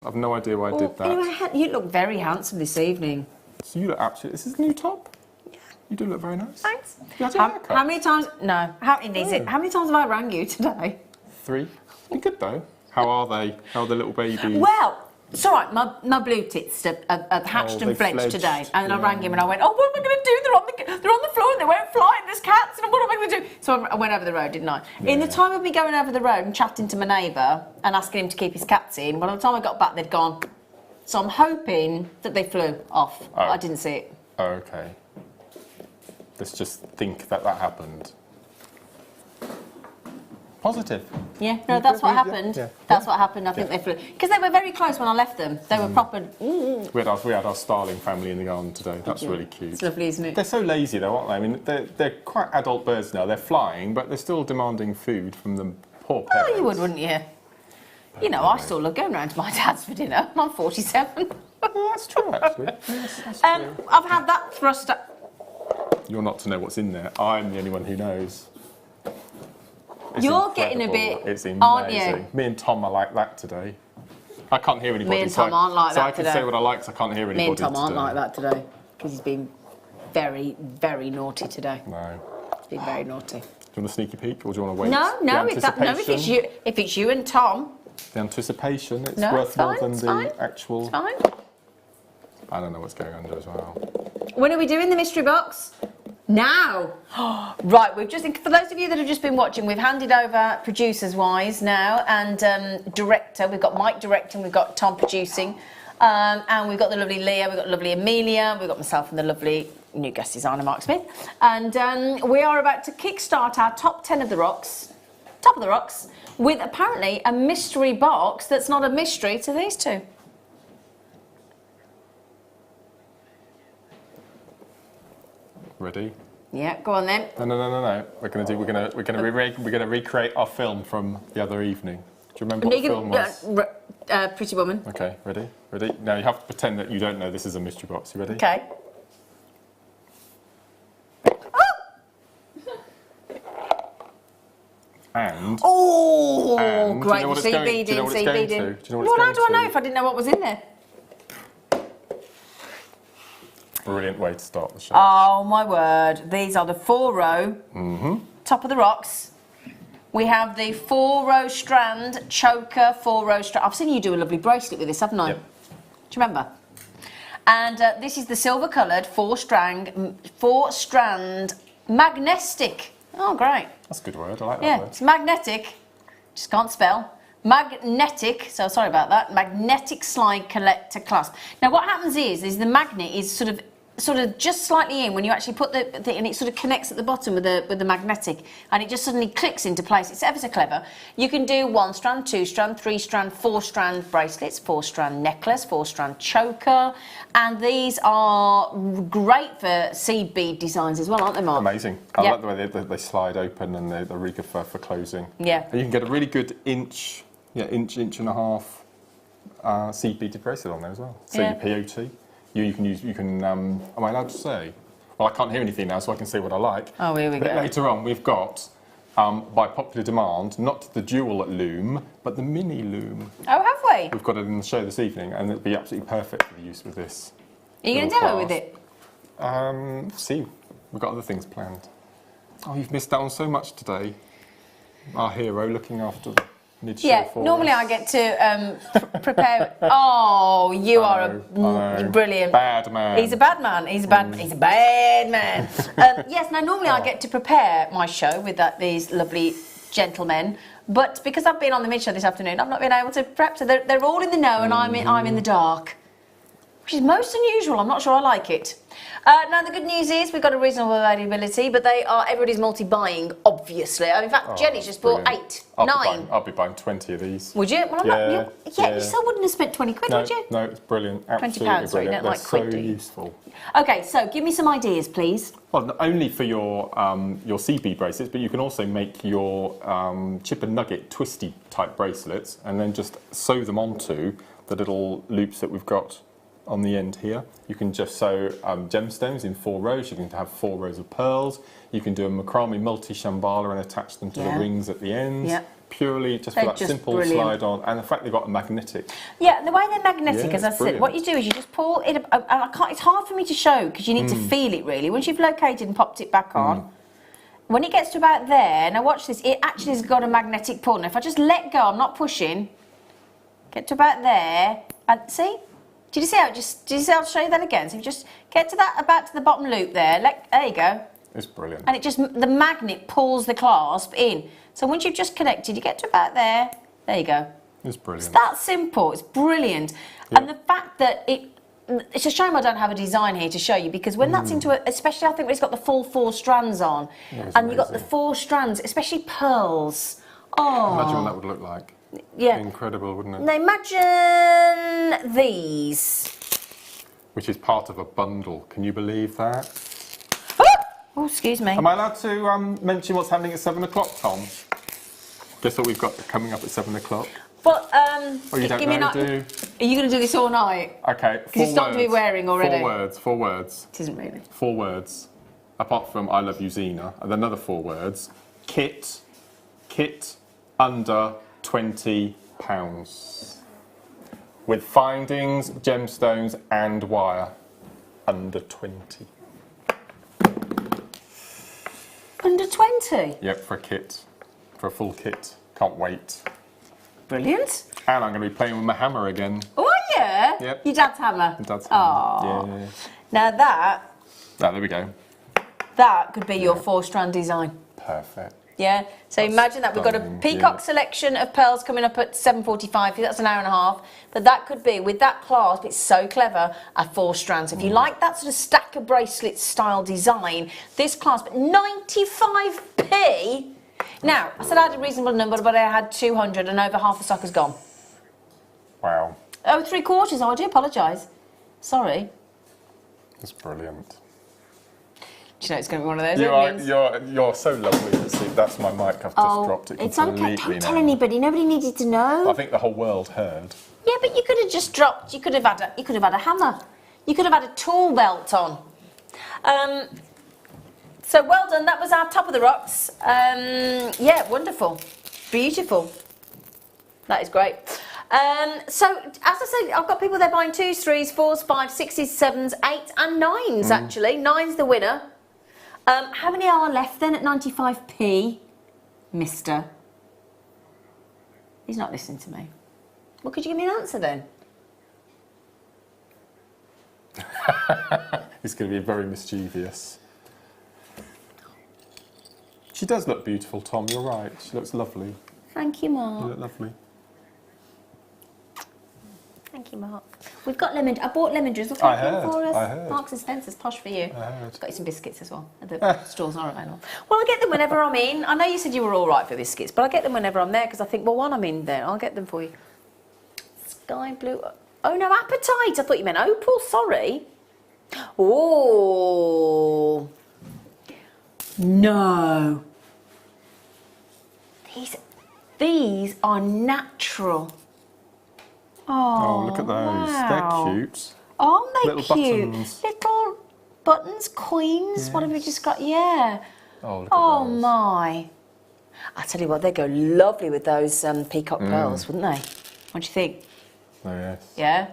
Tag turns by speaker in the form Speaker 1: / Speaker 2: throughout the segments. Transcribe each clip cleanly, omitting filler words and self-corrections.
Speaker 1: I've no idea why I did that.
Speaker 2: Anyway, you look very handsome this evening.
Speaker 1: So you look absolutely... This is a new top?
Speaker 2: Yeah.
Speaker 1: You do look very nice.
Speaker 2: Thanks.
Speaker 1: How
Speaker 2: many times... No. How many times have I rang you today?
Speaker 1: 3. You're good, though. How are they? How are the little babies?
Speaker 2: Well, it's all right. My blue tits have hatched and fledged today. And I rang him and I went, oh, what am I going to do? They're on the floor and they won't fly and there's cats and what am I going to do? So I went over the road, didn't I? Yeah. In the time of me going over the road and chatting to my neighbour and asking him to keep his cats in, by the time I got back, they'd gone. So I'm hoping that they flew off. Oh. I didn't see it.
Speaker 1: Oh, okay. Let's just think that happened. Positive.
Speaker 2: Yeah, no, that's what happened. Yeah. That's what happened. I think they flew. Because they were very close when I left them. They were proper...
Speaker 1: We had our starling family in the garden today. That's really cute.
Speaker 2: It's lovely, isn't it?
Speaker 1: They're so lazy though, aren't they? I mean, they're quite adult birds now. They're flying, but they're still demanding food from the poor parents.
Speaker 2: Oh, you would, wouldn't you? But you know, I still love going round to my dad's for dinner. I'm 47.
Speaker 1: Well, that's true, actually. Yes, that's true.
Speaker 2: I've had that thrust up.
Speaker 1: You're not to know what's in there. I'm the only one who knows. It's
Speaker 2: You're getting a bit,
Speaker 1: it's amazing.
Speaker 2: Aren't you?
Speaker 1: Me and Tom are like that today. I can't hear anybody.
Speaker 2: Me and Tom aren't like that
Speaker 1: today. So I can say what I like, so I can't hear anybody.
Speaker 2: Me and Tom aren't like that today because he's been very, very naughty today.
Speaker 1: No.
Speaker 2: He's been very naughty.
Speaker 1: Do you want a sneaky peek, or do you want to wait?
Speaker 2: No. If it's you and Tom.
Speaker 1: The anticipation, it's worth more than the actual.
Speaker 2: It's fine.
Speaker 1: I don't know what's going under as well.
Speaker 2: When are we doing the mystery box? Now. Right, we've just, for those of you that have just been watching, we've handed over producers wise now and director. We've got Mike directing, we've got Tom producing, and we've got the lovely Leah, we've got the lovely Amelia, we've got myself and the lovely new guest designer Mark Smith, and we are about to kickstart our top 10 of the rocks, top of the rocks, with apparently a mystery box that's not a mystery to these two.
Speaker 1: Ready?
Speaker 2: Yeah, go on then.
Speaker 1: No. We're gonna recreate our film from the other evening. Do you remember what the film was?
Speaker 2: Pretty Woman.
Speaker 1: Okay, ready? Now you have to pretend that you don't know this is a mystery box. You ready?
Speaker 2: Okay.
Speaker 1: And
Speaker 2: great!
Speaker 1: Do you know what it's going to? Do you know what it's going to?
Speaker 2: Well, how do I know if I didn't know what was in there?
Speaker 1: Brilliant way to start the show.
Speaker 2: Oh my word! These are the 4-row top of the rocks. We have the 4-row strand choker, 4-row strand. I've seen you do a lovely bracelet with this, haven't I?
Speaker 1: Yep.
Speaker 2: Do you remember? And this is the silver-coloured 4-strand magnetic. Oh, great!
Speaker 1: That's a good word. I like that
Speaker 2: yeah,
Speaker 1: word.
Speaker 2: It's magnetic. Just can't spell. Magnetic, so sorry about that, magnetic slide collector clasp. Now what happens is the magnet is sort of just slightly in when you actually put the thing, and it sort of connects at the bottom with the magnetic, and it just suddenly clicks into place. It's ever so clever. You can do 1-strand, 2-strand, 3-strand, 4-strand bracelets, 4-strand necklace, 4-strand choker, and these are great for seed bead designs as well, aren't they, Mark?
Speaker 1: Amazing. I like the way they slide open and they're really good for closing.
Speaker 2: Yeah.
Speaker 1: And you can get a really good inch and a half seed beaded bracelet on there as well. So your POT. You can am I allowed to say? Well, I can't hear anything now, so I can say what I like.
Speaker 2: Oh, here we go.
Speaker 1: Later on, we've got, by popular demand, not the jewel loom, but the mini loom.
Speaker 2: Oh, have we?
Speaker 1: We've got it in the show this evening, and it'll be absolutely perfect for the use with this.
Speaker 2: Are you going to demo with it?
Speaker 1: See, we've got other things planned. Oh, you've missed out on so much today. Our hero looking after the mid-show for
Speaker 2: normally
Speaker 1: us.
Speaker 2: I get to prepare. Oh, you are a brilliant.
Speaker 1: Bad man.
Speaker 2: He's a bad man. He's a bad man. Yes, now normally I get to prepare my show with these lovely gentlemen, but because I've been on the mid-show this afternoon, I've not been able to prep. So they're all in the know, and I'm in the dark, which is most unusual. I'm not sure I like it. Now the good news is we've got a reasonable availability, but everybody's multi-buying, obviously. In fact, Jenny's just bought 8, 9.
Speaker 1: I'll be buying 20 of these.
Speaker 2: Would you? Well, you still wouldn't have spent 20 quid, would you?
Speaker 1: No, it's brilliant. Absolutely
Speaker 2: £20,
Speaker 1: brilliant.
Speaker 2: not
Speaker 1: They're
Speaker 2: like quid,
Speaker 1: so useful.
Speaker 2: Okay, so give me some ideas, please.
Speaker 1: Well, not only for your CB bracelets, but you can also make your chip and nugget twisty type bracelets, and then just sew them onto the little loops that we've got on the end here. You can just sew gemstones in 4 rows. You can have 4 rows of pearls. You can do a macrame multi-shambala and attach them to the rings at the ends. purely just
Speaker 2: They're
Speaker 1: for that
Speaker 2: just
Speaker 1: simple
Speaker 2: brilliant.
Speaker 1: slide on, and the fact they've got a magnetic.
Speaker 2: Yeah, and the way they're magnetic,
Speaker 1: Yeah,
Speaker 2: as I
Speaker 1: it's
Speaker 2: said, what you do is you just pull it. I can't. It's hard for me to show because you need to feel it really. Once you've located and popped it back on, when it gets to about there, now watch this. It actually has got a magnetic pull. Now if I just let go, I'm not pushing. Get to about there, and see. Did you see how it just? Did you see? I'll show you that again. So if you just get to that, about to the bottom loop there. There you go.
Speaker 1: It's brilliant.
Speaker 2: And it just, the magnet pulls the clasp in. So once you've just connected, you get to about there. There you go.
Speaker 1: It's brilliant.
Speaker 2: It's that simple. It's brilliant.
Speaker 1: Yeah.
Speaker 2: And the fact that it's a shame I don't have a design here to show you because when that's into it, especially I think when it's got the full 4 strands on, and you've got the 4 strands, especially pearls. Oh.
Speaker 1: Imagine what that would look like.
Speaker 2: Yeah.
Speaker 1: Incredible, wouldn't it?
Speaker 2: Now imagine these.
Speaker 1: Which is part of a bundle. Can you believe that?
Speaker 2: Oh, excuse me.
Speaker 1: Am I allowed to mention what's happening at 7 o'clock, Tom? Guess what we've got coming up at 7 o'clock?
Speaker 2: But,
Speaker 1: Oh, you don't
Speaker 2: give me
Speaker 1: know,
Speaker 2: an-
Speaker 1: do?
Speaker 2: Are you going to do this all night?
Speaker 1: Okay, 4
Speaker 2: Because it's starting to be wearing already.
Speaker 1: 4 words.
Speaker 2: It isn't really.
Speaker 1: 4 words. Apart from I love you, Zena. And another 4 words. Kit under £20. With findings, gemstones and wire. Under 20.
Speaker 2: Under 20?
Speaker 1: Yep, for a kit. For a full kit. Can't wait.
Speaker 2: Brilliant.
Speaker 1: And I'm going to be playing with my hammer again.
Speaker 2: Oh, yeah?
Speaker 1: Yep.
Speaker 2: Your dad's hammer?
Speaker 1: Dad's
Speaker 2: Aw.
Speaker 1: hammer. Yeah.
Speaker 2: Now that
Speaker 1: There we go.
Speaker 2: could be your 4-strand design.
Speaker 1: Perfect.
Speaker 2: Yeah? So
Speaker 1: That's
Speaker 2: imagine that. We've got a
Speaker 1: stunning,
Speaker 2: peacock
Speaker 1: yeah.
Speaker 2: selection of pearls coming up at 7:45. That's an hour and a half. But that could be, with that clasp, it's so clever, a 4 strands. If you like that sort of stack of bracelets style design, this clasp at 95p. Now, I said I had a reasonable number, but I had 200 and over half the stock has gone.
Speaker 1: Wow.
Speaker 2: Oh, 3/4. Oh, I do apologise. Sorry.
Speaker 1: That's brilliant.
Speaker 2: Do you know it's going to be one of those
Speaker 1: You're
Speaker 2: openings?
Speaker 1: so lovely to see. That's my mic. I've just dropped it
Speaker 2: It's
Speaker 1: completely
Speaker 2: okay. Don't
Speaker 1: now.
Speaker 2: tell anybody. Nobody needed to know.
Speaker 1: I think the whole world heard.
Speaker 2: Yeah, but you could have just dropped. You could have had a hammer. You could have had a tool belt on. So well done. That was our top of the rocks. Yeah, wonderful, beautiful. That is great. So as I said, I've got people there buying 2s, 3s, 4s, 5s, 6s, 7s, 8s, and 9s. Actually, 9's the winner. How many are left then at 95p, Mister? He's not listening to me. Well, could you give me an answer then?
Speaker 1: It's going to be very mischievous. She does look beautiful, Tom. You're right. She looks lovely.
Speaker 2: Thank you, Mark.
Speaker 1: You look lovely.
Speaker 2: Thank you, Mark. We've got lemon. I bought lemon drizzle
Speaker 1: I
Speaker 2: cake in
Speaker 1: heard,
Speaker 2: for us.
Speaker 1: I heard.
Speaker 2: Marks and Spencer's, posh for you.
Speaker 1: I heard.
Speaker 2: Got you some biscuits as well. The stores are available. Well, I get them whenever I'm in. I know you said you were all right for biscuits, but I get them whenever I'm there because I think, well, while I'm in there, I'll get them for you. Sky blue. Oh no, apatite. I thought you meant opal. Sorry. Oh no. These are natural.
Speaker 1: Oh, look at those.
Speaker 2: Wow.
Speaker 1: They're cute.
Speaker 2: Aren't they
Speaker 1: Little
Speaker 2: cute?
Speaker 1: buttons.
Speaker 2: Little buttons, coins. What have we just got? Yeah.
Speaker 1: Oh, look at
Speaker 2: Oh
Speaker 1: those.
Speaker 2: my. I tell you what, they go lovely with those peacock pearls, wouldn't they? What do you think?
Speaker 1: Oh, yes.
Speaker 2: Yeah.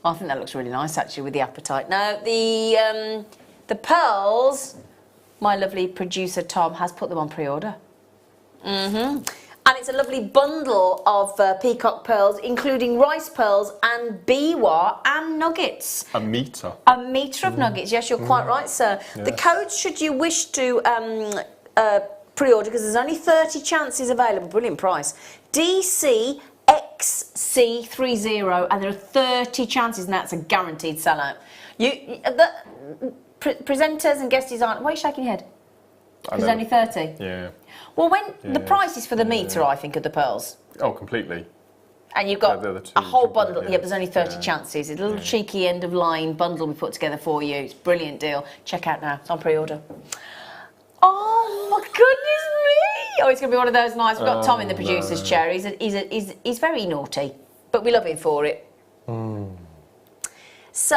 Speaker 2: I think that looks really nice actually with the apatite. Now the pearls, my lovely producer Tom has put them on pre-order. And it's a lovely bundle of peacock pearls, including rice pearls and biwa and nuggets.
Speaker 1: A metre.
Speaker 2: A metre of nuggets. Yes, you're quite right, sir.
Speaker 1: Yes.
Speaker 2: The code, should you wish to pre-order, because there's only 30 chances available. Brilliant price. DCXC30, and there are 30 chances, and that's a guaranteed sellout. Presenters and guest designers. Why are you shaking your head? Because there's only 30.
Speaker 1: Yeah.
Speaker 2: Well, when the
Speaker 1: Yeah.
Speaker 2: price is for the metre, I think, of the pearls.
Speaker 1: Oh, completely.
Speaker 2: And you've got
Speaker 1: They're the two,
Speaker 2: a whole
Speaker 1: aren't they?
Speaker 2: bundle. Yeah, there's only 30
Speaker 1: Yeah.
Speaker 2: chances. It's a little cheeky end of line bundle we put together for you. It's a brilliant deal. Check out now. It's on pre-order. Oh my goodness me! Oh, it's going to be one of those nights. We've got Tom in the producer's chair. He's very naughty, but we love him for it. So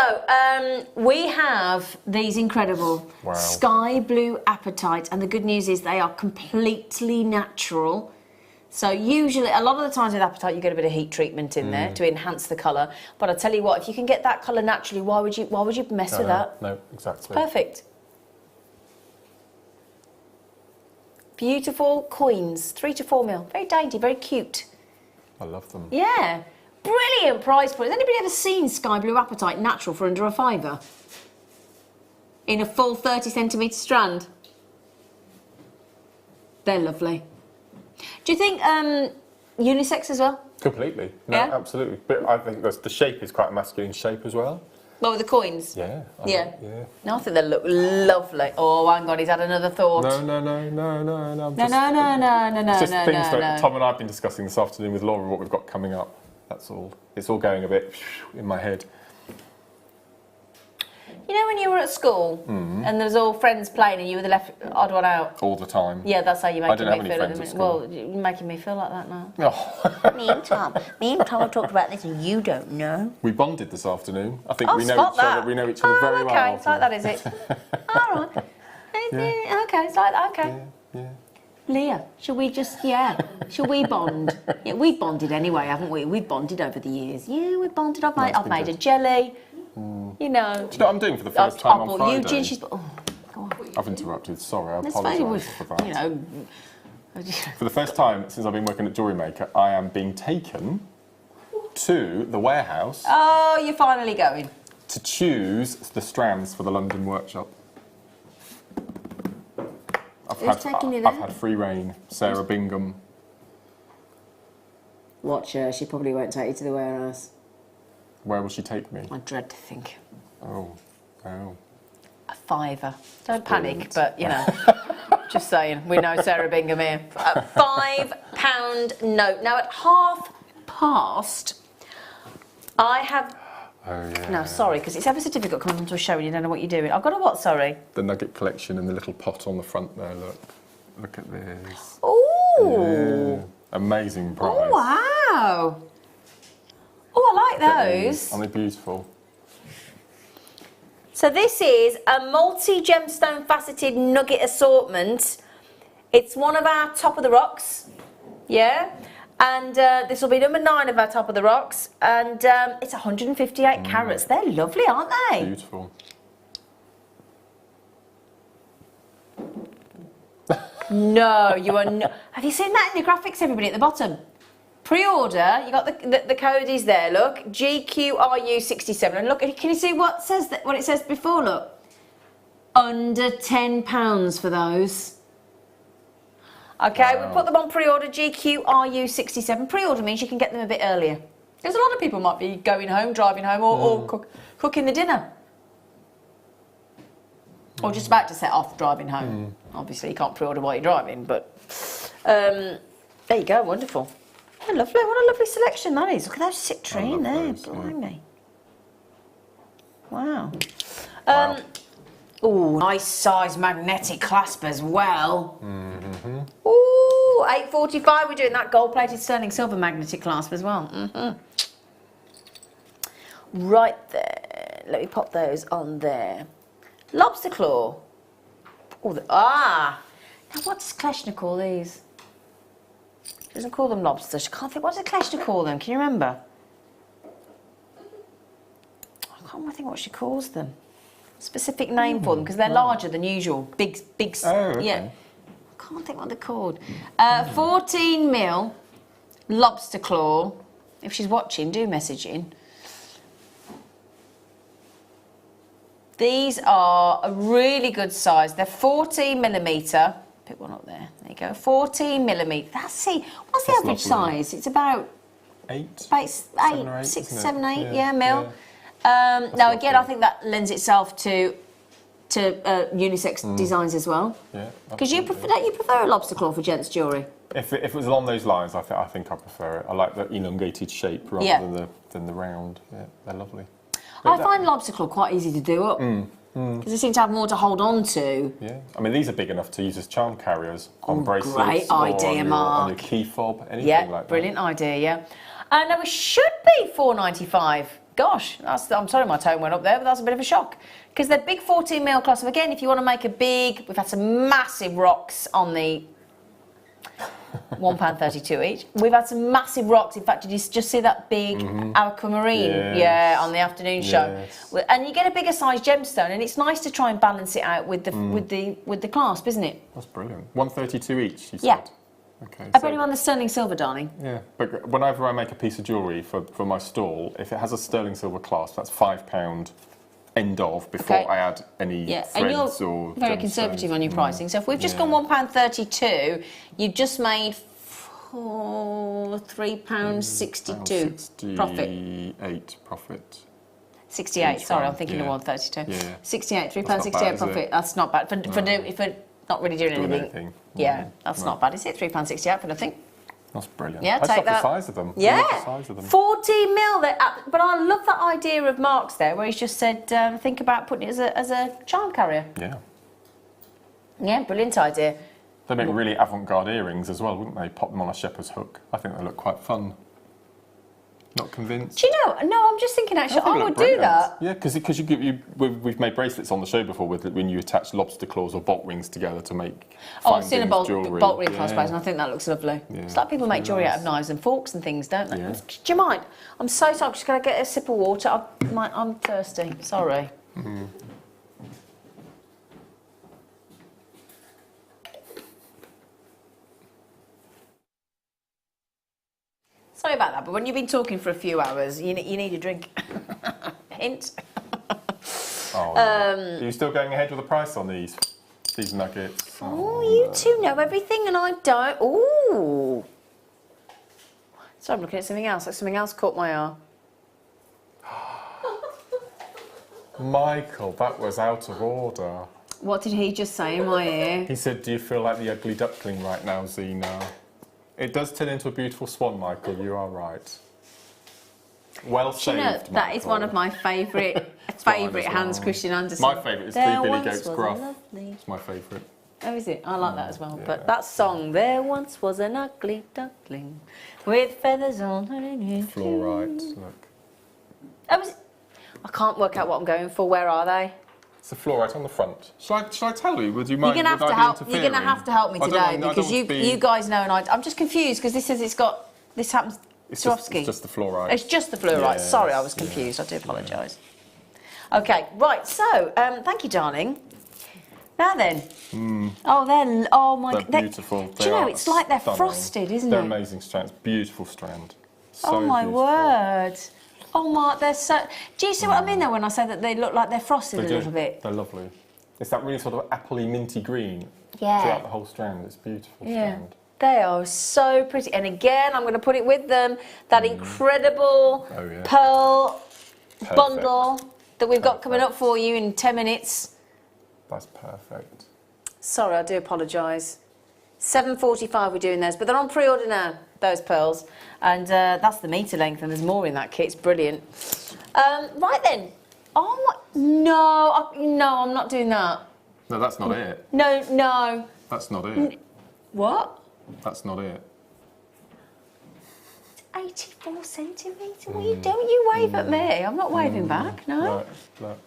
Speaker 2: we have these incredible sky blue apatite, and the good news is they are completely natural. So usually, a lot of the times with apatite, you get a bit of heat treatment in there to enhance the colour. But I tell you what, if you can get that colour naturally, why would you mess with that?
Speaker 1: No, exactly.
Speaker 2: It's perfect. Beautiful coins, 3 to 4 mil. Very dainty, very cute.
Speaker 1: I love them.
Speaker 2: Yeah, brilliant price point. Has anybody ever seen sky blue apatite natural for under a £5? In a full 30cm strand? They're lovely. Do you think unisex as well?
Speaker 1: Completely. No,
Speaker 2: Yeah?
Speaker 1: absolutely. But I think the shape is quite a masculine shape as well.
Speaker 2: Well, with the coins?
Speaker 1: Yeah.
Speaker 2: Yeah.
Speaker 1: Yeah.
Speaker 2: No, I think they look lovely. Oh, hang on, he's had another thought.
Speaker 1: No.
Speaker 2: No.
Speaker 1: It's just things that
Speaker 2: no.
Speaker 1: Tom and I have been discussing this afternoon with Laura, what we've got coming up. That's all. It's all going a bit in my head.
Speaker 2: You know when you were at school and there was all friends playing and you were the odd one out?
Speaker 1: All the time.
Speaker 2: Yeah, that's how you're making me
Speaker 1: any
Speaker 2: feel at the
Speaker 1: friends at
Speaker 2: minute.
Speaker 1: school.
Speaker 2: Well, you're making me feel like that now.
Speaker 1: Oh.
Speaker 3: Me and Tom have talked about this and you don't know.
Speaker 1: We bonded this afternoon. I think
Speaker 2: Oh,
Speaker 1: we know
Speaker 2: spot
Speaker 1: each other.
Speaker 2: that.
Speaker 1: We know each other very
Speaker 2: okay,
Speaker 1: well.
Speaker 2: it's like that, is it? All right. Okay, it's like that, okay.
Speaker 1: Yeah.
Speaker 2: Leah, shall we just, shall we bond? Yeah, we've bonded anyway, haven't we? We've bonded over the years. Yeah, we've bonded. I've made a jelly, you know.
Speaker 1: Do you know what I'm doing for the first time on
Speaker 2: bought
Speaker 1: Friday?
Speaker 2: you gin, she's bought, go on.
Speaker 1: I've interrupted. Sorry, I
Speaker 2: That's fine,
Speaker 1: apologise for that.
Speaker 2: you know.
Speaker 1: For the first time since I've been working at Jewellery Maker, I am being taken to the warehouse
Speaker 2: Oh, you're finally going.
Speaker 1: to choose the strands for the London workshop.
Speaker 2: Who's taking you
Speaker 1: I've
Speaker 2: there?
Speaker 1: had free reign. Sarah Bingham.
Speaker 2: Watch her, she probably won't take you to the warehouse.
Speaker 1: Where will she take me?
Speaker 2: I dread to think.
Speaker 1: Oh.
Speaker 2: A £5. Don't panic,
Speaker 1: Brilliant.
Speaker 2: but you know, just saying, we know Sarah Bingham here. A £5 note. Now at past, I have.
Speaker 1: Oh, yeah.
Speaker 2: No, sorry, because it's ever so difficult coming onto a show and you don't know what you're doing. I've got a what? Sorry.
Speaker 1: The nugget collection and the little pot on the front there. Look at this.
Speaker 2: Ooh.
Speaker 1: Yeah. Amazing price.
Speaker 2: Oh wow. Oh, I like those.
Speaker 1: Aren't they beautiful?
Speaker 2: So this is a multi-gemstone faceted nugget assortment. It's one of our top of the rocks, yeah? And this will be number 9 of our top of the rocks. And it's 158 carats. They're lovely, aren't they?
Speaker 1: Beautiful.
Speaker 2: No, you are not. Have you seen that in the graphics, everybody, at the bottom? Pre-order, you got the code is there, look, GQRU67. And look, can you see what it says before, look? Under £10 for those. Okay,
Speaker 1: Wow.
Speaker 2: we put them on pre-order, GQRU67. Pre-order means you can get them a bit earlier. Because a lot of people might be going home, driving home, or cooking the dinner. Or just about to set off driving home. Obviously, you can't pre-order while you're driving, but there you go, wonderful. Oh, lovely, what a lovely selection that is. Look at those citrine there,
Speaker 1: those, yeah.
Speaker 2: blimey. Wow.
Speaker 1: Wow.
Speaker 2: Oh, nice size magnetic clasp as well. Ooh, 845, we're doing that gold-plated sterling silver magnetic clasp as well. Right there, let me pop those on there. Lobster claw. Oh, now what does Kleshner call these? She doesn't call them lobsters. She can't think. What does Kleshner call them? Can you remember? I can't think what she calls them. Specific name for them because they're larger than usual. Big.
Speaker 1: Oh, okay.
Speaker 2: Yeah. I can't think what they're called. 14 mil lobster claw. If she's watching, do message in. These are a really good size. They're 14mm. Pick one up there. There you go. 14mm. What's the average
Speaker 1: lovely.
Speaker 2: size? It's about
Speaker 1: 8.
Speaker 2: 8,
Speaker 1: 7 or 8,
Speaker 2: 6,
Speaker 1: isn't it?
Speaker 2: 7, 8,
Speaker 1: Yeah,
Speaker 2: mil.
Speaker 1: yeah.
Speaker 2: Now again,
Speaker 1: lovely.
Speaker 2: I think that lends itself to unisex designs as well.
Speaker 1: Yeah.
Speaker 2: Because
Speaker 1: absolutely.
Speaker 2: don't you prefer a lobster claw for gents' jewellery?
Speaker 1: If it was along those lines, I think I prefer it. I like the elongated shape rather
Speaker 2: Yeah.
Speaker 1: than the round. Yeah, they're lovely.
Speaker 2: I find lobster claw quite easy to do up. Because they seem to have more to hold on to.
Speaker 1: Yeah, I mean these are big enough to use as charm carriers on bracelets,
Speaker 2: great
Speaker 1: or
Speaker 2: idea,
Speaker 1: on
Speaker 2: Mark.
Speaker 1: your key fob, anything
Speaker 2: Yeah,
Speaker 1: like
Speaker 2: brilliant idea, yeah. And now it should be $4.95. Gosh, I'm sorry my tone went up there, but that's a bit of a shock. Because they're big 14mm clasp. Again, if you want to make a big, we've had some massive rocks on the £1.32 each. We've had some massive rocks. In fact, did you just see that big aquamarine?
Speaker 1: Yes.
Speaker 2: Yeah, on the afternoon show.
Speaker 1: Yes.
Speaker 2: And you get a bigger size gemstone, and it's nice to try and balance it out with the with the clasp, isn't it?
Speaker 1: That's brilliant. 132 each, you said?
Speaker 2: Yeah.
Speaker 1: Okay.
Speaker 2: I bet you on the sterling silver, darling.
Speaker 1: Yeah, but whenever I make a piece of jewellery for my stall, if it has a sterling silver clasp, that's £5 end of before
Speaker 2: Okay.
Speaker 1: I add any
Speaker 2: And you're
Speaker 1: threads or
Speaker 2: very
Speaker 1: gemstones.
Speaker 2: conservative on your pricing. So if we've just
Speaker 1: Yeah.
Speaker 2: gone £1.32, you've just made £3.62 profit.
Speaker 1: 68 profit.
Speaker 2: 68.
Speaker 1: Each
Speaker 2: Sorry,
Speaker 1: one,
Speaker 2: I'm thinking of
Speaker 1: yeah.
Speaker 2: 132.
Speaker 1: Yeah.
Speaker 2: 68,
Speaker 1: That's not
Speaker 2: £3.68
Speaker 1: bad, is
Speaker 2: profit.
Speaker 1: it?
Speaker 2: That's not bad for not really doing
Speaker 1: Doing
Speaker 2: anything.
Speaker 1: anything.
Speaker 2: Yeah,
Speaker 1: No.
Speaker 2: that's
Speaker 1: No.
Speaker 2: not bad, is it? £3.68 for nothing.
Speaker 1: That's brilliant.
Speaker 2: Yeah,
Speaker 1: I just
Speaker 2: take
Speaker 1: love
Speaker 2: that.
Speaker 1: the size of them. I
Speaker 2: Yeah,
Speaker 1: love the size of them.
Speaker 2: 14 mil. But I love that idea of Mark's there, where he's just said, think about putting it as a child carrier.
Speaker 1: Yeah.
Speaker 2: Yeah, brilliant idea.
Speaker 1: They make really avant-garde earrings as well, wouldn't they? Pop them on a shepherd's hook. I think they look quite fun. Not convinced?
Speaker 2: Do you know? No, I'm just thinking actually,
Speaker 1: think
Speaker 2: I
Speaker 1: they
Speaker 2: would
Speaker 1: look
Speaker 2: do
Speaker 1: brilliant.
Speaker 2: that.
Speaker 1: Yeah, because we've made bracelets on the show before with when you attach lobster claws or bolt rings together to make
Speaker 2: Oh, I've seen a bolt
Speaker 1: jewellery.
Speaker 2: ring clasp, and I think that looks lovely.
Speaker 1: Yeah,
Speaker 2: It's like people make
Speaker 1: really
Speaker 2: jewellery out
Speaker 1: nice.
Speaker 2: of knives and forks and things, don't they?
Speaker 1: Yeah.
Speaker 2: Do you mind? I'm so sorry. I'm just going to get a sip of water. I'm thirsty. Sorry. Sorry about that, but when you've been talking for a few hours, you need a drink. Hint.
Speaker 1: Oh, no. Are you still going ahead with the price on these nuggets?
Speaker 2: Oh, you two know everything and I don't. Ooh. Sorry, I'm looking at something else. Like something else caught my eye.
Speaker 1: Michael, that was out of order.
Speaker 2: What did he just say in my ear?
Speaker 1: He said, do you feel like the ugly duckling right now, Zena? It does turn into a beautiful swan, Michael, you are right. Well
Speaker 2: Do
Speaker 1: saved,
Speaker 2: you know,
Speaker 1: Michael.
Speaker 2: that is one of my favourite
Speaker 1: It's mine as
Speaker 2: Hans
Speaker 1: well.
Speaker 2: Christian Andersen.
Speaker 1: My favourite is
Speaker 2: There
Speaker 1: Three Billy
Speaker 2: once
Speaker 1: Goats
Speaker 2: was a
Speaker 1: Gruff.
Speaker 2: lovely-
Speaker 1: It's my favourite.
Speaker 2: Oh, is it? I like that as well.
Speaker 1: Yeah.
Speaker 2: But that song, There Once Was an Ugly Duckling with Feathers on her head.
Speaker 1: Fluorite, look.
Speaker 2: Oh, is it? I can't work out what I'm going for. Where are they?
Speaker 1: It's the fluorite on the front. Shall I tell you? Would you mind?
Speaker 2: You're gonna have to help. You're gonna have to help me today because you guys know, and I'm just confused because this says it's got this happens.
Speaker 1: It's
Speaker 2: Swarovski.
Speaker 1: just the fluorite.
Speaker 2: It's just the fluorite.
Speaker 1: Yes,
Speaker 2: Sorry, I was confused. I do apologise. Okay, right. So, thank you, darling. Now then. Oh my.
Speaker 1: They're beautiful.
Speaker 2: Do you know?
Speaker 1: They
Speaker 2: It's
Speaker 1: are
Speaker 2: like they're
Speaker 1: stunning.
Speaker 2: frosted, isn't
Speaker 1: They're
Speaker 2: it?
Speaker 1: amazing strands. Beautiful strand. So
Speaker 2: Oh my
Speaker 1: beautiful.
Speaker 2: word. Oh my, they're so. Do you see what I mean though when I say that they look like they're frosted
Speaker 1: They
Speaker 2: a
Speaker 1: do.
Speaker 2: little bit?
Speaker 1: They're lovely. It's that really sort of appley minty green
Speaker 2: Yeah.
Speaker 1: throughout the whole strand. It's beautiful
Speaker 2: Yeah.
Speaker 1: strand.
Speaker 2: They are so pretty. And again, I'm going to put it with them. That incredible
Speaker 1: Oh, yeah.
Speaker 2: pearl
Speaker 1: Perfect.
Speaker 2: bundle that we've got coming up
Speaker 1: Perfect.
Speaker 2: for you in 10 minutes.
Speaker 1: That's perfect.
Speaker 2: Sorry, I do apologise. 7:45 we're doing those, but they're on pre-order now, those pearls. And that's the metre length, and there's more in that kit. It's brilliant. Right then. Oh, no, I'm not doing that.
Speaker 1: No, that's not it.
Speaker 2: No.
Speaker 1: That's not it.
Speaker 2: What?
Speaker 1: That's not it.
Speaker 2: 84 centimetres? What are you doing? You wave at me. I'm not waving back, no.
Speaker 1: Look, look.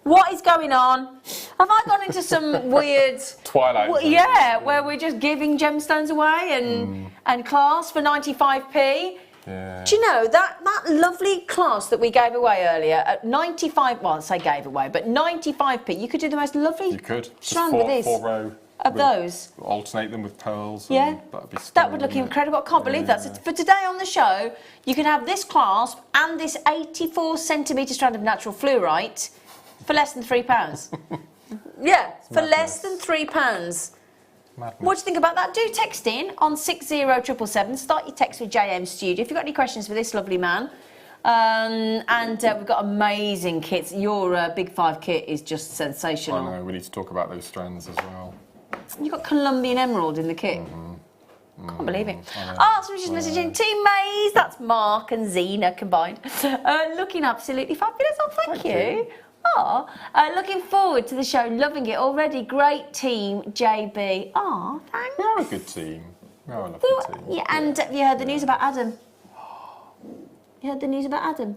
Speaker 2: What is going on? Have I gone into some weird...
Speaker 1: Twilight zone.
Speaker 2: yeah, where we're just giving gemstones away and class for 95p?
Speaker 1: Yeah.
Speaker 2: Do you know, that lovely class that we gave away earlier at 95... Well, I say gave away, but 95p, you could do the most lovely
Speaker 1: You could. Just
Speaker 2: strand with this.
Speaker 1: 4 row.
Speaker 2: Of those.
Speaker 1: Alternate them with pearls.
Speaker 2: Yeah,
Speaker 1: And that'd be
Speaker 2: that
Speaker 1: stunning,
Speaker 2: would look
Speaker 1: wouldn't it?
Speaker 2: incredible. I can't believe that. So for today on the show, you can have this clasp and this 84 centimetre strand of natural fluorite for less than £3. Yeah, for less than £3.
Speaker 1: Madness.
Speaker 2: What do you think about that? Do text in on 60777. Start your text with JM Studio if you've got any questions for this lovely man. And we've got amazing kits. Your Big 5 kit is just
Speaker 1: I
Speaker 2: sensational.
Speaker 1: know, we need to talk about those strands as well.
Speaker 2: You've got Colombian emerald in the kit. Can't believe it.
Speaker 1: I know.
Speaker 2: Oh, somebody's just messaging Team Maze. That's Mark and Zena combined. Looking absolutely fabulous. Oh, thank you. Oh, looking forward to the show. Loving it already. Great team, JB. Oh, thanks.
Speaker 1: We are a good team. We are a lovely team.
Speaker 2: Yeah, and have you heard the news about Adam? You heard the news about Adam?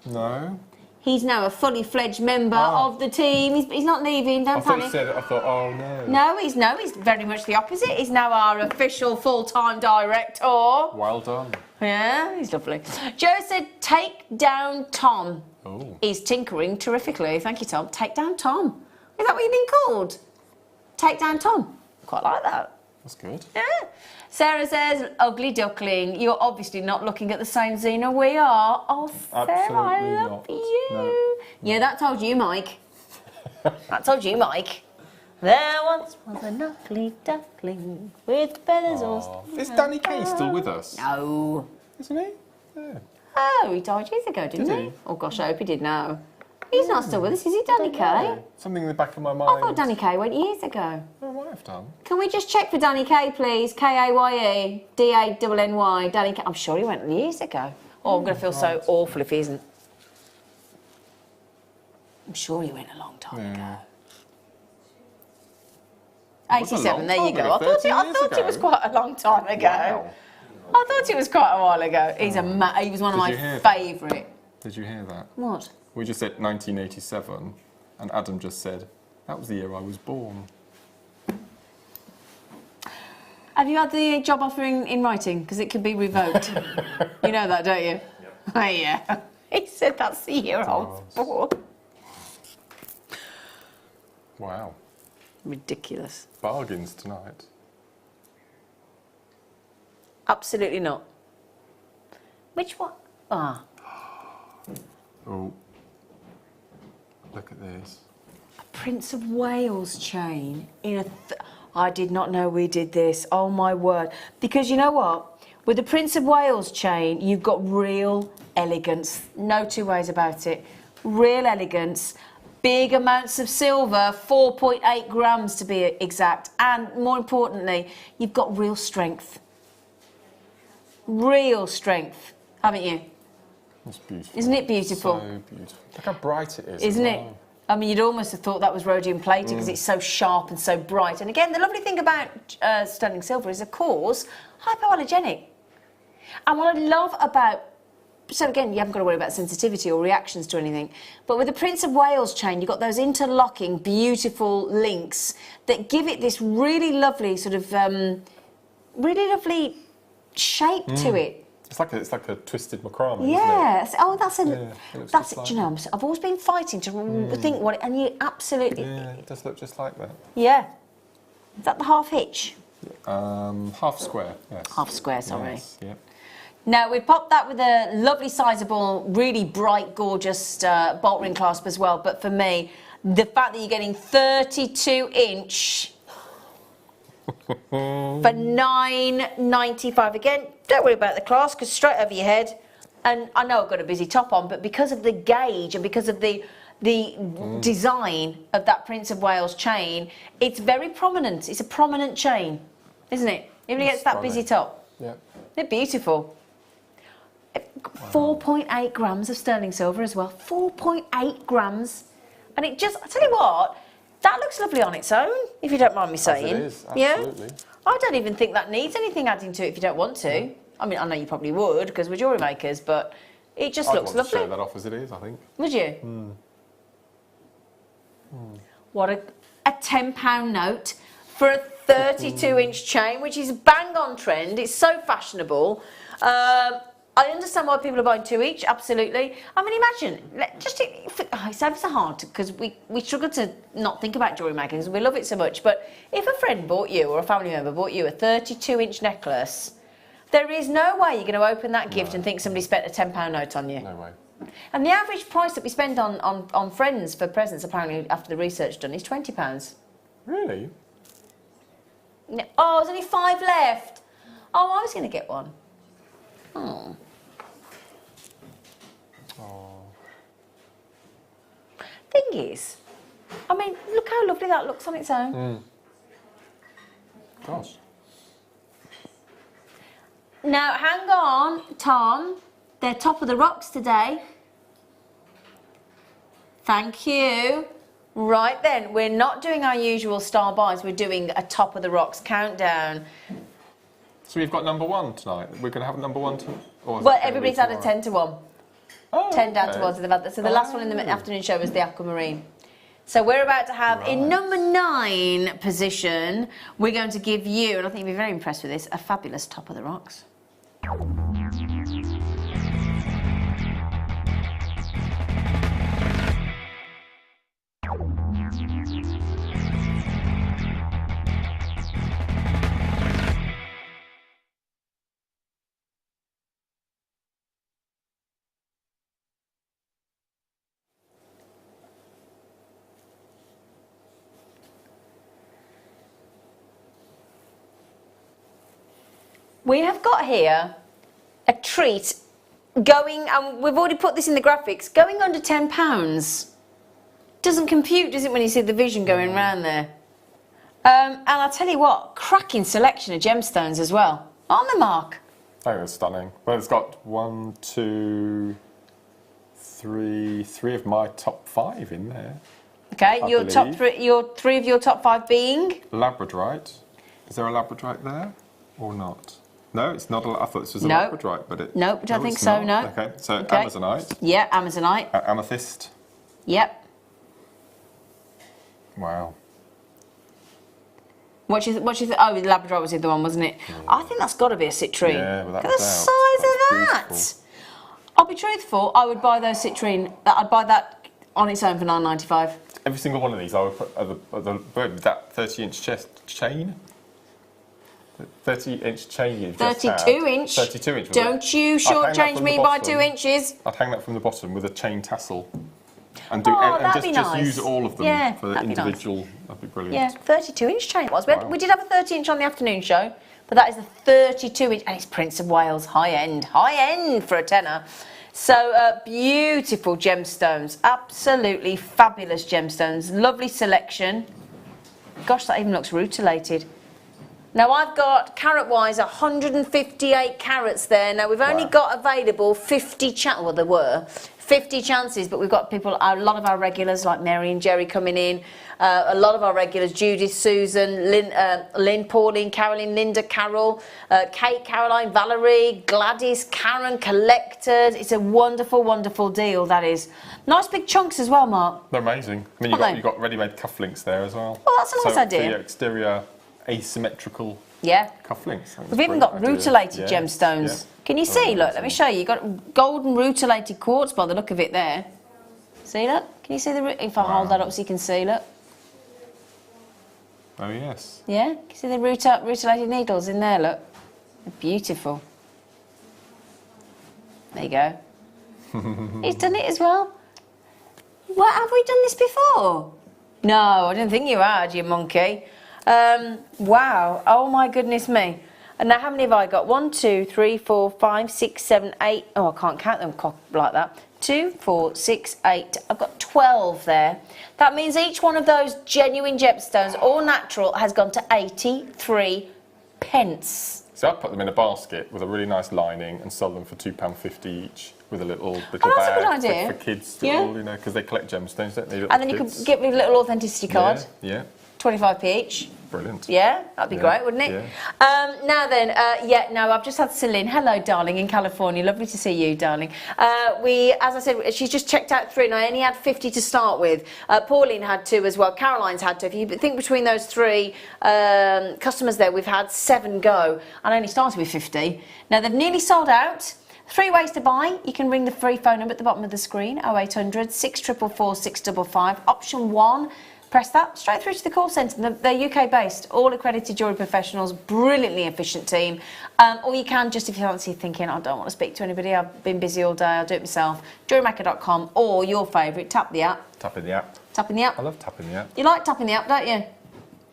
Speaker 1: No?
Speaker 2: He's now a fully fledged member of the team. He's not leaving, don't panic.
Speaker 1: I thought, oh no.
Speaker 2: No, he's very much the opposite. He's now our official full-time director.
Speaker 1: Well done.
Speaker 2: Yeah, he's lovely. Joe said, take down Tom.
Speaker 1: Oh.
Speaker 2: He's tinkering terrifically. Thank you, Tom. Take down Tom. Is that what you've been called? Take down Tom. Quite like that.
Speaker 1: That's good.
Speaker 2: Yeah. Sarah says, ugly duckling, you're obviously not looking at the same Zena we are. Oh, Sarah, I
Speaker 1: Absolutely
Speaker 2: love
Speaker 1: not.
Speaker 2: you.
Speaker 1: No.
Speaker 2: Yeah, that told you, Mike. That told you, Mike. There once was an ugly duckling with feathers all...
Speaker 1: Is Danny Kay still with us?
Speaker 2: No.
Speaker 1: Isn't he? Yeah.
Speaker 2: Oh, he died years ago, didn't
Speaker 1: Did
Speaker 2: he?
Speaker 1: he?
Speaker 2: Oh, gosh, I hope he did now. He's not still with us, is he, Danny Kay?
Speaker 1: Something in the back of my mind.
Speaker 2: I thought Danny Kay went years ago.
Speaker 1: Oh, I might have done.
Speaker 2: Can we just check for Danny Kay, please? K-A-Y-E, D-A-N-N-Y, Danny Kay. I'm sure he went years ago. Oh, I'm going to feel so awful if he isn't. I'm sure he went a long time ago. 87, there you go. I thought it was quite a long time ago.
Speaker 1: Wow.
Speaker 2: I thought it was quite a while ago. He was one of my favourite.
Speaker 1: Did you hear that?
Speaker 2: What?
Speaker 1: We just said 1987, and Adam just said, that was the year I was born.
Speaker 2: Have you had the job offer in writing? Because it can be revoked. You know that, don't you? Oh, yeah. He said that's the year I was born.
Speaker 1: Wow.
Speaker 2: Ridiculous.
Speaker 1: Bargains tonight.
Speaker 2: Absolutely not. Which one? Ah.
Speaker 1: Oh. Look at this.
Speaker 2: A Prince of Wales chain in a... I did not know we did this. Oh, my word. Because you know what? With the Prince of Wales chain, you've got real elegance. No two ways about it. Real elegance. Big amounts of silver, 4.8 grams to be exact. And more importantly, you've got real strength. Real strength, haven't you?
Speaker 1: It's beautiful.
Speaker 2: Isn't it beautiful?
Speaker 1: So beautiful. Look how bright it is.
Speaker 2: Isn't it? I mean, you'd almost have thought that was rhodium plated because it's so sharp and so bright. And again, the lovely thing about sterling silver is, of course, hypoallergenic. And what I love about... So again, you haven't got to worry about sensitivity or reactions to anything. But with the Prince of Wales chain, you've got those interlocking, beautiful links that give it this really lovely sort of... really lovely shape to it.
Speaker 1: It's like a twisted macrame,
Speaker 2: Yes.
Speaker 1: isn't it?
Speaker 2: Oh, that's a...
Speaker 1: Yeah, it looks
Speaker 2: that's
Speaker 1: just like
Speaker 2: do you know, I've always been fighting to think what... And you absolutely...
Speaker 1: Yeah, it does look just like that.
Speaker 2: Yeah. Is that the half hitch?
Speaker 1: Half square, yes.
Speaker 2: Half square, sorry.
Speaker 1: Yes, yep.
Speaker 2: Now, we've popped that with a lovely, sizable, really bright, gorgeous bolt ring clasp as well. But for me, the fact that you're getting 32-inch for $9.95. Again, don't worry about the clasp, because straight over your head. And I know I've got a busy top on, but because of the gauge and because of the design of that Prince of Wales chain, it's very prominent. It's a prominent chain, isn't it? Even against that busy top.
Speaker 1: Yeah.
Speaker 2: They're beautiful. 4.8 grams of sterling silver as well. 4.8 grams. And it just, I tell you what, that looks lovely on its own, if you don't mind me saying.
Speaker 1: As it is, absolutely.
Speaker 2: Yeah? I don't even think that needs anything adding to it if you don't want to. I mean, I know you probably would, because we're jewellery makers, but it just looks
Speaker 1: I'd want to
Speaker 2: lovely.
Speaker 1: show that off as it is, I think.
Speaker 2: Would you? What a £10 note for a 32-inch chain, which is bang on trend. It's so fashionable. I understand why people are buying two each, absolutely. I mean, imagine, it's ever so hard because we struggle to not think about jewellery making because we love it so much. But if a friend bought you or a family member bought you a 32-inch necklace, there is no way you're going to open that gift and think somebody spent a £10 note on you.
Speaker 1: No way.
Speaker 2: And the average price that we spend on friends for presents, apparently, after the research done, is £20.
Speaker 1: Really?
Speaker 2: Oh, there's only 5 left. Oh, I was going to get one. Oh. Thing is, I mean, look how lovely that looks on its own.
Speaker 1: Gosh.
Speaker 2: Now, hang on, Tom. They're top of the rocks today. Thank you. Right then, we're not doing our usual star buys. We're doing a top of the rocks countdown.
Speaker 1: So we've got number one tonight. We're going to have number one tonight?
Speaker 2: Well, everybody's had a 10 to 1.
Speaker 1: Oh,
Speaker 2: 10 down
Speaker 1: okay.
Speaker 2: towards the other. So the last one in the afternoon show was the aquamarine. So we're about to have, in number 9 position, we're going to give you, and I think you'll be very impressed with this, a fabulous Top of the Rocks. We have got here a treat going, and we've already put this in the graphics, going under £10. Doesn't compute, does it, when you see the vision going round there? And I'll tell you what, cracking selection of gemstones as well. On the mark.
Speaker 1: I think it's stunning. Well, it's got 1, 2, 3 of my top 5 in there.
Speaker 2: Okay,
Speaker 1: I
Speaker 2: your top
Speaker 1: believe.
Speaker 2: 3, your 3 of your top 5 being?
Speaker 1: Labradorite. Is there a labradorite there or not? No, it's not. I thought this was a
Speaker 2: No.
Speaker 1: labradorite, but it.
Speaker 2: Nope, don't think
Speaker 1: it's
Speaker 2: so,
Speaker 1: not.
Speaker 2: no.
Speaker 1: Okay, so
Speaker 2: Okay.
Speaker 1: amazonite,
Speaker 2: Yeah, amazonite.
Speaker 1: amethyst.
Speaker 2: Yep.
Speaker 1: Wow.
Speaker 2: What you think? Oh, the Labradorite was the other one, wasn't it? I think that's got to be a citrine.
Speaker 1: Yeah, without
Speaker 2: Look
Speaker 1: a
Speaker 2: at the
Speaker 1: doubt.
Speaker 2: size of
Speaker 1: That's
Speaker 2: that.
Speaker 1: beautiful.
Speaker 2: I'll be truthful. I would buy those citrine. I'd buy that on its own for £9.95.
Speaker 1: Every single one of these, I would put that 30-inch chest chain. 30-inch chain you've just had.
Speaker 2: 32 inch.
Speaker 1: 32 inch.
Speaker 2: Don't you shortchange me by 2 inches.
Speaker 1: I'd hang that from the bottom with a chain tassel, and do
Speaker 2: Oh,
Speaker 1: and
Speaker 2: that'd be
Speaker 1: just
Speaker 2: nice.
Speaker 1: use all of them
Speaker 2: Yeah,
Speaker 1: for the
Speaker 2: that'd be nice.
Speaker 1: individual. That'd be brilliant.
Speaker 2: Yeah, 32-inch chain it was.
Speaker 1: Wow.
Speaker 2: We did have a 30-inch on the afternoon show, but that is the 32-inch, and it's Prince of Wales, high end for a tenner. So beautiful gemstones, absolutely fabulous gemstones, lovely selection. Gosh, that even looks rutilated. Now I've got, carat-wise, 158 carats there. Now we've only
Speaker 1: Wow.
Speaker 2: got available 50 well there were 50 chances, but we've got people, a lot of our regulars like Mary and Jerry coming in, a lot of our regulars, Judith, Susan, Lynn, Pauline, Caroline, Linda, Carol, Kate, Caroline, Valerie, Gladys, Karen, collected. It's a wonderful, wonderful deal, that is. Nice big chunks as well, Mark.
Speaker 1: They're amazing. I mean,
Speaker 2: Aren't they?
Speaker 1: you've got ready-made cufflinks there as well.
Speaker 2: Well, that's a nice
Speaker 1: so
Speaker 2: idea.
Speaker 1: For your exterior asymmetrical
Speaker 2: Yeah.
Speaker 1: cufflinks.
Speaker 2: We've even got rutilated gemstones.
Speaker 1: Yeah.
Speaker 2: Can you see? Look, let me show you. You've got golden rutilated quartz by the look of it there. See, look? Can you see the... If I hold that up so you can see, look.
Speaker 1: Oh, yes.
Speaker 2: Yeah? Can you see the rutilated needles in there, look? They're beautiful. There you go. He's done it as well. What, have we done this before? No, I didn't think you had, you monkey. Wow. Oh, my goodness me. And now how many have I got? 1, 2, 3, 4, 5, 6, 7, 8. Oh, I can't count them like that. 2, 4, 6, 8. I've got 12 there. That means each one of those genuine gemstones, all natural, has gone to 83 pence.
Speaker 1: So I'd put them in a basket with a really nice lining and sell them for £2.50 each with a little
Speaker 2: that's a
Speaker 1: bag
Speaker 2: good idea.
Speaker 1: for kids,
Speaker 2: Yeah.
Speaker 1: you know, because they collect gemstones, don't they?
Speaker 2: And then you could get me a little authenticity card.
Speaker 1: Yeah,
Speaker 2: 25p each.
Speaker 1: brilliant.
Speaker 2: Yeah, that'd be
Speaker 1: Yeah,
Speaker 2: great, wouldn't it?
Speaker 1: yeah.
Speaker 2: Now then, I've just had Celine. Hello, darling, in California. Lovely to see you, darling. As I said, she's just checked out 3, and I only had 50 to start with. Pauline had 2 as well. Caroline's had 2. If you think between those 3 customers there, we've had 7 go, and I only started with 50. Now, they've nearly sold out. 3 ways to buy. You can ring the free phone number at the bottom of the screen, 0800 644 655. Option 1. Press that, straight through to the call centre. They're UK based, all accredited jewellery professionals, brilliantly efficient team. Or you can just, if you fancy thinking, I don't want to speak to anybody, I've been busy all day, I'll do it myself, JewelleryMaker.com, or your favourite, tap the app.
Speaker 1: Tapping the app.
Speaker 2: Tapping the app.
Speaker 1: I love tapping the app.
Speaker 2: You like tapping the app, don't you?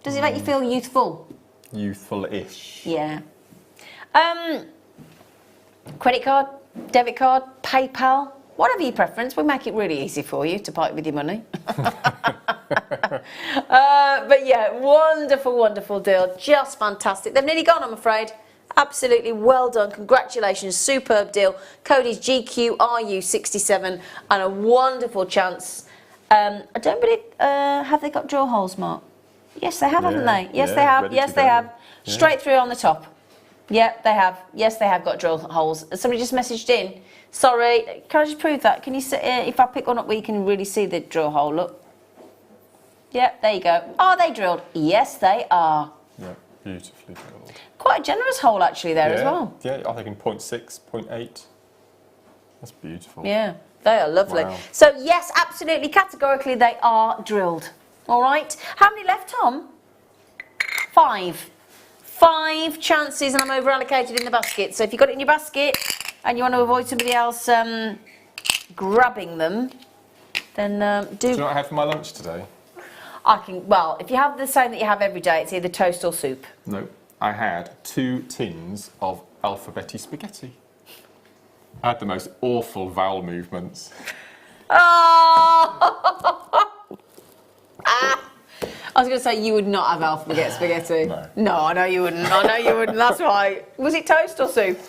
Speaker 2: Does it make you feel youthful?
Speaker 1: Youthful-ish.
Speaker 2: Yeah. Credit card, debit card, PayPal, whatever your preference, we'll make it really easy for you to part with your money. But yeah, wonderful, wonderful deal. Just fantastic. They've nearly gone, I'm afraid. Absolutely well done. Congratulations. Superb deal. Code is GQRU67 and a wonderful chance. I don't believe... have they got draw holes, Mark? Yes, they have, haven't they? Yes,
Speaker 1: yeah,
Speaker 2: they have.
Speaker 1: ready
Speaker 2: Yes,
Speaker 1: to
Speaker 2: they
Speaker 1: go.
Speaker 2: have.
Speaker 1: Yeah.
Speaker 2: Straight through on the top. Yeah, they have. Yes, they have got drill holes. Somebody just messaged in. Sorry, can I just prove that? Can you see, if I pick one up where you can really see the drill hole, look. Yeah, there you go. Are they drilled? Yes, they are.
Speaker 1: Yeah, beautifully drilled.
Speaker 2: Quite a generous hole actually there as well.
Speaker 1: Yeah, I think in 0.6, 0.8. That's beautiful.
Speaker 2: Yeah, they are lovely.
Speaker 1: Wow.
Speaker 2: So yes, absolutely, categorically they are drilled. All right. How many left, Tom? 5. 5 chances and I'm over allocated in the basket. So if you've got it in your basket and you want to avoid somebody else grabbing them, then
Speaker 1: Do you know what I had for my lunch today?
Speaker 2: Well, if you have the same that you have every day, it's either toast or soup.
Speaker 1: No, I had 2 tins of alphabetti spaghetti. I had the most awful vowel movements.
Speaker 2: Oh! I was going to say you would not have alphabet spaghetti. No, I know you wouldn't. I know you wouldn't. That's why. Was it toast or soup?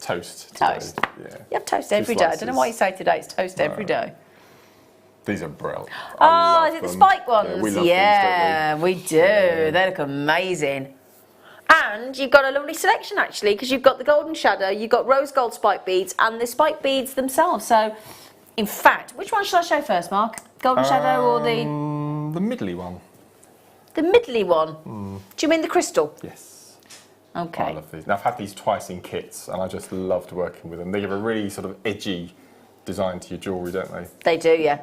Speaker 1: Toast. Today.
Speaker 2: Toast.
Speaker 1: Yeah.
Speaker 2: You have toast every day. I don't know why you say today it's toast every day.
Speaker 1: These are brilliant.
Speaker 2: Oh, is it the spike ones?
Speaker 1: Yeah, we love
Speaker 2: yeah,
Speaker 1: these, don't
Speaker 2: we do.
Speaker 1: Yeah.
Speaker 2: They look amazing. And you've got a lovely selection actually, because you've got the golden shadow, you've got rose gold spike beads, and the spike beads themselves. So, in fact, which one shall I show first, Mark? Golden shadow or the
Speaker 1: middly one?
Speaker 2: The middly one. Do you mean the crystal?
Speaker 1: Yes.
Speaker 2: Okay.
Speaker 1: I love these. Now, I've had these twice in kits, and I just loved working with them. They give a really sort of edgy design to your jewellery, don't they?
Speaker 2: They do, yeah.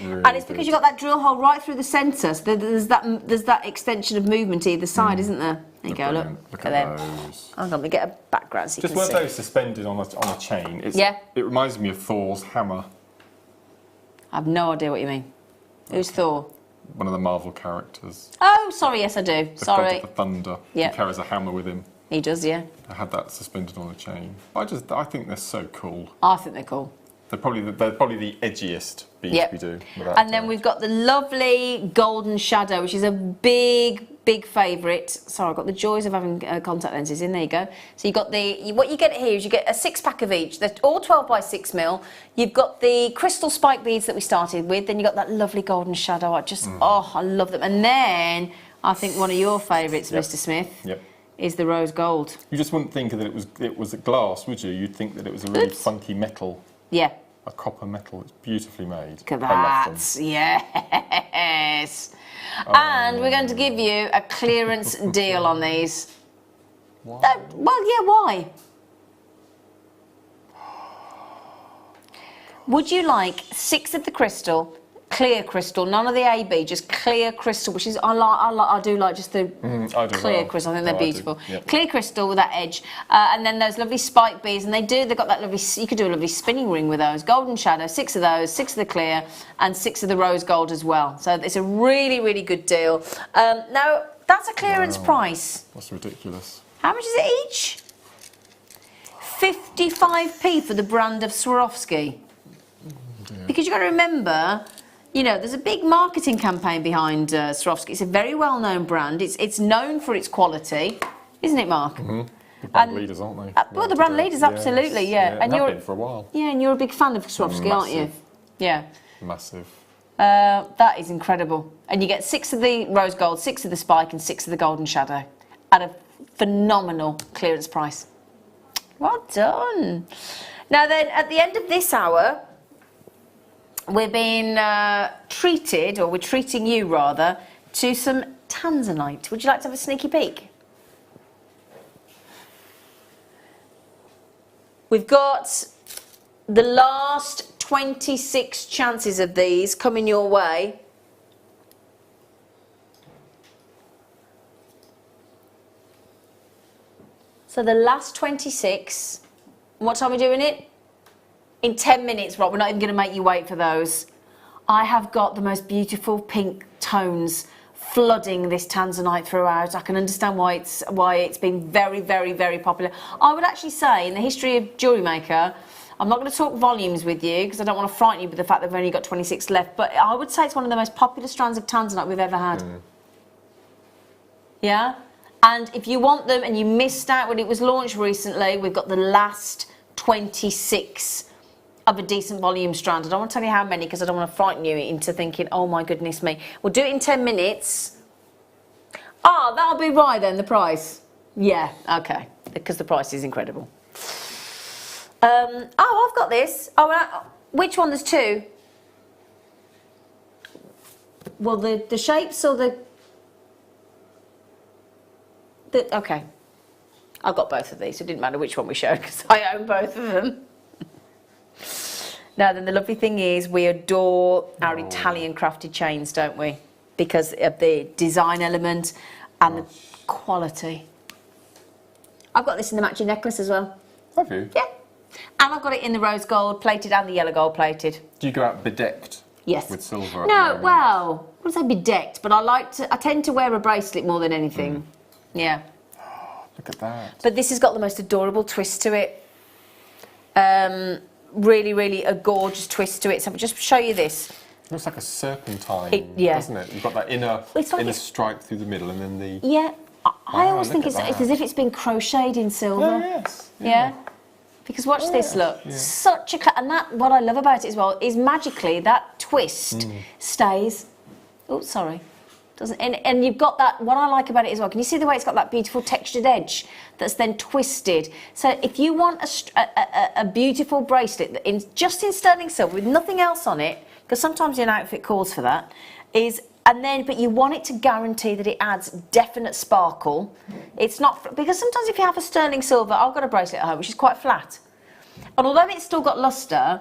Speaker 1: Really
Speaker 2: And it's because you've got that drill hole right through the centre, so there's that extension of movement either side, isn't there? There you go, look.
Speaker 1: Look
Speaker 2: at
Speaker 1: at
Speaker 2: them.
Speaker 1: those.
Speaker 2: Hang on, let me get a background so you
Speaker 1: Just
Speaker 2: can
Speaker 1: one
Speaker 2: see.
Speaker 1: of those suspended on a chain.
Speaker 2: Yeah.
Speaker 1: It reminds me of Thor's hammer,
Speaker 2: I have no idea what you mean. Who's Thor?
Speaker 1: one of the Marvel characters.
Speaker 2: Oh, sorry, yes I do.
Speaker 1: The
Speaker 2: Sorry.
Speaker 1: God of the Thunder.
Speaker 2: Yeah.
Speaker 1: He carries a hammer with him.
Speaker 2: He does, yeah.
Speaker 1: I had that suspended on a chain. I think they're so cool.
Speaker 2: I think they're cool.
Speaker 1: They're probably the edgiest beads
Speaker 2: Yep.
Speaker 1: we do.
Speaker 2: And then we've got the lovely golden shadow, which is a big favourite. Sorry, I've got the joys of having contact lenses in. There you go. So you've got what you get here is you get a 6-pack of each. They're all 12 by 6 mil. You've got the crystal spike beads that we started with. Then you've got that lovely golden shadow. I love them. And then I think one of your favourites,
Speaker 1: Yep.
Speaker 2: Mr. Smith,
Speaker 1: Yep.
Speaker 2: is the rose gold.
Speaker 1: You just wouldn't think that it was glass, would you? You'd think that it was a really
Speaker 2: Oops.
Speaker 1: funky metal.
Speaker 2: Yeah.
Speaker 1: A copper metal. It's beautifully made.
Speaker 2: Look at
Speaker 1: I love
Speaker 2: that. Yes. And we're going to give you a clearance deal on these.
Speaker 1: Why?
Speaker 2: Well, yeah, why? Would you like 6 of the crystal, clear crystal, none of the AB, just clear crystal, which is I do like just the
Speaker 1: I do
Speaker 2: clear
Speaker 1: well.
Speaker 2: crystal. I think
Speaker 1: No,
Speaker 2: they're
Speaker 1: I do.
Speaker 2: beautiful.
Speaker 1: Yep.
Speaker 2: Clear crystal with that edge, and then those lovely spike beads, and they've got that lovely. You could do a lovely spinning ring with those. Golden shadow, 6 of those, 6 of the clear, and 6 of the rose gold as well. So it's a really good deal. Now that's a clearance price.
Speaker 1: That's ridiculous.
Speaker 2: How much is it each? 55p for the brand of Swarovski. Because you've got to remember, you know, there's a big marketing campaign behind Swarovski. It's a very well-known brand. It's known for its quality, isn't it, Mark?
Speaker 1: The brand leaders, aren't they?
Speaker 2: Well, the brand leaders, absolutely, yeah.
Speaker 1: And you've been for a while.
Speaker 2: Yeah, and you're a big fan of Swarovski, aren't you?
Speaker 1: Massive.
Speaker 2: Yeah.
Speaker 1: Massive.
Speaker 2: That is incredible. And you get 6 of the rose gold, 6 of the spike, and 6 of the golden shadow at a phenomenal clearance price. Well done. Now then, at the end of this hour, we're being treated, or we're treating you rather, to some tanzanite. Would you like to have a sneaky peek? We've got the last 26 chances of these coming your way. So the last 26, what time are we doing it? In 10 minutes, Rob, we're not even going to make you wait for those. I have got the most beautiful pink tones flooding this tanzanite throughout. I can understand why it's been very popular. I would actually say in the history of Jewellery Maker, I'm not going to talk volumes with you because I don't want to frighten you with the fact that we've only got 26 left, but I would say it's one of the most popular strands of tanzanite we've ever had. Yeah? And if you want them and you missed out when it was launched recently, we've got the last 26 of a decent volume strand. I don't want to tell you how many because I don't want to frighten you into thinking, oh my goodness me. We'll do it in 10 minutes. Ah, that'll be right then, the price. Yeah, okay. Because the price is incredible. Oh, I've got this. Oh, which one? There's two. Well, the shapes or the okay. I've got both of these. It didn't matter which one we showed because I own both of them. Now, then the lovely thing is we adore our Italian crafted chains, don't we? Because of the design element and the quality. I've got this in the matching necklace as well.
Speaker 1: Have you?
Speaker 2: Yeah. And I've got it in the rose gold plated and the yellow gold plated.
Speaker 1: Do you go out bedecked?
Speaker 2: Yes.
Speaker 1: With silver?
Speaker 2: No, well, I wouldn't say bedecked, but I tend to wear a bracelet more than anything. Yeah.
Speaker 1: Look at that.
Speaker 2: But this has got the most adorable twist to it. Really, really a gorgeous twist to it. So I'll just show you this.
Speaker 1: It looks like a serpentine,
Speaker 2: yeah.
Speaker 1: doesn't it? You've got that inner stripe through the middle and then the...
Speaker 2: Yeah. I always think it's
Speaker 1: that.
Speaker 2: as if it's been crocheted in silver.
Speaker 1: Oh, yes.
Speaker 2: Yeah. Because watch this, look. Yeah. Such a... And that, what I love about it as well, is magically that twist stays... Oh, sorry. Doesn't, and you've got that, what I like about it as well, can you see the way it's got that beautiful textured edge that's then twisted? So if you want a beautiful bracelet that just in sterling silver with nothing else on it, because sometimes an outfit calls for that, but you want it to guarantee that it adds definite sparkle. It's not, because sometimes if you have a sterling silver, I've got a bracelet at home which is quite flat. And although it's still got luster,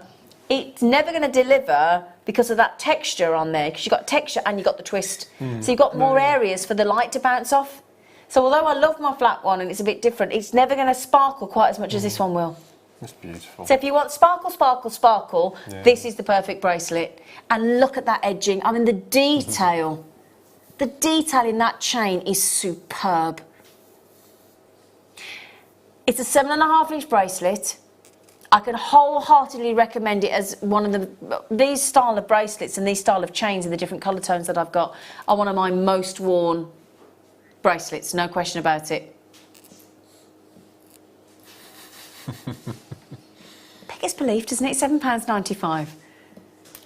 Speaker 2: it's never going to deliver because of that texture on there, because you've got texture and you've got the twist. So you've got more areas for the light to bounce off. So although I love my flat one and it's a bit different, it's never going to sparkle quite as much as this one will.
Speaker 1: That's beautiful.
Speaker 2: So if you want sparkle, sparkle, sparkle, this is the perfect bracelet. And look at that edging. I mean, the detail in that chain is superb. It's a 7.5-inch bracelet. I can wholeheartedly recommend it as one of these style of bracelets and these style of chains in the different colour tones that I've got are one of my most worn bracelets, no question about it. Biggest belief, doesn't it? £7.95.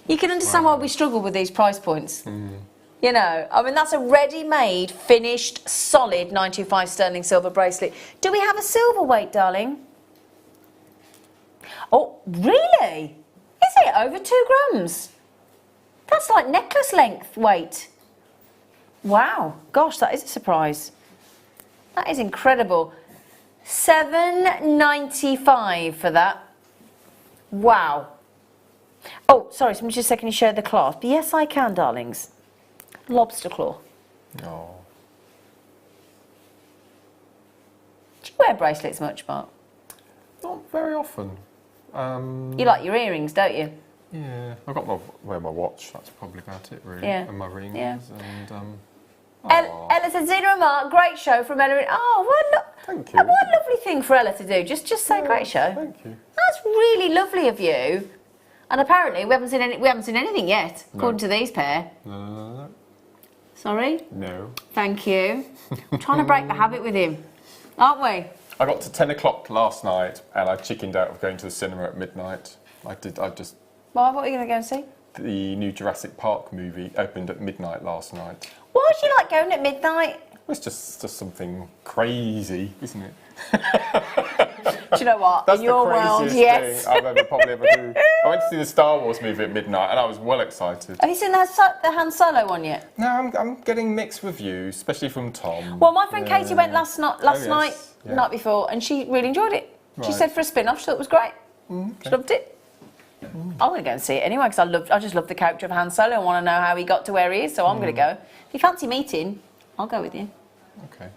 Speaker 2: You can understand why we struggle with these price points. You know, I mean, that's a ready-made, finished, solid 925 sterling silver bracelet. Do we have a silver weight, darling? Oh, really? Is it over 2 grams? That's like necklace length weight. Wow, gosh, that is a surprise. That is incredible. £7.95 for that. Wow. Oh, sorry, so just a second, you share the clasp. Yes, I can, darlings. Lobster claw.
Speaker 1: Oh.
Speaker 2: Do you wear bracelets much, Mark?
Speaker 1: Not very often.
Speaker 2: You like your earrings, don't you?
Speaker 1: Yeah, I've got wear my watch. That's probably about it, really.
Speaker 2: Yeah.
Speaker 1: And my rings.
Speaker 2: Yeah.
Speaker 1: And
Speaker 2: Ella said, Zena and Mark, great show from Ella. Oh, well,
Speaker 1: thank you.
Speaker 2: What a lovely thing for Ella to do. Just say great show.
Speaker 1: Thank you.
Speaker 2: That's really lovely of you. And apparently we haven't seen anything yet, according to these pair.
Speaker 1: No.
Speaker 2: Sorry?
Speaker 1: No.
Speaker 2: Thank you. I'm trying to break the habit with him, aren't we?
Speaker 1: I got to 10 o'clock last night and I chickened out of going to the cinema at midnight. I just...
Speaker 2: Why? What are you going to go and see?
Speaker 1: The new Jurassic Park movie opened at midnight last night.
Speaker 2: Why do you like going at midnight?
Speaker 1: It's just something crazy, isn't it?
Speaker 2: Do you know what?
Speaker 1: That's
Speaker 2: in your
Speaker 1: the
Speaker 2: world,
Speaker 1: craziest
Speaker 2: yes.
Speaker 1: thing I've probably ever do. I went to see the Star Wars movie at midnight and I was well excited.
Speaker 2: Have you seen the Han Solo one yet?
Speaker 1: No, I'm getting mixed reviews, especially from Tom.
Speaker 2: Well, my friend Katie went last night,
Speaker 1: Yes.
Speaker 2: the night before, and she really enjoyed it. She
Speaker 1: Right.
Speaker 2: said for a spin-off, she thought it was great.
Speaker 1: Okay.
Speaker 2: She loved it. I'm going to go and see it anyway because I just love the character of Han Solo and want to know how he got to where he is. So I'm going to go. If you fancy meeting, I'll go with you.
Speaker 1: Okay.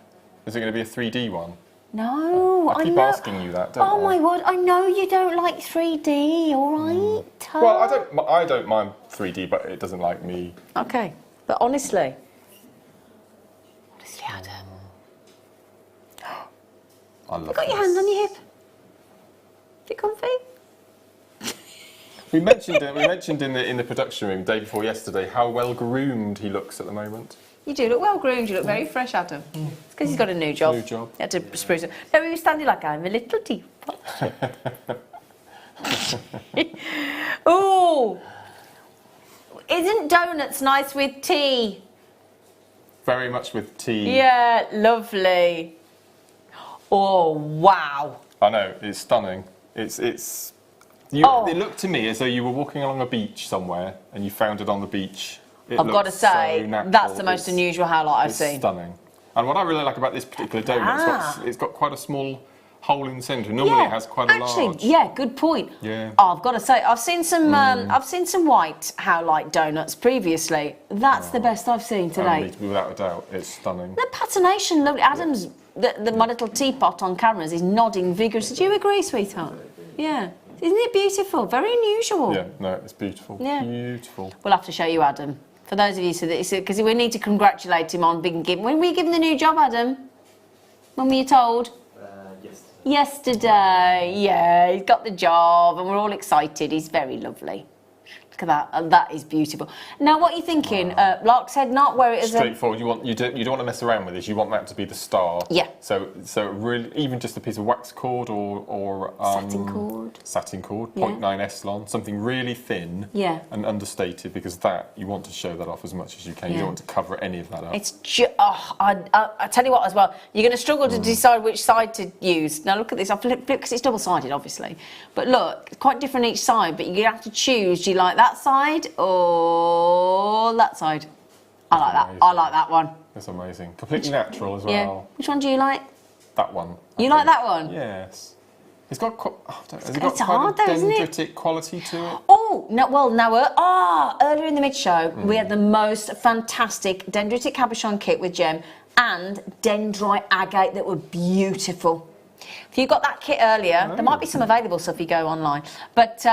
Speaker 1: Is it going to be a 3D one?
Speaker 2: No,
Speaker 1: I keep asking you that, don't I?
Speaker 2: Oh my word! I know you don't like 3D. All right.
Speaker 1: Well, I don't mind 3D, but it doesn't like me.
Speaker 2: Okay, but honestly, Adam,
Speaker 1: I love
Speaker 2: you got your
Speaker 1: this.
Speaker 2: hand on your hip. Is it comfy?
Speaker 1: We mentioned in the production room day before yesterday how well groomed he looks at the moment.
Speaker 2: You do look well groomed. You look very fresh, Adam. It's because he's got a new job.
Speaker 1: New job.
Speaker 2: He had to spruce it. No, he was standing like I'm a little teapot. Ooh, isn't donuts nice with tea?
Speaker 1: Very much with tea.
Speaker 2: Yeah, lovely. Oh, wow.
Speaker 1: I know, it's stunning. It looked to me as though you were walking along a beach somewhere and you found it on the beach.
Speaker 2: I've got to say,
Speaker 1: so natural.
Speaker 2: that's the most unusual highlight I've seen.
Speaker 1: It's stunning. And what I really like about this particular donut, it's got quite a small hole in the centre. Normally it has quite a large.
Speaker 2: Yeah, good point.
Speaker 1: Yeah.
Speaker 2: Oh, I've got to say, I've seen some white howlite donuts previously. That's the best I've seen today.
Speaker 1: Without a doubt, it's stunning.
Speaker 2: The patination, lovely. Adam's, my little teapot on cameras is nodding vigorously. Do you agree, sweetheart? Yeah. Isn't it beautiful? Very unusual.
Speaker 1: Yeah, no, it's beautiful.
Speaker 2: Yeah.
Speaker 1: Beautiful.
Speaker 2: We'll have to show you Adam. For those of you, because we need to congratulate him on being given. When were you given the new job, Adam? When were you told? Yesterday. Yeah, he's got the job and we're all excited. He's very lovely. Look at that. And that is beautiful. Now, what are you thinking? Lark said not wear it as
Speaker 1: straightforward. You don't want to mess around with this. You want that to be the star.
Speaker 2: Yeah.
Speaker 1: So really, even just a piece of wax cord or satin cord, 0.9 Eslon, something really thin and understated, because that you want to show that off as much as you can. You don't want to cover any of that up.
Speaker 2: It's I tell you what as well. You're going to struggle to decide which side to use. Now look at this. I flip because it's double-sided, obviously. But look, it's quite different each side. But you have to choose. Do you like that side or that side? I like that. I like that one.
Speaker 1: It's amazing. Completely natural as well.
Speaker 2: Yeah. Which one do you like?
Speaker 1: That one.
Speaker 2: You like that one?
Speaker 1: Yes. It's got quite
Speaker 2: hard,
Speaker 1: a
Speaker 2: though, isn't it?
Speaker 1: dendritic quality to it.
Speaker 2: Oh, no, earlier in the mid-show, we had the most fantastic dendritic cabochon kit with gem and dendrite agate that were beautiful. If you got that kit earlier, there might be some available stuff if you go online. But,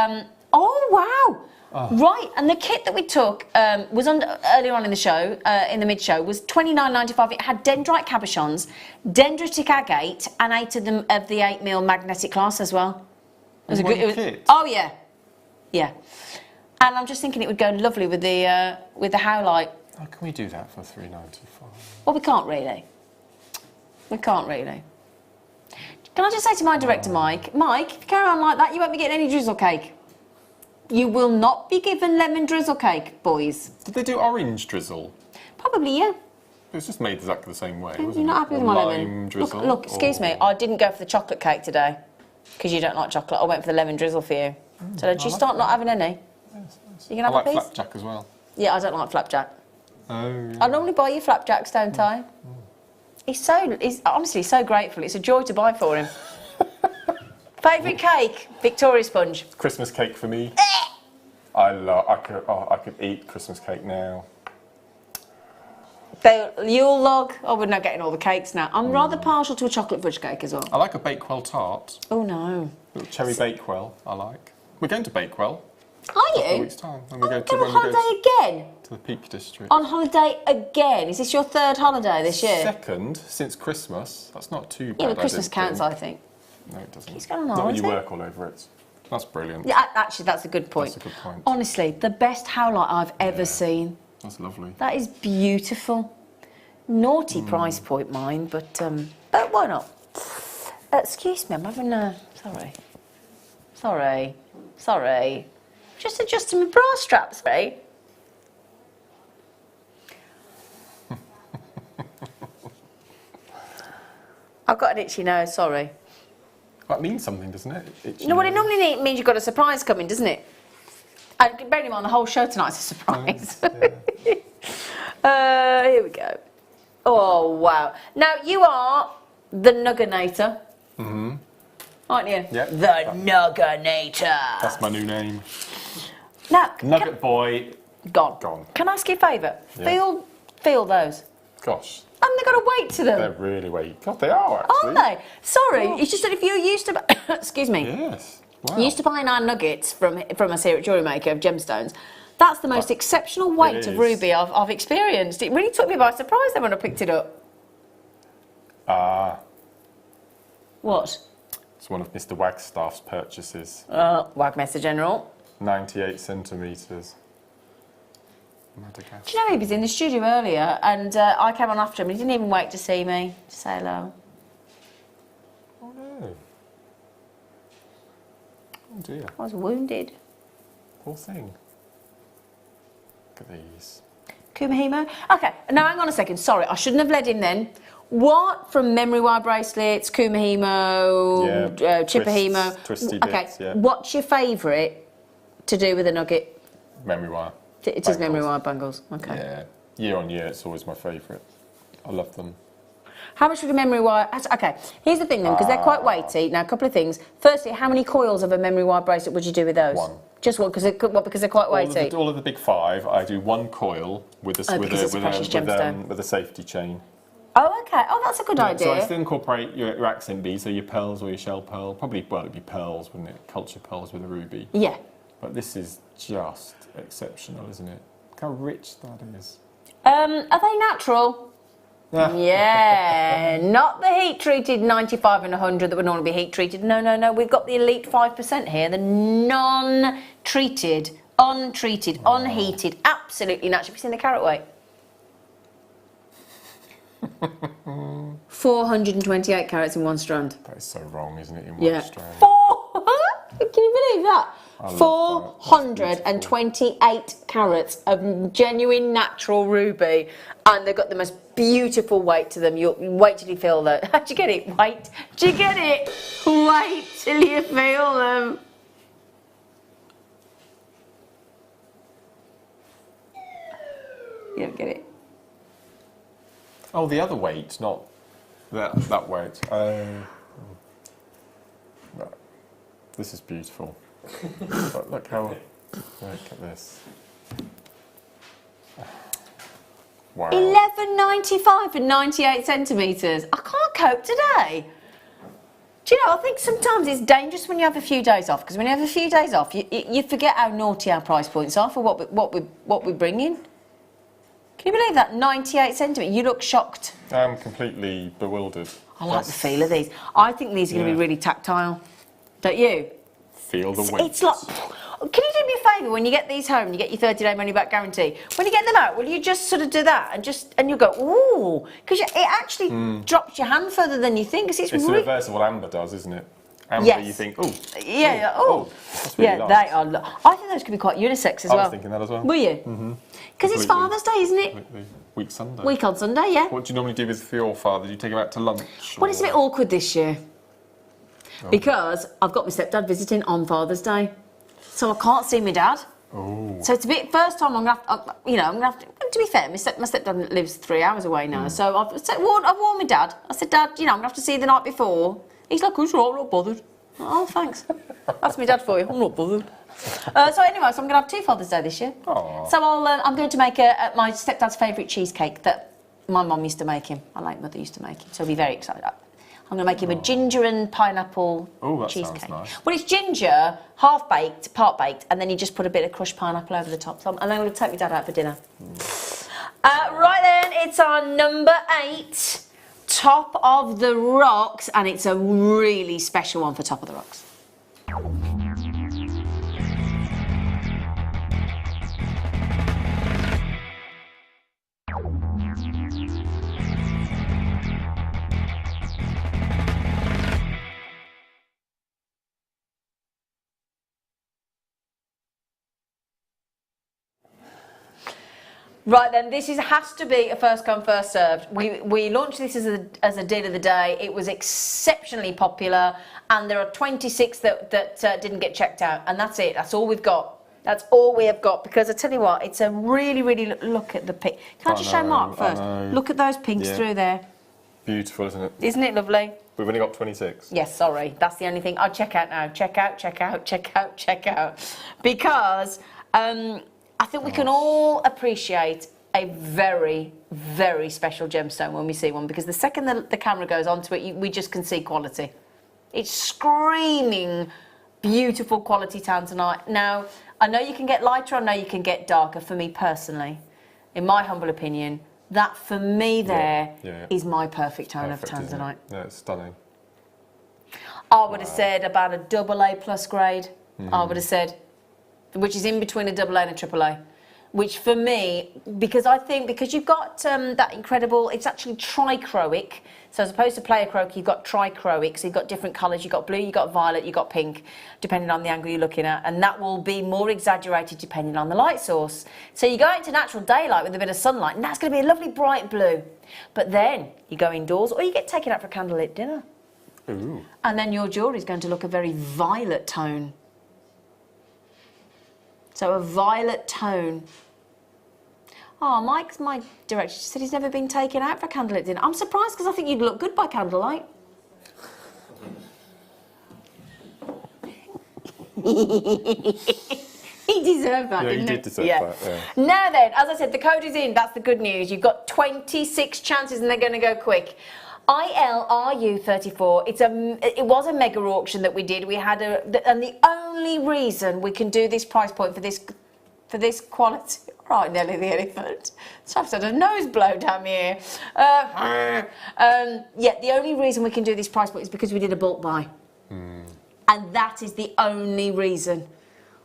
Speaker 2: oh, wow. Right, and the kit that we took was earlier on in the show, in the mid-show, was $29.95. It had dendrite cabochons, dendritic agate, and 8 of them of the 8mm magnetic glass as well. It was
Speaker 1: kit?
Speaker 2: Oh yeah, yeah. And I'm just thinking it would go lovely with the howlite.
Speaker 1: How can we do that for $3.95?
Speaker 2: Well, we can't really. We can't really. Can I just say to my director, Mike, if you carry on like that, you won't be getting any drizzle cake. You will not be given lemon drizzle cake, boys.
Speaker 1: Did they do orange drizzle?
Speaker 2: Probably, yeah.
Speaker 1: It was just made exactly the same way, wasn't
Speaker 2: You're not happy with my lemon?
Speaker 1: Drizzle,
Speaker 2: look, excuse me, I didn't go for the chocolate cake today because you don't like chocolate. I went for the lemon drizzle for you. So did you start not having any?
Speaker 1: Yes,
Speaker 2: You can have a piece?
Speaker 1: I like flapjack as well.
Speaker 2: Yeah, I don't like flapjack.
Speaker 1: Oh, yeah.
Speaker 2: I normally buy you flapjacks, don't I? He's honestly so grateful. It's a joy to buy for him. Favourite cake? Victoria sponge.
Speaker 1: Christmas cake for me. I could eat Christmas cake now.
Speaker 2: The Yule log. Oh, we're not getting all the cakes now. I'm rather partial to a chocolate fudge cake as well.
Speaker 1: I like a Bakewell tart.
Speaker 2: Oh no.
Speaker 1: Little cherry Bakewell, I like. We're going to Bakewell.
Speaker 2: Are
Speaker 1: In a
Speaker 2: you?
Speaker 1: week's time. When
Speaker 2: Go on holiday again?
Speaker 1: To the Peak District.
Speaker 2: On holiday again? Is this your third holiday this year?
Speaker 1: Second, since Christmas. That's not too bad.
Speaker 2: Yeah, but Christmas counts, I think.
Speaker 1: No, it doesn't.
Speaker 2: He's going on
Speaker 1: Not when you
Speaker 2: holiday.
Speaker 1: work all over it. That's brilliant.
Speaker 2: Yeah, actually, that's a good point.
Speaker 1: That's a good point.
Speaker 2: Honestly, the best howlite I've ever seen.
Speaker 1: That's lovely.
Speaker 2: That is beautiful. Naughty price point, mine, but why not? Excuse me, I'm having a... Sorry. Just adjusting my bra straps, right? I've got an itchy nose, sorry.
Speaker 1: That means something, doesn't it?
Speaker 2: You know what it normally means? You've got a surprise coming, doesn't it? And bearing in mind the whole show tonight's a surprise.
Speaker 1: Yeah.
Speaker 2: Here we go. Oh, wow. Now, you are the Nugganator. Mm-hmm. Aren't you?
Speaker 1: Yeah.
Speaker 2: The Nugganator.
Speaker 1: That's my new name.
Speaker 2: Now,
Speaker 1: Nugget boy.
Speaker 2: Gone. Can I ask you a favour?
Speaker 1: Yeah.
Speaker 2: Feel those.
Speaker 1: Gosh.
Speaker 2: And they've got a weight to them.
Speaker 1: They're really weight. God, they are actually.
Speaker 2: Aren't they? Sorry,
Speaker 1: Oh.
Speaker 2: it's just that if you're used to... Excuse me.
Speaker 1: Yes. Wow.
Speaker 2: Used to buying our nuggets from us here at Jewellery Maker of gemstones. That's the most exceptional weight of
Speaker 1: is.
Speaker 2: ruby I've experienced. It really took me by surprise then when I picked it up. What?
Speaker 1: It's one of Mr. Wagstaff's purchases.
Speaker 2: Wagmester General.
Speaker 1: 98 centimetres.
Speaker 2: Do you know he was in the studio earlier and I came on after him and he didn't even wait to see me, to say hello.
Speaker 1: Oh no. Oh dear.
Speaker 2: I was wounded.
Speaker 1: Poor thing. Look at these.
Speaker 2: Kumahimo? Okay, now hang on a second. Sorry, I shouldn't have led him then. What from memory wire bracelets, Kumahimo, Chipahimo?
Speaker 1: Twisty
Speaker 2: okay,
Speaker 1: bits, yeah.
Speaker 2: what's your favourite to do with a nugget?
Speaker 1: Memory wire.
Speaker 2: It is memory wire bangles. Okay.
Speaker 1: Yeah, year on year, it's always my favourite. I love them.
Speaker 2: How much would a memory wire? Okay, here's the thing then, because they're quite weighty. Now, a couple of things. Firstly, how many coils of a memory wire bracelet would you do with those?
Speaker 1: One.
Speaker 2: Just one, because they're quite weighty.
Speaker 1: All of the big 5, I do 1 coil with a safety chain.
Speaker 2: Oh, okay. Oh, that's a good idea.
Speaker 1: So I still incorporate your accent beads, so your pearls or your shell pearl. Probably, well, it'd be pearls, wouldn't it? Culture pearls with a ruby.
Speaker 2: Yeah.
Speaker 1: But this is just exceptional, isn't it? Look how rich that is.
Speaker 2: Are they natural? Yeah, not the heat-treated 95 and 100 that would normally be heat-treated. No. We've got the elite 5% here, the non-treated, untreated, unheated, absolutely natural. Have you seen the carat weight? 428 carats in one strand.
Speaker 1: That is so wrong, isn't it, in one
Speaker 2: Yeah.
Speaker 1: strand?
Speaker 2: Can you believe that? 428 carats of genuine natural ruby, and they've got the most beautiful weight to them. You'll wait till you feel that. Do you get it? Wait. Do you get it? Wait till you feel them. You don't get it.
Speaker 1: Oh, the other weight, not that weight. No. This is beautiful. But look at this. Wow.
Speaker 2: 11.95 and 98 centimetres. I can't cope today. Do you know, I think sometimes it's dangerous when you have a few days off, because when you have a few days off, you forget how naughty our price points are for what we bring in. Can you believe that? 98 centimetres. You look shocked.
Speaker 1: I'm completely bewildered.
Speaker 2: I like the feel of these. I think these are going to be really tactile. Don't you?
Speaker 1: Feel the weight.
Speaker 2: It's like... Can you do me a favour when you get these home, you get your 30-day money-back guarantee? When you get them out, will you just sort of do that and you go, ooh, because it actually drops your hand further than you think. It's
Speaker 1: the reverse of what amber does, isn't it? Amber,
Speaker 2: yes.
Speaker 1: You think, ooh.
Speaker 2: Yeah,
Speaker 1: that's really nice.
Speaker 2: they are. I think those could be quite unisex as well.
Speaker 1: I was thinking that as well.
Speaker 2: Were you? Because it's Father's Day, isn't it?
Speaker 1: Week Sunday.
Speaker 2: Week on Sunday, yeah.
Speaker 1: What do you normally do with your father? Do you take him out to lunch?
Speaker 2: Well, it's a bit awkward this year. Because I've got my stepdad visiting on Father's Day. So I can't see my dad.
Speaker 1: Oh.
Speaker 2: So it's a bit, first time I'm going to have to, to be fair, my stepdad lives 3 hours away now. So I've warned my dad. I said, Dad, I'm going to have to see you the night before. He's like, I'm not bothered. Oh, thanks. That's my dad for you. I'm not bothered. So anyway, so I'm going to have 2 Father's Day this year.
Speaker 1: Aww.
Speaker 2: So I'm going to make my stepdad's favourite cheesecake that my mum used to make him. My late mother used to make him. So I'll be very excited. I'm going to make him a ginger and pineapple cheesecake.
Speaker 1: Sounds nice.
Speaker 2: Well, it's ginger, half baked, part baked, and then you just put a bit of crushed pineapple over the top. So I'm going to take my dad out for dinner. Right then, it's our number 8, Top of the Rocks, and it's a really special one for Top of the Rocks. Right then, this has to be a first come, first served. We launched this as a deal of the day. It was exceptionally popular, and there are 26 that didn't get checked out, and that's it. That's all we've got. That's all we have got, because I tell you what, it's a really, really look at the pink. Can I just show Mark first? Look at those pinks through there.
Speaker 1: Beautiful, isn't it?
Speaker 2: Isn't it lovely?
Speaker 1: We've only got 26.
Speaker 2: Yes, sorry. That's the only thing. I'll check out now. Check out. Because I think we can all appreciate a very, very special gemstone when we see one, because the second the camera goes onto it, we just can see quality. It's screaming beautiful quality tanzanite. Now, I know you can get lighter, I know you can get darker. For me personally, in my humble opinion, that for me is my perfect tone of tanzanite.
Speaker 1: Yeah, it's stunning.
Speaker 2: I would have said about a AA+ grade. I would have said, which is in between a AA and a AAA. which for me, because you've got that incredible, it's actually trichroic. So as opposed to pleochroic, you've got trichroic. So you've got different colours. You've got blue, you've got violet, you've got pink, depending on the angle you're looking at. And that will be more exaggerated depending on the light source. So you go into natural daylight with a bit of sunlight, and that's going to be a lovely bright blue. But then you go indoors, or you get taken out for a candlelit dinner.
Speaker 1: Ooh.
Speaker 2: And then your jewellery is going to look a very violet tone. So a violet tone. Oh, Mike's my director. She said he's never been taken out for a candlelit dinner. I'm surprised because I think you'd look good by candlelight. He deserved that,
Speaker 1: Yeah,
Speaker 2: didn't
Speaker 1: he
Speaker 2: he?
Speaker 1: did deserve that, yeah.
Speaker 2: Now then, as I said, the code is in. That's the good news. You've got 26 chances and they're going to go quick. ILRU34. It was a mega auction that we did. We had and the only reason we can do this price point for this quality. Right, Nelly the elephant. So I've had a nose blow down here. Yeah, the only reason we can do this price point is because we did a bulk buy. And that is the only reason.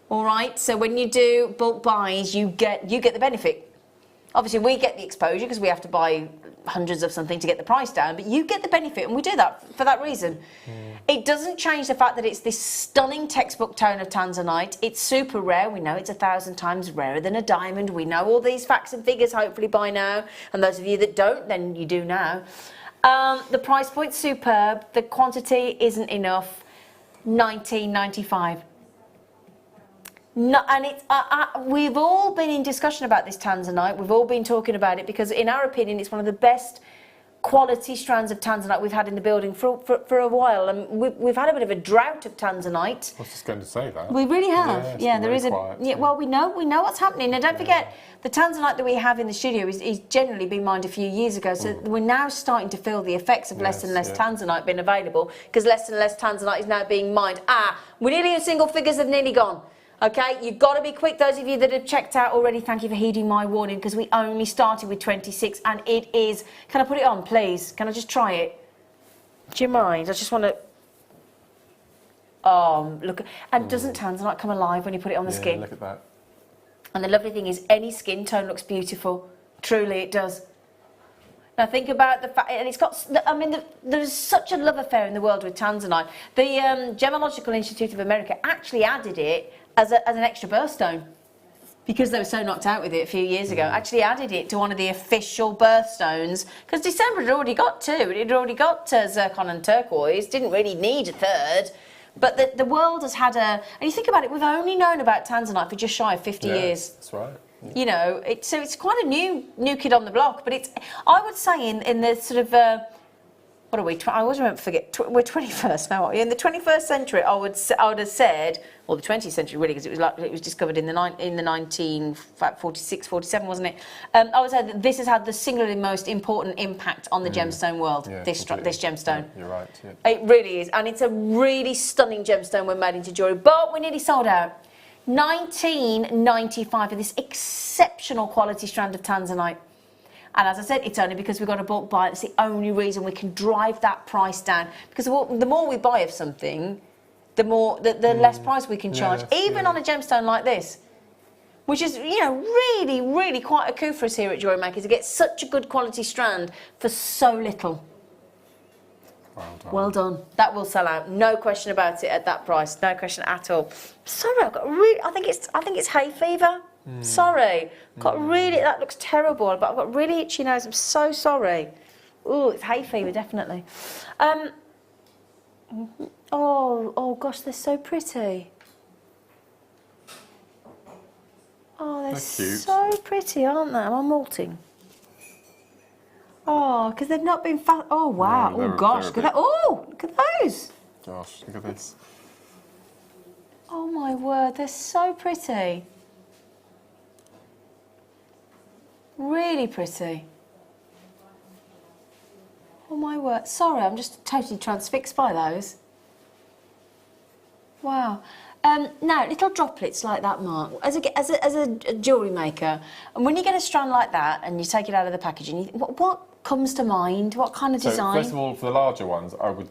Speaker 2: All right, so when you do bulk buys, you get the benefit. Obviously, we get the exposure because we have to buy hundreds of something to get the price down, but you get the benefit, and we do that for that reason. It doesn't change the fact that it's this stunning textbook tone of tanzanite. It's super rare. We know it's 1,000 times rarer than a diamond. We know all these facts and figures hopefully by now, and those of you that don't, then you do now. The price point's superb. The quantity isn't enough. $19.95. No, and it's we've all been in discussion about this tanzanite. We've all been talking about it because, in our opinion, it's one of the best quality strands of tanzanite we've had in the building for a while. And we've had a bit of a drought of tanzanite.
Speaker 1: I was just going to say that.
Speaker 2: We really have.
Speaker 1: Yeah,
Speaker 2: there is
Speaker 1: quiet,
Speaker 2: a. Yeah, well, we know what's happening. And don't forget, the tanzanite that we have in the studio is generally been mined a few years ago. So we're now starting to feel the effects of less and less tanzanite being available because less and less tanzanite is now being mined. We're nearly in single figures have nearly gone. Okay, you've got to be quick. Those of you that have checked out already, thank you for heeding my warning because we only started with 26 and it is... Can I put it on, please? Can I just try it? Do you mind? I just want to... Oh, look. And doesn't tanzanite come alive when you put it on the skin?
Speaker 1: Look at that.
Speaker 2: And the lovely thing is any skin tone looks beautiful. Truly, it does. Now think about the fact, and it's got, I mean, there's such a love affair in the world with tanzanite. The Gemological Institute of America actually added it as an extra birthstone because they were so knocked out with it a few years ago. Actually added it to one of the official birthstones because December had already got two. It had already got zircon and turquoise. Didn't really need a third. But the world has had and you think about it, we've only known about tanzanite for just shy of 50 years.
Speaker 1: That's right. Yeah.
Speaker 2: You know, so it's quite a new kid on the block. But I would say in the sort of, what are we? I always forget. We're 21st now. In the 21st century, I would have said, or the 20th century really, because it was discovered in the 1946, 47, wasn't it? I would say that this has had the singularly most important impact on the gemstone world. This gemstone.
Speaker 1: Yeah, you're right. Yeah.
Speaker 2: It really is, and it's a really stunning gemstone when made into jewellery. But we're nearly sold out. $19.95 for this exceptional quality strand of tanzanite. And as I said, it's only because we've got a bulk buy. It's the only reason we can drive that price down. Because the more we buy of something, the less price we can charge, even on a gemstone like this. Which is, you know, really, really quite a coup for us here at Jewellery Maker to get such a good quality strand for so little.
Speaker 1: Well done.
Speaker 2: Well done. That will sell out. No question about it at that price. No question at all. Sorry, I think it's hay fever. Sorry. That looks terrible, but I've got really itchy nose. I'm so sorry. Ooh, it's hay fever, definitely. Oh gosh, they're so pretty. Oh, they're so pretty, aren't they? Am I molting? Oh, because they've not been fat. Oh, wow.
Speaker 1: No,
Speaker 2: Oh, gosh. Look at that. Oh, look at those.
Speaker 1: Gosh, look at this.
Speaker 2: Oh, my word. They're so pretty. Really pretty. Oh, my word. Sorry, I'm just totally transfixed by those. Wow. Now, little droplets like that, Mark, as a jewellery maker, and when you get a strand like that and you take it out of the packaging, what comes to mind? What kind of design?
Speaker 1: First of all, for the larger ones, I would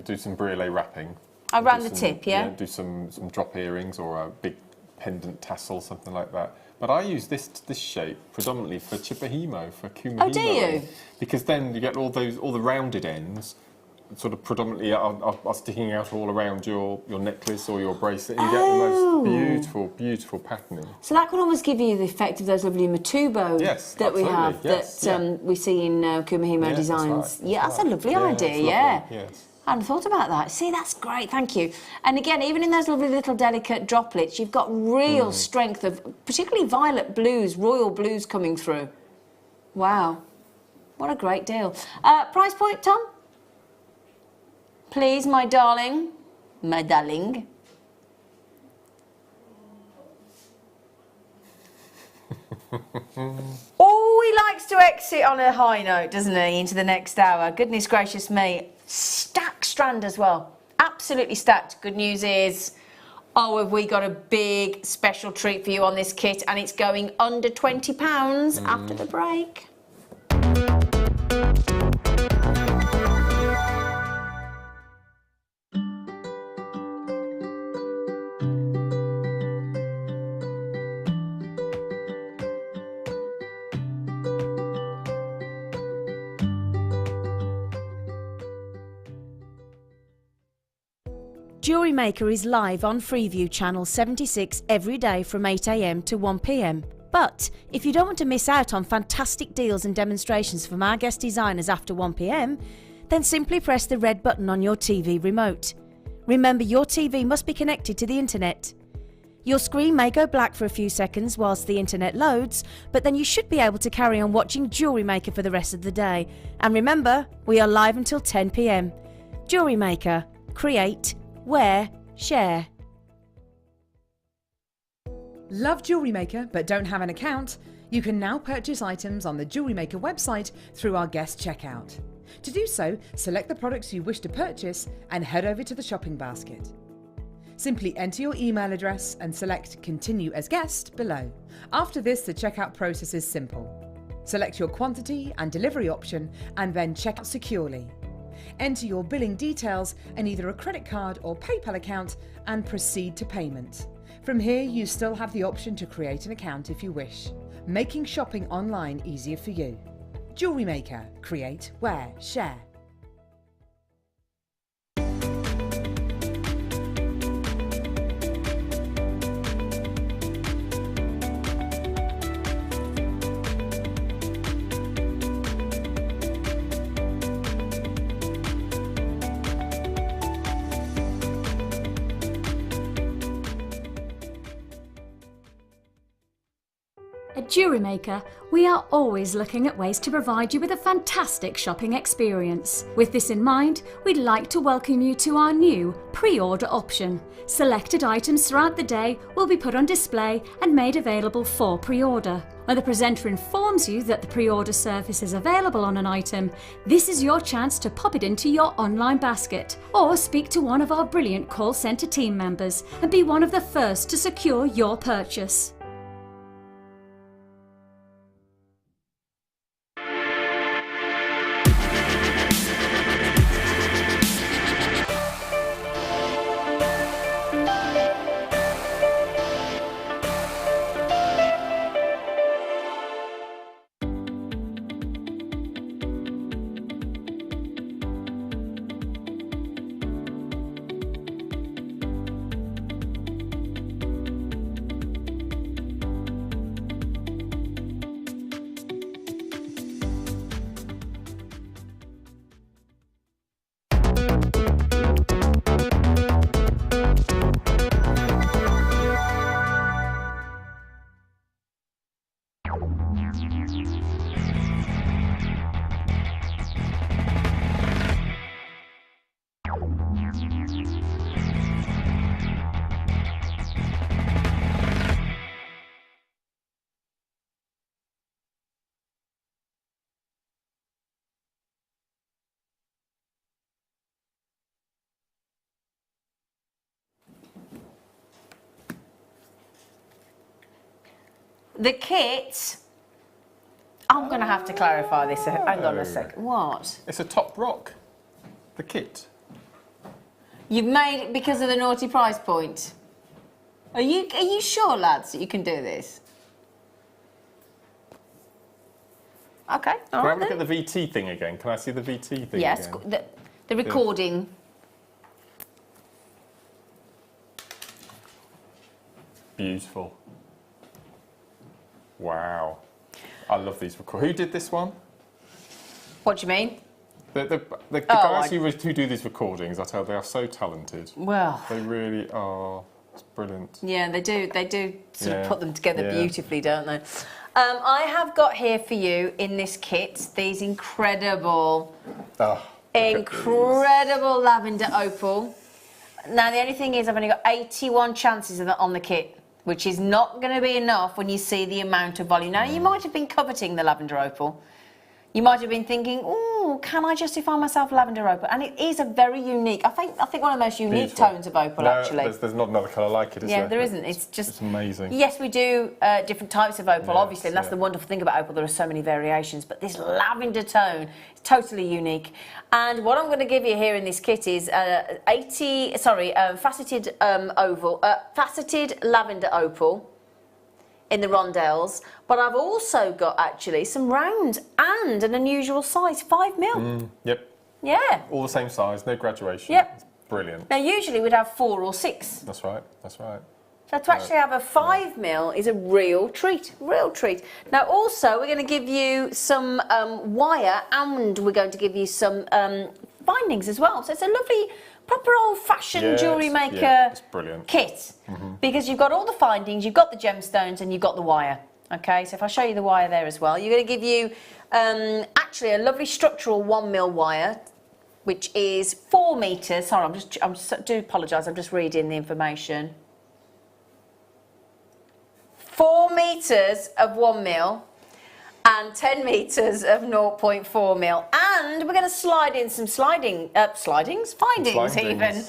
Speaker 1: do some brûlée wrapping.
Speaker 2: Around the tip, yeah?
Speaker 1: Do some drop earrings or a big pendant tassel, something like that. But I use this shape predominantly for chipahimo, for kumahimo.
Speaker 2: Oh, do you?
Speaker 1: Because then you get all the rounded ends, sort of predominantly are sticking out all around your necklace or your bracelet, and you get the most beautiful, beautiful patterning.
Speaker 2: So that could almost give you the effect of those lovely matubo that we have, we see in kumahimo designs. That's a lovely idea,
Speaker 1: Yes.
Speaker 2: I hadn't thought about that. See, that's great, thank you. And again, even in those lovely little delicate droplets, you've got real strength of, particularly violet blues, royal blues coming through. Wow, what a great deal. Price point, Tom? Please, my darling. My darling. Oh, he likes to exit on a high note, doesn't he, into the next hour. Goodness gracious me. Stacked strand as well. Absolutely stacked. Good news is, have we got a big special treat for you on this kit, and it's going under £20 after the break.
Speaker 4: Jewellery Maker is live on Freeview Channel 76 every day from 8 AM to 1 PM. But if you don't want to miss out on fantastic deals and demonstrations from our guest designers after 1 PM, then simply press the red button on your TV remote. Remember, your TV must be connected to the internet. Your screen may go black for a few seconds whilst the internet loads, but then you should be able to carry on watching Jewellery Maker for the rest of the day. And remember, we are live until 10 PM. Jewellery Maker. Create, wear, share.
Speaker 5: Love Jewellery Maker but don't have an account? You can now purchase items on the Jewellery Maker website through our guest checkout. To do so, select the products you wish to purchase and head over to the shopping basket. Simply enter your email address and select Continue as Guest below. After this, the checkout process is simple. Select your quantity and delivery option and then check out securely. Enter your billing details and either a credit card or PayPal account and proceed to payment. From here, you still have the option to create an account if you wish, making shopping online easier for you. Jewellery Maker. Create, wear, share.
Speaker 6: At Jewellery Maker, we are always looking at ways to provide you with a fantastic shopping experience. With this in mind, we'd like to welcome you to our new pre-order option. Selected items throughout the day will be put on display and made available for pre-order. When the presenter informs you that the pre-order service is available on an item, this is your chance to pop it into your online basket or speak to one of our brilliant call centre team members and be one of the first to secure your purchase.
Speaker 2: The kit, I'm going to have to clarify this. Hang on a second. What?
Speaker 1: It's a top rock, the kit.
Speaker 2: You've made it because of the naughty price point. Are you sure, lads, that you can do this? Okay,
Speaker 1: Can
Speaker 2: all
Speaker 1: I
Speaker 2: right
Speaker 1: have a look
Speaker 2: then.
Speaker 1: at the VT thing again? Can I see the VT thing
Speaker 2: Yes,
Speaker 1: again?
Speaker 2: the recording.
Speaker 1: Beautiful. Wow. I love these records. Who did this one?
Speaker 2: What do you mean?
Speaker 1: The guys who do these recordings, I tell you, they are so talented.
Speaker 2: Well,
Speaker 1: They really are. It's brilliant.
Speaker 2: yeah, they do sort of
Speaker 1: Yeah,
Speaker 2: put them together
Speaker 1: yeah.
Speaker 2: beautifully, don't they? I have got here for you in this kit these incredible,
Speaker 1: Oh,
Speaker 2: incredible lavender opal. Now the only thing is I've only got 81 chances of that on the kit, which is not going to be enough when you see the amount of volume. Now you might have been coveting the lavender opal. You might have been thinking, oh, can I justify myself lavender opal? And it is a very unique, I think one of the most unique
Speaker 1: Beautiful.
Speaker 2: tones of opal,
Speaker 1: no,
Speaker 2: actually.
Speaker 1: There's not another colour like it, is there?
Speaker 2: Yeah, there isn't. It's just...
Speaker 1: It's amazing.
Speaker 2: Yes, we do different types of opal,
Speaker 1: Yes,
Speaker 2: obviously, and that's
Speaker 1: yeah.
Speaker 2: the wonderful thing about opal. There are so many variations, but this lavender tone is totally unique. And what I'm going to give you here in this kit is faceted faceted lavender opal in the rondelles, but I've also got actually some rounds and an unusual size, 5mm.
Speaker 1: Yep.
Speaker 2: Yeah.
Speaker 1: All the same size, no graduation.
Speaker 2: Yep.
Speaker 1: It's brilliant.
Speaker 2: Now usually we'd have 4 or 6.
Speaker 1: That's right. That's right.
Speaker 2: So to actually have a 5mm is a real treat, real treat. Now also we're going to give you some wire and we're going to give you some bindings as well. So it's a lovely, proper old-fashioned
Speaker 1: Yes,
Speaker 2: Jewellery Maker
Speaker 1: yeah, it's brilliant.
Speaker 2: kit. Because you've got all the findings, you've got the gemstones and you've got the wire. Okay, so if I show you the wire there as well, you're going to give you actually a lovely structural 1mm wire, which is 4 metres. Sorry, I do apologise, I'm just reading the information. 4 metres of 1mm and 10 metres of 0.4mm. And we're going to slide in some findings even.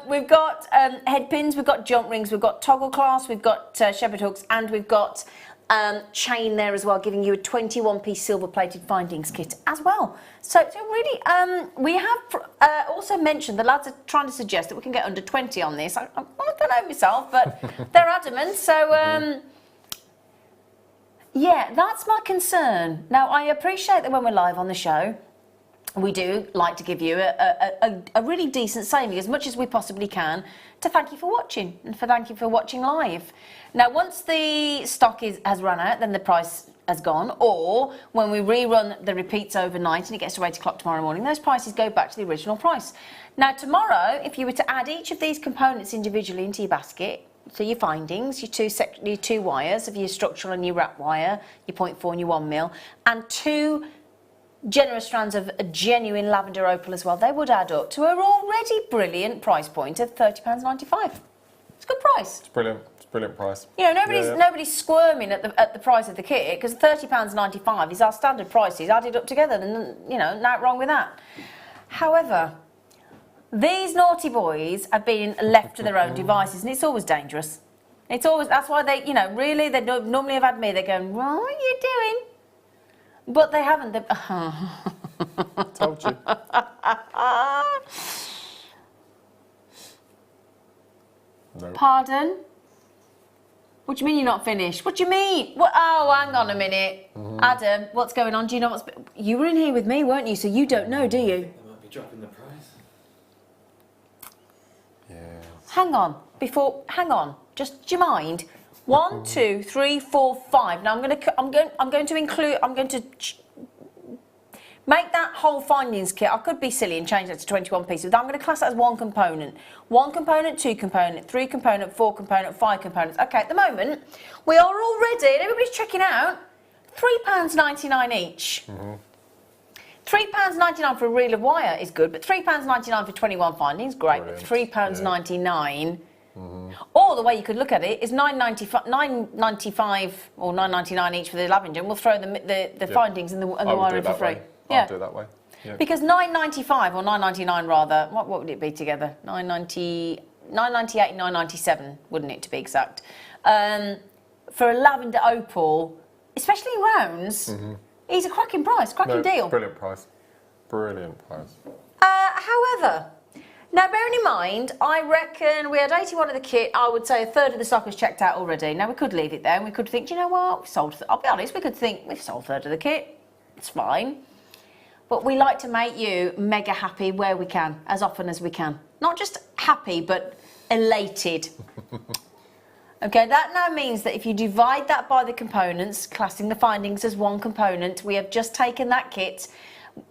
Speaker 2: We've got head pins, we've got jump rings, we've got toggle clasps, we've got shepherd hooks, and we've got chain there as well, giving you a 21-piece silver-plated findings kit as well. So really, we have also mentioned, the lads are trying to suggest that we can get under 20 on this. I don't know myself, but they're adamant, so... Yeah, that's my concern. Now, I appreciate that when we're live on the show, we do like to give you a really decent saving, as much as we possibly can, to thank you for watching, and thank you for watching live. Now, once the stock has run out, then the price has gone, or when we rerun the repeats overnight and it gets to 8 o'clock tomorrow morning, those prices go back to the original price. Now, tomorrow, if you were to add each of these components individually into your basket, so your findings, your two wires of your structural and your wrap wire, your 0.4 and your 1mm, and 2 generous strands of a genuine lavender opal as well, they would add up to an already brilliant price point of £30.95. It's a good price.
Speaker 1: It's brilliant. It's a brilliant price.
Speaker 2: You know, nobody's squirming at the price of the kit, because £30.95 is our standard prices added up together, and you know, nothing wrong with that. However, these naughty boys are being left to their own devices, and it's always dangerous. It's always, that's why they, you know, really, they normally have had me, they're going, what are you doing? But they haven't.
Speaker 1: Told you. No.
Speaker 2: Pardon? What do you mean you're not finished? What do you mean? What? Oh, hang on a minute. Adam, what's going on? Do you know what's... You were in here with me, weren't you? So you don't know, do you?
Speaker 7: They might be dropping the price.
Speaker 1: Yeah.
Speaker 2: Hang on. Hang on. Just, do you mind? 1, 2, 3, 4, 5. Now I'm going to make that whole findings kit. I could be silly and change that to 21 pieces, but I'm going to class that as one component. 1 component, 2 component, 3 component, 4 component, 5 components. Okay, at the moment, we are already, and everybody's checking out, £3.99 each. £3.99 for a reel of wire is good, but £3.99 for 21 findings, great, but £3.99. Or the way you could look at it is $9.95 or $9.99 each for the lavender, and we'll throw the findings and the wire in for free.
Speaker 1: I'll do it that way. Yeah.
Speaker 2: Because $9.95 or $9.99 rather, what would it be together? $9.98 and $9.97, wouldn't it, to be exact? For a lavender opal, especially in rounds, is a cracking price, cracking deal.
Speaker 1: Brilliant price. Brilliant price.
Speaker 2: However, now bearing in mind, I reckon we had 81 of the kit. I would say a third of the stock is checked out already. Now we could leave it there and we could think, do you know what, we've sold, I'll be honest, we could think we've sold a third of the kit. It's fine. But we like to make you mega happy where we can, as often as we can. Not just happy, but elated. Okay, that now means that if you divide that by the components, classing the findings as one component, we have just taken that kit,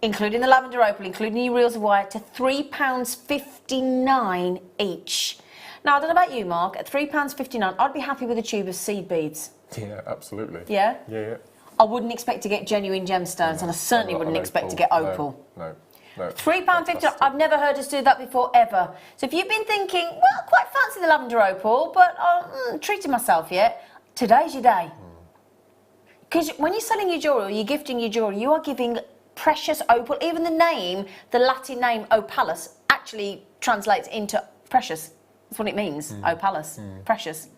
Speaker 2: including the lavender opal, including your reels of wire, to £3.59 each. Now, I don't know about you, Mark, at £3.59, I'd be happy with a tube of seed beads.
Speaker 1: Yeah, absolutely.
Speaker 2: Yeah?
Speaker 1: Yeah.
Speaker 2: I wouldn't expect to get genuine gemstones, and I certainly wouldn't expect to get opal.
Speaker 1: No.
Speaker 2: £3.59, I've never heard us do that before, ever. So if you've been thinking, well, quite fancy the lavender opal, but I'm treating myself yet, today's your day. Because when you're selling your jewellery, or you're gifting your jewellery, you are giving precious opal. Even the name, the Latin name opalus, actually translates into precious. That's what it means, opalus, precious.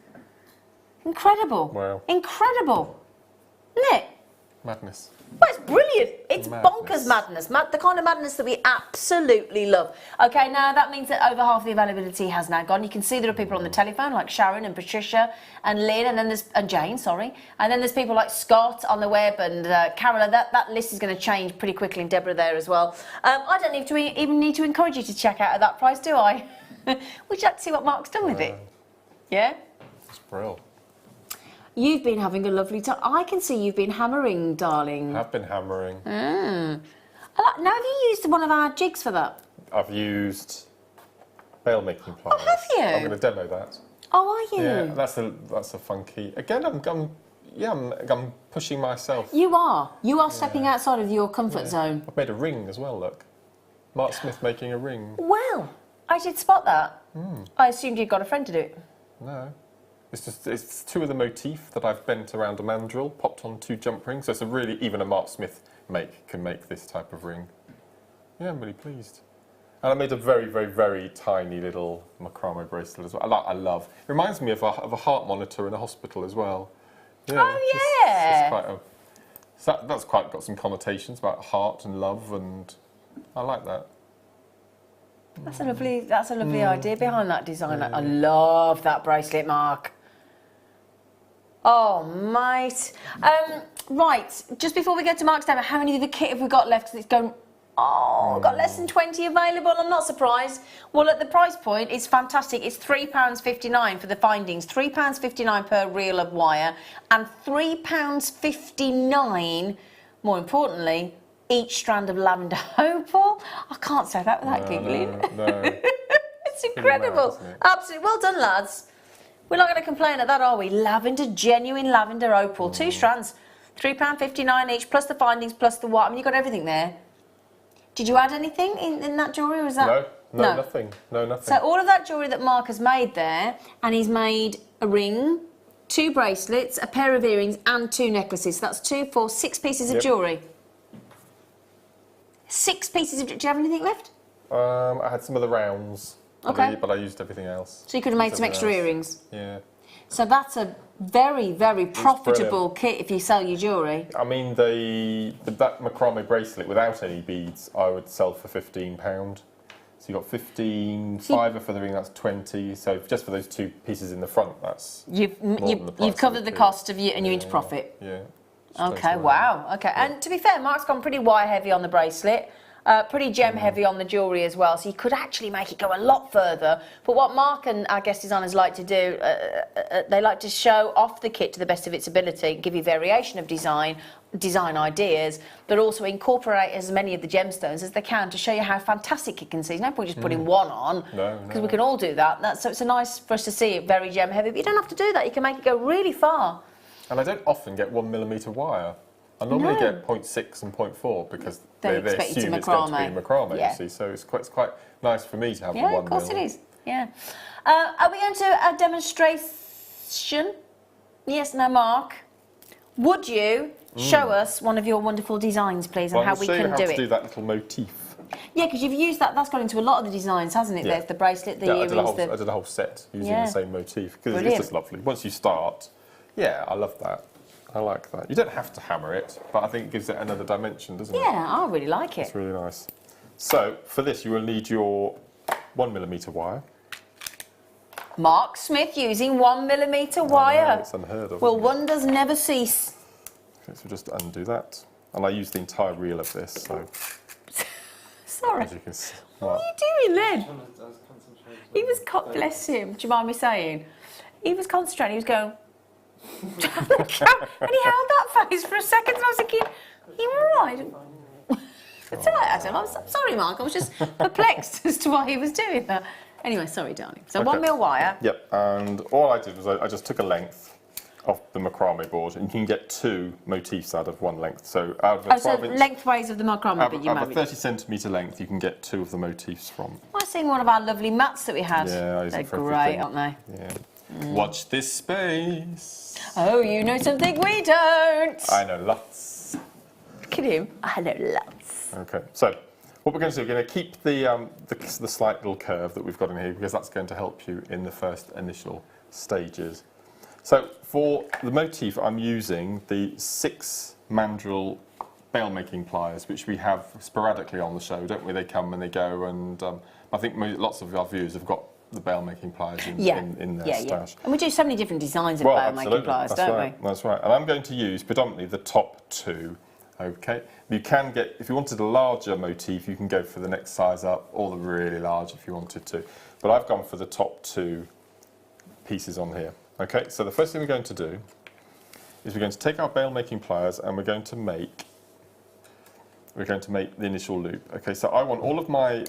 Speaker 2: Incredible.
Speaker 1: Wow.
Speaker 2: Incredible. Isn't it?
Speaker 1: Madness.
Speaker 2: Well, it's brilliant. It's
Speaker 1: Madness.
Speaker 2: bonkers madness. The kind of madness that we absolutely love. Okay, now that means that over half the availability has now gone. You can see there are people on the telephone like Sharon and Patricia and Lynn and Jane, sorry. And then there's people like Scott on the web and Carola. That list is going to change pretty quickly, and Deborah there as well. I don't even need to encourage you to check out at that price, do I? Would you like to see what Mark's done with it? Yeah?
Speaker 1: It's brilliant.
Speaker 2: You've been having a lovely time. I can see you've been hammering, darling.
Speaker 1: I've been hammering.
Speaker 2: Now, have you used one of our jigs for that?
Speaker 1: I've used bail making pliers.
Speaker 2: Oh, have you?
Speaker 1: I'm going to demo that.
Speaker 2: Oh, are you?
Speaker 1: Yeah, that's a funky. Again, I'm pushing myself.
Speaker 2: You are. You are stepping outside of your comfort zone.
Speaker 1: I've made a ring as well. Look, Mark Smith making a ring.
Speaker 2: Well, I did spot that. I assumed you'd got a friend to do it.
Speaker 1: No. It's two of the motif that I've bent around a mandrel, popped on 2 jump rings. So it's even a Mark Smith can make this type of ring. Yeah, I'm really pleased. And I made a very, very, very tiny little macrame bracelet as well. I love. It reminds me of a heart monitor in a hospital as well. Yeah,
Speaker 2: Oh, yeah.
Speaker 1: That's quite got some connotations about heart and love, and I like that.
Speaker 2: That's a lovely idea behind that design. I love that bracelet, Mark. Oh, mate. Right, just before we get to Mark's demo, how many of the kit have we got left? Because it's going... Oh, we've got less than 20 available. I'm not surprised. Well, at the price point, it's fantastic. It's £3.59 for the findings, £3.59 per reel of wire, and £3.59, more importantly, each strand of lavender opal. I can't say that without giggling.
Speaker 1: No.
Speaker 2: It's incredible.
Speaker 1: Mad, isn't it?
Speaker 2: Absolutely. Well done, lads. We're not going to complain at that, are we? Genuine lavender opal. 2 strands, £3.59 each, plus the findings, plus the white. I mean, you've got everything there. Did you add anything in that jewellery, or was that...
Speaker 1: No, nothing. No, nothing.
Speaker 2: So all of that jewellery that Mark has made there, and he's made a ring, 2 bracelets, a pair of earrings, and 2 necklaces. That's 2, 4, 6 pieces of jewellery. 6 pieces of... Do you have anything left?
Speaker 1: I had some of the rounds, but I used everything else.
Speaker 2: So you could have made some extra earrings?
Speaker 1: Yeah.
Speaker 2: So that's a very, very profitable kit if you sell your jewellery.
Speaker 1: I mean, that macrame bracelet without any beads, I would sell for £15. So you got 15, fiver for the ring, that's 20. So just for those 2 pieces in the front, that's
Speaker 2: you've covered the cost of you, and you're into profit.
Speaker 1: Yeah.
Speaker 2: Okay, wow. Okay, and to be fair, Mark's gone pretty wire heavy on the bracelet, pretty gem heavy on the jewellery as well, so you could actually make it go a lot further. But what Mark and our guest designers like to do, they like to show off the kit to the best of its ability, give you variation of design ideas, but also incorporate as many of the gemstones as they can to show you how fantastic it can see. There's no point just putting one on, because we can all do that. So it's nice for us to see it very gem heavy, but you don't have to do that. You can make it go really far.
Speaker 1: And I don't often get 1mm wire. I normally get 0.6 and 0.4 because they assume it's going to be macrame, you see. So it's quite nice for me to have 1mm.
Speaker 2: Yeah, of course it is. Yeah. Are we going to a demonstration? Yes, no, Mark. Would you show us one of your wonderful designs, please, and how we can do it?
Speaker 1: I'll show you how to do that little motif.
Speaker 2: Yeah, because you've used that. That's gone into a lot of the designs, hasn't it?
Speaker 1: Yeah.
Speaker 2: There's the bracelet, the earrings.
Speaker 1: I did a whole set using the same motif because it's just lovely. Once you start, yeah, I love that. I like that. You don't have to hammer it, but I think it gives it another dimension, doesn't it?
Speaker 2: Yeah, I really like it.
Speaker 1: It's really nice. So, for this, you will need your 1mm wire.
Speaker 2: Mark Smith using 1mm wire.
Speaker 1: It's unheard of.
Speaker 2: Well, wonders never cease.
Speaker 1: Okay, so just undo that. And I use the entire reel of this, so
Speaker 2: Sorry.
Speaker 1: as you can see.
Speaker 2: What are you doing then? He was, bless him, do you mind me saying? He was concentrating, he was going, and he held that face for a second, and I was thinking, are you all right? It's all right, Adam, I'm sorry, Mark, I was just perplexed as to why he was doing that. Anyway, sorry, darling. So 1 mil wire.
Speaker 1: Yep, and all I did was I just took a length of the macrame board, and you can get 2 motifs out of 1 length. So out of a 12-inch,
Speaker 2: lengthways of the macrame,
Speaker 1: out
Speaker 2: but you
Speaker 1: of a 30-centimetre length, you can get 2 of the motifs from.
Speaker 2: I seen one of our lovely mats that we had.
Speaker 1: Yeah, I use
Speaker 2: they're
Speaker 1: it for
Speaker 2: great,
Speaker 1: everything.
Speaker 2: aren't they?
Speaker 1: Yeah. Watch this space.
Speaker 2: Oh, you know something we don't.
Speaker 1: I know lots.
Speaker 2: Look at him. I know lots.
Speaker 1: Okay, so what we're going to do, we're going to keep the slight little curve that we've got in here, because that's going to help you in the first initial stages. So for the motif, I'm using the 6 mandrel bail making pliers, which we have sporadically on the show, don't we? They come and they go, and I think lots of our viewers have got the bail making pliers in their stash.
Speaker 2: And we do so many different designs of bail making pliers, don't we?
Speaker 1: That's right. And I'm going to use predominantly the top 2. Okay. You can get, if you wanted a larger motif, you can go for the next size up, or the really large if you wanted to. But I've gone for the top 2 pieces on here. Okay. So the first thing we're going to do is we're going to take our bail making pliers and we're going to make the initial loop. Okay. So I want all of my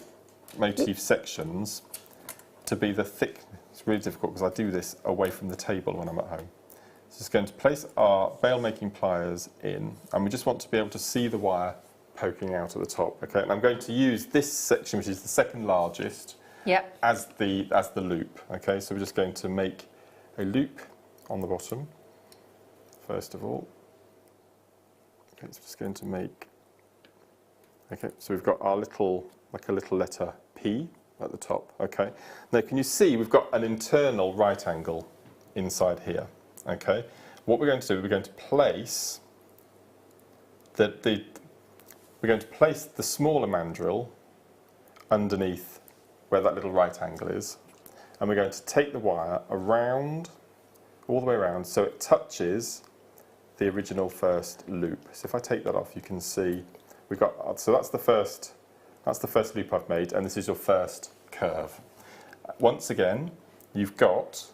Speaker 1: motif sections to be the thick. It's really difficult because I do this away from the table when I'm at home. So just going to place our bail making pliers in, and we just want to be able to see the wire poking out at the top. Okay, and I'm going to use this section, which is the second largest, as the loop. Okay, so we're just going to make a loop on the bottom first of all. Okay, so just going to make. Okay, so we've got our little, like a little letter P at the top. Okay, now can you see we've got an internal right angle inside here. Okay, what we're going to do, we're going to place the smaller mandrel underneath where that little right angle is, and we're going to take the wire around, all the way around, so it touches the original first loop. So if I take that off, you can see we've got. So that's the first loop I've made, and this is your first curve. Once again, you've got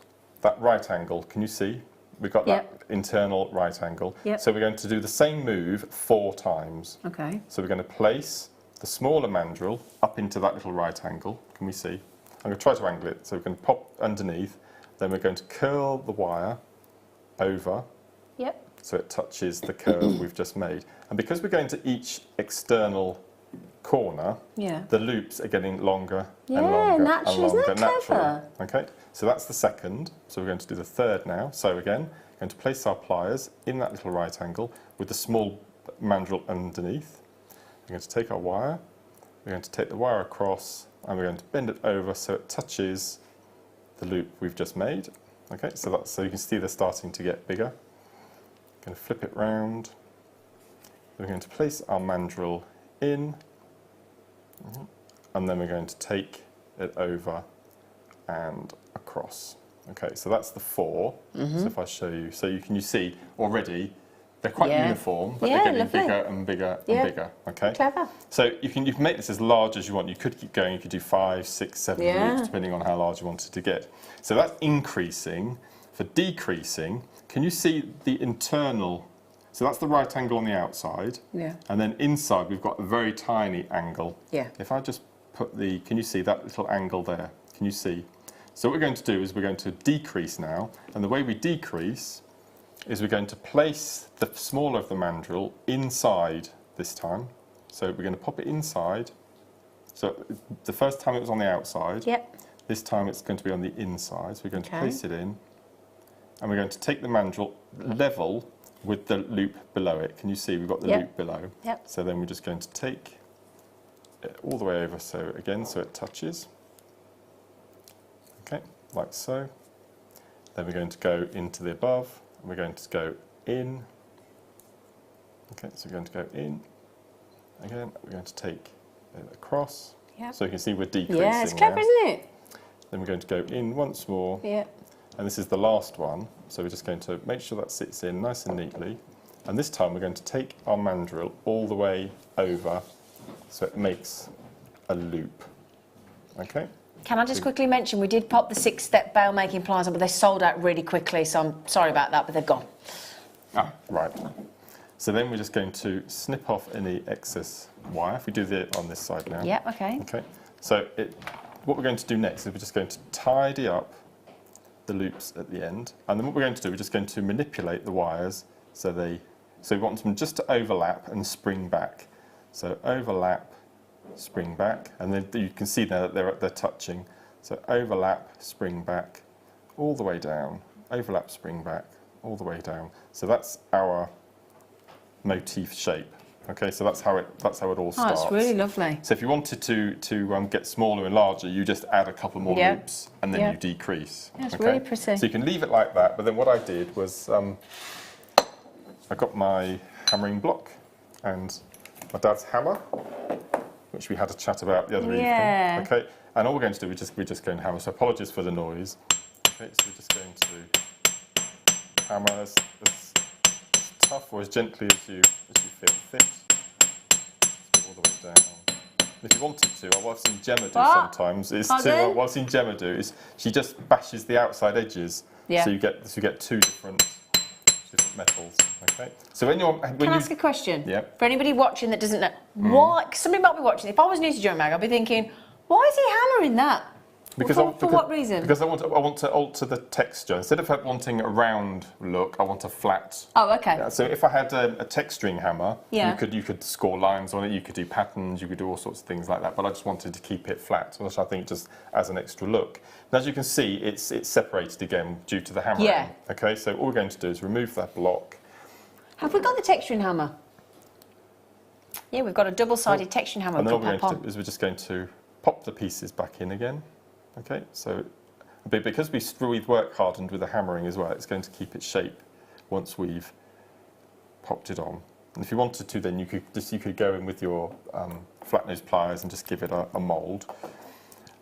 Speaker 1: that right angle. Can you see? We've got that internal right angle. So we're going to do the same move 4 times.
Speaker 2: Okay.
Speaker 1: So we're going to place the smaller mandrel up into that little right angle. Can we see? I'm going to try to angle it. So we're going to pop underneath. Then we're going to curl the wire over. So it touches the curve we've just made. And because we're going to each external corner, the loops are getting longer and longer and longer naturally. Okay, so that's the second. So we're going to do the third now. So again, we're going to place our pliers in that little right angle with the small mandrel underneath. We're going to take our wire, we're going to take the wire across, and we're going to bend it over so it touches the loop we've just made. Okay, so you can see they're starting to get bigger. Going to flip it round. We're going to place our mandrel in, and then we're going to take it over and across. Okay, so that's the 4. So if I show you, so you see already they're quite uniform, but they're getting bigger and bigger and bigger. Okay,
Speaker 2: clever.
Speaker 1: So you can make this as large as you want. You could keep going. You could do 5, 6, 7 loops depending on how large you wanted to get. So that's increasing. For decreasing, can you see the internal? So that's the right angle on the outside. And then inside we've got a very tiny angle. If I just put can you see that little angle there? Can you see? So what we're going to do is we're going to decrease now. And the way we decrease is we're going to place the smaller of the mandrel inside this time. So we're going to pop it inside. So the first time it was on the outside. This time it's going to be on the inside. So we're going to place it in. And we're going to take the mandrel level with the loop below it. Can you see we've got the loop below? So then we're just going to take it all the way over, so again, so it touches. Okay, like so. Then we're going to go into the above, and we're going to go in. Okay, so we're going to go in. Again, we're going to take it across. So you can see we're decreasing.
Speaker 2: Yeah, it's clever, isn't it?
Speaker 1: Then we're going to go in once more. And this is the last one, so we're just going to make sure that sits in nice and neatly. And this time we're going to take our mandrel all the way over so it makes a loop. Okay?
Speaker 2: Can I just quickly mention, we did pop the 6-step bail making pliers on, but they sold out really quickly, so I'm sorry about that, but they've gone.
Speaker 1: Ah, right. So then we're just going to snip off any excess wire. If we do it on this side now.
Speaker 2: Yeah, okay.
Speaker 1: Okay. So what we're going to do next is we're just going to tidy up the loops at the end, and then what we're going to do, we're just going to manipulate the wires so we want them just to overlap and spring back. So overlap, spring back, and then you can see now that they're touching. So overlap, spring back, all the way down. Overlap, spring back, all the way down. So that's our motif shape. Okay, so that's how it all starts.
Speaker 2: Oh, it's really lovely.
Speaker 1: So if you wanted to get smaller and larger, you just add a couple more loops and then you decrease.
Speaker 2: Yeah, it's
Speaker 1: okay?
Speaker 2: really pretty.
Speaker 1: So you can leave it like that, but then what I did was I got my hammering block and my dad's hammer, which we had a chat about the other evening. Okay, and all we're going to do, we're just going to hammer. So apologies for the noise. Okay, so we're just going to hammer as tough or as gently as you feel fit. All the way down. And if you wanted to, what I've seen Gemma do sometimes is what I've seen Gemma do is she just bashes the outside edges, so you get two different metals. Okay. So when
Speaker 2: Can I ask a question?
Speaker 1: Yeah.
Speaker 2: For anybody watching that doesn't know, why? Somebody might be watching. If I was new to Jewellery Maker, I'd be thinking, why is he hammering that?
Speaker 1: Because
Speaker 2: for what reason?
Speaker 1: Because I want to alter the texture. Instead of wanting a round look, I want a flat.
Speaker 2: Oh, okay.
Speaker 1: Yeah, so if I had a texturing hammer,
Speaker 2: Yeah.
Speaker 1: you could score lines on it, you could do patterns, you could do all sorts of things like that. But I just wanted to keep it flat, which I think just as an extra look. And as you can see, it's separated again due to the hammering.
Speaker 2: Yeah.
Speaker 1: Okay, so all we're going to do is remove that block.
Speaker 2: Have we got the texturing hammer? Yeah, we've got a double-sided texturing hammer.
Speaker 1: And then
Speaker 2: we
Speaker 1: all we're
Speaker 2: can
Speaker 1: going
Speaker 2: pop
Speaker 1: to do is we're just going to pop the pieces back in again. Okay, so because we've work hardened with the hammering as well, it's going to keep its shape once we've popped it on. And if you wanted to, then you could go in with your flat nose pliers and just give it a mould.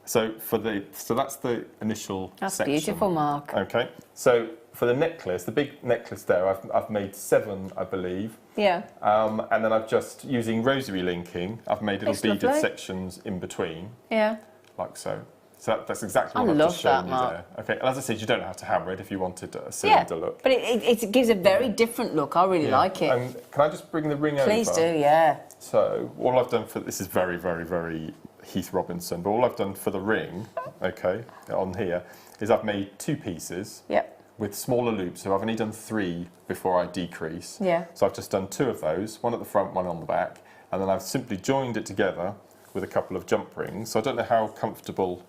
Speaker 1: So that's the initial
Speaker 2: That's
Speaker 1: section.
Speaker 2: beautiful, Mark.
Speaker 1: Okay, so for the necklace, the big necklace there, I've made 7, I believe.
Speaker 2: Yeah.
Speaker 1: And then I've just, using rosary linking, I've made little
Speaker 2: That's
Speaker 1: beaded
Speaker 2: lovely.
Speaker 1: sections in between,
Speaker 2: Yeah.
Speaker 1: like so. So that's exactly what
Speaker 2: I
Speaker 1: I've
Speaker 2: love
Speaker 1: just shown
Speaker 2: that,
Speaker 1: you
Speaker 2: Mark.
Speaker 1: there. Okay, and as I said, you don't have to hammer it if you wanted a cylinder look.
Speaker 2: But it gives a very different look. I really like it.
Speaker 1: And can I just bring the ring over?
Speaker 2: Please do, yeah.
Speaker 1: So all I've done this is very, very, very Heath Robinson, but all I've done for the ring, okay, on here, is I've made 2 pieces.
Speaker 2: Yep.
Speaker 1: With smaller loops, so I've only done 3 before I decrease.
Speaker 2: Yeah.
Speaker 1: So I've just done 2 of those, one at the front, one on the back, and then I've simply joined it together with a couple of jump rings. So I don't know how comfortable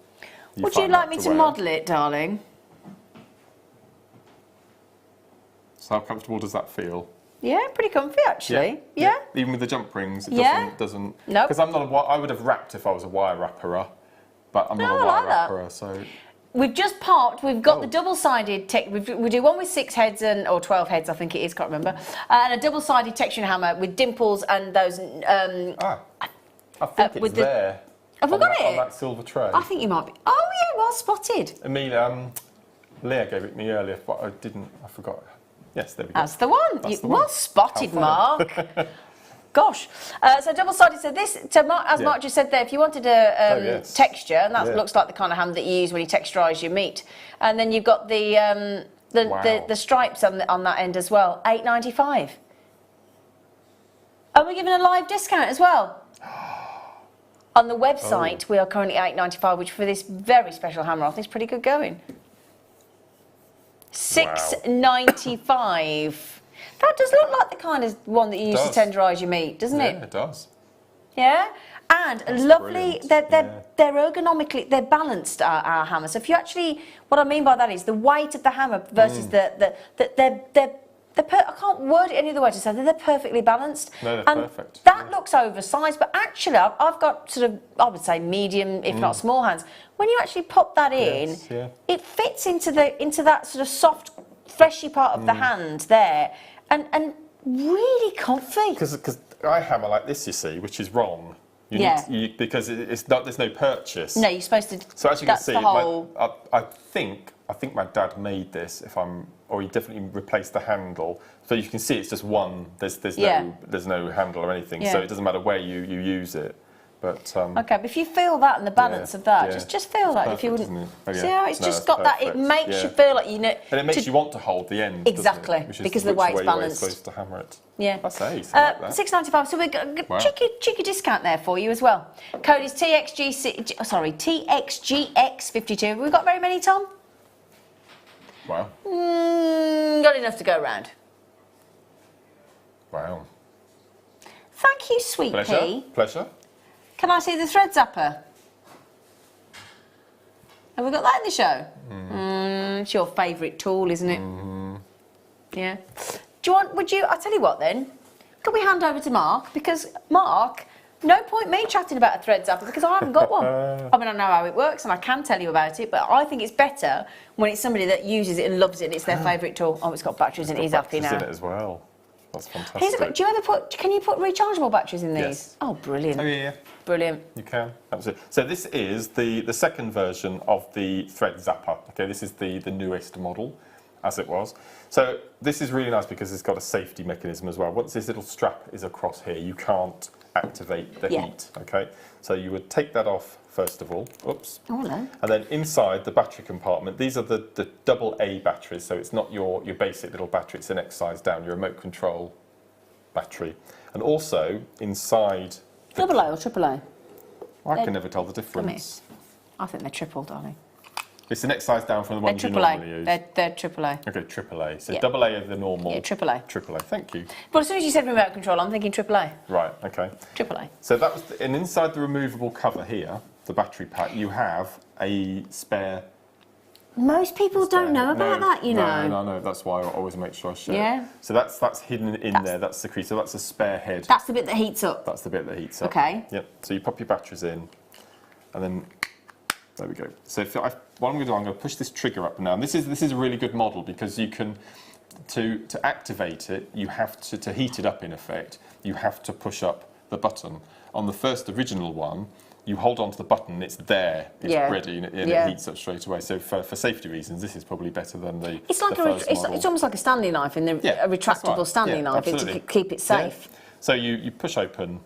Speaker 2: Would you like me to model it, darling?
Speaker 1: So how comfortable does that feel?
Speaker 2: Yeah, pretty comfy actually. Yeah.
Speaker 1: Even with the jump rings, it
Speaker 2: Yeah.
Speaker 1: doesn't.
Speaker 2: No.
Speaker 1: Because I'm not I would have wrapped if I was a wire wrapper, but I'm not
Speaker 2: No,
Speaker 1: a
Speaker 2: I
Speaker 1: wire
Speaker 2: like that.
Speaker 1: wrapper, so.
Speaker 2: We've just popped, we've got
Speaker 1: Oh.
Speaker 2: the double-sided, we do one with 6 heads or 12 heads, I think it is, can't remember, and a double-sided texturing hammer with dimples and those...
Speaker 1: I think
Speaker 2: with
Speaker 1: it's there.
Speaker 2: Have we got
Speaker 1: On
Speaker 2: it?
Speaker 1: that silver tray.
Speaker 2: I think you might be... Oh yeah, well spotted.
Speaker 1: Amelia, Leah gave it me earlier, but I forgot. Yes, there we go.
Speaker 2: That's the one.
Speaker 1: That's the
Speaker 2: Well
Speaker 1: one.
Speaker 2: spotted,
Speaker 1: How
Speaker 2: Mark. Gosh. So double-sided, as Mark just said there, if you wanted a texture, and that looks like the kind of ham that you use when you texturise your meat. And then you've got the stripes on that end as well, £8.95. And we're giving a live discount as well. On the website, we are currently £8.95, which for this very special hammer, I think is pretty good going. £6.95. That does look like the kind of one that you use to tenderise your meat, doesn't it?
Speaker 1: Yeah, it does.
Speaker 2: Yeah, and
Speaker 1: That's
Speaker 2: lovely.
Speaker 1: brilliant.
Speaker 2: They're ergonomically balanced. Our hammers. So if you actually, what I mean by that is the weight of the hammer versus they're I can't word it any other way to say that they're perfectly balanced.
Speaker 1: No, they're perfect.
Speaker 2: That looks oversized, but actually I've got sort of, I would say medium, if not small hands. When you actually pop that in, it fits into that sort of soft, fleshy part of the hand there, and really comfy.
Speaker 1: Because I hammer like this, you see, which is wrong. Because it's not. There's no purchase.
Speaker 2: No, you're supposed to.
Speaker 1: So as you can see, I think I think my dad made this. Or he definitely replaced the handle. So you can see it's just one. There's no handle or anything.
Speaker 2: Yeah.
Speaker 1: So it doesn't matter where you use it. But
Speaker 2: okay, but if you feel that and the balance of that, just feel that.
Speaker 1: Perfect,
Speaker 2: if you wouldn't
Speaker 1: isn't it? Oh, yeah.
Speaker 2: see how it's
Speaker 1: No,
Speaker 2: just
Speaker 1: it's
Speaker 2: got that, it
Speaker 1: perfect.
Speaker 2: makes you feel like you know.
Speaker 1: And it makes you want to hold the end.
Speaker 2: Exactly,
Speaker 1: doesn't it?
Speaker 2: because of the way it's balanced.
Speaker 1: You're supposed to hammer it.
Speaker 2: Yeah.
Speaker 1: That's ace. I like that.
Speaker 2: £6.95. So we've got a
Speaker 1: Wow.
Speaker 2: cheeky discount there for you as well. Code is TXGX52. Have we got very many, Tom?
Speaker 1: Wow.
Speaker 2: Got enough to go round.
Speaker 1: Wow.
Speaker 2: Thank you, sweet
Speaker 1: Pleasure.
Speaker 2: pea.
Speaker 1: Pleasure.
Speaker 2: Can I see the thread zapper? Have we got that in the show? It's your favourite tool, isn't it? Yeah. Do you want? I'll tell you what then. Can we hand over to Mark? Because Mark, no point me chatting about a thread zapper because I haven't got one. I mean, I know how it works and I can tell you about it, but I think it's better when it's somebody that uses it and loves it and it's their favourite tool. Oh, it's got batteries in it. He's happy now.
Speaker 1: In it as well. That's fantastic.
Speaker 2: Can you put rechargeable batteries in these?
Speaker 1: Yes.
Speaker 2: Oh, brilliant.
Speaker 1: Oh yeah.
Speaker 2: Brilliant.
Speaker 1: You can, absolutely. So this is the second version of the thread zapper. Okay, this is the newest model, as it was. So this is really nice because it's got a safety mechanism as well. Once this little strap is across here, you can't activate the heat. Okay, so you would take that off first of all. Oops.
Speaker 2: Oh, hello.
Speaker 1: And then inside the battery compartment, these are the AA batteries. So it's not your basic little battery. It's the next size down, your remote control battery. And also inside.
Speaker 2: Double A or triple A?
Speaker 1: I can never tell the difference.
Speaker 2: I think they're triple, darling.
Speaker 1: It's the next size down from the
Speaker 2: They're
Speaker 1: ones you
Speaker 2: triple
Speaker 1: normally
Speaker 2: A.
Speaker 1: use.
Speaker 2: They're triple A.
Speaker 1: Okay, triple A. So
Speaker 2: Yeah.
Speaker 1: double A are the normal.
Speaker 2: Yeah, triple A.
Speaker 1: Triple A. Thank you.
Speaker 2: But as soon as you said remote control, I'm thinking triple A.
Speaker 1: Right. Okay.
Speaker 2: Triple A.
Speaker 1: So that was, and inside the removable cover here, the battery pack, you have a spare.
Speaker 2: Most people don't know about that, you know.
Speaker 1: No. That's why I always make sure I show.
Speaker 2: Yeah.
Speaker 1: So that's hidden in there. That's the crease. So that's a spare head.
Speaker 2: That's the bit that heats up.
Speaker 1: That's the bit that heats up.
Speaker 2: Okay.
Speaker 1: Yep. So you pop your batteries in, and then there we go. So what I'm going to do, I'm going to push this trigger up now. And this is a really good model because you can to activate it, you have to heat it up in effect. You have to push up the button. On the first original one, you hold onto the button, it's there, it's ready, and it heats up straight away. So for safety reasons, this is probably better than the
Speaker 2: It's like it's almost like a Stanley knife, a retractable Stanley knife to keep it safe.
Speaker 1: Yeah. So you push open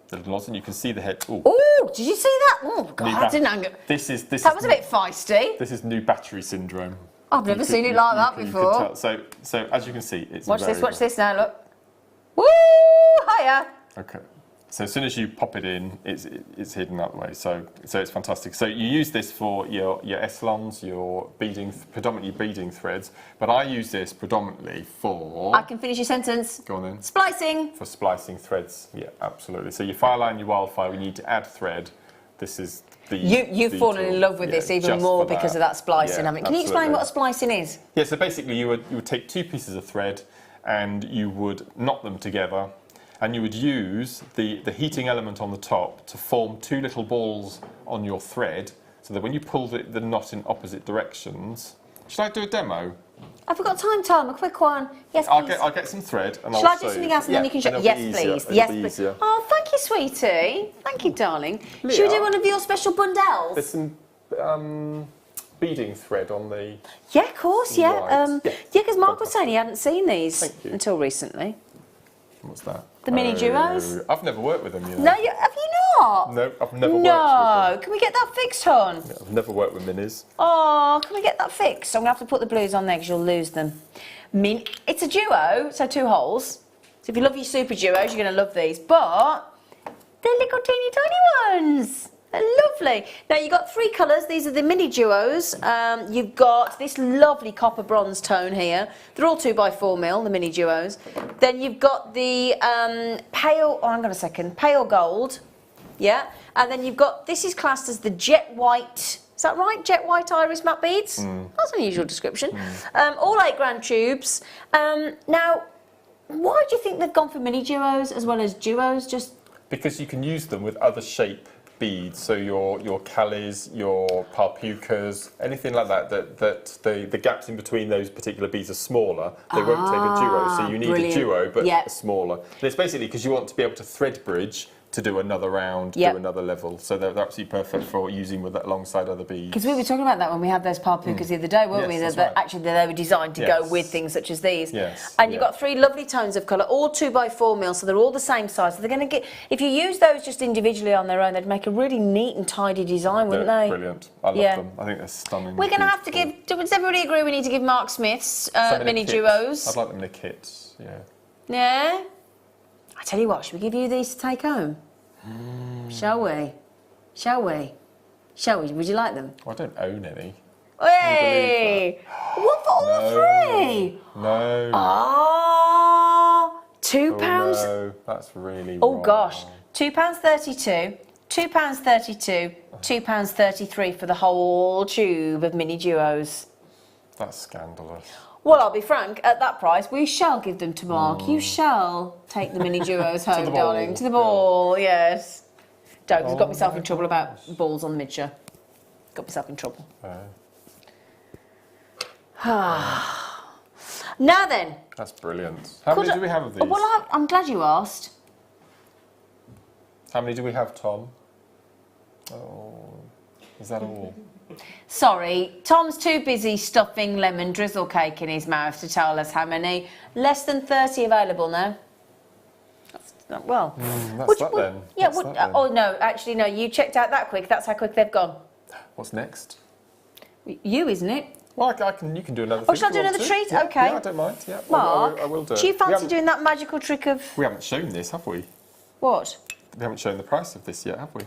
Speaker 1: the little nozzle, and you can see the head.
Speaker 2: Oh, did you see that? Oh God, that didn't hang. That was a bit feisty.
Speaker 1: This is new battery syndrome.
Speaker 2: I've never seen it like that before.
Speaker 1: So as you can see, it's
Speaker 2: watch this now. Look. Woo! Hiya.
Speaker 1: Okay. So as soon as you pop it in, it's hidden that way. So it's fantastic. So you use this for your S-lons, your predominantly beading threads. But I use this predominantly for.
Speaker 2: I can finish your sentence.
Speaker 1: Go on then.
Speaker 2: Splicing.
Speaker 1: For splicing threads. Yeah, absolutely. So your Firelight and your Wildfire, we need to add thread. This is the. You've
Speaker 2: fallen in love with this even more because of that splicing.
Speaker 1: Yeah,
Speaker 2: Can you explain what a splicing is?
Speaker 1: Yeah. So basically, you would take two pieces of thread, and you would knot them together. And you would use the heating element on the top to form two little balls on your thread, so that when you pull the knot in opposite directions. Should I do a demo?
Speaker 2: I've got time, Tom. A quick one. Yes, please.
Speaker 1: I'll get some thread and
Speaker 2: Shall I do something else and then you can show? Yes, please. Yes, please.
Speaker 1: Easier.
Speaker 2: Oh, thank you, sweetie. Thank you, darling. Should we do one of your special bundles?
Speaker 1: There's some beading thread on the.
Speaker 2: Yeah, of course. Yeah.
Speaker 1: Right.
Speaker 2: Yeah, because Mark was saying he hadn't seen these
Speaker 1: Thank you.
Speaker 2: until recently.
Speaker 1: What's that?
Speaker 2: The mini duos.
Speaker 1: I've never worked with them, you know.
Speaker 2: No, have you not?
Speaker 1: No, I've never worked with them.
Speaker 2: No, can we get that fixed, hon?
Speaker 1: Yeah, I've never worked with minis.
Speaker 2: Oh, can we get that fixed? I'm going to have to put the blues on there because you'll lose them. It's a duo, so 2 holes. So if you love your super duos, you're going to love these. But they're little teeny tiny ones. They're lovely. Now, you've got 3 colours. These are the mini duos. You've got this lovely copper bronze tone here. They're all 2x4mm, the mini duos. Then you've got the pale gold. Yeah. And then you've got, this is classed as the jet white. Is that right? Jet white iris matte beads? That's an unusual description. All 8 grand tubes. Now, why do you think they've gone for mini duos as well as duos? Just
Speaker 1: because you can use them with other shape beads, so your callis, your parpucas, anything like that the gaps in between those particular beads are smaller, they won't take a duo, so you need a duo but smaller. And it's basically because you want to be able to thread bridge to do another round,
Speaker 2: Yep.
Speaker 1: do another level. So they're absolutely perfect for using with alongside other beads.
Speaker 2: Because we were talking about that when we had those parpukas the other day, weren't we?
Speaker 1: Yes,
Speaker 2: That
Speaker 1: that's right.
Speaker 2: actually they were designed to go with things such as these.
Speaker 1: Yes,
Speaker 2: And you've
Speaker 1: yeah.
Speaker 2: got 3 lovely tones of colour, all 2x4 mil, so they're all the same size. So they're going to get, if you use those just individually on their own, they'd make a really neat and tidy design, wouldn't
Speaker 1: They're
Speaker 2: they?
Speaker 1: brilliant. I love
Speaker 2: Yeah.
Speaker 1: them. I think they're stunning.
Speaker 2: We're going to have to give, does everybody agree we need to give Mark Smith's
Speaker 1: Some in a
Speaker 2: mini
Speaker 1: kit.
Speaker 2: duos?
Speaker 1: I'd like them in a kit, yeah.
Speaker 2: Yeah? I tell you what, should we give you these to take home? Shall we? Shall we? Shall we? Would you like them?
Speaker 1: Well, I don't own any.
Speaker 2: Hey! What for all 3?
Speaker 1: No.
Speaker 2: Ah, £2.
Speaker 1: No, that's really
Speaker 2: Oh
Speaker 1: wrong.
Speaker 2: gosh, £2.32, £2.32, £2.33 for the whole tube of mini duos.
Speaker 1: That's scandalous.
Speaker 2: Well, I'll be frank, at that price, we shall give them to Mark. You shall take the mini duos home,
Speaker 1: the
Speaker 2: darling.
Speaker 1: ball,
Speaker 2: To the ball, yes. Don't, 'cause I got
Speaker 1: Oh
Speaker 2: myself
Speaker 1: my
Speaker 2: in trouble about balls on the mid-show. Got myself in trouble. Now then.
Speaker 1: That's brilliant. How many do we have of these?
Speaker 2: Well, I'm glad you asked.
Speaker 1: How many do we have, Tom? Oh, is that all?
Speaker 2: Sorry, Tom's too busy stuffing lemon drizzle cake in his mouth to tell us how many. Less than 30 available now. Well,
Speaker 1: That's that then.
Speaker 2: Yeah.
Speaker 1: That's that then.
Speaker 2: Oh no, actually no. You checked out that quick. That's how quick they've gone.
Speaker 1: What's next?
Speaker 2: You, isn't it?
Speaker 1: Well, I can. You can do another.
Speaker 2: Oh,
Speaker 1: thing
Speaker 2: shall I
Speaker 1: if
Speaker 2: do
Speaker 1: you want
Speaker 2: another
Speaker 1: to.
Speaker 2: treat?
Speaker 1: Yeah,
Speaker 2: Okay.
Speaker 1: Yeah, I don't mind. Yeah,
Speaker 2: Mark,
Speaker 1: I will do it.
Speaker 2: do you
Speaker 1: We
Speaker 2: fancy
Speaker 1: haven't-
Speaker 2: doing that magical trick of
Speaker 1: We haven't shown this, have we?
Speaker 2: what?
Speaker 1: We haven't shown the price of this yet, have we?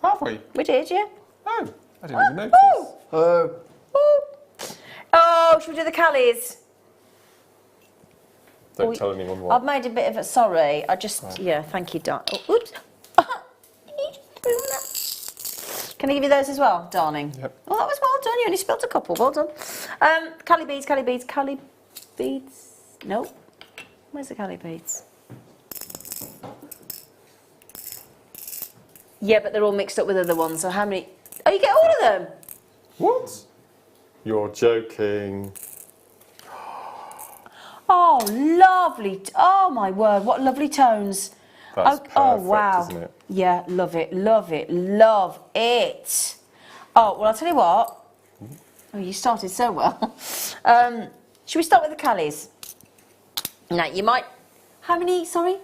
Speaker 1: Have we?
Speaker 2: We did, yeah.
Speaker 1: Oh, I didn't even notice.
Speaker 2: Oh. Oh, should we do the Callies?
Speaker 1: Don't tell anyone what.
Speaker 2: I've made a bit of a sorry. I just yeah. Thank you, darling. Oh, oops. Can I give you those as well, darling?
Speaker 1: Yep.
Speaker 2: Oh, that was well done. You only spilled a couple. Well done. Cali beads, Cali beads, Cali beads. Nope. Where's the Cali beads? Yeah, but they're all mixed up with other ones. So how many? Oh, you get all of them.
Speaker 1: What? You're joking.
Speaker 2: Oh, lovely. Oh, my word. What lovely tones.
Speaker 1: That's
Speaker 2: oh,
Speaker 1: perfect,
Speaker 2: wow.
Speaker 1: isn't it?
Speaker 2: Yeah, love it, love it, love it. Oh, well, I'll tell you what. Oh, you started so well. Should we start with the Callies? Now, you might... How many, sorry?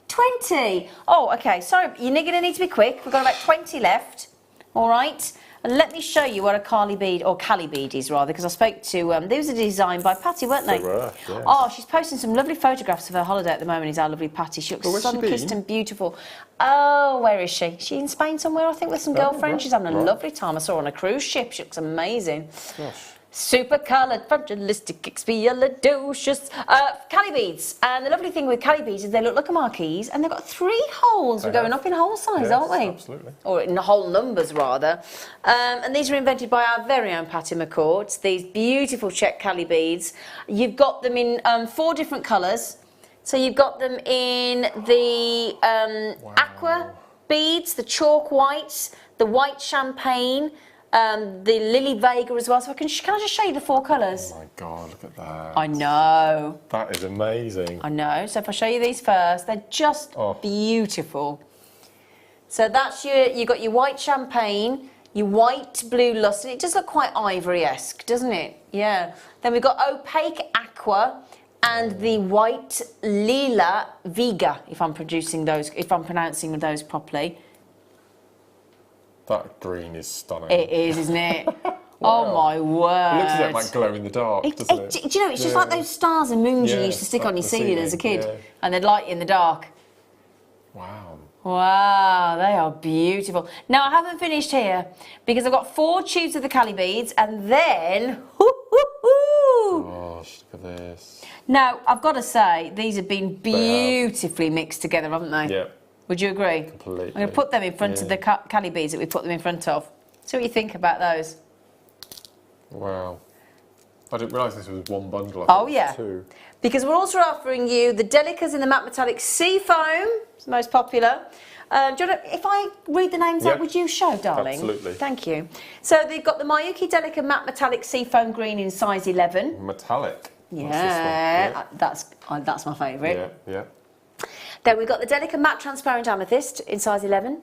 Speaker 2: 20. Oh, okay, sorry. You're going to need to be quick. We've got about 20 left. All right. And let me show you what a Cali bead, or Cali bead is rather, because I spoke to, they was a design by Patty, weren't they?
Speaker 1: They were, yeah.
Speaker 2: Oh, she's posting some lovely photographs of her holiday at the moment, is our lovely Patty. She looks
Speaker 1: Oh, where's she
Speaker 2: sun-kissed
Speaker 1: been?
Speaker 2: and beautiful. Oh, where is she? She in Spain somewhere, I think, with some girlfriends.
Speaker 1: right,
Speaker 2: She's having a
Speaker 1: right.
Speaker 2: lovely time. I saw her on a cruise ship. She looks amazing.
Speaker 1: Gosh.
Speaker 2: Super coloured, fragilistic, expialidocious. Cali beads. And the lovely thing with Cali beads is they look like a marquise and they've got 3 holes. We're going up in hole size,
Speaker 1: Yes,
Speaker 2: aren't we?
Speaker 1: absolutely.
Speaker 2: Or in whole numbers, rather. And these were invented by our very own Patty McCourt. These beautiful check Cali beads. You've got them in 4 different colours. So you've got them in the aqua beads, the chalk whites, the white champagne, the Lily Vega as well. So can I just show you the 4 colours?
Speaker 1: Oh my God, look at that.
Speaker 2: I know.
Speaker 1: That is amazing.
Speaker 2: I know. So if I show you these first, they're just beautiful. So that's you got your white champagne, your white blue luster. It does look quite ivory-esque, doesn't it? Yeah. Then we've got opaque aqua and the white lila vega, if I'm pronouncing those properly.
Speaker 1: That green is stunning.
Speaker 2: It is, isn't it? Oh my word.
Speaker 1: It looks a bit like glow in the dark, doesn't it?
Speaker 2: Do you know, it's just like those stars and moons you
Speaker 1: Yeah,
Speaker 2: used to stick
Speaker 1: up
Speaker 2: on your
Speaker 1: the
Speaker 2: ceiling as a
Speaker 1: ceiling,
Speaker 2: kid.
Speaker 1: yeah.
Speaker 2: And they'd light you in the dark.
Speaker 1: Wow.
Speaker 2: Wow, they are beautiful. Now, I haven't finished here because I've got 4 tubes of the Cali beads and then...
Speaker 1: Gosh, look at this.
Speaker 2: Now, I've got to say, these have been beautifully mixed together, haven't they?
Speaker 1: Yeah.
Speaker 2: Would you agree?
Speaker 1: Completely.
Speaker 2: I'm going to put them in front of the Cali beads that we put them in front of. See what you think about those.
Speaker 1: Wow. I didn't realise this was one bundle. I
Speaker 2: Oh,
Speaker 1: thought it was
Speaker 2: yeah.
Speaker 1: 2.
Speaker 2: Because we're also offering you the Delicas in the matte metallic sea foam. It's the most popular. Do you want to, if I read the names out, would you show, darling?
Speaker 1: Absolutely.
Speaker 2: Thank you. So they've got the Miyuki Delica matte metallic sea foam green in size 11.
Speaker 1: Metallic.
Speaker 2: Yeah,
Speaker 1: What's this one?
Speaker 2: that's my favourite.
Speaker 1: Yeah.
Speaker 2: Then we've got the Delica Matte Transparent Amethyst in size 11.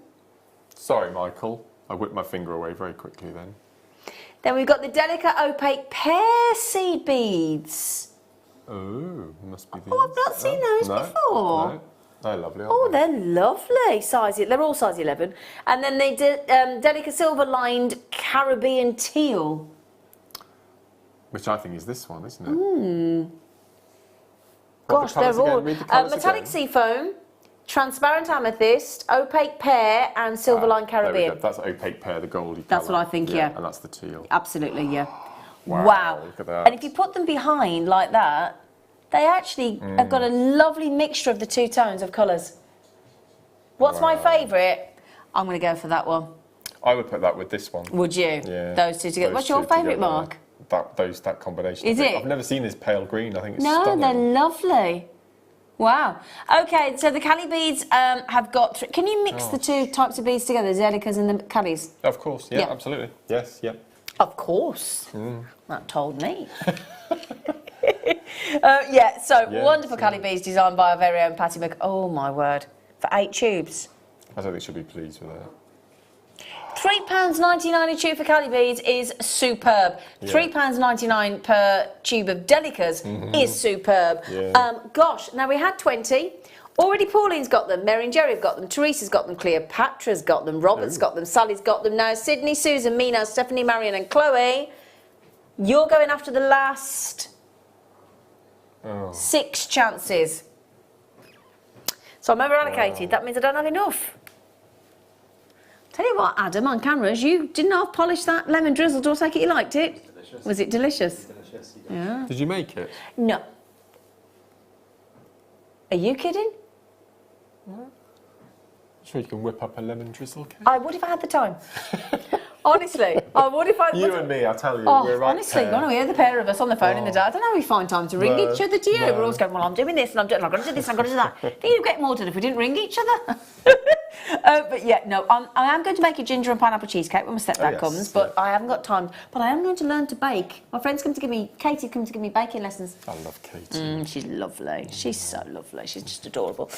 Speaker 1: Sorry, Michael. I whipped my finger away very quickly then.
Speaker 2: Then we've got the Delica Opaque Pear Seed Beads.
Speaker 1: Oh, must be these.
Speaker 2: Oh, I've not seen those before.
Speaker 1: No, they're lovely, aren't
Speaker 2: Oh,
Speaker 1: they?
Speaker 2: they're lovely. They're all size 11. And then they did Delica Silver Lined Caribbean Teal.
Speaker 1: Which I think is this one, isn't it?
Speaker 2: Gosh, they're all
Speaker 1: Read the colours
Speaker 2: metallic
Speaker 1: again.
Speaker 2: seafoam, transparent amethyst, opaque pear, and silver line
Speaker 1: There we go.
Speaker 2: Caribbean.
Speaker 1: That's opaque pear, the goldy
Speaker 2: That's
Speaker 1: colour.
Speaker 2: what I think, yeah.
Speaker 1: And that's the teal.
Speaker 2: Absolutely, yeah.
Speaker 1: Wow, look at that.
Speaker 2: And if you put them behind like that, they actually have got a lovely mixture of the two tones of colours. What's my favourite? I'm going to go for that one.
Speaker 1: I would put that with this one.
Speaker 2: Would you?
Speaker 1: Yeah.
Speaker 2: Those two together.
Speaker 1: Those
Speaker 2: What's your
Speaker 1: two
Speaker 2: favourite,
Speaker 1: together.
Speaker 2: Mark?
Speaker 1: That combination.
Speaker 2: Is
Speaker 1: of
Speaker 2: it?
Speaker 1: I've never seen this pale green. I think it's
Speaker 2: No,
Speaker 1: stunning.
Speaker 2: they're lovely. Wow. Okay, so the Cali beads have got... Can you mix the two types of beads together, the Delicas and the Calis?
Speaker 1: Of course, yeah,
Speaker 2: Yeah.
Speaker 1: absolutely. Yes, yep.
Speaker 2: Of course. That told me. Yeah, so
Speaker 1: Yes,
Speaker 2: wonderful Cali beads designed by our very own Patty Mc... Oh, my word. For 8 tubes.
Speaker 1: I don't think she'll be pleased with that.
Speaker 2: £3.99 a tube for Cali beads is superb.
Speaker 1: Yeah.
Speaker 2: £3.99 per tube of Delicas is superb.
Speaker 1: Yeah.
Speaker 2: Gosh, now we had 20. Already Pauline's got them, Mary and Jerry have got them, Teresa's got them, Cleopatra's got them, Robert's got them, Sally's got them. Now Sydney, Susan, Mina, Stephanie, Marion and Chloe, you're going after the last 6 chances. So I'm over allocated, that means I don't have enough. Tell you what, Adam, on cameras, you didn't half polish that lemon drizzle. Do I take it you liked it?
Speaker 7: Delicious.
Speaker 2: Was it delicious?
Speaker 7: Delicious.
Speaker 2: Yeah.
Speaker 1: Did you make it?
Speaker 2: No. Are you kidding?
Speaker 1: Sure you can whip up a lemon drizzle cake?
Speaker 2: I would if I had the time. Honestly, I would if I
Speaker 1: You and me, I tell you,
Speaker 2: Oh,
Speaker 1: we're right
Speaker 2: honestly,
Speaker 1: pair.
Speaker 2: when I hear the pair of us on the phone in the day, I don't know how we find time to ring
Speaker 1: No,
Speaker 2: each other, do you?
Speaker 1: no.
Speaker 2: We're always going, well, I'm doing this and I've got to do this and I've got to do that. I think you'd get more done if we didn't ring each other. But yeah, no, I am going to make a ginger and pineapple cheesecake when my stepdad
Speaker 1: yes,
Speaker 2: comes, but
Speaker 1: yeah.
Speaker 2: I haven't got time. But I am going to learn to bake. My friends come to give me, Katie comes to give me baking lessons.
Speaker 1: I love Katie.
Speaker 2: She's lovely. She's so lovely. She's just adorable.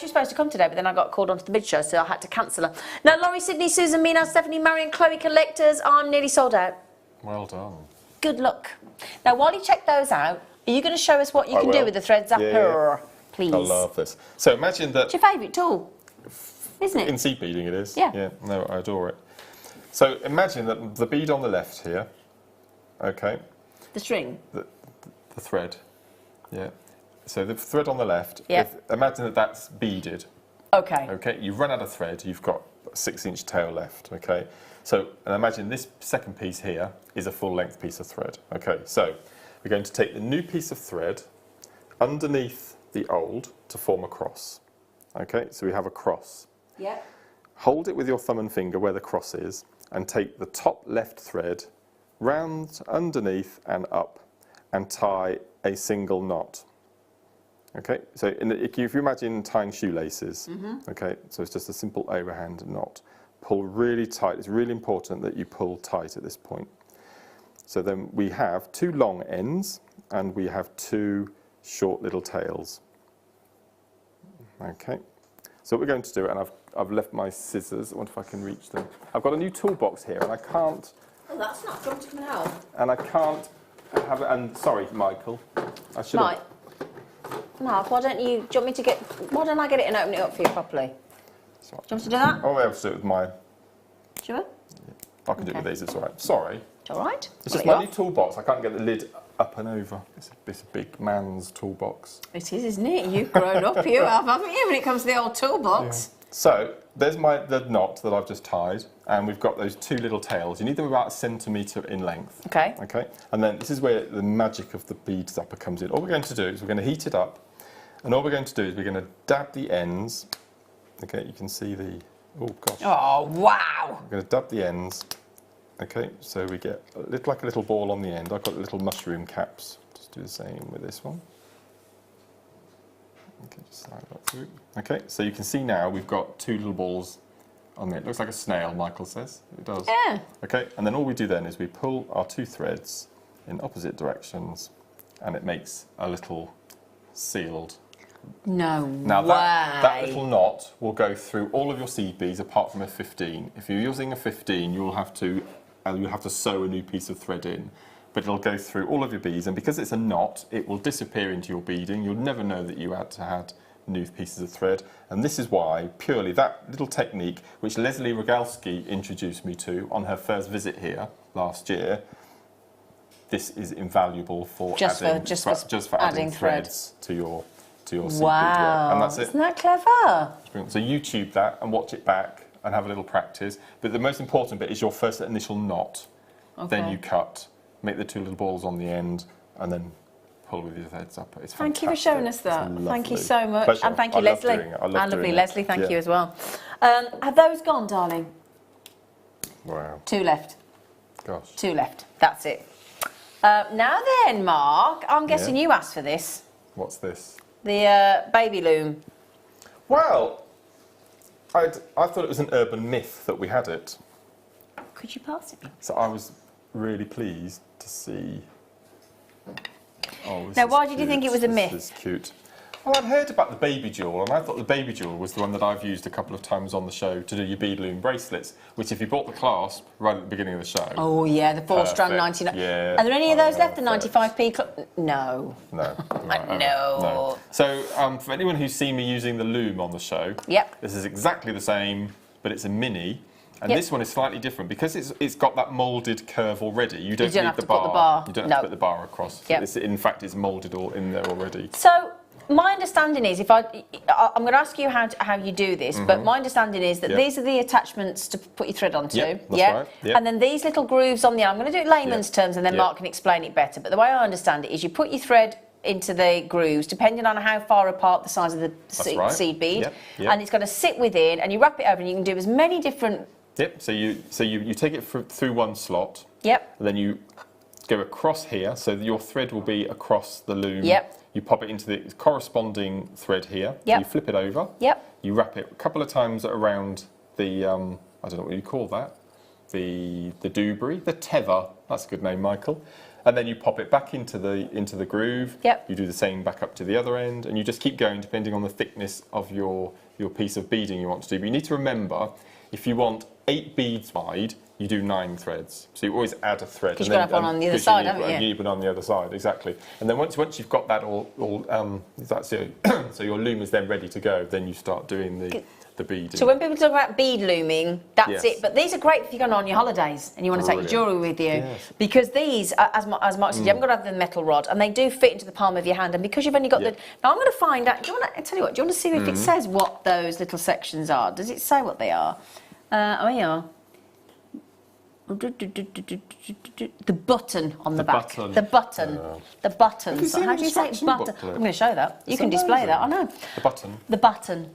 Speaker 2: She's supposed to come today, but then I got called onto the mid-show, so I had to cancel her. Now, Laurie, Sydney, Susan, Mina, Stephanie, Marion, Chloe, collectors, I'm nearly sold out.
Speaker 1: Well done.
Speaker 2: Good luck. Now, while you check those out, are you going to show us what you
Speaker 1: I
Speaker 2: can do
Speaker 1: will.
Speaker 2: with the thread zapper?
Speaker 1: Yeah.
Speaker 2: Please.
Speaker 1: I love this. So imagine that...
Speaker 2: It's your favourite tool, isn't it?
Speaker 1: In seed beading it is.
Speaker 2: Yeah.
Speaker 1: Yeah, no, I adore it. So imagine that the bead on the left here, okay,
Speaker 2: The string.
Speaker 1: the thread, yeah. So the thread on the left,
Speaker 2: Yeah.
Speaker 1: imagine that that's beaded,
Speaker 2: Okay.
Speaker 1: okay. You've run out of thread, you've got a 6-inch tail left, okay. So, and imagine this second piece here is a full length piece of thread, okay. So we're going to take the new piece of thread underneath the old to form a cross, okay. So we have a cross.
Speaker 2: Yeah.
Speaker 1: Hold it with your thumb and finger where the cross is and take the top left thread round underneath and up and tie a single knot. Okay, so if you imagine tying shoelaces, okay, so it's just a simple overhand knot. Pull really tight. It's really important that you pull tight at this point. So then we have 2 long ends and we have 2 short little tails. Okay, so what we're going to do, and I've left my scissors. I wonder if I can reach them. I've got a new toolbox here, and I can't.
Speaker 2: Oh, that's not. Do you want to come and help?
Speaker 1: And I can't have it. And sorry, Michael, I should
Speaker 2: Right.
Speaker 1: have.
Speaker 2: Mark, why don't I get it and open it up for you properly?
Speaker 1: Sorry.
Speaker 2: Do you want to do that?
Speaker 1: I'll be able to do it with my.
Speaker 2: Sure.
Speaker 1: I can do it with
Speaker 2: Okay.
Speaker 1: these. It's all right. Sorry,
Speaker 2: It's all right.
Speaker 1: it's
Speaker 2: Pull
Speaker 1: just
Speaker 2: it
Speaker 1: my
Speaker 2: off.
Speaker 1: new toolbox. I can't get the lid up and over. It's a big man's toolbox.
Speaker 2: It is, isn't it? You've grown up, you have, haven't you, when it comes to the old toolbox?
Speaker 1: So there's the knot that I've just tied, and we've got those 2 little tails. You need them about 1 centimetre in length.
Speaker 2: Okay.
Speaker 1: Okay. And then this is where the magic of the bead zapper comes in. All we're going to do is we're going to heat it up, and all we're going to do is we're going to dab the ends. Okay, you can see the. Oh gosh.
Speaker 2: Oh, wow.
Speaker 1: We're going to dab the ends. Okay, so we get like a little ball on the end. I've got little mushroom caps. Just do the same with this one. Okay, just slide that through. Okay, so you can see now we've got 2 little balls on there. It looks like a snail, Michael says. It does.
Speaker 2: Yeah.
Speaker 1: Okay, and then all we do then is we pull our 2 threads in opposite directions, and it makes a little sealed
Speaker 2: No
Speaker 1: Now
Speaker 2: way.
Speaker 1: that little knot will go through all of your seed beads apart from a 15. If you're using a 15, you'll have to sew a new piece of thread in, but it'll go through all of your beads, and because it's a knot, it will disappear into your beading. You'll never know that you had new pieces of thread, and this is why purely that little technique, which Leslie Rogalski introduced me to on her first visit here last year. This is invaluable for adding threads to your seed bead.
Speaker 2: Wow,
Speaker 1: And that's it.
Speaker 2: Isn't that clever?
Speaker 1: So YouTube that and watch it back and have a little practice. But the most important bit is your first initial knot.
Speaker 2: Okay.
Speaker 1: Then you cut, make the two little balls on the end, and then pull with your threads up. It's
Speaker 2: Thank you for
Speaker 1: fantastic.
Speaker 2: showing us
Speaker 1: It's
Speaker 2: that. Thank you
Speaker 1: lovely.
Speaker 2: so much.
Speaker 1: Pleasure.
Speaker 2: And thank you,
Speaker 1: I love
Speaker 2: Leslie.
Speaker 1: doing it. I love
Speaker 2: And lovely
Speaker 1: doing it.
Speaker 2: Leslie, thank
Speaker 1: Yeah.
Speaker 2: you as well. Have those gone, darling?
Speaker 1: Wow.
Speaker 2: 2 left.
Speaker 1: Gosh.
Speaker 2: 2 left. That's it. Now then, Mark, I'm guessing
Speaker 1: Yeah.
Speaker 2: you asked for this.
Speaker 1: What's this?
Speaker 2: The baby loom.
Speaker 1: Well, I thought it was an urban myth that we had it.
Speaker 2: Could you pass it?
Speaker 1: So I was really pleased to see. Oh, this
Speaker 2: Now,
Speaker 1: is
Speaker 2: why did you think
Speaker 1: cute.
Speaker 2: it was a myth?
Speaker 1: This is cute. Well, I'd heard about the baby jewel, and I thought the baby jewel was the one that I've used a couple of times on the show to do your bead loom bracelets, which if you bought the clasp right at the beginning of the show...
Speaker 2: Oh, yeah, the 4-strand
Speaker 1: Perfect.
Speaker 2: 99.
Speaker 1: Yeah,
Speaker 2: Are there any of those left, the
Speaker 1: perfect.
Speaker 2: 95p? No.
Speaker 1: No.
Speaker 2: No.
Speaker 1: So, for anyone who's seen me using the loom on the show,
Speaker 2: Yep.
Speaker 1: this is exactly the same, but it's a mini. And
Speaker 2: Yep.
Speaker 1: this one is slightly different because it's got that moulded curve already. You don't,
Speaker 2: don't
Speaker 1: need
Speaker 2: have
Speaker 1: the
Speaker 2: to
Speaker 1: bar.
Speaker 2: put the bar.
Speaker 1: You don't
Speaker 2: No.
Speaker 1: have to put the bar across.
Speaker 2: Yep.
Speaker 1: In fact, it's moulded all in there already.
Speaker 2: So, my understanding is, I'm going to ask you how you do this, but my understanding is that
Speaker 1: Yep.
Speaker 2: these are the attachments to put your thread onto.
Speaker 1: Yep, that's right, yep.
Speaker 2: And then these little grooves on the end. I'm going to do it layman's
Speaker 1: Yep.
Speaker 2: terms, and then
Speaker 1: Yep.
Speaker 2: Mark can explain it better. But the way I understand it is, you put your thread into the grooves, depending on how far apart the size of the
Speaker 1: right.
Speaker 2: seed bead,
Speaker 1: Yep, yep.
Speaker 2: and it's going to sit within, and you wrap it over, and you can do as many different.
Speaker 1: Yep. So you take it through one slot.
Speaker 2: Yep.
Speaker 1: And then you go across here, so that your thread will be across the loom.
Speaker 2: Yep.
Speaker 1: You pop it into the corresponding thread here.
Speaker 2: Yep.
Speaker 1: You flip it over.
Speaker 2: Yep.
Speaker 1: You wrap it a couple of times around the I don't know what you call that. The dewberry, the tether. That's a good name, Michael. And then you pop it back into the groove.
Speaker 2: Yep.
Speaker 1: You do the same back up to the other end, and you just keep going depending on the thickness of your piece of beading you want to do. But you need to remember, if you want 8 beads wide, you do 9 threads. So you always add a thread.
Speaker 2: 'Cause you've got to have one on the other side, haven't you?
Speaker 1: You need one on the other side, exactly. And then once you've got that so your loom is then ready to go, then you start doing the beading.
Speaker 2: So when people talk about bead looming, that's
Speaker 1: Yes.
Speaker 2: it. But these are great if you're going on your holidays and you want to take your
Speaker 1: Brilliant.
Speaker 2: jewellery with you.
Speaker 1: Yes.
Speaker 2: Because these, as Mark said, you haven't got to have the metal rod, and they do fit into the palm of your hand. And because you've only got
Speaker 1: Yeah.
Speaker 2: the... Now, I'm going to find out... Do you want to... I tell you what, do you want to see if it says what those little sections are? Does it say what they are? Oh, yeah. The button on the back.
Speaker 1: button.
Speaker 2: The button. The button.
Speaker 1: Have you seen
Speaker 2: How
Speaker 1: an
Speaker 2: do you say
Speaker 1: instruction
Speaker 2: button?
Speaker 1: booklet?
Speaker 2: I'm going to show that. You
Speaker 1: It's
Speaker 2: can display that. I
Speaker 1: amazing.
Speaker 2: know.
Speaker 1: The button.
Speaker 2: The button.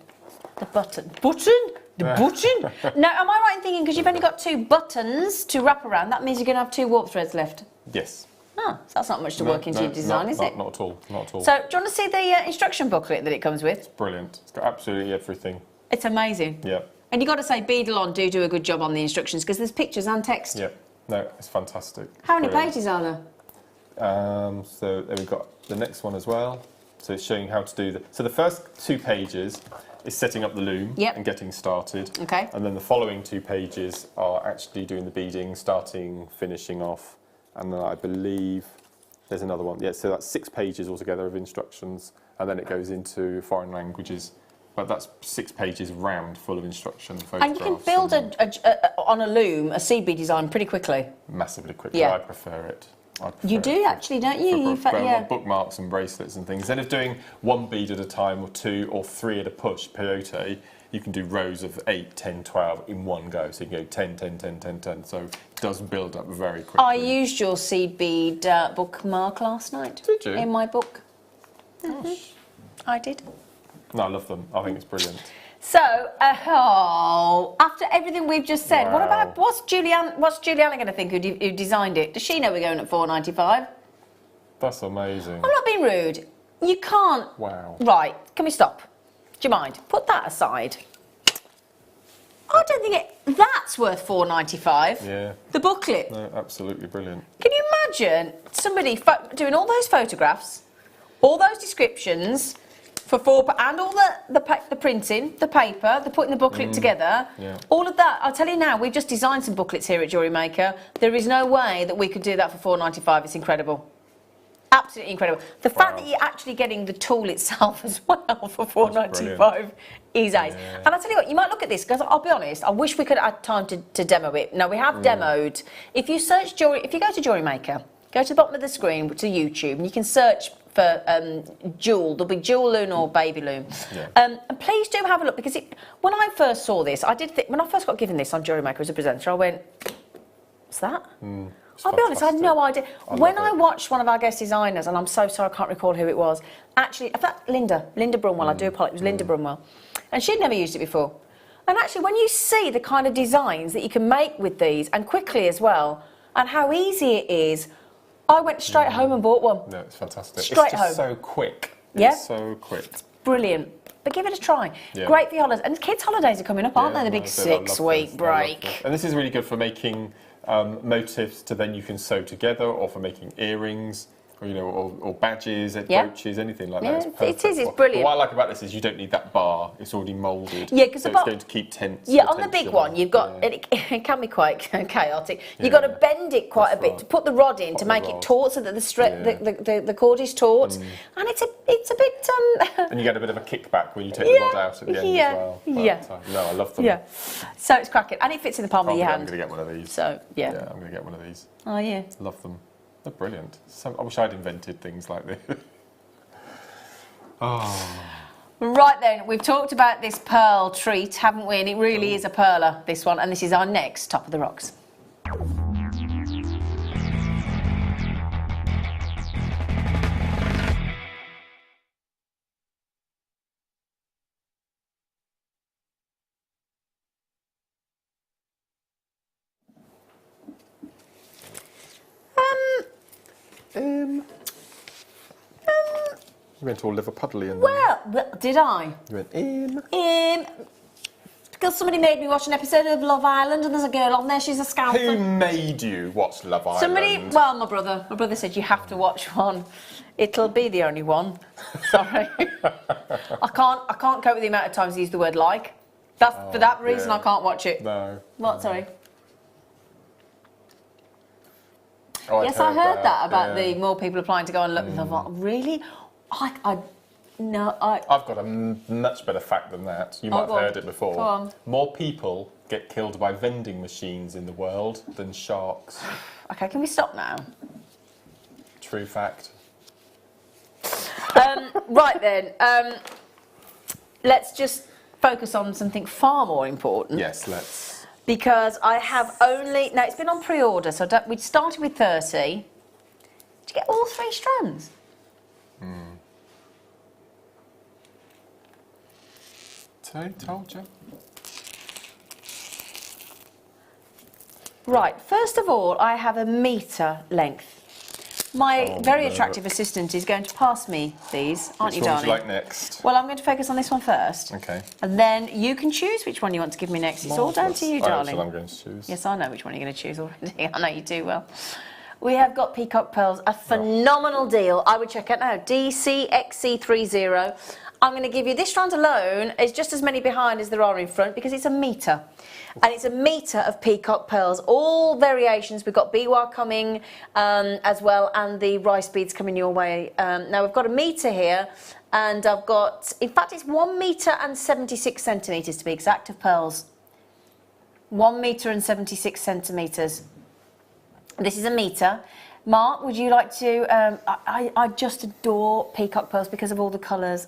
Speaker 2: The button. Button? The button? No, am I right in thinking because you've only got 2 buttons to wrap around, that means you're going to have 2 warp threads left?
Speaker 1: Yes.
Speaker 2: Oh, so that's not much to work into your design, is it?
Speaker 1: Not at all. Not at all.
Speaker 2: So, do you want to see the instruction booklet that it comes with?
Speaker 1: Brilliant. It's got absolutely everything.
Speaker 2: It's amazing.
Speaker 1: Yeah.
Speaker 2: And you've got to say, Beadle do a good job on the instructions because there's pictures and text.
Speaker 1: Yeah. No, it's fantastic.
Speaker 2: How many
Speaker 1: Brilliant.
Speaker 2: pages are there?
Speaker 1: So then we've got the next one as well. So it's showing how to do the. So the first 2 pages is setting up the loom
Speaker 2: Yep.
Speaker 1: and getting started.
Speaker 2: Okay.
Speaker 1: And then the following 2 pages are actually doing the beading, starting, finishing off. And then I believe there's another one. Yeah, so that's 6 pages altogether of instructions. And then it goes into foreign languages. But that's 6 pages round full of instruction and
Speaker 2: And you can build on a loom a CB design pretty quickly.
Speaker 1: massively quickly.
Speaker 2: Yeah.
Speaker 1: I prefer it.
Speaker 2: You do actually, don't you?
Speaker 1: For bookmarks and bracelets and things. Instead of doing 1 bead at a time or 2 or 3 at a push, peyote, you can do rows of 8, 10, 12 in one go. So you can go 10, 10, 10, 10, 10. So it does build up very quickly.
Speaker 2: I used your seed bead bookmark last night.
Speaker 1: Did you?
Speaker 2: In my book.
Speaker 1: Gosh.
Speaker 2: I did.
Speaker 1: No, I love them. I think it's brilliant.
Speaker 2: So, after everything we've just said, what
Speaker 1: Wow.
Speaker 2: about what's Julianne going to think who designed it? Does she know we're going at $4.95?
Speaker 1: That's amazing.
Speaker 2: I'm not being rude. You can't.
Speaker 1: Wow.
Speaker 2: Right? Can we stop? Do you mind? Put that aside. I don't think that's worth $4.95.
Speaker 1: Yeah.
Speaker 2: The booklet.
Speaker 1: No, absolutely brilliant.
Speaker 2: Can you imagine somebody doing all those photographs, all those descriptions, for £4, and all the printing, the paper, the putting the booklet together, all of that. I'll tell you now, we've just designed some booklets here at Jewellery Maker. There is no way that we could do that for £4.95. It's incredible. Absolutely incredible. The fact that you're actually getting the tool itself as well for £4.95 is ace. And I'll tell you what, you might look at this, because I'll be honest, I wish we could add time to demo it. Now, we have demoed. If you search if you go to Jewellery Maker, go to the bottom of the screen to YouTube, and you can search for jewel. There'll be jewel loom or baby loom. And please do have a look, because when I first saw this, I did think, when I first got given this on Jewellery Maker as a presenter, I went, what's that? I'll be honest, I had no idea. When I watched one of our guest designers, and I'm so sorry I can't recall who it was, actually, in fact, Linda Brunwell, I do apologise, it was Linda Brunwell. And she'd never used it before. And actually, when you see the kind of designs that you can make with these, and quickly as well, and how easy it is, I went straight home and bought one.
Speaker 1: No, it's fantastic.
Speaker 2: Straight
Speaker 1: it's just
Speaker 2: home.
Speaker 1: so quick.
Speaker 2: Yeah.
Speaker 1: It's so quick.
Speaker 2: Brilliant. But give it a try. Great for your holidays. And kids' holidays are coming up, aren't they? The big 6-week break.
Speaker 1: And this is really good for making motifs to then you can sew together, or for making earrings, or, you know, or badges, brooches, anything like that. It's perfect.
Speaker 2: It is. It's brilliant.
Speaker 1: But what I like about this is you don't need that bar. It's already moulded.
Speaker 2: Yeah, because
Speaker 1: so it's going to keep tense.
Speaker 2: Yeah, on the big one, you've got it can be quite chaotic. You've got to bend it quite a bit to put the rod in to make it taut, so that the cord is taut, and it's a bit.
Speaker 1: And you get a bit of a kickback when you take the rod out at the end as well. But, no, I love them.
Speaker 2: Yeah, so it's cracking, and it fits in the palm of your hand.
Speaker 1: I'm going to get one of these.
Speaker 2: So
Speaker 1: yeah, I'm going to get one of these.
Speaker 2: Oh yeah,
Speaker 1: love them. They're brilliant. So, I wish I'd invented things like this.
Speaker 2: Right then, we've talked about this pearl treat, haven't we? And it really is a perler, this one. And this is our next Top of the Rocks.
Speaker 1: You went all Liverpudlian then.
Speaker 2: Well, did I?
Speaker 1: You went
Speaker 2: Because somebody made me watch an episode of Love Island, and there's a girl on there, she's a scalper.
Speaker 1: Who made you watch Love Island?
Speaker 2: Well, my brother. My brother said you have to watch one. It'll be the only one. Sorry. I can't cope with the amount of times he used the word like. That's for that reason I can't watch it.
Speaker 1: No.
Speaker 2: What, sorry?
Speaker 1: Oh,
Speaker 2: yes, I heard that about the more people applying to go and look. Love Island. Really?
Speaker 1: I've got a much better fact than that. You might have heard it before.
Speaker 2: Go on.
Speaker 1: More people get killed by vending machines in the world than sharks.
Speaker 2: Okay, can we stop now?
Speaker 1: True fact.
Speaker 2: Right then, let's just focus on something far more important.
Speaker 1: Yes, let's.
Speaker 2: Because I have now it's been on pre-order, so we started with 30. Did you get all 3 strands?
Speaker 1: Told you.
Speaker 2: Right, first of all, I have a metre length. My very attractive assistant is going to pass me these, aren't you, darling?
Speaker 1: Which one would you like next?
Speaker 2: Well, I'm going to focus on this one first.
Speaker 1: Okay.
Speaker 2: And then you can choose which one you want to give me next. It's all down to you, darling.
Speaker 1: I'm going to choose.
Speaker 2: Yes, I know which one you're going to choose already. I know you do well. We have got Peacock Pearls, a phenomenal deal. I would check out now, DCXC30. I'm going to give you this strand alone. It's just as many behind as there are in front, because it's a metre. And it's a metre of Peacock Pearls, all variations. We've got Biwa coming as well, and the rice beads coming your way. Now, we've got a metre here, and I've got, in fact, it's 1 metre and 76 centimetres to be exact of pearls. 1 metre and 76 centimetres. This is a metre. Mark, would you like to... I just adore Peacock Pearls because of all the colours.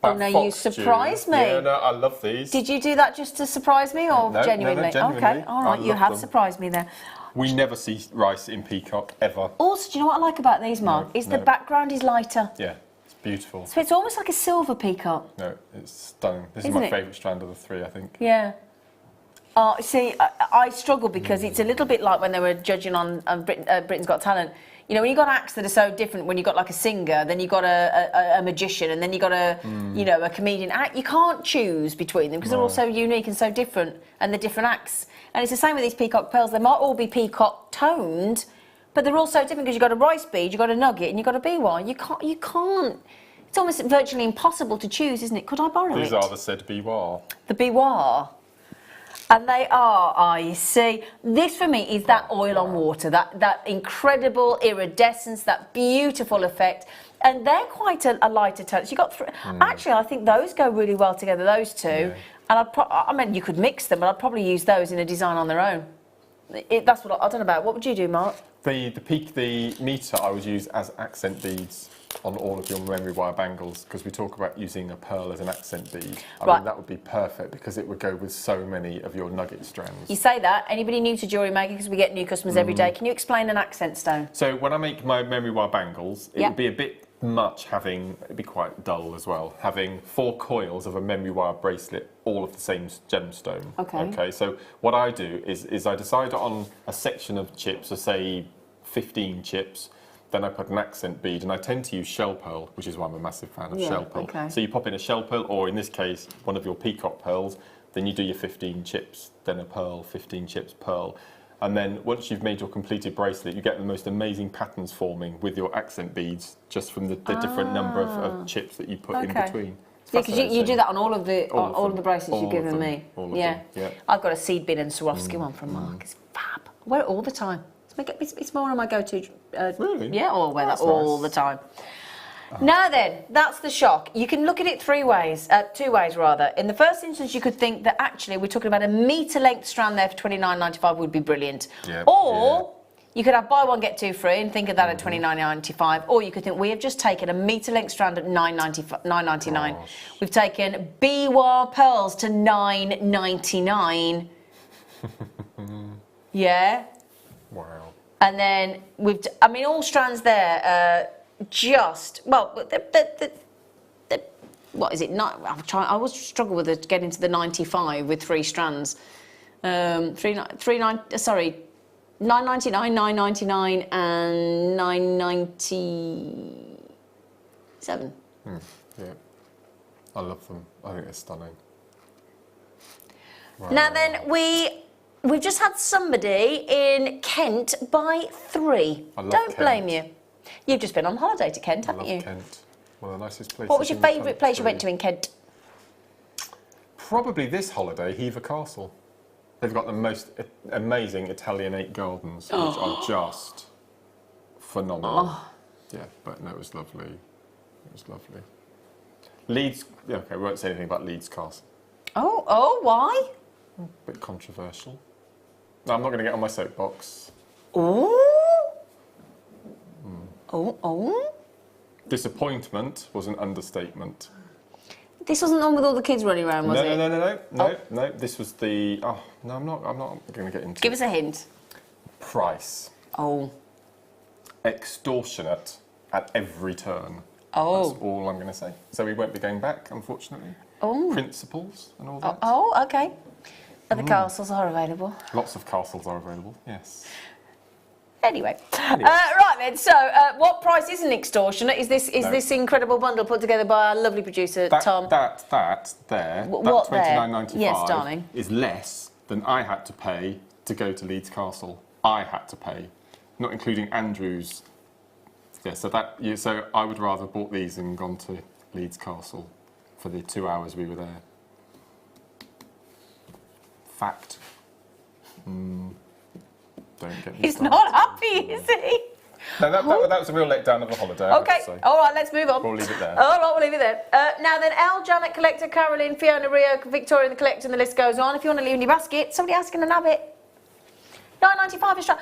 Speaker 2: Oh, no, you surprised me.
Speaker 1: Yeah, no, I love these.
Speaker 2: Did you do that just to surprise me, or genuinely?
Speaker 1: No, genuinely.
Speaker 2: Okay, all right, you have surprised me there.
Speaker 1: We never see rice in peacock, ever.
Speaker 2: Also, do you know what I like about these, Mark? The background is lighter.
Speaker 1: Yeah, it's beautiful.
Speaker 2: So it's almost like a silver peacock.
Speaker 1: No, it's stunning. This is my favourite strand of the 3, I think.
Speaker 2: Yeah. See, I struggle because it's a little bit like when they were judging on Britain's Got Talent. You know, when you've got acts that are so different, when you've got like a singer, then you've got a magician, and then you've got a comedian act. You can't choose between them because they're all so unique and so different, and they're different acts. And it's the same with these Peacock Pearls. They might all be peacock toned, but they're all so different because you've got a rice bead, you've got a nugget, and you've got a biwa. You can't. It's almost virtually impossible to choose, isn't it? Could I borrow it?
Speaker 1: These are the said biwa.
Speaker 2: The biwa. And they are, I see. This for me is that oil on water, that incredible iridescence, that beautiful effect. And they're quite a lighter touch. You got actually, I think those go really well together, those two.
Speaker 1: Yeah.
Speaker 2: And I mean, you could mix them, but I'd probably use those in a design on their own. That's what I don't know about. What would you do, Mark?
Speaker 1: The meter I would use as accent beads on all of your memory wire bangles, because we talk about using a pearl as an accent bead. I mean, that would be perfect because it would go with so many of your nugget strands.
Speaker 2: You say that. Anybody new to Jewellery Maker, because we get new customers every day, can you explain an accent stone?
Speaker 1: So when I make my memory wire bangles, it would be a bit much it'd be quite dull as well, having 4 coils of a memory wire bracelet, all of the same gemstone. Okay, so what I do is I decide on a section of chips, so say 15 chips, then I put an accent bead, and I tend to use shell pearl, which is why I'm a massive fan of shell pearl.
Speaker 2: Okay.
Speaker 1: So you pop in a shell pearl, or in this case, one of your peacock pearls, then you do your 15 chips, then a pearl, 15 chips, pearl. And then once you've made your completed bracelet, you get the most amazing patterns forming with your accent beads, just from the different number of chips that you put in between.
Speaker 2: Yeah, because you do that on all of the bracelets you've given me.
Speaker 1: Yeah.
Speaker 2: I've got a seed bin and Swarovski one from Mark. It's fab. I wear it all the time. It's more on my go-to.
Speaker 1: Really?
Speaker 2: Yeah, I wear that all the time. Now then, that's the shock. You can look at it 2 ways rather. In the first instance, you could think that actually we're talking about a metre length strand there for $29.95 would be brilliant. Or you could have buy one get 2 free and think of that at $29.95. Or you could think we have just taken a metre length strand at $9.99. We've taken biwa pearls to $9.99. Yeah.
Speaker 1: Wow.
Speaker 2: And then all strands there. What is it? I always struggle with it, getting to the 95 with 3 strands. $9.99, $9.99, and $9.97.
Speaker 1: Yeah, I love them. I think they're stunning. Wow.
Speaker 2: Now then, we've just had somebody in Kent buy 3. Don't blame you. You've just been on holiday to Kent, haven't you?
Speaker 1: I love Kent. One of the nicest places.
Speaker 2: What was your favourite place you went to in Kent?
Speaker 1: Probably this holiday, Hever Castle. They've got the most amazing Italianate gardens, which are just phenomenal. Yeah, but no, it was lovely. It was lovely. Leeds, okay, we won't say anything about Leeds Castle.
Speaker 2: Oh, why?
Speaker 1: A bit controversial. No, I'm not going to get on my soapbox. Disappointment was an understatement.
Speaker 2: This wasn't the one with all the kids running around, was it?
Speaker 1: No. This was the. Oh no, I'm not going to get into.
Speaker 2: Give us a hint.
Speaker 1: Price. Extortionate at every turn. That's all I'm going to say. So we won't be going back, unfortunately. Principles and all that.
Speaker 2: Okay. Other castles are available.
Speaker 1: Lots of castles are available. Yes.
Speaker 2: Anyway. Right then. So, what price is an extortionate? Is this incredible bundle put together by our lovely producer Tom?
Speaker 1: That there.
Speaker 2: What
Speaker 1: that $29.95
Speaker 2: Yes, darling.
Speaker 1: is less than I had to pay to go to Leeds Castle. I had to pay, not including Andrew's. Yeah. So I would rather have bought these and gone to Leeds Castle for the 2 hours we were there. Fact. Don't get me
Speaker 2: He's
Speaker 1: started.
Speaker 2: not happy, is he?
Speaker 1: No, that was a real letdown of a holiday.
Speaker 2: Okay, all right, let's move on.
Speaker 1: We'll leave it there.
Speaker 2: All right, we'll leave it there. Now then, Elle, Janet, Collector, Caroline, Fiona, Rio, Victoria, the Collector, and the list goes on. If you want to leave in your basket, somebody else can have it. $9.95 is straight.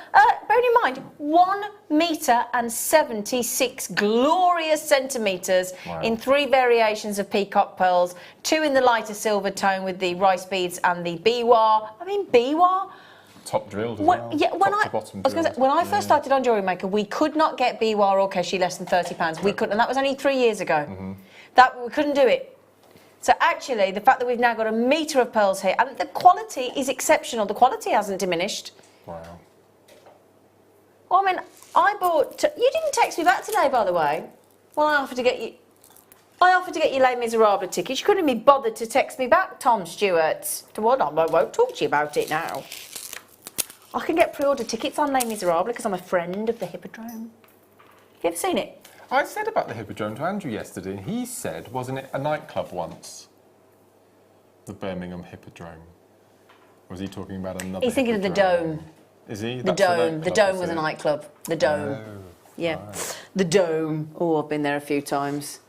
Speaker 2: Bearing in mind, 1 metre and 76 glorious centimetres in 3 variations of peacock pearls, 2 in the lighter silver tone with the rice beads and the biwa. Biwa?
Speaker 1: Top drilled as well.
Speaker 2: Yeah,
Speaker 1: Top to bottom drilled.
Speaker 2: When I first started on Jewellery Maker, we could not get biwa or keshi less than £30. We couldn't, and that was only 3 years ago. That we couldn't do it. So actually, the fact that we've now got a metre of pearls here, and the quality is exceptional. The quality hasn't diminished.
Speaker 1: Wow.
Speaker 2: Well, I mean, I bought. You didn't text me back today, by the way. Well, I offered to get you Les Miserables tickets. You couldn't be bothered to text me back, Tom Stewart. I won't talk to you about it now. I can get pre-order tickets on Les Miserables because I'm a friend of the Hippodrome. Have you ever seen it?
Speaker 1: I said about the Hippodrome to Andrew yesterday, and he said, wasn't it a nightclub once? The Birmingham Hippodrome. Was he talking about another
Speaker 2: He's thinking of the
Speaker 1: Hippodrome?
Speaker 2: Dome.
Speaker 1: Is he?
Speaker 2: The Dome. The Dome was a nightclub. The Dome. Yeah.
Speaker 1: Right.
Speaker 2: The Dome. Oh, I've been there a few times.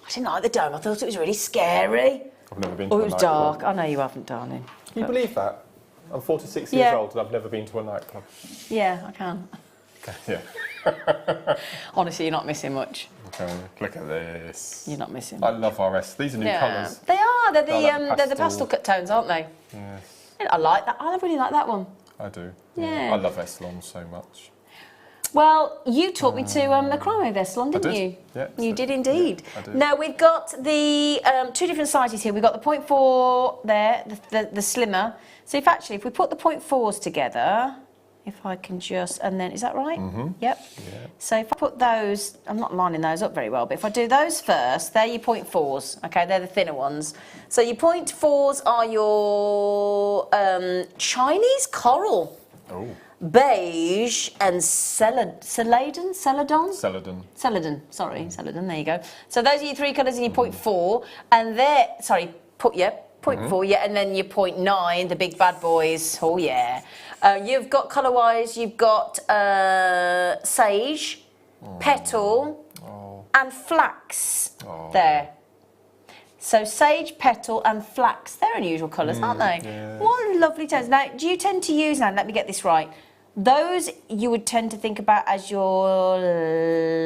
Speaker 2: I didn't like the Dome. I thought it was really scary.
Speaker 1: I've never been to
Speaker 2: Oh,
Speaker 1: a
Speaker 2: it was
Speaker 1: nightclub.
Speaker 2: dark. I know you haven't, darling.
Speaker 1: Can you believe that? I'm 46
Speaker 2: Yeah.
Speaker 1: years old and I've never been to a nightclub.
Speaker 2: Yeah, I can.
Speaker 1: Yeah.
Speaker 2: Honestly, you're not missing much.
Speaker 1: Okay, look at this.
Speaker 2: You're not missing.
Speaker 1: I love RS. These are new colours.
Speaker 2: They are. They're
Speaker 1: They're
Speaker 2: the pastel cut tones, aren't they?
Speaker 1: Yes,
Speaker 2: I like that. I really like that one.
Speaker 1: I do.
Speaker 2: Yeah.
Speaker 1: I love Esselon so much.
Speaker 2: Well, you taught me to macrame Esselon, didn't
Speaker 1: did.
Speaker 2: you?
Speaker 1: Yeah,
Speaker 2: You
Speaker 1: so-
Speaker 2: did indeed.
Speaker 1: yeah, I did.
Speaker 2: Now we've got the two different sizes here. We've got the 0.4 there, the slimmer. So if we put the 0.4s together, if I can just, and then, is that right? Mm-hmm. Yep.
Speaker 1: Yeah.
Speaker 2: So if I put those, I'm not lining those up very well, but if I do those first, they're your 0.4s, okay? They're the thinner ones. So your 0.4s are your Chinese coral,
Speaker 1: Oh,
Speaker 2: beige, and celadon?
Speaker 1: Celadon.
Speaker 2: Celadon, there you go. So those are your three colours in your 0.4, and they're, 0.4, yeah, and then your 0.9, the big bad boys, oh yeah. You've got colour-wise, you've got sage, petal, and flax there. So sage, petal, and flax, they're unusual colours, aren't they?
Speaker 1: yes.
Speaker 2: What lovely tones. Now, do you tend to use, now let me get this right, those you would tend to think about as your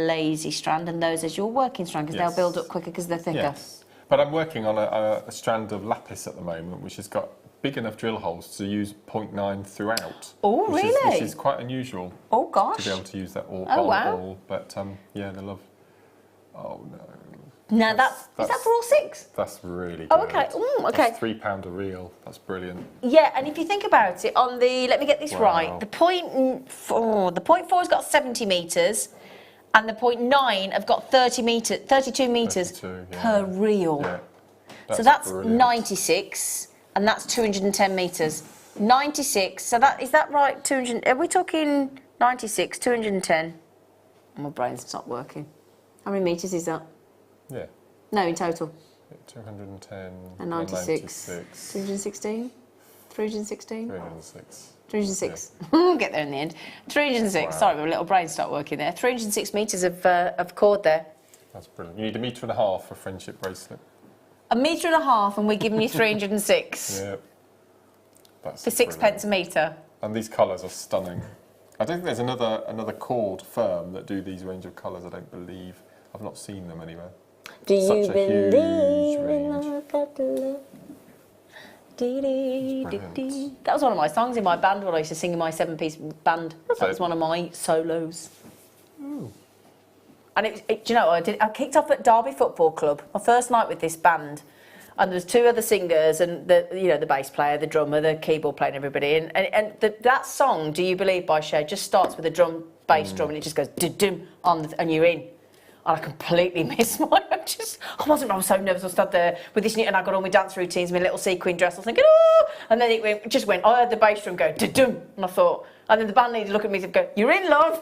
Speaker 2: lazy strand and those as your working strand, because
Speaker 1: Yes.
Speaker 2: they'll build up quicker because they're thicker.
Speaker 1: Yes. But I'm working on a strand of lapis at the moment, which has got big enough drill holes to use 0.9 throughout.
Speaker 2: Oh,
Speaker 1: which
Speaker 2: really?
Speaker 1: Which is quite unusual
Speaker 2: Oh,
Speaker 1: to
Speaker 2: gosh.
Speaker 1: be able to use that all.
Speaker 2: Oh, wow.
Speaker 1: all. But yeah, they love. Oh no.
Speaker 2: Now, is that for all six?
Speaker 1: That's really good.
Speaker 2: Oh, okay. Okay.
Speaker 1: That's £3 a reel. That's brilliant.
Speaker 2: Yeah, and if you think about it, on the, let me get this
Speaker 1: Wow.
Speaker 2: right, the 0.4's got 70 metres, and the 0.9 have got 32 metres
Speaker 1: 32, yeah.
Speaker 2: per reel.
Speaker 1: Yeah.
Speaker 2: So that's
Speaker 1: brilliant.
Speaker 2: 96, and that's 210 metres. 96, so that, is that right, 200, are we talking 96, 210? My brain's not working. How many metres is that?
Speaker 1: Yeah.
Speaker 2: No, in total.
Speaker 1: 210
Speaker 2: And 96. 216? 316?
Speaker 1: 306.
Speaker 2: 306. We'll get there in the end. 306.
Speaker 1: Wow.
Speaker 2: Sorry, my little brain stopped working there. 306 metres of cord there.
Speaker 1: That's brilliant. You need 1.5 metres for a friendship bracelet.
Speaker 2: 1.5 metres, and we're giving you 306
Speaker 1: Yeah. That's
Speaker 2: for 6
Speaker 1: brilliant.
Speaker 2: pence a metre.
Speaker 1: And these colours are stunning. I don't think there's another cord firm that do these range of colours. I don't believe. I've not seen them anywhere.
Speaker 2: Do
Speaker 1: Such
Speaker 2: you
Speaker 1: a
Speaker 2: believe
Speaker 1: huge
Speaker 2: in
Speaker 1: range.
Speaker 2: love got to love? Dee-dee,
Speaker 1: Brilliant.
Speaker 2: dee-dee. That was one of my songs in my band when I used to sing in my 7-piece band. That was one of my solos. And do you know what I kicked off at Derby Football Club, my first night with this band. And there was 2 other singers and the bass player, the drummer, the keyboard player and everybody. And that song, Do You Believe by Cher, just starts with a bass drum and it just goes dum and you're in. And I completely missed mine. I was so nervous. I stood there with this, and I got all my dance routines, my little sequin dress. I was thinking, oh! And then it just went, I heard the bass drum go, dum, and I thought, and then the band leader looked at me and go, you're in, love.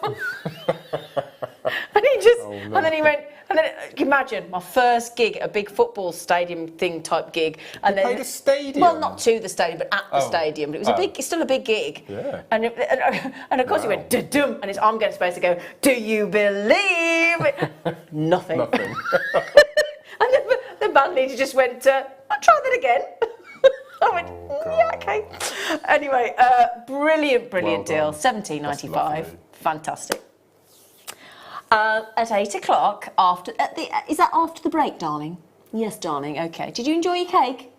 Speaker 2: And he just, and then he went, and then imagine my first gig at a big football stadium thing type gig. And then
Speaker 1: played a stadium?
Speaker 2: Well, not to the stadium, but at the stadium. But it was it's still a big gig.
Speaker 1: Yeah.
Speaker 2: And of course he went, dum, and his arm gets supposed to go, do you believe it? Nothing.
Speaker 1: Nothing.
Speaker 2: And the band leader just went, I'll try that again. I went, yeah, okay. Anyway, brilliant
Speaker 1: Well
Speaker 2: deal.
Speaker 1: done.
Speaker 2: $17.95.
Speaker 1: That's lovely.
Speaker 2: Fantastic. At 8 o'clock, is that after the break, darling? Yes, darling, okay. Did you enjoy your cake?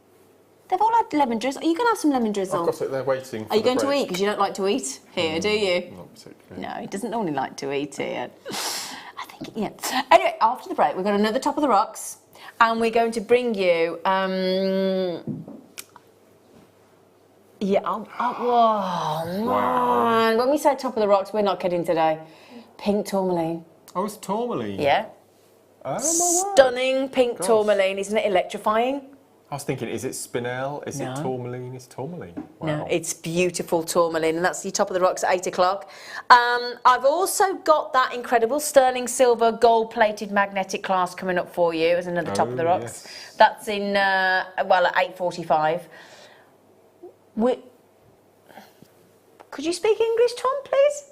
Speaker 2: They've all had lemon drizzle. Are you going to have some lemon drizzle?
Speaker 1: I've got it there waiting for
Speaker 2: Are you
Speaker 1: the
Speaker 2: going to
Speaker 1: break.
Speaker 2: eat? Because you don't like to eat here, do you?
Speaker 1: Not particularly.
Speaker 2: No, he doesn't normally like to eat here. I think, yeah. Anyway, after the break, we've got another Top of the Rocks, and we're going to bring you, man. When we say Top of the Rocks, we're not kidding today. Pink tourmaline.
Speaker 1: Oh, it's tourmaline.
Speaker 2: Yeah.
Speaker 1: Oh, my word.
Speaker 2: Stunning pink tourmaline. Isn't it electrifying?
Speaker 1: I was thinking, is it spinel? Is
Speaker 3: No.
Speaker 1: it tourmaline? It's tourmaline. Wow.
Speaker 2: No, it's beautiful tourmaline, and that's the top of the rocks at 8 o'clock. I've also got that incredible sterling silver gold-plated magnetic clasp coming up for you as another top of the rocks.
Speaker 1: Yes.
Speaker 2: That's in, well, at 8:45. Could you speak English, Tom, please?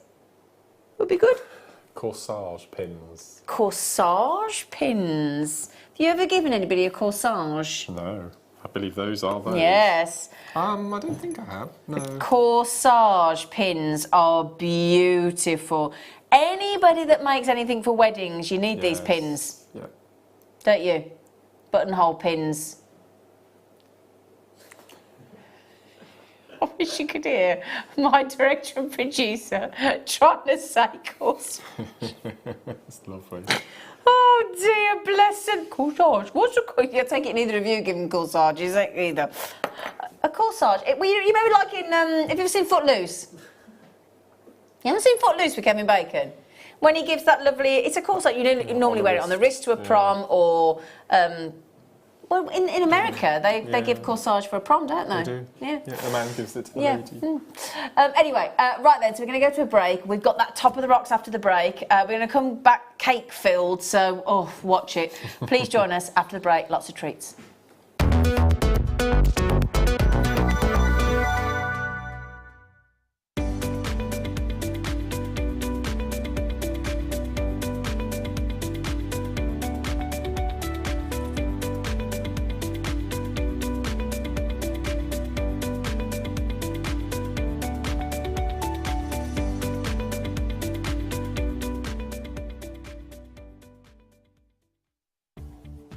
Speaker 2: Would be good.
Speaker 1: Corsage pins.
Speaker 2: Corsage pins. Have you ever given anybody a corsage?
Speaker 1: No, I believe those are those.
Speaker 2: Yes.
Speaker 1: I don't think I have. No.
Speaker 2: Corsage pins are beautiful. Anybody that makes anything for weddings, you need these
Speaker 1: Yes.
Speaker 2: pins,
Speaker 1: Yeah.
Speaker 2: don't you? Buttonhole pins. I wish you could hear my director and producer trying to say corsage.
Speaker 1: It's lovely.
Speaker 2: Oh dear, blessed corsage. What's a corsage? I take it neither of you give him corsages either. A corsage. You remember like in, have you ever seen Footloose? You haven't seen Footloose with Kevin Bacon? When he gives that lovely, it's a corsage, you normally wear it on the wrist to a prom or, well, in America, they give corsage for a prom, don't they?
Speaker 1: They do.
Speaker 2: Yeah.
Speaker 1: Yeah, the man gives it to the
Speaker 2: Yeah.
Speaker 1: lady.
Speaker 2: Anyway, right then, so we're going to go to a break. We've got that top of the rocks after the break. We're going to come back cake-filled, so, watch it. Please join us after the break. Lots of treats.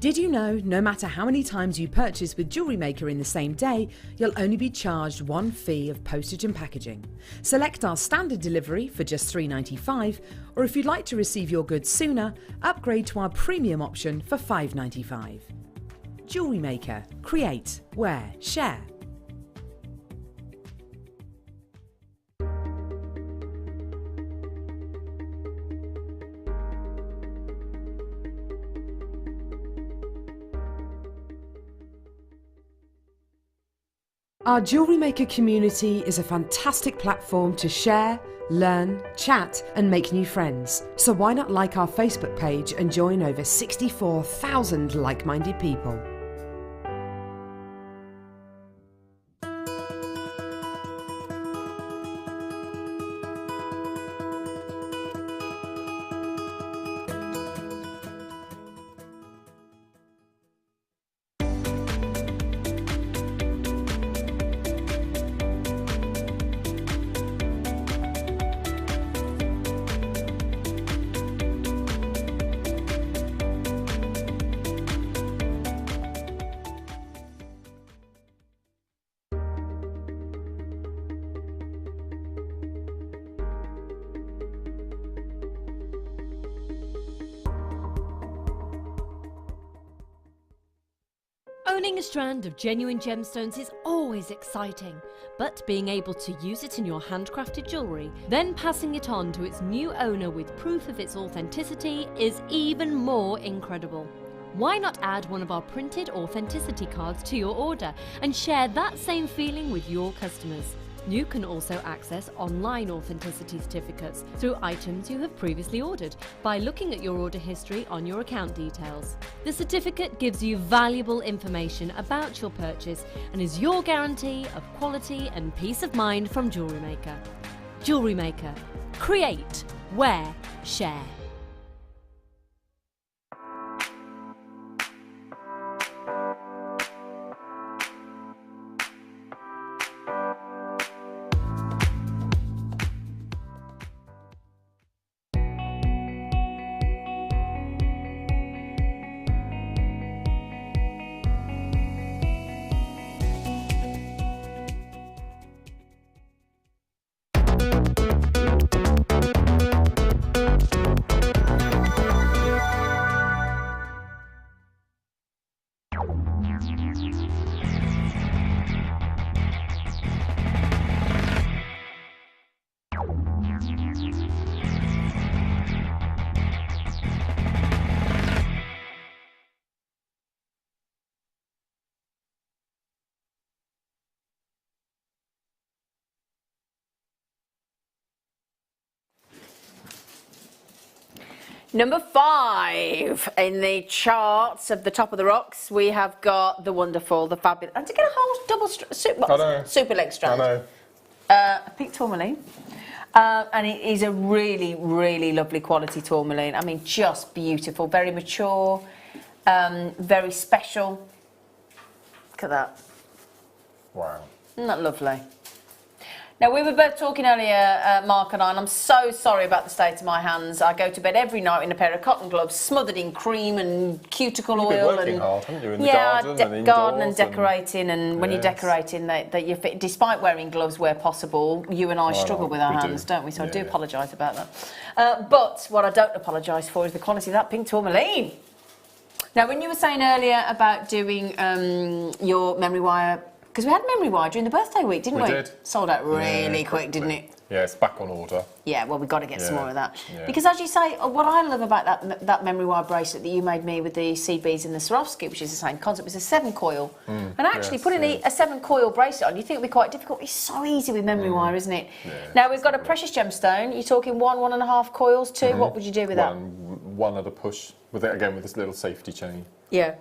Speaker 5: Did you know no matter how many times you purchase with Jewellery Maker in the same day, you'll only be charged one fee of postage and packaging? Select our standard delivery for just $3.95, or if you'd like to receive your goods sooner, upgrade to our premium option for $5.95. Jewellery Maker. Create, wear, share. Our Jewellery Maker community is a fantastic platform to share, learn, chat and make new friends. So why not like our Facebook page and join over 64,000 like-minded people?
Speaker 7: Owning a strand of genuine gemstones is always exciting, but being able to use it in your handcrafted jewellery, then passing it on to its new owner with proof of its authenticity is even more incredible. Why not add one of our printed authenticity cards to your order and share that same feeling with your customers? You can also access online authenticity certificates through items you have previously ordered by looking at your order history on your account details. The certificate gives you valuable information about your purchase and is your guarantee of quality and peace of mind from Jewellery Maker. Jewellery Maker. Create, wear, share.
Speaker 2: Number 5 in the charts of the top of the rocks, we have got the wonderful, the fabulous, and to get a whole double super leg strand.
Speaker 1: I know.
Speaker 2: A pink tourmaline. And it is a really, really lovely quality tourmaline. I mean, just beautiful, very mature, very special. Look at that.
Speaker 1: Wow.
Speaker 2: Isn't that lovely? Now, we were both talking earlier, Mark and I'm so sorry about the state of my hands. I go to bed every night in a pair of cotton gloves, smothered in cream and cuticle oil.
Speaker 1: You've been working hard, haven't you, in the garden
Speaker 2: garden and
Speaker 1: indoors
Speaker 2: decorating, and when you're decorating, that you fit, despite wearing gloves where possible, you and I struggle with our hands, don't we? So I do apologise about that. But what I don't apologise for is the quality of that pink tourmaline. Now, when you were saying earlier about doing your memory wire, because we had memory wire during the birthday week, didn't we?
Speaker 1: We did.
Speaker 2: Sold out really quick, didn't it?
Speaker 1: Yeah, it's back on order.
Speaker 2: Yeah, well, we've got to get some more of that.
Speaker 1: Yeah.
Speaker 2: Because as you say, what I love about that memory wire bracelet that you made me with the seed beads and the Swarovski, which is the same concept, is a 7-coil. And actually putting a 7-coil bracelet on, you think it would be quite difficult. It's so easy with memory wire, isn't it?
Speaker 1: Yeah,
Speaker 2: now, we've got a precious gemstone. You're talking 1.5 coils, 2. What would you do with that?
Speaker 1: One at a push, with it again with this little safety chain.
Speaker 2: Yeah.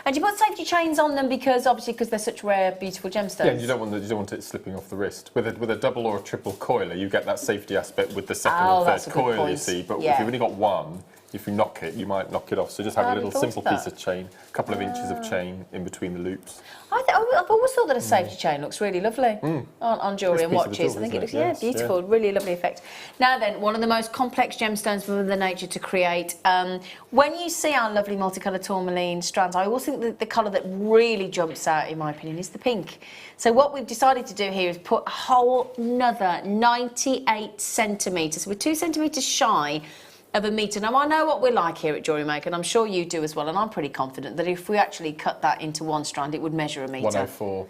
Speaker 2: And you put safety chains on them because they're such rare, beautiful gemstones.
Speaker 1: Yeah, you don't want it slipping off the wrist. With a double or a triple coiler, you get that safety aspect with the second and third coil, you see. But if you've only got one, if you knock it, you might knock it off. So just have a little simple piece of chain, a couple of inches of chain in between the loops.
Speaker 2: I've always thought that a safety chain looks really lovely on jewellery and watches. I think it looks beautiful, really lovely effect. Now then, one of the most complex gemstones for Mother Nature to create. When you see our lovely multicoloured tourmaline strands, I always think that the colour that really jumps out, in my opinion, is the pink. So what we've decided to do here is put a whole another 98 centimetres. We're 2 centimetres shy of a metre. Now, I know what we're like here at Jewellery Maker, and I'm sure you do as well, and I'm pretty confident that if we actually cut that into one strand, it would measure a metre.
Speaker 1: 104.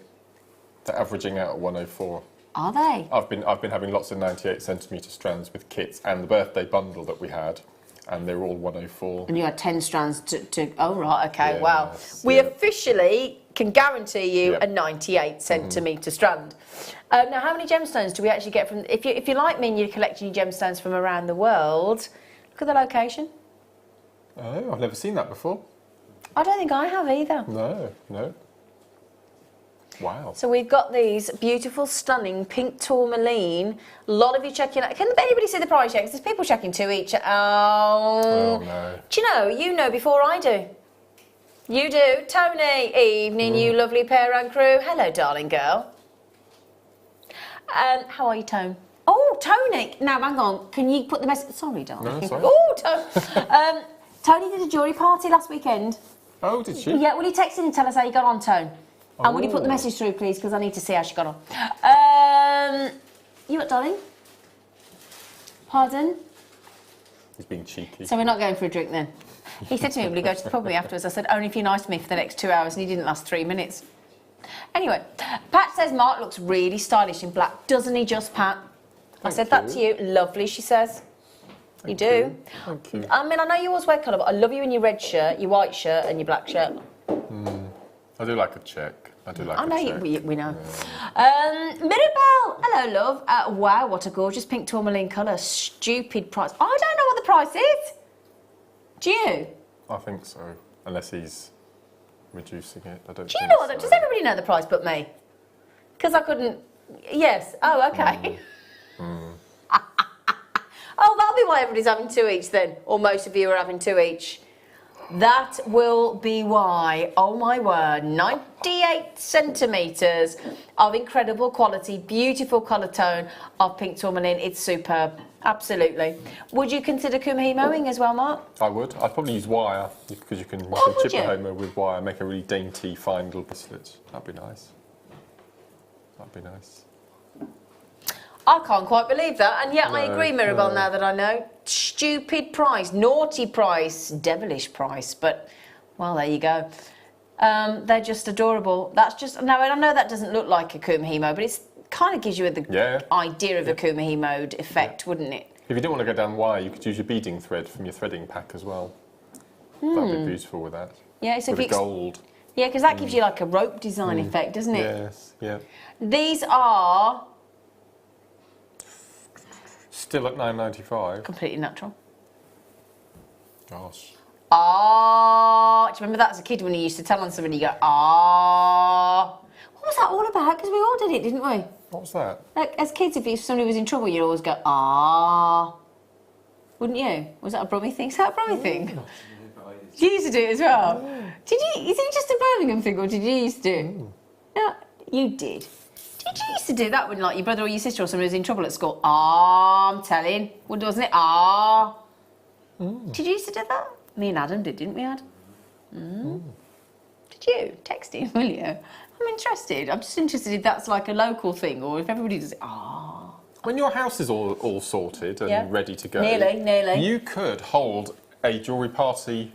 Speaker 1: They're averaging out at 104.
Speaker 2: Are they?
Speaker 1: I've been having lots of 98 centimetre strands with kits and the birthday bundle that we had, and they're all 104.
Speaker 2: And you had 10 strands to oh, right, okay,
Speaker 1: Yeah,
Speaker 2: wow.
Speaker 1: yes,
Speaker 2: We officially can guarantee you
Speaker 1: Yep.
Speaker 2: a 98 centimetre strand. Now, how many gemstones do we actually get from, if you're like me and you're collecting your gemstones from around the world, look at the location.
Speaker 1: Oh, I've never seen that before.
Speaker 2: I don't think I have either.
Speaker 1: No. Wow.
Speaker 2: So we've got these beautiful, stunning pink tourmaline. A lot of you checking out. Can anybody see the price checks? There's people checking 2 each.
Speaker 1: Oh, no.
Speaker 2: Do you know before I do? You do. Tony, evening, you lovely pair and crew. Hello, darling girl. How are you, Tone? Oh, Tony. Now, hang on. Can you put the message... Sorry, darling.
Speaker 1: No, sorry.
Speaker 2: Oh, Tone. Tony did a jewellery party last weekend.
Speaker 1: Oh, did she?
Speaker 2: Yeah, will you text in and tell us how you got on, Tone? And will you put the message through, please, because I need to see how she got on. You what, darling? Pardon?
Speaker 1: He's being cheeky.
Speaker 2: So we're not going for a drink then? He said to me, will you go to the pub with me afterwards? I said, only if you're nice to me for the next 2 hours, and he didn't last 3 minutes. Anyway, Pat says Mark looks really stylish in black. Doesn't he just, Pat? I said that to you. Lovely, she says. You do.
Speaker 1: Thank you.
Speaker 2: I mean, I know you always wear colour, but I love you in your red shirt, your white shirt, and your black shirt.
Speaker 1: I do like a check. I know
Speaker 2: we know. Mirabelle, hello, love. Wow, what a gorgeous pink tourmaline colour. Stupid price. I don't know what the price is. Do you?
Speaker 1: I think so, unless he's reducing it. I don't.
Speaker 2: Do you know what? Does everybody know the price but me? Because I couldn't. Yes. Oh, okay. Oh, that'll be why everybody's having 2 each then, or most of you are having 2 each. That will be why. Oh my word, 98 centimetres of incredible quality, beautiful colour tone of pink tourmaline. It's superb, absolutely. Would you consider kumhi-mowing as well, Mark?
Speaker 1: I would. I'd probably use wire, because you can chip a homer with wire, make a really dainty, fine little bracelet. That'd be nice. That'd be nice.
Speaker 2: I can't quite believe that, and yet I agree, Mirabelle, now that I know. Stupid price, naughty price, devilish price, but, well, there you go. They're just adorable. That's just, now I know that doesn't look like a kumhi-mo, but it kind of gives you the idea of a kumhi-moed effect, wouldn't it?
Speaker 1: If you didn't want to go down wire, you could use your beading thread from your threading pack as well. That'd be beautiful with that.
Speaker 2: Yeah, so
Speaker 1: with gold.
Speaker 2: Yeah, because that gives you like a rope design effect, doesn't it?
Speaker 1: Yes, yeah.
Speaker 2: These are...
Speaker 1: Still at $9.95.
Speaker 2: completely natural.
Speaker 1: Gosh.
Speaker 2: Ah. Do you remember that as a kid when you used to tell on somebody, you go, ah. What was that all about? Because we all did it, didn't we?
Speaker 1: What was that?
Speaker 2: Like, as kids, if somebody was in trouble, you'd always go, ah. Wouldn't you? Was that a Brummy thing? Is that a Brummy thing? You used to do it as well. Did you? Is it just a Birmingham thing, or did you used to do it? No, you did. Did you used to do that when, like, your brother or your sister or somebody was in trouble at school? Ah, I'm telling. Wasn't it? Ah. Did you used to do that? Me and Adam did, didn't we, Adam? Did you? Text him, will you? I'm interested. I'm just interested if that's like a local thing or if everybody does it. Ah.
Speaker 1: When your house is all sorted and ready to go,
Speaker 2: Nearly.
Speaker 1: you could hold a jewellery party.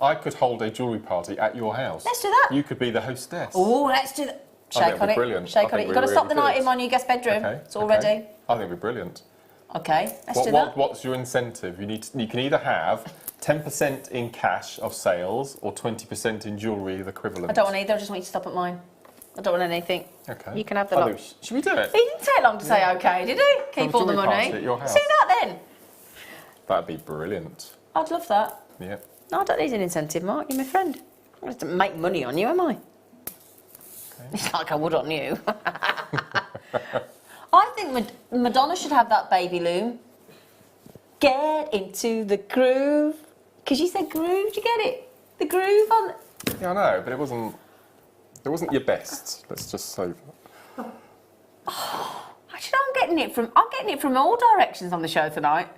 Speaker 1: I could hold a jewellery party at your house.
Speaker 2: Let's do that.
Speaker 1: You could be the hostess.
Speaker 2: Oh, let's do that.
Speaker 1: I think
Speaker 2: Shake
Speaker 1: it'd
Speaker 2: on
Speaker 1: be
Speaker 2: it.
Speaker 1: brilliant.
Speaker 2: Shake on it. You've got to stop the night in my new guest bedroom.
Speaker 1: Okay.
Speaker 2: It's all ready.
Speaker 1: I think it'd be brilliant.
Speaker 2: Okay, let's do that.
Speaker 1: What's your incentive? You can either have 10% in cash of sales or 20% in jewellery, the equivalent.
Speaker 2: I don't want either. I just want you to stop at mine. I don't want anything.
Speaker 1: Okay.
Speaker 2: You can have the lot.
Speaker 1: Should we do it?
Speaker 2: He didn't take long to say okay, did he? Keep all the
Speaker 1: jewellery
Speaker 2: money.
Speaker 1: party at your house.
Speaker 2: See that then?
Speaker 1: That'd be brilliant.
Speaker 2: I'd love that.
Speaker 1: Yeah.
Speaker 2: No, I don't need an incentive, Mark. You're my friend. I don't have to make money on you, am I? Okay. It's like I would on you. I think Madonna should have that baby loom. Get into the groove. Because you said groove, did you get it? The groove on...
Speaker 1: Yeah, I know, but it wasn't your best. Let's just say.
Speaker 2: Actually, I'm getting it from all directions on the show tonight.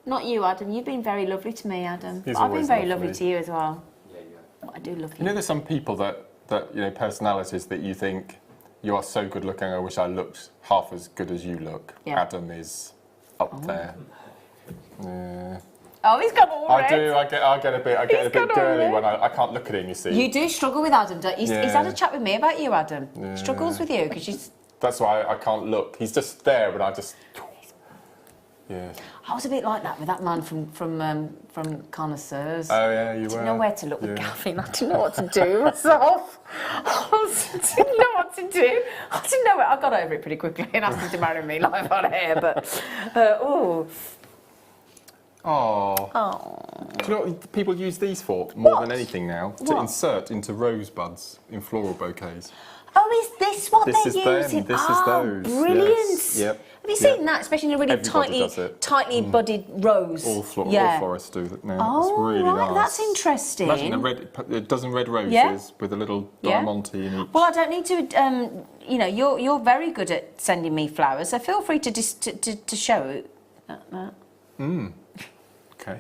Speaker 2: Not you, Adam. You've been very lovely to me, Adam.
Speaker 1: He's
Speaker 2: I've been
Speaker 1: always
Speaker 2: very
Speaker 1: lovely.
Speaker 2: lovely to you as well. Yeah, yeah. I do love you.
Speaker 1: You know, there's some people that personalities that you think you are so good looking. I wish I looked half as good as you look.
Speaker 2: Yeah.
Speaker 1: Adam is up there. Yeah.
Speaker 2: Oh, he's got all red.
Speaker 1: I do. I get a bit girly when I can't look at him. You see.
Speaker 2: You do struggle with Adam, don't you? He's had a chat with me about you, Adam.
Speaker 1: Yeah.
Speaker 2: Struggles with you because she's.
Speaker 1: That's why I can't look. He's just there, and I just. Yeah.
Speaker 2: I was a bit like that with that man from Connoisseurs.
Speaker 1: Oh yeah, you were.
Speaker 2: I didn't know where to look with Gavin. I didn't know what to do myself. I didn't know what to do. I didn't know it. I got over it pretty quickly and asked him to marry me live on air. But oh.
Speaker 1: Oh. Do you know what people use these for more than anything now? To insert into rosebuds in floral bouquets.
Speaker 2: Oh, is this what
Speaker 1: This
Speaker 2: they're
Speaker 1: is
Speaker 2: using?
Speaker 1: them. This is those.
Speaker 2: Brilliant.
Speaker 1: Yes. Yep.
Speaker 2: Have you seen that? Especially in a really
Speaker 1: Everybody does it.
Speaker 2: tightly budded rose.
Speaker 1: All florists do that now.
Speaker 2: Oh,
Speaker 1: it's really
Speaker 2: right,
Speaker 1: nice.
Speaker 2: that's interesting.
Speaker 1: Imagine a dozen red roses with a little diamante in each.
Speaker 2: Well, I don't need to. You're very good at sending me flowers, so feel free to show that.
Speaker 1: Okay.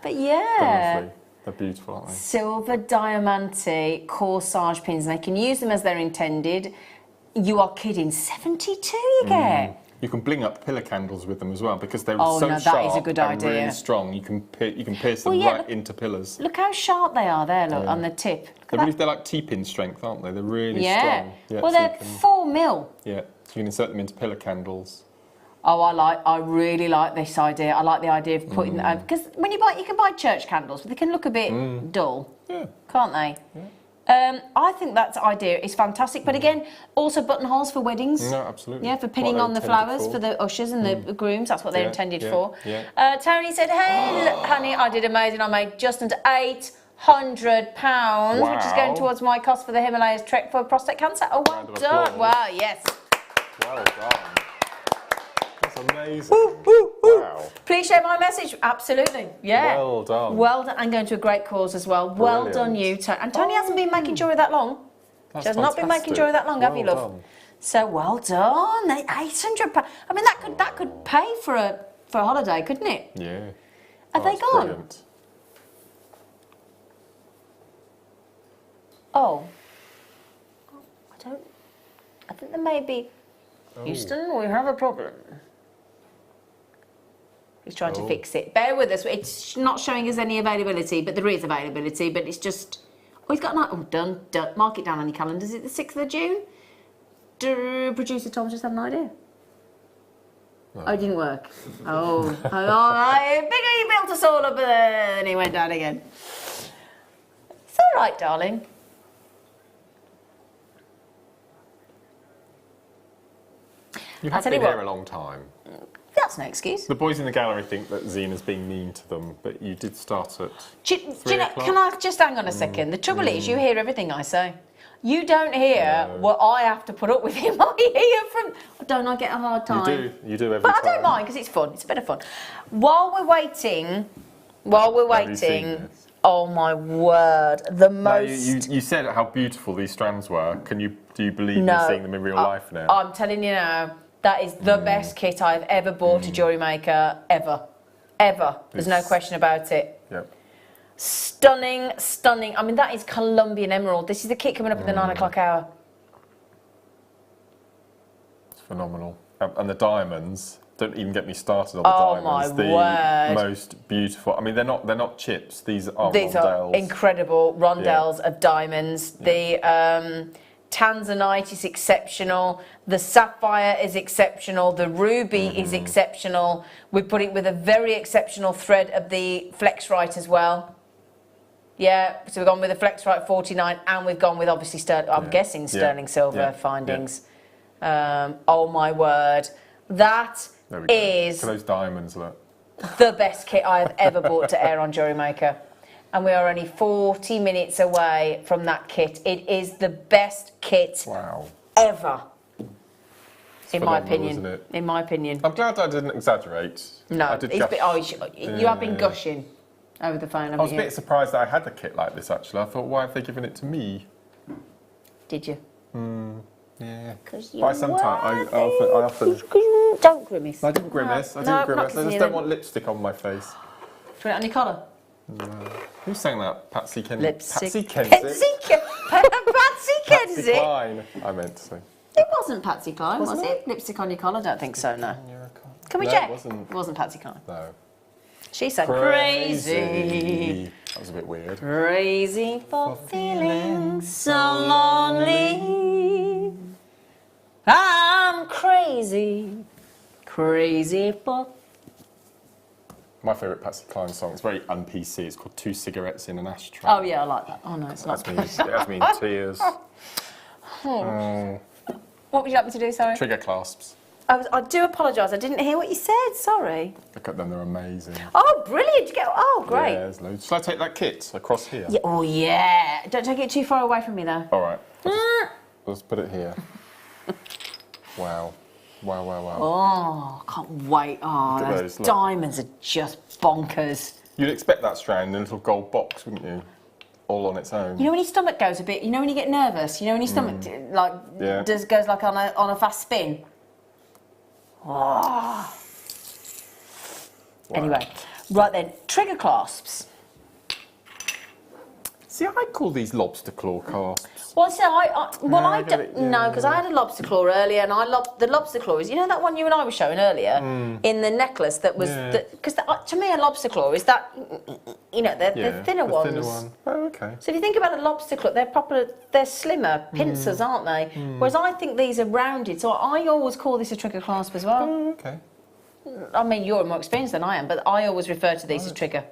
Speaker 2: But yeah.
Speaker 1: They're lovely. They're beautiful, aren't they?
Speaker 2: Silver diamante corsage pins. They can use them as they're intended. You are kidding. 72 you get.
Speaker 1: You can bling up pillar candles with them as well because they're
Speaker 2: Oh,
Speaker 1: so
Speaker 2: no,
Speaker 1: sharp
Speaker 2: that is a good
Speaker 1: and
Speaker 2: idea.
Speaker 1: really strong. You can pierce them right into pillars.
Speaker 2: Look how sharp they are there, look, on the tip.
Speaker 1: They're like T-pin strength, aren't they? They're really strong.
Speaker 2: Yeah, well,
Speaker 1: so
Speaker 2: they're 4 mil.
Speaker 1: Yeah, so you can insert them into pillar candles.
Speaker 2: Oh, I really like this idea. I like the idea of putting because when you can buy church candles, but they can look a bit dull, can't they? Yeah. I think that idea is fantastic. But again, also buttonholes for weddings.
Speaker 1: No, absolutely.
Speaker 2: Yeah, for pinning on the flowers for the ushers and the grooms. That's what they're intended for.
Speaker 1: Yeah.
Speaker 2: Tony said, "Hey, honey, I did amazing. I made just under £800, which is going towards my cost for the Himalayas trek for prostate cancer." Oh, well done! Wow, yes.
Speaker 1: Well done. That's amazing. Wow.
Speaker 2: Please share my message. Absolutely. Yeah.
Speaker 1: Well done.
Speaker 2: Well done. And going to a great cause as well. Well done, you. And Tony hasn't been making jewellery that long.
Speaker 1: That's
Speaker 2: She has not been making jewellery that long, have you, love?
Speaker 1: Done.
Speaker 2: So well done. £800. I mean, that could pay for a holiday, couldn't it?
Speaker 1: Yeah.
Speaker 2: Have they gone?
Speaker 1: Brilliant.
Speaker 2: Oh. I think there may be. Houston, we have a problem. He's trying to fix it. Bear with us. It's not showing us any availability, but there is availability. But it's just. Oh, he's got done. Mark it down on your calendar. Is it the 6th of June? Producer Tom just had an idea. Oh, it didn't work. Oh, bigger, he built us all up and he went down again. It's all right, darling.
Speaker 1: You have been here a long time.
Speaker 2: That's no excuse.
Speaker 1: The boys in the gallery think that Zena's being mean to them, but you did start at
Speaker 2: Do you know, can I just hang on a second? The trouble is, you hear everything I say. You don't hear what I have to put up with him. I hear from. Don't I get a hard time?
Speaker 1: You do every
Speaker 2: But
Speaker 1: time.
Speaker 2: I don't mind because it's fun. It's a bit of fun. While we're waiting,
Speaker 1: Have you seen this?
Speaker 2: oh my word, the
Speaker 1: No,
Speaker 2: most.
Speaker 1: you said how beautiful these strands were. Do you believe
Speaker 2: No,
Speaker 1: you're seeing them in real life now?
Speaker 2: I'm telling you now, that is the best kit I've ever bought to Jewellery Maker, ever. Ever. There's no question about it.
Speaker 1: Yep.
Speaker 2: Stunning, stunning. I mean, that is Colombian emerald. This is the kit coming up at the 9 o'clock hour.
Speaker 1: It's phenomenal. And the diamonds, don't even get me started on the diamonds.
Speaker 2: My word.
Speaker 1: Most beautiful. I mean, they're not chips. These are
Speaker 2: These
Speaker 1: rondelles.
Speaker 2: are incredible rondelles of diamonds. The tanzanite is exceptional. The sapphire is exceptional. The ruby is exceptional. We put it with a very exceptional thread of the Flexrite as well. Yeah, so we've gone with the Flexrite 49 and we've gone with obviously I'm guessing sterling silver findings. Oh my word. That is
Speaker 1: For those diamonds, look.
Speaker 2: the best kit I have ever bought to air on Jewellery Maker. And we are only 40 minutes away from that kit. It is the best kit ever. In my opinion.
Speaker 1: Isn't it?
Speaker 2: In my opinion.
Speaker 1: I'm glad I didn't exaggerate.
Speaker 2: No,
Speaker 1: I did
Speaker 2: it's you have been gushing over the phone, haven't
Speaker 1: I was a
Speaker 2: you?
Speaker 1: bit surprised that I had a kit like this, actually. I thought, why have they given it to me?
Speaker 2: Did you?
Speaker 1: Yeah.
Speaker 2: Because you
Speaker 1: By some time, I often...
Speaker 2: Don't grimace.
Speaker 1: I didn't grimace.
Speaker 2: No,
Speaker 1: I
Speaker 2: no,
Speaker 1: didn't grimace.
Speaker 2: not
Speaker 1: I just
Speaker 2: kissing
Speaker 1: don't
Speaker 2: you.
Speaker 1: want lipstick on my face.
Speaker 2: Do you want it on your collar?
Speaker 1: Who sang that? Patsy Kensit?
Speaker 2: Lipstick.
Speaker 1: Patsy Kensit?
Speaker 2: Patsy
Speaker 1: Patsy
Speaker 2: Kensit.
Speaker 1: Cline, I meant to say.
Speaker 2: It wasn't Patsy Cline, was it? Lipstick on your collar? I don't think so, no. Can we
Speaker 1: No,
Speaker 2: check?
Speaker 1: It
Speaker 2: wasn't Patsy Cline.
Speaker 1: No.
Speaker 2: She said crazy.
Speaker 1: That was a bit weird.
Speaker 2: Crazy for feeling so lonely. I'm crazy. Crazy for...
Speaker 1: My favourite Patsy Cline song, it's very un-PC, it's called Two Cigarettes in an Ashtray.
Speaker 2: Oh yeah, I like that. Oh no, it's not.
Speaker 1: It has me in tears.
Speaker 2: What would you like me to do, sorry?
Speaker 1: Trigger clasps.
Speaker 2: I do apologise, I didn't hear what you said, sorry.
Speaker 1: Look at them, they're amazing.
Speaker 2: Oh, brilliant. Oh, great.
Speaker 1: Yeah, there's loads. Shall I take that kit across here?
Speaker 2: Yeah, oh, yeah. Don't take it too far away from me, though.
Speaker 1: All right. Let's put it here. Wow. Wow, wow, wow.
Speaker 2: Oh, can't wait. Oh,
Speaker 1: Look at
Speaker 2: those
Speaker 1: those, look.
Speaker 2: diamonds are just bonkers.
Speaker 1: You'd expect that strand in a little gold box, wouldn't you? All on its own.
Speaker 2: You know when your stomach goes a bit, you know when you get nervous, you know when your stomach goes like on a fast spin? Oh.
Speaker 1: Wow.
Speaker 2: Anyway, right then, trigger clasps.
Speaker 1: See, I call these lobster claw clasps.
Speaker 2: Well, so I
Speaker 1: get it,
Speaker 2: don't know, because I had a lobster claw earlier, and the lobster claw is, you know that one you and I were showing earlier in the necklace that was, because to me a lobster claw is that, you know, they're thinner ones.
Speaker 1: Thinner one. Oh, okay.
Speaker 2: So if you think about a lobster claw, they're slimmer pincers, aren't they? Whereas I think these are rounded, so I always call this a trigger clasp as well.
Speaker 1: Oh, okay.
Speaker 2: I mean, you're more experienced than I am, but I always refer to these as trigger.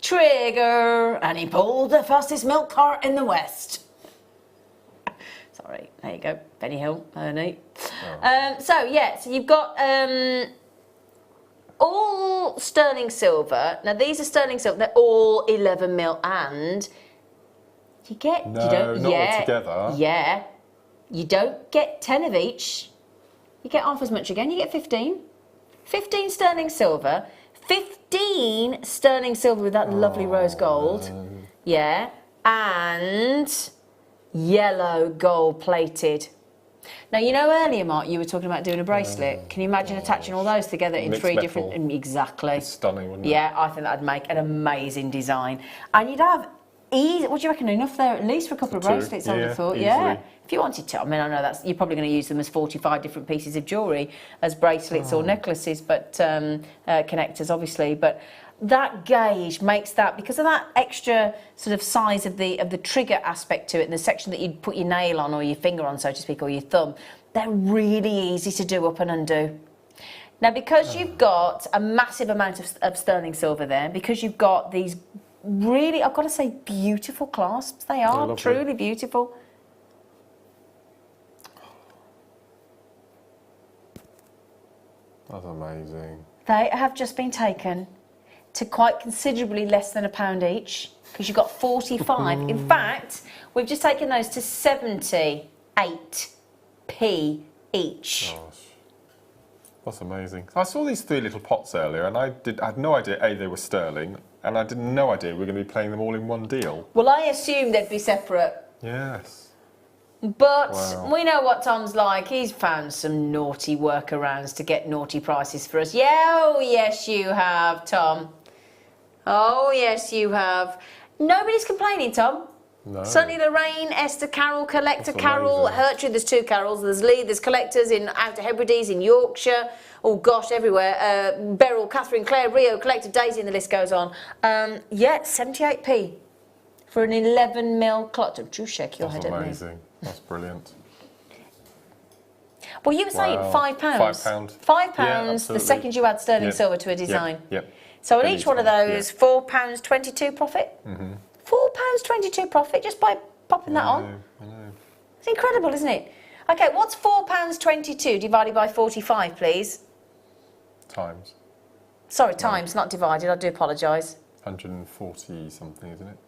Speaker 2: Trigger, and he pulled the fastest milk cart in the West. Sorry, there you go, Benny Hill, Ernie.
Speaker 1: Oh.
Speaker 2: So you've got all sterling silver. Now these are sterling silver. They're all 11mm, and you get
Speaker 1: No,
Speaker 2: you don't
Speaker 1: not all together.
Speaker 2: Yeah, you don't get 10 of each. You get half as much again. You get 15. 15 sterling silver. 15 sterling silver with that lovely rose gold. Yeah, and yellow gold plated. Now, you know earlier, Mark, you were talking about doing a bracelet. Can you imagine attaching all those together in
Speaker 1: Mixed
Speaker 2: 3
Speaker 1: metal.
Speaker 2: different... Exactly.
Speaker 1: It's stunning, wouldn't it?
Speaker 2: Yeah, I think that'd make an amazing design. And you'd have easy... What do you reckon? Enough there at least for a couple of
Speaker 1: two,
Speaker 2: bracelets, I would have thought.
Speaker 1: easily.
Speaker 2: Yeah. If you wanted to. I mean, I know that's... You're probably going to use them as 45 different pieces of jewellery as bracelets or necklaces, but connectors, obviously. But that gauge makes that, because of that extra sort of size of the trigger aspect to it, and the section that you'd put your nail on or your finger on, so to speak, or your thumb, they're really easy to do up and undo. Now, because you've got a massive amount of sterling silver there, because you've got these really, I've got to say, beautiful clasps. They are
Speaker 1: lovely.
Speaker 2: truly beautiful.
Speaker 1: That's amazing.
Speaker 2: They have just been taken to quite considerably less than £1 each, because you've got 45. In fact, we've just taken those to 78p each.
Speaker 1: Gosh. That's amazing. I saw these 3 little pots earlier, and I had no idea, A, they were sterling, and I had no idea we were going to be playing them all in one deal.
Speaker 2: Well, I assumed they'd be separate.
Speaker 1: Yes.
Speaker 2: But
Speaker 1: Wow.
Speaker 2: we know what Tom's like. He's found some naughty workarounds to get naughty prices for us. Yeah, oh yes you have, Tom. Oh yes you have. Nobody's complaining, Tom.
Speaker 1: No.
Speaker 2: Certainly Lorraine, Esther, Carol, Collector,
Speaker 1: That's
Speaker 2: Carol,
Speaker 1: amazing.
Speaker 2: Hertrude, there's 2 Carols, there's Lee, there's Collectors in Outer Hebrides, in Yorkshire, oh gosh, everywhere. Beryl, Catherine, Claire, Rio, Collector, Daisy, and the list goes on. Yeah, 78p for an 11mm clot. Do shake your
Speaker 1: That's
Speaker 2: head at me.
Speaker 1: amazing. That's brilliant.
Speaker 2: Well, you were saying
Speaker 1: Wow.
Speaker 2: £5.
Speaker 1: £5.
Speaker 2: £5
Speaker 1: Yeah,
Speaker 2: the
Speaker 1: absolutely.
Speaker 2: second you add sterling
Speaker 1: Yep.
Speaker 2: silver to a design.
Speaker 1: Yep.
Speaker 2: So on
Speaker 1: Any
Speaker 2: each one of
Speaker 1: time,
Speaker 2: those, £4.22 profit. £4.22 profit just by popping that on.
Speaker 1: I know.
Speaker 2: It's incredible, isn't it? Okay, what's £4.22 divided by 45, please?
Speaker 1: Times.
Speaker 2: Sorry, times, not divided. I do apologise.
Speaker 1: 140 something, isn't it?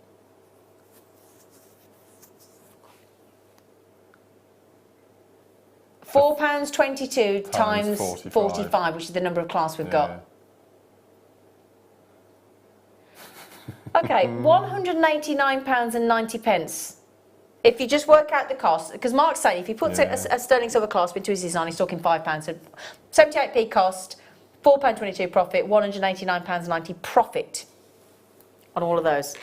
Speaker 2: £4.22 times
Speaker 1: Times
Speaker 2: 45, which is the number of clasps we've got. Okay, £189.90. If you just work out the cost, because Mark's saying if he puts a sterling silver clasp into his design, he's talking £5. So 78p cost, £4.22 profit, £189.90 profit on all of those.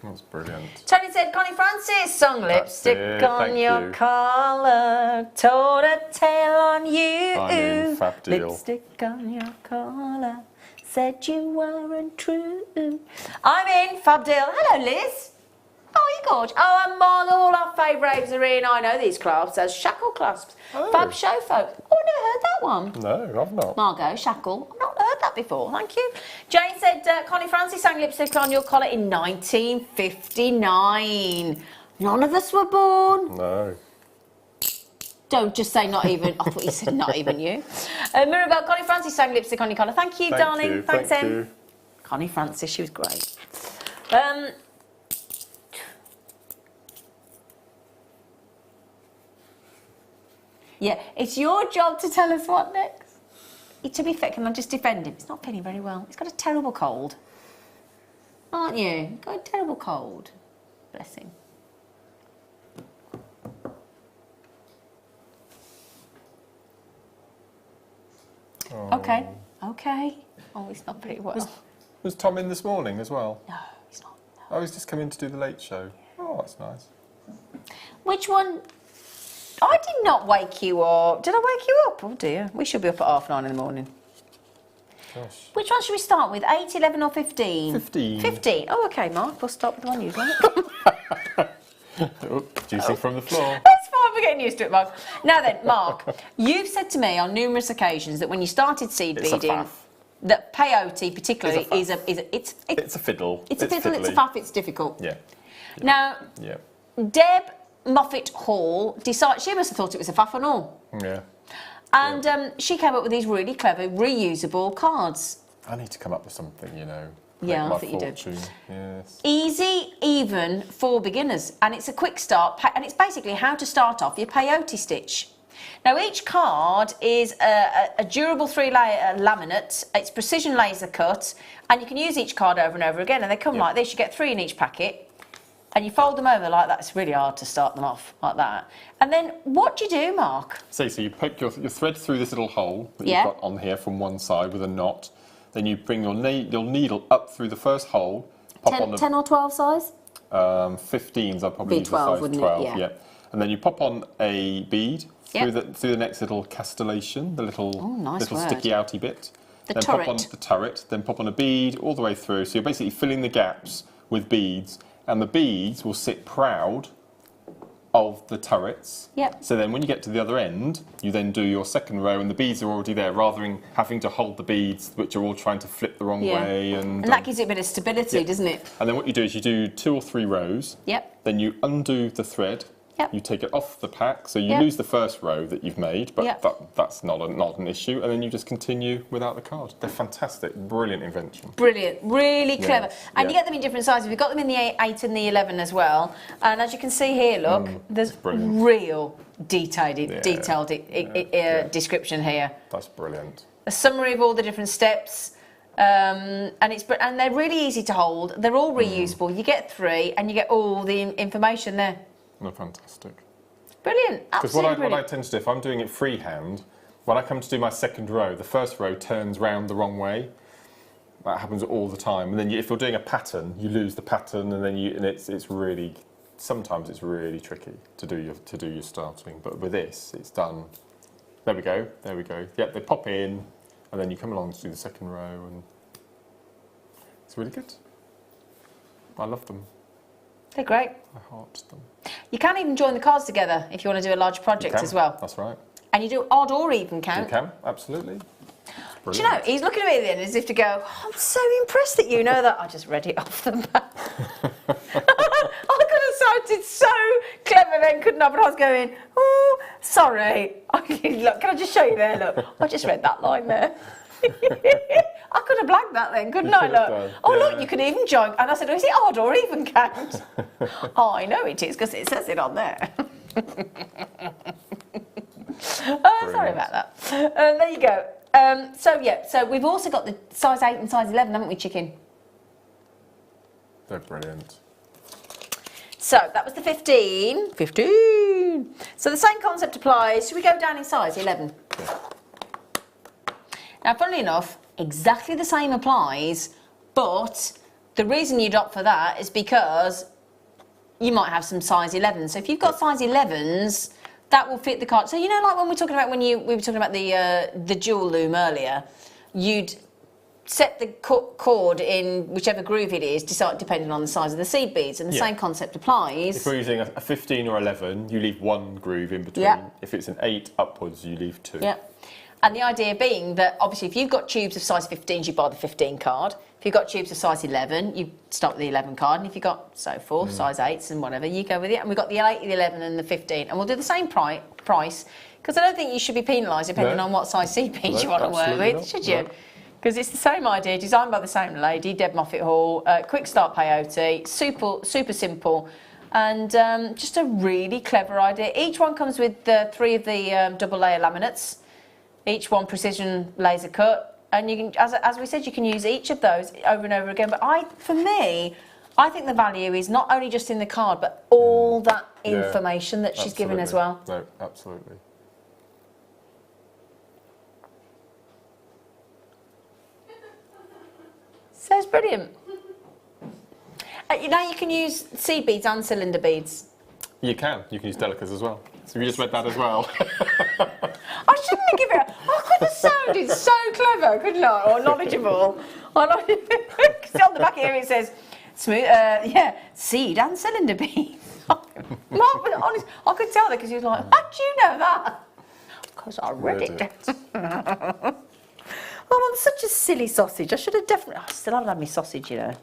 Speaker 1: That's brilliant.
Speaker 2: Tony said, Connie Francis, sung lipstick
Speaker 1: it,
Speaker 2: on
Speaker 1: thank
Speaker 2: your
Speaker 1: you.
Speaker 2: collar, told a tale on you.
Speaker 1: I'm in, fab deal.
Speaker 2: Lipstick on your collar, said you weren't true. I'm in, fab deal. Hello, Liz. Oh, you gorge. Oh, and Mark, all our favourites are in. I know these clasps as shackle clasps.
Speaker 1: Oh.
Speaker 2: Fab show folk. Oh, I never heard that one.
Speaker 1: No, I've not.
Speaker 2: Margot, shackle. I've not heard that before, thank you. Jane said, Connie Francis sang lipstick on your collar in 1959. None of us were born.
Speaker 1: No.
Speaker 2: Don't just say not even. I thought you said not even you. Mirabelle, Connie Francis sang lipstick on your collar. Thank you, darling.
Speaker 1: You,
Speaker 2: Thanks,
Speaker 1: thank
Speaker 2: Em.
Speaker 1: you.
Speaker 2: Connie Francis, she was great. Yeah, it's your job to tell us what next. To be fair, can I just defend him? He's not feeling very well. He's got a terrible cold. Aren't you? You've got a terrible cold. Bless him. Okay. Okay. Oh, he's not very well.
Speaker 1: Was Tom in this morning as well?
Speaker 2: No, he's not. No.
Speaker 1: Oh, he's just come in to do the late show. Oh, that's nice.
Speaker 2: Which one? I did not wake you up. Did I wake you up? Oh dear. We should be up at 9:30 in the morning.
Speaker 1: Gosh.
Speaker 2: Which one should we start with? 8, 11 or 15?
Speaker 1: 15.
Speaker 2: 15. Oh, okay, Mark. We'll start with the one you like.
Speaker 1: Oh, juicing from the floor.
Speaker 2: That's fine. We're getting used to it, Mark. Now then, Mark, you've said to me on numerous occasions that when you started seed
Speaker 1: It's a
Speaker 2: beading,
Speaker 1: faff.
Speaker 2: that peyote particularly
Speaker 1: It's a
Speaker 2: it's
Speaker 1: a fiddle.
Speaker 2: a fiddle, it's a
Speaker 1: fiddly.
Speaker 2: faff, it's difficult.
Speaker 1: Yeah.
Speaker 2: Now,
Speaker 1: Yeah.
Speaker 2: Deb Moffat Hall decided, she must have thought it was a faff and all.
Speaker 1: Yeah.
Speaker 2: And she came up with these really clever reusable cards.
Speaker 1: I need to come up with something, you know.
Speaker 2: Yeah,
Speaker 1: Make
Speaker 2: I think you do.
Speaker 1: my fortune. Yes.
Speaker 2: Easy, even for beginners. And it's a quick start, and it's basically how to start off your peyote stitch. Now, each card is a durable 3-layer laminate. It's precision laser cut, and you can use each card over and over again. And they come like this. You get 3 in each packet, and you fold them over like that. It's really hard to start them off like that. And then what do you do, Mark?
Speaker 1: So you poke your thread through this little hole that
Speaker 2: Yeah.
Speaker 1: you've got on here from one side with a knot. Then you bring your needle up through the first hole. Pop on
Speaker 2: 10 or 12 size?
Speaker 1: 15s. I'd probably
Speaker 2: Be
Speaker 1: use
Speaker 2: 12,
Speaker 1: the size
Speaker 2: wouldn't it?
Speaker 1: 12.
Speaker 2: Yeah.
Speaker 1: And then you pop on a bead
Speaker 2: Yep.
Speaker 1: through the next little castellation, the little
Speaker 2: nice
Speaker 1: little
Speaker 2: word.
Speaker 1: sticky outy bit.
Speaker 2: The
Speaker 1: then
Speaker 2: turret.
Speaker 1: pop on the turret. Then pop on a bead all the way through. So you're basically filling the gaps with beads, and the beads will sit proud of the turrets.
Speaker 2: Yep.
Speaker 1: So then when you get to the other end, you then do your second row and the beads are already there, rather than having to hold the beads, which are all trying to flip the wrong way.
Speaker 2: And that gives it a bit of stability,
Speaker 1: yeah.
Speaker 2: doesn't it?
Speaker 1: And then what you do is you do 2 or 3 rows.
Speaker 2: Yep.
Speaker 1: Then you undo the thread
Speaker 2: Yep.
Speaker 1: You take it off the pack, so you
Speaker 2: Yep.
Speaker 1: lose the first row that you've made, but
Speaker 2: Yep.
Speaker 1: that's not an issue, and then you just continue without the card. They're fantastic, brilliant invention.
Speaker 2: Brilliant, really clever.
Speaker 1: Yes,
Speaker 2: And you
Speaker 1: yeah.
Speaker 2: get them in different sizes. We've got them in the 8 and the 11 as well. And as you can see here, look, there's
Speaker 1: brilliant.
Speaker 2: real detailed
Speaker 1: Yeah.
Speaker 2: description here.
Speaker 1: That's brilliant.
Speaker 2: A summary of all the different steps. And they're really easy to hold. They're all reusable. You get 3 and you get all the information there.
Speaker 1: They're fantastic.
Speaker 2: Brilliant,
Speaker 1: Because
Speaker 2: absolutely
Speaker 1: what I
Speaker 2: brilliant.
Speaker 1: tend to do, if I'm doing it freehand, when I come to do my second row, the first row turns round the wrong way. That happens all the time. And then if you're doing a pattern, you lose the pattern, and then it's really, sometimes it's really tricky to do your starting. But with this, it's done. There we go. Yep, they pop in, and then you come along to do the second row, and it's really good. I love them.
Speaker 2: They're great.
Speaker 1: I heart them.
Speaker 2: You can even join the cards together if you want to do a large project as well.
Speaker 1: That's right.
Speaker 2: And you do odd or even count.
Speaker 1: You can, absolutely.
Speaker 2: Do you know, he's looking at me then as if to go, oh, I'm so impressed that you know that. I just read it off the back. I could have sounded so clever then, couldn't I? But I was going, oh, sorry. Look, can I just show you there? Look, I just read that line there. I could have blanked that then, couldn't I? Look. Oh, look, you can even join. And I said, oh, is it odd or even count? Oh, I know it is because it says it on there. Oh, sorry about that. There you go. So we've also got the size 8 and size 11, haven't we, Chicken?
Speaker 1: They're brilliant.
Speaker 2: So that was the 15. 15. So the same concept applies. Should we go down in size, 11?
Speaker 1: Yeah.
Speaker 2: Now, funnily enough, exactly the same applies, but the reason you'd opt for that is because you might have some size 11s. So if you've got size 11s, that will fit the card. So you know, like when we're talking about we were talking about the jewel loom earlier, you'd set the cord in whichever groove it is, decide depending on the size of the seed beads, and the same concept applies.
Speaker 1: If we're using a 15 or 11, you leave 1 groove in between.
Speaker 2: Yeah.
Speaker 1: If it's an 8 upwards, you leave 2.
Speaker 2: Yeah. And the idea being that obviously if you've got tubes of size 15s, you buy the 15 card. If you've got tubes of size 11, you start with the 11 card. And if you've got so forth, size 8s and whatever, you go with it. And we've got the 8, the 11 and the 15. And we'll do the same price, because I don't think you should be penalised depending on what size seed beads you want to work with, should you? Because it's the same idea, designed by the same lady, Deb Moffat Hall, quick start peyote, super simple. And just a really clever idea. Each one comes with 3 of the double layer laminates. Each one precision laser cut, and you can, as we said, you can use each of those over and over again. But for me, I think the value is not only just in the card, but all that information that she's given as well.
Speaker 1: No, absolutely.
Speaker 2: So it's brilliant. You know, you can use seed beads and cylinder beads.
Speaker 1: You can use delicas as well. So you just read that as well.
Speaker 2: I shouldn't have given it. I could have sounded so clever, couldn't I? Or knowledgeable. Because on the back here it says, smooth, seed and cylinder beads. Mark was honest. I could tell that because he was like, how'd you know that? Because I read it. I'm such a silly sausage. I should have definitely. I still haven't had my sausage, you know.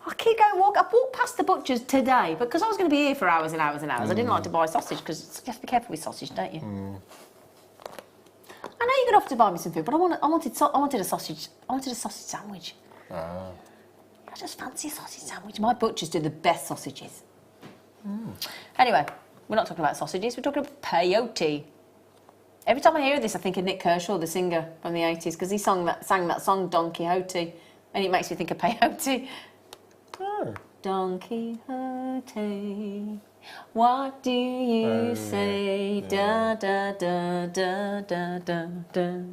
Speaker 2: I keep going walk. I walked past the butcher's today because I was going to be here for hours and hours and hours. I didn't like to buy sausage because you have to be careful with sausage, don't you? I know you're going to have to buy me some food, but I wanted a sausage. I wanted a sausage sandwich. I just fancy a sausage sandwich. My butchers do the best sausages. Anyway, we're not talking about sausages. We're talking about peyote. Every time I hear this, I think of Nick Kershaw, the singer from the 80s, because he sang that song Don Quixote, and it makes me think of peyote.
Speaker 1: Oh.
Speaker 2: Don Quixote, what do you say?
Speaker 1: Yeah.
Speaker 2: Da da da da da da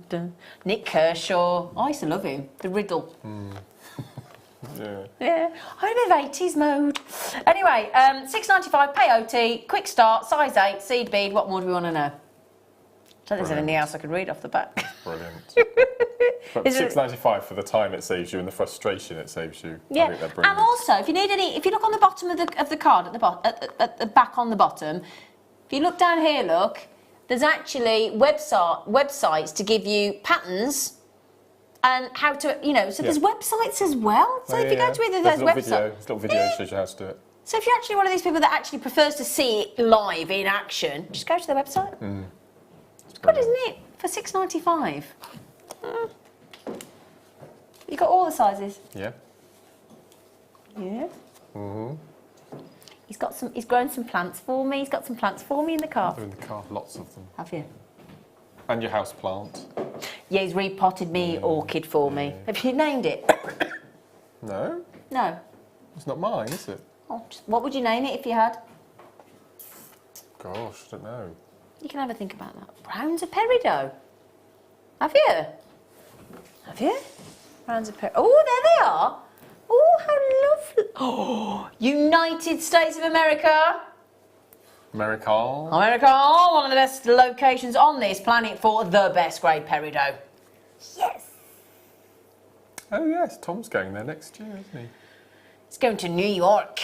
Speaker 2: da. Nick Kershaw. I used to love him. The riddle. Yeah. I'm in the 80s mode. Anyway, £6.95 peyote, quick start, size 8, seed bead. What more do we want to know? I don't think there's anything else I could read off the back.
Speaker 1: Brilliant. But £6.95 for the time it saves you and the frustration it saves you.
Speaker 2: Yeah,
Speaker 1: I think they're brilliant.
Speaker 2: and also if you need any, if you look on the bottom of the card at the back on the bottom, if you look down here, look, there's actually websites to give you patterns and how to, so there's websites as well. So if you go to either of those websites,
Speaker 1: there's a little video shows you how to do it.
Speaker 2: So if you're actually one of these people that actually prefers to see it live in action, just go to their website. It's good, isn't it? For £6.95. You got all the sizes.
Speaker 1: Yeah.
Speaker 2: Yeah. He's got some. He's grown some plants for me. He's got some plants for me in the car.
Speaker 1: They're in the car, lots of them.
Speaker 2: Have you?
Speaker 1: And your house plant.
Speaker 2: Yeah, he's repotted me orchid for me. Have you named it?
Speaker 1: No,
Speaker 2: No.
Speaker 1: it's not mine, is it?
Speaker 2: Oh, what would you name it if you had?
Speaker 1: Gosh, I don't know.
Speaker 2: You can have a think about that. Browns of peridot. Have you? Have you? Browns of peridot. Oh, there they are. Oh, how lovely. Oh, United States of America.
Speaker 1: America.
Speaker 2: America, one of the best locations on this planet for the best grade peridot. Yes.
Speaker 1: Oh yes, Tom's going there next year, isn't he?
Speaker 2: It's going to New York.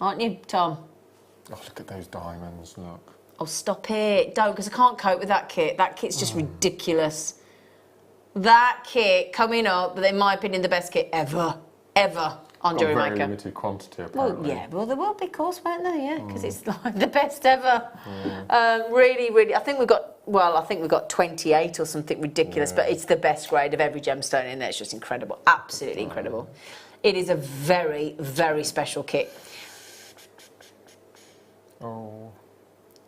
Speaker 2: Aren't you, Tom?
Speaker 1: Oh, look at those diamonds, look.
Speaker 2: Oh, stop it. Don't, because I can't cope with that kit. That kit's just ridiculous. That kit coming up, in my opinion, the best kit ever on Jewellery
Speaker 1: Very
Speaker 2: Maker.
Speaker 1: limited quantity,
Speaker 2: Well,
Speaker 1: apparently.
Speaker 2: yeah, well, there will be, of course, won't there? Yeah, because it's like the best ever. Really, I think we've got 28 or something ridiculous, but it's the best grade of every gemstone in there. It's just incredible, absolutely incredible. It is a very, very special kit.
Speaker 1: Oh.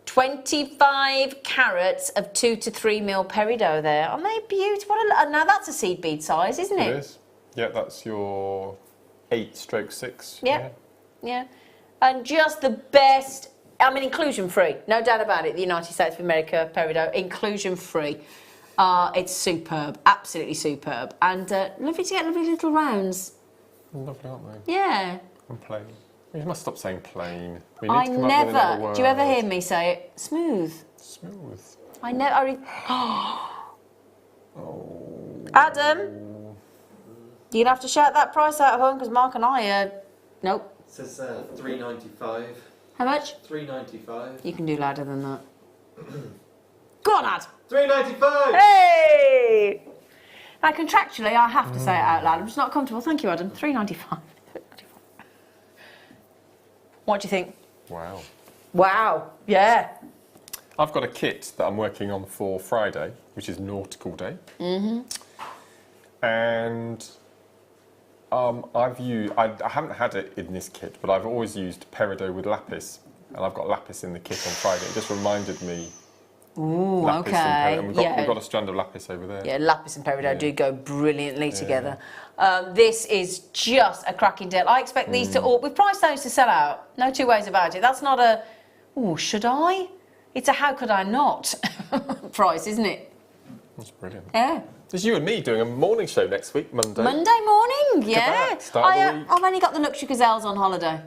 Speaker 2: 25 carats of 2 to 3 mil peridot there. Aren't they beautiful? Now that's a seed bead size, isn't it?
Speaker 1: It is. Yeah, that's your 8/6.
Speaker 2: Yep. Yeah. And just the best, I mean, inclusion free, no doubt about it. The United States of America peridot, inclusion free. It's superb, absolutely superb. And lovely to get lovely little rounds.
Speaker 1: Lovely, aren't they?
Speaker 2: Yeah.
Speaker 1: And plain. You must stop saying plain. We need to come up with another
Speaker 2: never,
Speaker 1: word.
Speaker 2: do you ever hear me say it? Smooth.
Speaker 1: Smooth.
Speaker 2: I never.
Speaker 1: Oh.
Speaker 2: Adam, you'll have to shout that price out, hon, because Mark and I, nope.
Speaker 8: It says $3.95.
Speaker 2: How much?
Speaker 8: $3.95.
Speaker 2: You can do louder than that. Go on, Ad.
Speaker 8: $3.95.
Speaker 2: Hey! Now, contractually, I have to say it out loud. I'm just not comfortable. Thank you, Adam. $3.95. What do you think?
Speaker 1: Wow.
Speaker 2: Wow. Yeah.
Speaker 1: I've got a kit that I'm working on for Friday, which is Nautical Day. And I haven't had it in this kit, but I've always used peridot with lapis, and I've got lapis in the kit on Friday. It just reminded me.
Speaker 2: Ooh,
Speaker 1: lapis
Speaker 2: okay.
Speaker 1: And we've got a strand of lapis over there.
Speaker 2: Yeah, lapis and peridot do go brilliantly together. This is just a cracking deal. I expect these to all. We've priced those to sell out. No two ways about it. That's not a. Oh, should I? It's a how could I not price, isn't it?
Speaker 1: That's brilliant.
Speaker 2: Yeah.
Speaker 1: There's you and me doing a morning show next week, Monday.
Speaker 2: Monday morning, yeah.
Speaker 1: that, start of the week.
Speaker 2: I've only got the luxury gazelles on holiday,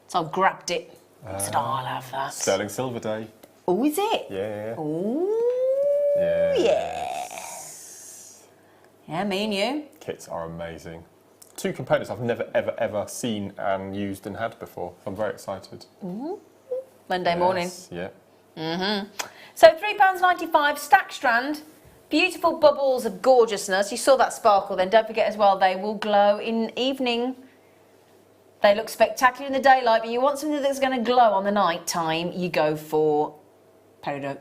Speaker 2: so I grabbed it. I said, I'll have that.
Speaker 1: Sterling Silver Day.
Speaker 2: Oh, is it?
Speaker 1: Yeah.
Speaker 2: Oh,
Speaker 1: Yeah.
Speaker 2: yes. Yeah, me and you.
Speaker 1: Kits are amazing. 2 components I've never, ever seen and used and had before. I'm very excited.
Speaker 2: Monday morning.
Speaker 1: Yeah.
Speaker 2: So £3.95 stack strand. Beautiful bubbles of gorgeousness. You saw that sparkle then. Don't forget as well, they will glow in evening. They look spectacular in the daylight, but you want something that's going to glow on the night time, you go for peridot.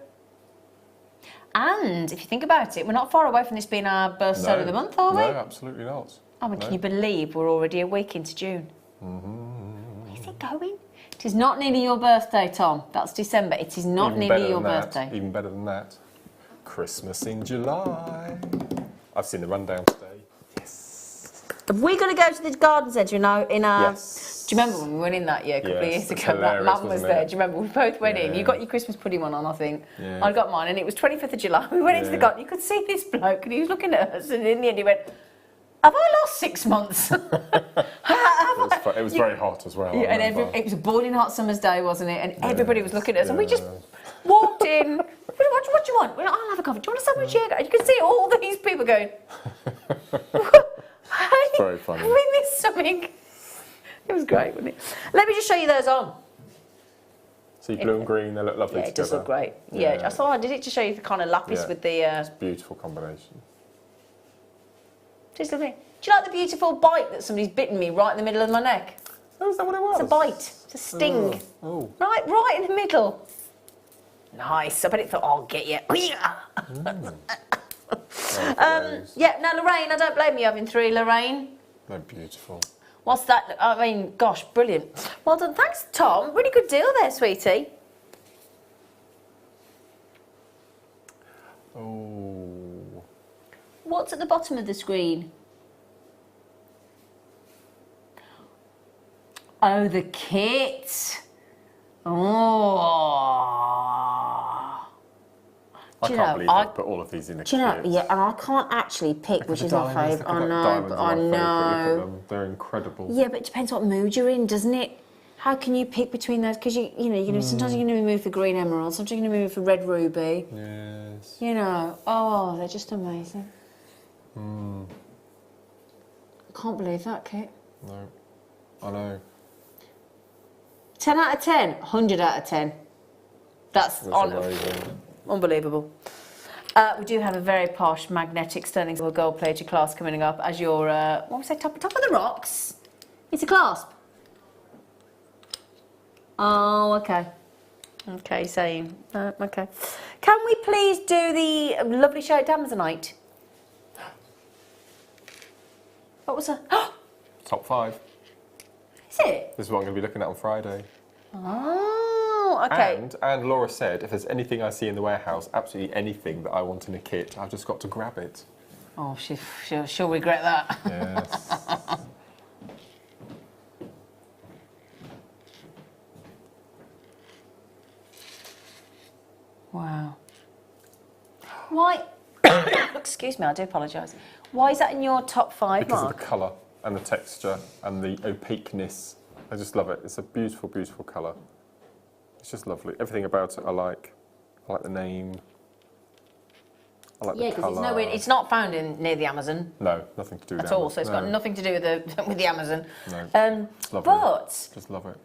Speaker 2: And if you think about it, we're not far away from this being our birth sale of the month, are we?
Speaker 1: No, absolutely not.
Speaker 2: Oh, and can you believe we're already a week into June? Where's it going? It is not nearly your birthday, Tom. That's December. It is not nearly your birthday.
Speaker 1: Even better than that. Christmas in July. I've seen the rundown today. Yes.
Speaker 2: Have we got to go to the garden centre in our...
Speaker 1: Yes.
Speaker 2: Do you remember when we went in that year, a couple of
Speaker 1: Yes,
Speaker 2: years
Speaker 1: it's
Speaker 2: ago? That
Speaker 1: hilarious,
Speaker 2: mum was
Speaker 1: wasn't
Speaker 2: there.
Speaker 1: it?
Speaker 2: Do you remember? We both went in.
Speaker 1: Yeah.
Speaker 2: You got your Christmas pudding one on, I think.
Speaker 1: Yeah.
Speaker 2: I got mine, and it was 25th of July. We went into the
Speaker 1: Yeah.
Speaker 2: garden. You could see this bloke, and he was looking at us, and in the end he went, have I lost 6 months?
Speaker 1: It was very hot as well. I
Speaker 2: And
Speaker 1: remember.
Speaker 2: it was a boiling hot summer's day, wasn't it? And everybody was looking at us, and we just walked in. What do you want? Well, I'll have a coffee. Do you want a sandwich here? You can see all these people going.
Speaker 1: It's very funny.
Speaker 2: Have we missed something? It was great, wasn't it? Let me just show you those on.
Speaker 1: See, blue and green, they look lovely
Speaker 2: Yeah, it
Speaker 1: together.
Speaker 2: does look great. Yeah, I thought I did it to show you the kind of lapis
Speaker 1: Yeah.
Speaker 2: with the.
Speaker 1: Beautiful combination.
Speaker 2: Just lovely. Do you like the beautiful bite that somebody's bitten me right in the middle of my neck?
Speaker 1: Oh, is that what it was?
Speaker 2: It's a bite. It's a sting.
Speaker 1: Oh.
Speaker 2: Right in the middle. Nice. I bet it thought, I'll get you. Yeah, now Lorraine, I don't blame you having 3, Lorraine.
Speaker 1: They're beautiful.
Speaker 2: What's that? I mean, gosh, brilliant. Well done. Thanks, Tom. Really good deal there, sweetie.
Speaker 1: Oh.
Speaker 2: What's at the bottom of the screen? Oh, the kit. Oh.
Speaker 1: I can't believe they put all of these in a kit.
Speaker 2: Do you know, yeah, and I can't actually pick which is my favourite. I know, but I know.
Speaker 1: Look at them. They're incredible.
Speaker 2: Yeah, but it depends what mood you're in, doesn't it? How can you pick between those? Because you know, sometimes you're going to be moved for green emerald, sometimes you're going to be moved for red ruby.
Speaker 1: Yes.
Speaker 2: You know, oh, they're just amazing.
Speaker 1: Mm.
Speaker 2: I can't believe that, Kit.
Speaker 1: No, I know.
Speaker 2: 10 out of 10, 100 out of 10. That's
Speaker 1: amazing.
Speaker 2: Unbelievable. We do have a very posh magnetic sterling silver gold plated clasp coming up as your, what was I say, top of the rocks? It's a clasp. Oh, okay. Okay, same. Okay. Can we please do the lovely shaped Amazonite? What was that?
Speaker 1: Top 5.
Speaker 2: Is it?
Speaker 1: This is what I'm going to be looking at on Friday.
Speaker 2: Oh, okay.
Speaker 1: And Laura said, if there's anything I see in the warehouse, absolutely anything that I want in a kit, I've just got to grab it.
Speaker 2: Oh, she'll regret that.
Speaker 1: Yes.
Speaker 2: Wow. Why? Excuse me, I do apologise. Why is that in your top 5,
Speaker 1: Because
Speaker 2: Mark?
Speaker 1: of the colour and the texture and the opaqueness. I just love it. It's a beautiful, beautiful colour. It's just lovely. Everything about it I like. I like the name. I like the colour.
Speaker 2: Yeah, because it's not found near the Amazon.
Speaker 1: No, nothing to do with
Speaker 2: at all. So it's got nothing to do with the Amazon.
Speaker 1: No.
Speaker 2: It's
Speaker 1: lovely.
Speaker 2: But
Speaker 1: Just love it.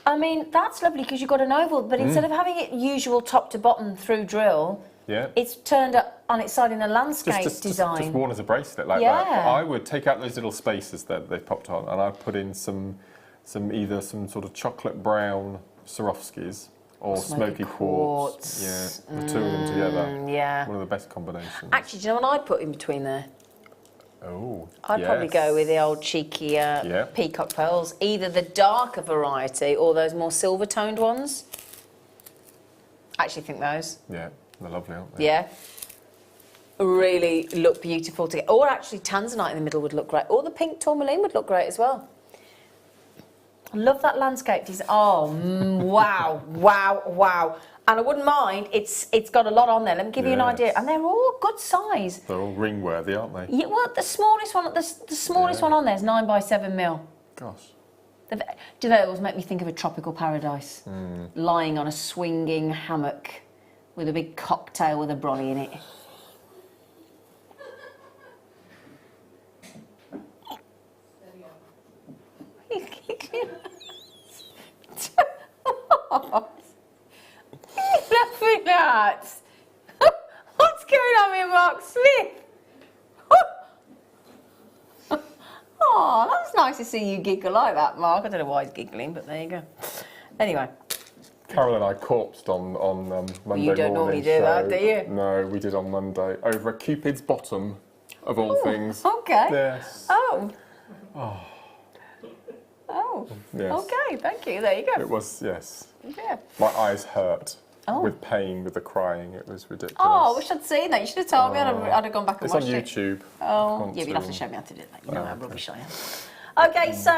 Speaker 2: I mean, that's lovely because you've got an oval, but instead of having it usual top to bottom through drill, it's turned up on its side in a landscape design.
Speaker 1: Just worn as a bracelet like that. But I would take out those little spaces that they've popped on, and I'd put in either some sort of chocolate brown Swarovskis or smoky quartz. Yeah, the two of them together.
Speaker 2: Yeah.
Speaker 1: One of the best combinations.
Speaker 2: Actually, do you know what I'd put in between there?
Speaker 1: Oh,
Speaker 2: I'd probably go with the old cheeky peacock pearls, either the darker variety or those more silver toned ones. I actually think those.
Speaker 1: Yeah, they're lovely, aren't they?
Speaker 2: Yeah. Really look beautiful together. Or actually tanzanite in the middle would look great. Or the pink tourmaline would look great as well. I love that landscape design. Oh, wow, wow, wow. And I wouldn't mind, it's got a lot on there. Let me give you an idea. And they're all good size.
Speaker 1: They're all ring worthy, aren't they?
Speaker 2: Yeah, well, the smallest one, the smallest one on there is 9 by 7 mil.
Speaker 1: Gosh.
Speaker 2: Do they always make me think of a tropical paradise? Lying on a swinging hammock with a big cocktail with a brolly in it. Laughing at? What's going on with Mark Smith? Oh, that was nice to see you giggle like that, Mark. I don't know why he's giggling, but there you go. Anyway.
Speaker 1: Carol and I corpsed on Monday morning.
Speaker 2: You don't normally do that, do you?
Speaker 1: No, we did on Monday. Over at Cupid's Bottom, of all things.
Speaker 2: Okay.
Speaker 1: Yes.
Speaker 2: Oh.
Speaker 1: Yes.
Speaker 2: Okay, thank you. There you go.
Speaker 1: It was, yes.
Speaker 2: Yeah.
Speaker 1: My eyes hurt with pain, with the crying. It was ridiculous.
Speaker 2: Oh, I wish I'd seen that. You should have told me. I'd have gone back and
Speaker 1: it's
Speaker 2: watched
Speaker 1: on
Speaker 2: it.
Speaker 1: YouTube.
Speaker 2: Oh, yeah, you'll have to show me how to do that. You know how rubbish I am. Okay, so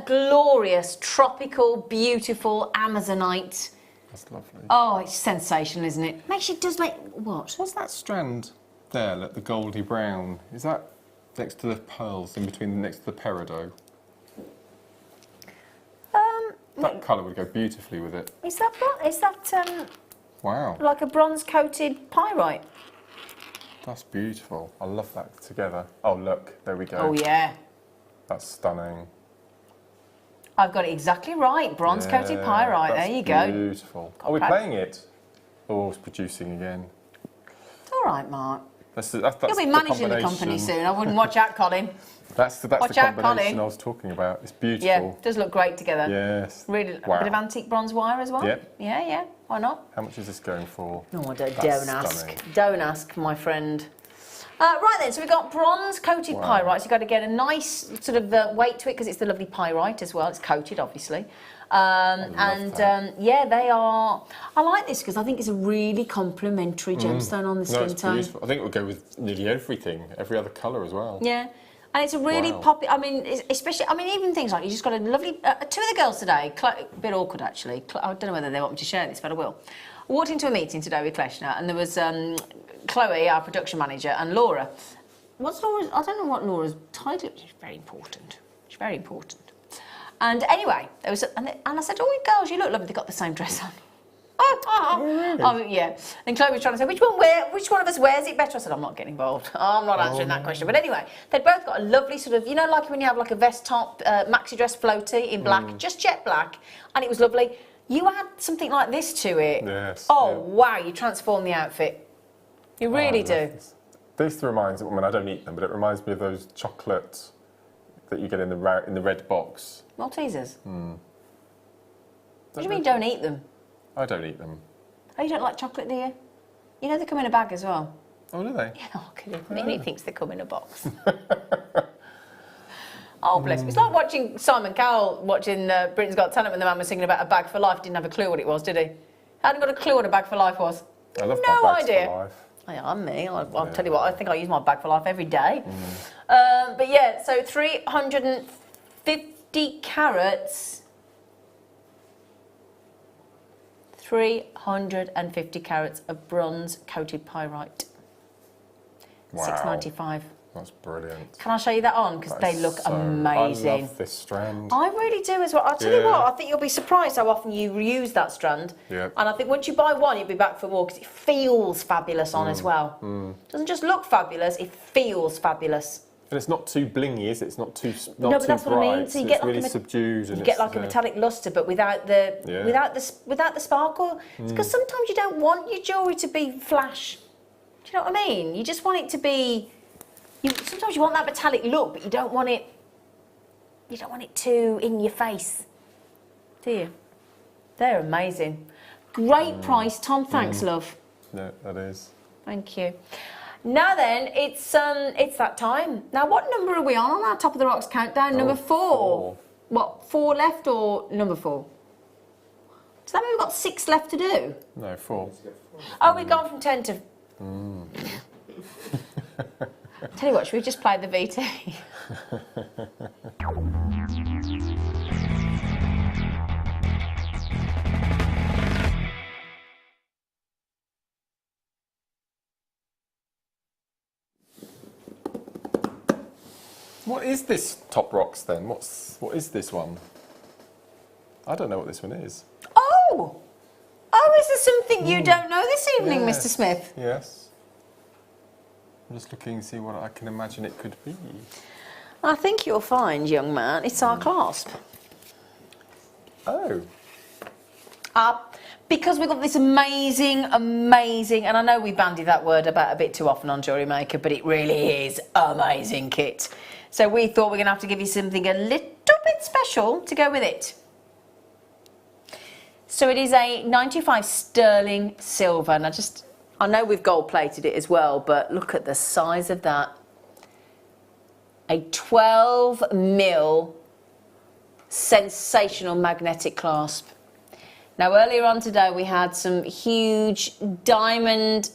Speaker 2: glorious, tropical, beautiful Amazonite.
Speaker 1: That's lovely.
Speaker 2: Oh, it's sensational, isn't it? It does make... What?
Speaker 1: What's that strand there, like the goldy brown? Is that next to the pearls, in between, next to the peridot? That colour would go beautifully with it.
Speaker 2: Is that
Speaker 1: Wow.
Speaker 2: like a bronze-coated pyrite?
Speaker 1: That's beautiful. I love that together. Oh, look, there we go.
Speaker 2: Oh, yeah.
Speaker 1: That's stunning.
Speaker 2: I've got it exactly right. Bronze-coated pyrite. There you go.
Speaker 1: Beautiful. Are we playing it? Oh, it's producing again.
Speaker 2: It's all right, Mark.
Speaker 1: That's
Speaker 2: You'll be managing the company soon. I wouldn't watch out, Colin.
Speaker 1: That's the
Speaker 2: Watch out,
Speaker 1: combination
Speaker 2: Colin.
Speaker 1: I was talking about. It's beautiful.
Speaker 2: Yeah, it does look great together.
Speaker 1: Yes.
Speaker 2: Really,
Speaker 1: Wow.
Speaker 2: a bit of antique bronze wire as well.
Speaker 1: Yep.
Speaker 2: Yeah. Why not?
Speaker 1: How much is this going for?
Speaker 2: No, don't
Speaker 1: That's
Speaker 2: ask.
Speaker 1: stunning.
Speaker 2: Don't ask, my friend. Right then, so we've got bronze coated pyrite. So you've got to get a nice sort of weight to it because it's the lovely pyrite as well. It's coated, obviously. Yeah, they are. I like this because I think it's a really complementary gemstone on the skin
Speaker 1: it's
Speaker 2: tone.
Speaker 1: beautiful. I think it would go with nearly everything, every other colour as well.
Speaker 2: Yeah. And it's a really poppy. I mean, especially. I mean, even things like you just got a lovely. Two of the girls today. A bit awkward actually. I don't know whether they want me to share this, but I will. I walked into a meeting today with Kleshna, and there was Chloe, our production manager, and Laura. What's Laura's? I don't know what Laura's title is. She's very important. She's very important. And anyway, there was, and I said, "Oh, you girls, you look lovely. They got the same dress on." Oh, yeah. And Chloe was trying to say, which one of us wears it better? I said, I'm not getting involved. I'm not answering that question. But anyway, they'd both got a lovely sort of, you know, like when you have like a vest top, maxi dress floaty in black, just jet black, and it was lovely. You add something like this to it.
Speaker 1: Yes.
Speaker 2: Oh,
Speaker 1: yeah.
Speaker 2: wow, you transform the outfit. You really do.
Speaker 1: This reminds me, I mean, I don't eat them, but it reminds me of those chocolates that you get in the red box.
Speaker 2: Maltesers? What do you mean don't eat them?
Speaker 1: I don't eat them.
Speaker 2: Oh, you don't like chocolate, do you? You know they come in a bag as well.
Speaker 1: Oh, do they?
Speaker 2: Yeah, oh, good. He thinks they come in a box. Oh, bless me. It's like watching Simon Cowell watching Britain's Got Talent when the man was singing about a bag for life. Didn't have a clue what it was, did he? Hadn't got a clue what a bag for life was.
Speaker 1: I love
Speaker 2: no
Speaker 1: my bags
Speaker 2: idea.
Speaker 1: for life.
Speaker 2: Yeah, I'm me. I'll tell you what, I think I use my bag for life every day. But yeah, so 350 carats. 350 carats of bronze coated pyrite.
Speaker 1: Wow.
Speaker 2: $6.95.
Speaker 1: That's brilliant.
Speaker 2: Can I show you that on? Because they look amazing.
Speaker 1: I love this strand.
Speaker 2: I really do as well. I'll tell you what, I think you'll be surprised how often you reuse that strand.
Speaker 1: Yeah.
Speaker 2: And I think once you buy one, you'll be back for more because it feels fabulous on as well. Doesn't just look fabulous, it feels fabulous.
Speaker 1: And it's not too blingy, is it? It's not too bright.
Speaker 2: No, but that's what I mean. So you get like
Speaker 1: really subdued.
Speaker 2: You get like a metallic luster, but without the without the sparkle. Because sometimes you don't want your jewellery to be flash. Do you know what I mean? You just want it to be. Sometimes you want that metallic look, but you don't want it. You don't want it too in your face, do you? They're amazing. Great price, Tom. Thanks, love.
Speaker 1: No, that is.
Speaker 2: Thank you. Now then, it's that time. Now, what number are we on our Top of the Rocks countdown? Number 4. What, 4 left or number 4? Does that mean we've got 6 left to do?
Speaker 1: No, 4.
Speaker 2: Oh, we've gone from 10 to... Tell you what, should we just play the VT?
Speaker 1: What is this Top Rocks then? What is this one? I don't know what this one is.
Speaker 2: Oh! Oh, is there something you don't know this evening,
Speaker 1: Yes.
Speaker 2: Mr. Smith?
Speaker 1: Yes. I'm just looking to see what I can imagine it could be.
Speaker 2: I think you'll find, young man, it's our clasp.
Speaker 1: Oh.
Speaker 2: Because we've got this amazing, and I know we bandy that word about a bit too often on Jewellery Maker, but it really is amazing kit. So we thought we're going to have to give you something a little bit special to go with it. So it is a 95 sterling silver, and I know we've gold plated it as well, but look at the size of that. A 12mm sensational magnetic clasp. Now earlier on today we had some huge diamond,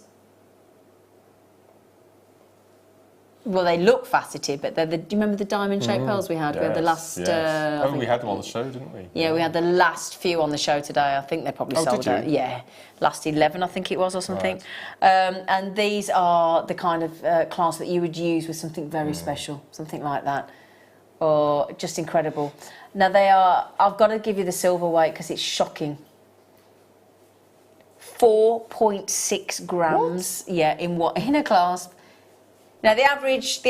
Speaker 2: well they look faceted, but do you remember the diamond shaped pearls we had?
Speaker 1: Yes,
Speaker 2: We had the last...
Speaker 1: yes. We had them on the show, didn't we?
Speaker 2: Yeah, we had the last few on the show today. I think they probably sold out. Yeah, last 11 I think it was or something. Right. And these are the kind of clasp that you would use with something very special, something like that. Or just incredible. Now they are, I've got to give you the silver weight because it's shocking. 4.6 grams. What? Yeah, in a clasp. Now the average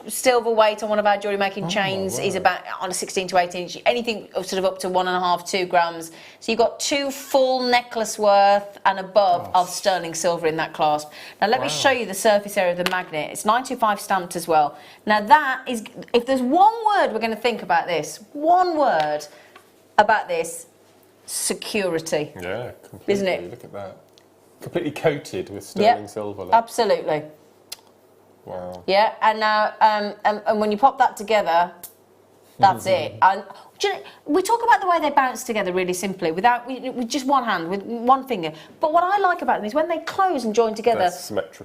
Speaker 2: silver weight on one of our jewellery making chains is about on a 16 to 18 inch, anything sort of up to 1.5, 2 grams. So you've got 2 full necklace worth and above of sterling silver in that clasp. Now let me show you the surface area of the magnet. It's 925 stamped as well. Now that is, if there's one word we're going to think about this, one word about this, security.
Speaker 1: Yeah, completely.
Speaker 2: Isn't it?
Speaker 1: Look at that. Completely coated with sterling silver. Look.
Speaker 2: Absolutely.
Speaker 1: Wow.
Speaker 2: Yeah, and now, and when you pop that together, that's it. And do you know, we talk about the way they bounce together really simply, with just one hand, with one finger. But what I like about them is when they close and join together,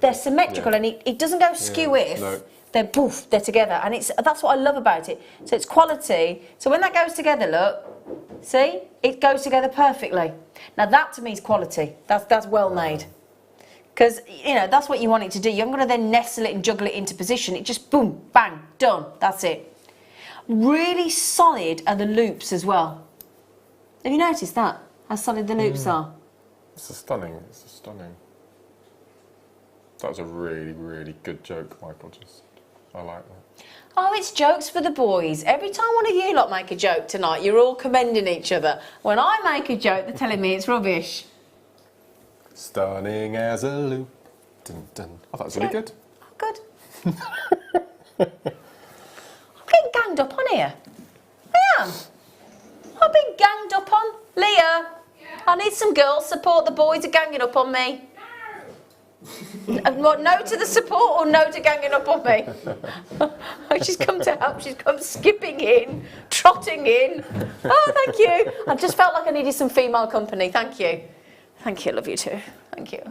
Speaker 2: they're symmetrical, and it doesn't go skew-if. No. They're together, and that's what I love about it. So it's quality. So when that goes together, look, see, it goes together perfectly. Now that to me is quality. That's well made. Because, you know, that's what you want it to do. You're not going to then nestle it and juggle it into position. It just, boom, bang, done. That's it. Really solid are the loops as well. Have you noticed that? How solid the loops are?
Speaker 1: It's stunning. That was a really, really good joke, Michael. I like that.
Speaker 2: Oh, it's jokes for the boys. Every time one of you lot make a joke tonight, you're all commending each other. When I make a joke, they're telling me it's rubbish.
Speaker 1: Stunning as a loop. Dun, dun. Oh, that was really good.
Speaker 2: Good. I'm getting ganged up on here. I am. I've been ganged up on. Leah, I need some girls support. The boys are ganging up on me. What, no to the support or no to ganging up on me? She's come to help. She's come skipping in, trotting in. Oh, thank you. I just felt like I needed some female company. Thank you. Thank you, love you too. Thank you.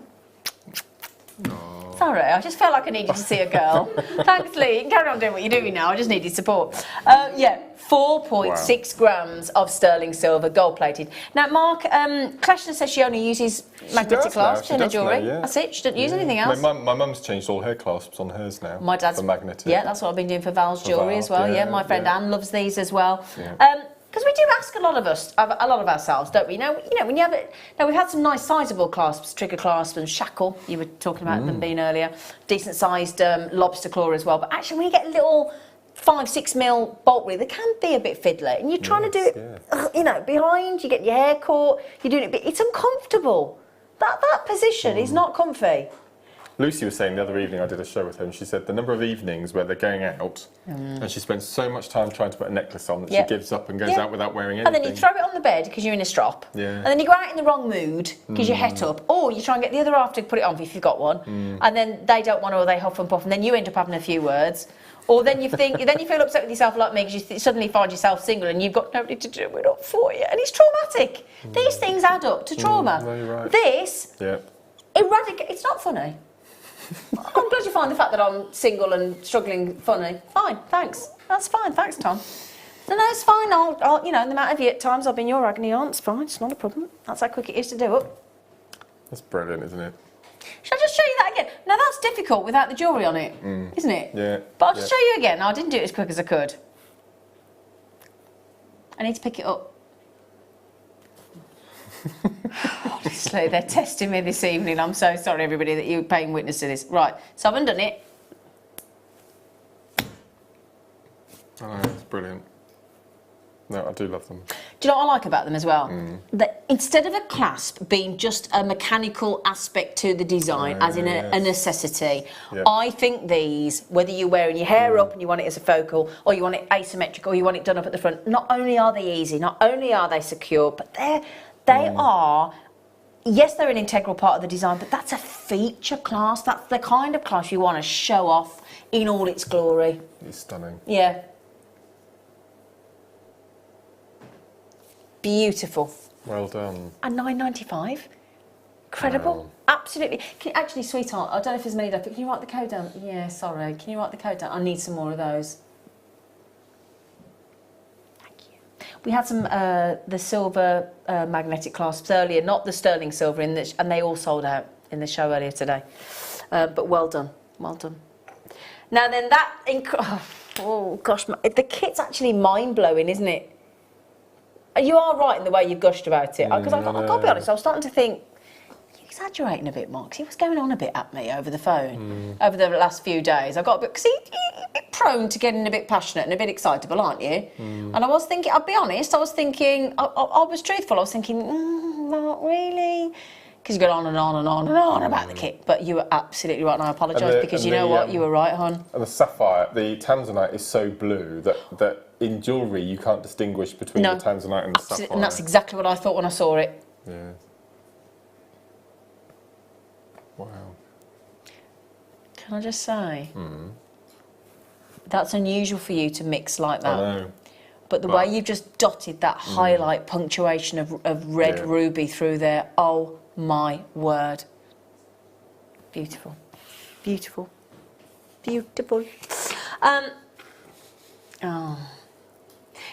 Speaker 2: Sorry, I just felt like I needed to see a girl. Thanks, Lee. You can carry on doing what you're doing now. I just needed support. Yeah, 4.6 grams of sterling silver, gold-plated. Now, Mark, Kleshner says she only uses magnetic clasps in her jewellery.
Speaker 1: Yeah.
Speaker 2: That's it. She doesn't use anything else.
Speaker 1: My mum's changed all her clasps on hers now.
Speaker 2: My dad's
Speaker 1: for magnetic.
Speaker 2: Yeah, that's what I've been doing for Val's jewellery as well. Yeah, my friend Anne loves these as well.
Speaker 1: Yeah.
Speaker 2: Because we do ask a lot of ourselves, don't we? Now, you know, when you have it, now we've had some nice sizable clasps, trigger clasps and shackle. You were talking about them being earlier, decent sized lobster claw as well. But actually, when you get a little 5-6 mil bolt reel, they can be a bit fiddly, and you're trying to do it, you know, behind. You get your hair caught. You're doing it, but it's uncomfortable. That position is not comfy.
Speaker 1: Lucy was saying the other evening I did a show with her, and she said the number of evenings where they're going out and she spends so much time trying to put a necklace on that she gives up and goes out without wearing anything.
Speaker 2: And then you throw it on the bed because you're in a strop.
Speaker 1: Yeah.
Speaker 2: And then you go out in the wrong mood because you're het up. Or you try and get the other half to put it on if you've got one. And then they don't want to, or they huff and puff, and then you end up having a few words. Or then you feel upset with yourself like me because you suddenly find yourself single and you've got nobody to do it up for you. And it's traumatic. These things add up to trauma.
Speaker 1: No, you're right.
Speaker 2: This, it's not funny. I'm glad you find the fact that I'm single and struggling funny. Fine, thanks. That's fine, thanks, Tom. No, it's fine. I'll you know, the amount of times I've been your agony aunt, it's fine. It's not a problem. That's how quick it is to do it.
Speaker 1: That's brilliant, isn't it?
Speaker 2: Shall I just show you that again? Now that's difficult without the jewellery on it, isn't it?
Speaker 1: Yeah.
Speaker 2: But I'll just show you again. I didn't do it as quick as I could. I need to pick it up. Honestly, they're testing me this evening. I'm so sorry, everybody, that you're paying witness to this. Right, so I've undone it.
Speaker 1: Oh, it's brilliant. No, I do love them.
Speaker 2: Do you know what I like about them as well? That instead of a clasp being just a mechanical aspect to the design, as in a necessity, I think these, whether you're wearing your hair up and you want it as a focal, or you want it asymmetrical, or you want it done up at the front, not only are they easy, not only are they secure, but they are, yes, they're an integral part of the design, but that's a feature clasp. That's the kind of clasp you want to show off in all its glory.
Speaker 1: It's stunning.
Speaker 2: Yeah. Beautiful.
Speaker 1: Well done.
Speaker 2: And £9.95. Incredible.
Speaker 1: Wow.
Speaker 2: Absolutely. Actually, sweetheart, I don't know if there's many left, but can you write the code down? Yeah, sorry. Can you write the code down? I need some more of those. We had some the silver magnetic clasps earlier, not the sterling silver, and they all sold out in the show earlier today. But well done, well done. Now then, oh gosh, the kit's actually mind blowing, isn't it? You are right in the way you've gushed about it, because I've got to be honest, I was starting to think exaggerating a bit, Mark. 'Cause he was going on a bit at me over the phone over the last few days. I got a bit, because he's a bit prone to getting a bit passionate and a bit excitable, aren't you? And I was thinking, I'll be honest, I was thinking, I was truthful, I was thinking, Mark, really? Because you go on and on and on and on about the kit. But you were absolutely right, and I apologise, because you know what? You were right, hon.
Speaker 1: And the sapphire, the tanzanite is so blue that in jewellery you can't distinguish between the tanzanite and the sapphire.
Speaker 2: And that's exactly what I thought when I saw it.
Speaker 1: Yeah. Wow.
Speaker 2: Can I just say, that's unusual for you to mix like that.
Speaker 1: I know.
Speaker 2: But the way you've just dotted that highlight punctuation of red ruby through there, oh my word. Beautiful. Beautiful. Beautiful.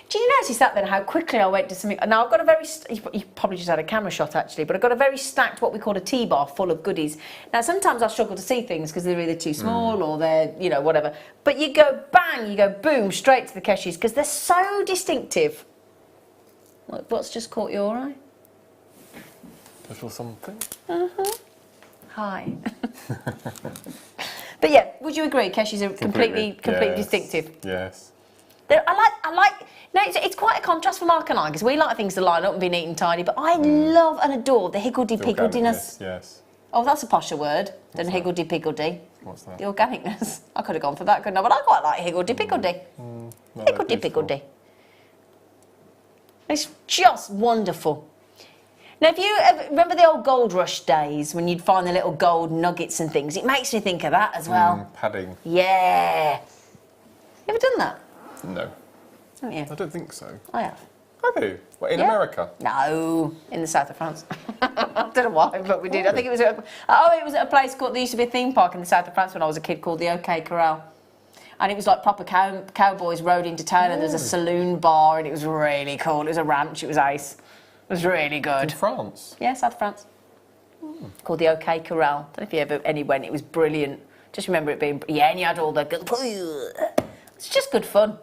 Speaker 2: Do you notice that then, how quickly I went to something? Now I've got a very, you probably just had a camera shot actually, but I've got a very stacked, what we call a tea bar full of goodies. Now sometimes I struggle to see things because they're either too small or they're, you know, whatever. But you go bang, you go boom, straight to the Keshis because they're so distinctive. What's just caught your eye?
Speaker 1: Little something.
Speaker 2: Hi. But yeah, would you agree Keshis are completely distinctive?
Speaker 1: Yes.
Speaker 2: I like. No, it's quite a contrast for Mark and I because we like things to line up and be neat and tidy. But I love and adore the higgledy-pigglediness.
Speaker 1: Yes.
Speaker 2: Oh, that's a posher word than higgledy-piggledy.
Speaker 1: What's that?
Speaker 2: The organicness. I could have gone for that, couldn't I? But I quite like higgledy-piggledy. Higgledy-piggledy. It's just wonderful. Now, if you remember the old gold rush days when you'd find the little gold nuggets and things, it makes me think of that as well.
Speaker 1: Padding.
Speaker 2: Yeah. You ever done that?
Speaker 1: No.
Speaker 2: Haven't you?
Speaker 1: I don't think so.
Speaker 2: I have.
Speaker 1: Have you? What, in America?
Speaker 2: No, in the south of France. I don't know why, but we did. I think it was at a place called, there used to be a theme park in the south of France when I was a kid called the OK Corral. And it was like proper cowboys rode into town and there's a saloon bar and it was really cool. It was a ranch, it was ice. It was really good.
Speaker 1: In France?
Speaker 2: Yeah, south of France. Called the OK Corral. I don't know if you ever went, it was brilliant. Just remember it being, and you had all the, it's just good fun.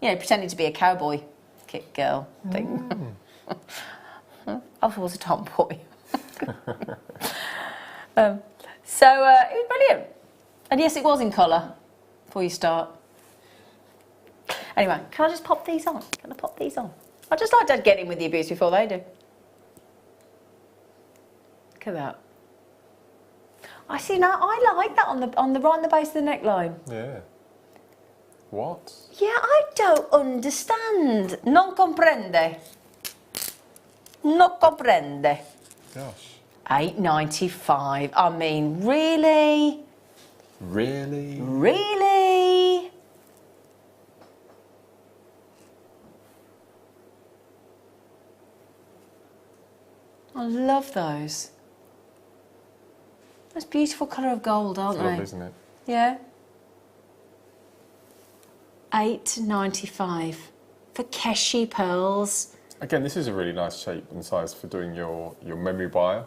Speaker 2: You know, pretending to be a cowboy kit girl thing. I was a tomboy. It was brilliant. And yes, it was in colour, before you start. Anyway, can I just pop these on? Can I pop these on? I'd just like to get in with the abuse before they do. Look at that. I see now, I like that on the right on the base of the neckline.
Speaker 1: Yeah. What?
Speaker 2: Yeah, I don't understand. Non comprende. Non comprende.
Speaker 1: Gosh.
Speaker 2: £8.95. I mean, really?
Speaker 1: Really?
Speaker 2: Really? I love those. That's beautiful colour of gold, aren't they?
Speaker 1: Lovely, isn't it?
Speaker 2: Yeah. £8.95 for Keshi pearls.
Speaker 1: Again, this is a really nice shape and size for doing your memory wire,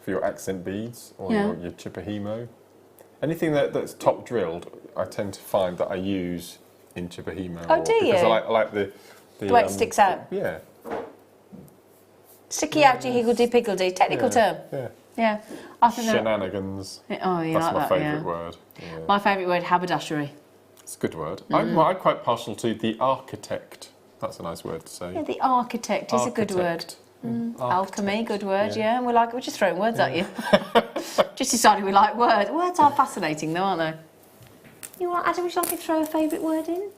Speaker 1: for your accent beads or your chipahimo. Anything that's top drilled, I tend to find that I use in chipahimo.
Speaker 2: Oh, do you?
Speaker 1: Because I like the
Speaker 2: way it sticks out.
Speaker 1: Yeah.
Speaker 2: Sticky outy higgledy-piggledy, technical term.
Speaker 1: Yeah.
Speaker 2: Yeah. I think
Speaker 1: Shenanigans.
Speaker 2: Oh, you
Speaker 1: That's
Speaker 2: like
Speaker 1: my
Speaker 2: that,
Speaker 1: favourite
Speaker 2: yeah.
Speaker 1: word. Yeah.
Speaker 2: My favourite word, haberdashery.
Speaker 1: It's a good word. I'm quite partial to the architect. That's a nice word to say.
Speaker 2: Yeah, the architect is a good word. Alchemy, good word, yeah. And we're just throwing words at you. Just decided we like words. Words are fascinating though, aren't they? You want, Adam, would you like to throw a favourite word in?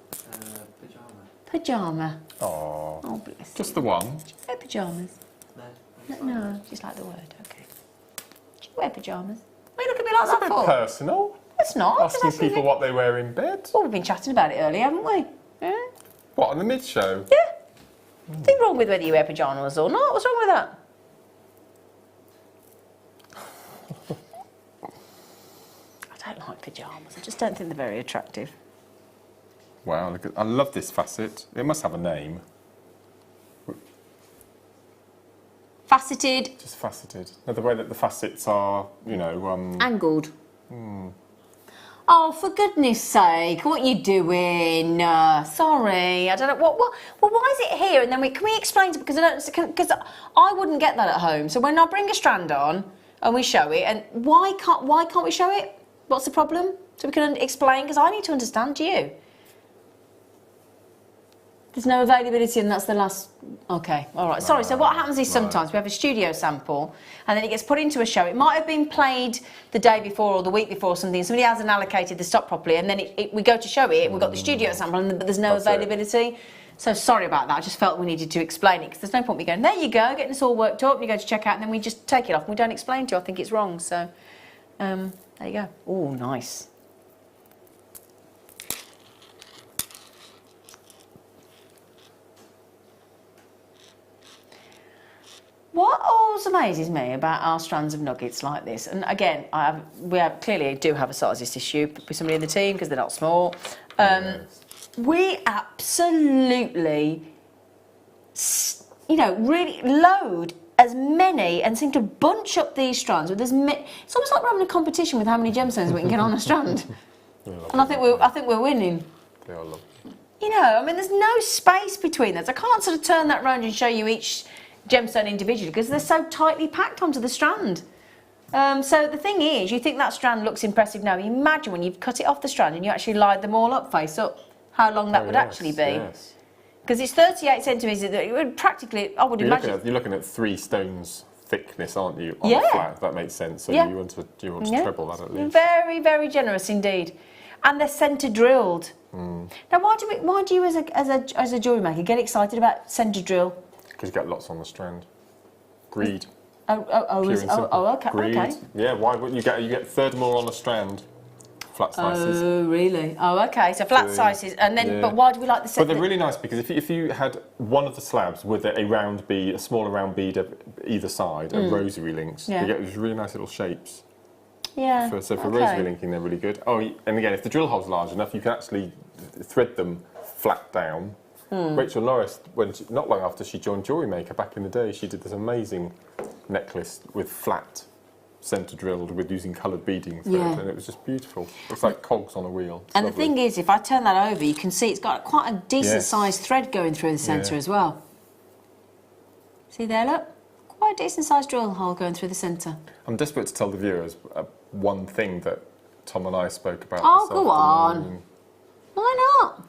Speaker 8: Pyjama.
Speaker 2: Pyjama.
Speaker 1: Oh,
Speaker 2: Oh, bless
Speaker 1: just the one.
Speaker 2: you. Do you wear pyjamas?
Speaker 8: No.
Speaker 2: No, just like the word, okay. Do you wear pyjamas? Why you look at me like
Speaker 1: It's a
Speaker 2: that
Speaker 1: bit
Speaker 2: for?
Speaker 1: personal.
Speaker 2: It's not.
Speaker 1: Asking
Speaker 2: It's actually-
Speaker 1: people what they wear in bed.
Speaker 2: Well, we've been chatting about it earlier, haven't we? Yeah.
Speaker 1: What, on the mid-show?
Speaker 2: Yeah. Nothing wrong with whether you wear pyjamas or not. What's wrong with that? I don't like pyjamas. I just don't think they're very attractive.
Speaker 1: Wow, look at, I love this facet. It must have a name.
Speaker 2: Faceted,
Speaker 1: Just faceted. No, the way that the facets are, you know,
Speaker 2: angled. Oh, for goodness sake, what are you doing? Sorry, I don't know. Well, why is it here? And then can we explain to, because I wouldn't get that at home. So when I bring a strand on, and we show it. And why can't we show it? What's the problem? So we can explain, because I need to understand you. There's no availability, and that's the last. Okay, all right. Sorry. So what happens is sometimes we have a studio sample, and then it gets put into a show. It might have been played the day before or the week before or something. Somebody hasn't allocated the stock properly, and then we go to show it. And we've got the studio sample, but there's no availability. So sorry about that. I just felt we needed to explain it, because there's no point me going, there you go, getting us all worked up. And you go to check out, and then we just take it off. And we don't explain to you. I think it's wrong. So there you go. Oh, nice. What always amazes me about our strands of nuggets like this, and again, we clearly do have a sizist issue with somebody in the team because they're not small. We absolutely, really load as many and seem to bunch up these strands with as many. It's almost like we're having a competition with how many gemstones we can get on a strand. And I think we're winning.
Speaker 1: They are lovely.
Speaker 2: There's no space between those. I can't sort of turn that round and show you each gemstone individually because they're so tightly packed onto the strand. So the thing is, you think that strand looks impressive now. Imagine when you've cut it off the strand and you actually lined them all up face up, how long that would actually be. Because it's 38 centimetres, it would practically, I would imagine.
Speaker 1: You're looking at 3 stones thickness, aren't you, on the flat? That makes sense. So you want to treble that at least.
Speaker 2: Very, very generous indeed. And they're centre drilled. Now, why do you as a jewellery maker get excited about centre drill?
Speaker 1: Because you get lots on the strand. Greed.
Speaker 2: Okay.
Speaker 1: Greed.
Speaker 2: Okay.
Speaker 1: Yeah, why wouldn't you get a third more on a strand? Flat slices.
Speaker 2: Oh, really? Oh, okay. So flat slices, and then, but why do we like the set?
Speaker 1: But they're really nice because if you had one of the slabs with a round bead, a smaller round bead at either side, and rosary links, you get these really nice little shapes.
Speaker 2: Yeah.
Speaker 1: So for rosary linking, they're really good. Oh, and again, if the drill hole's large enough, you can actually thread them flat down. Rachel Norris, not long after she joined Jewellery Maker back in the day, she did this amazing necklace with flat centre drilled with using coloured beading thread, and it was just beautiful. It's like cogs on a wheel. It's lovely.
Speaker 2: The thing is, if I turn that over, you can see it's got quite a decent sized thread going through the centre as well. See there, look? Quite a decent sized drill hole going through the centre.
Speaker 1: I'm desperate to tell the viewers one thing that Tom and I spoke about.
Speaker 2: Oh, go on. Why not?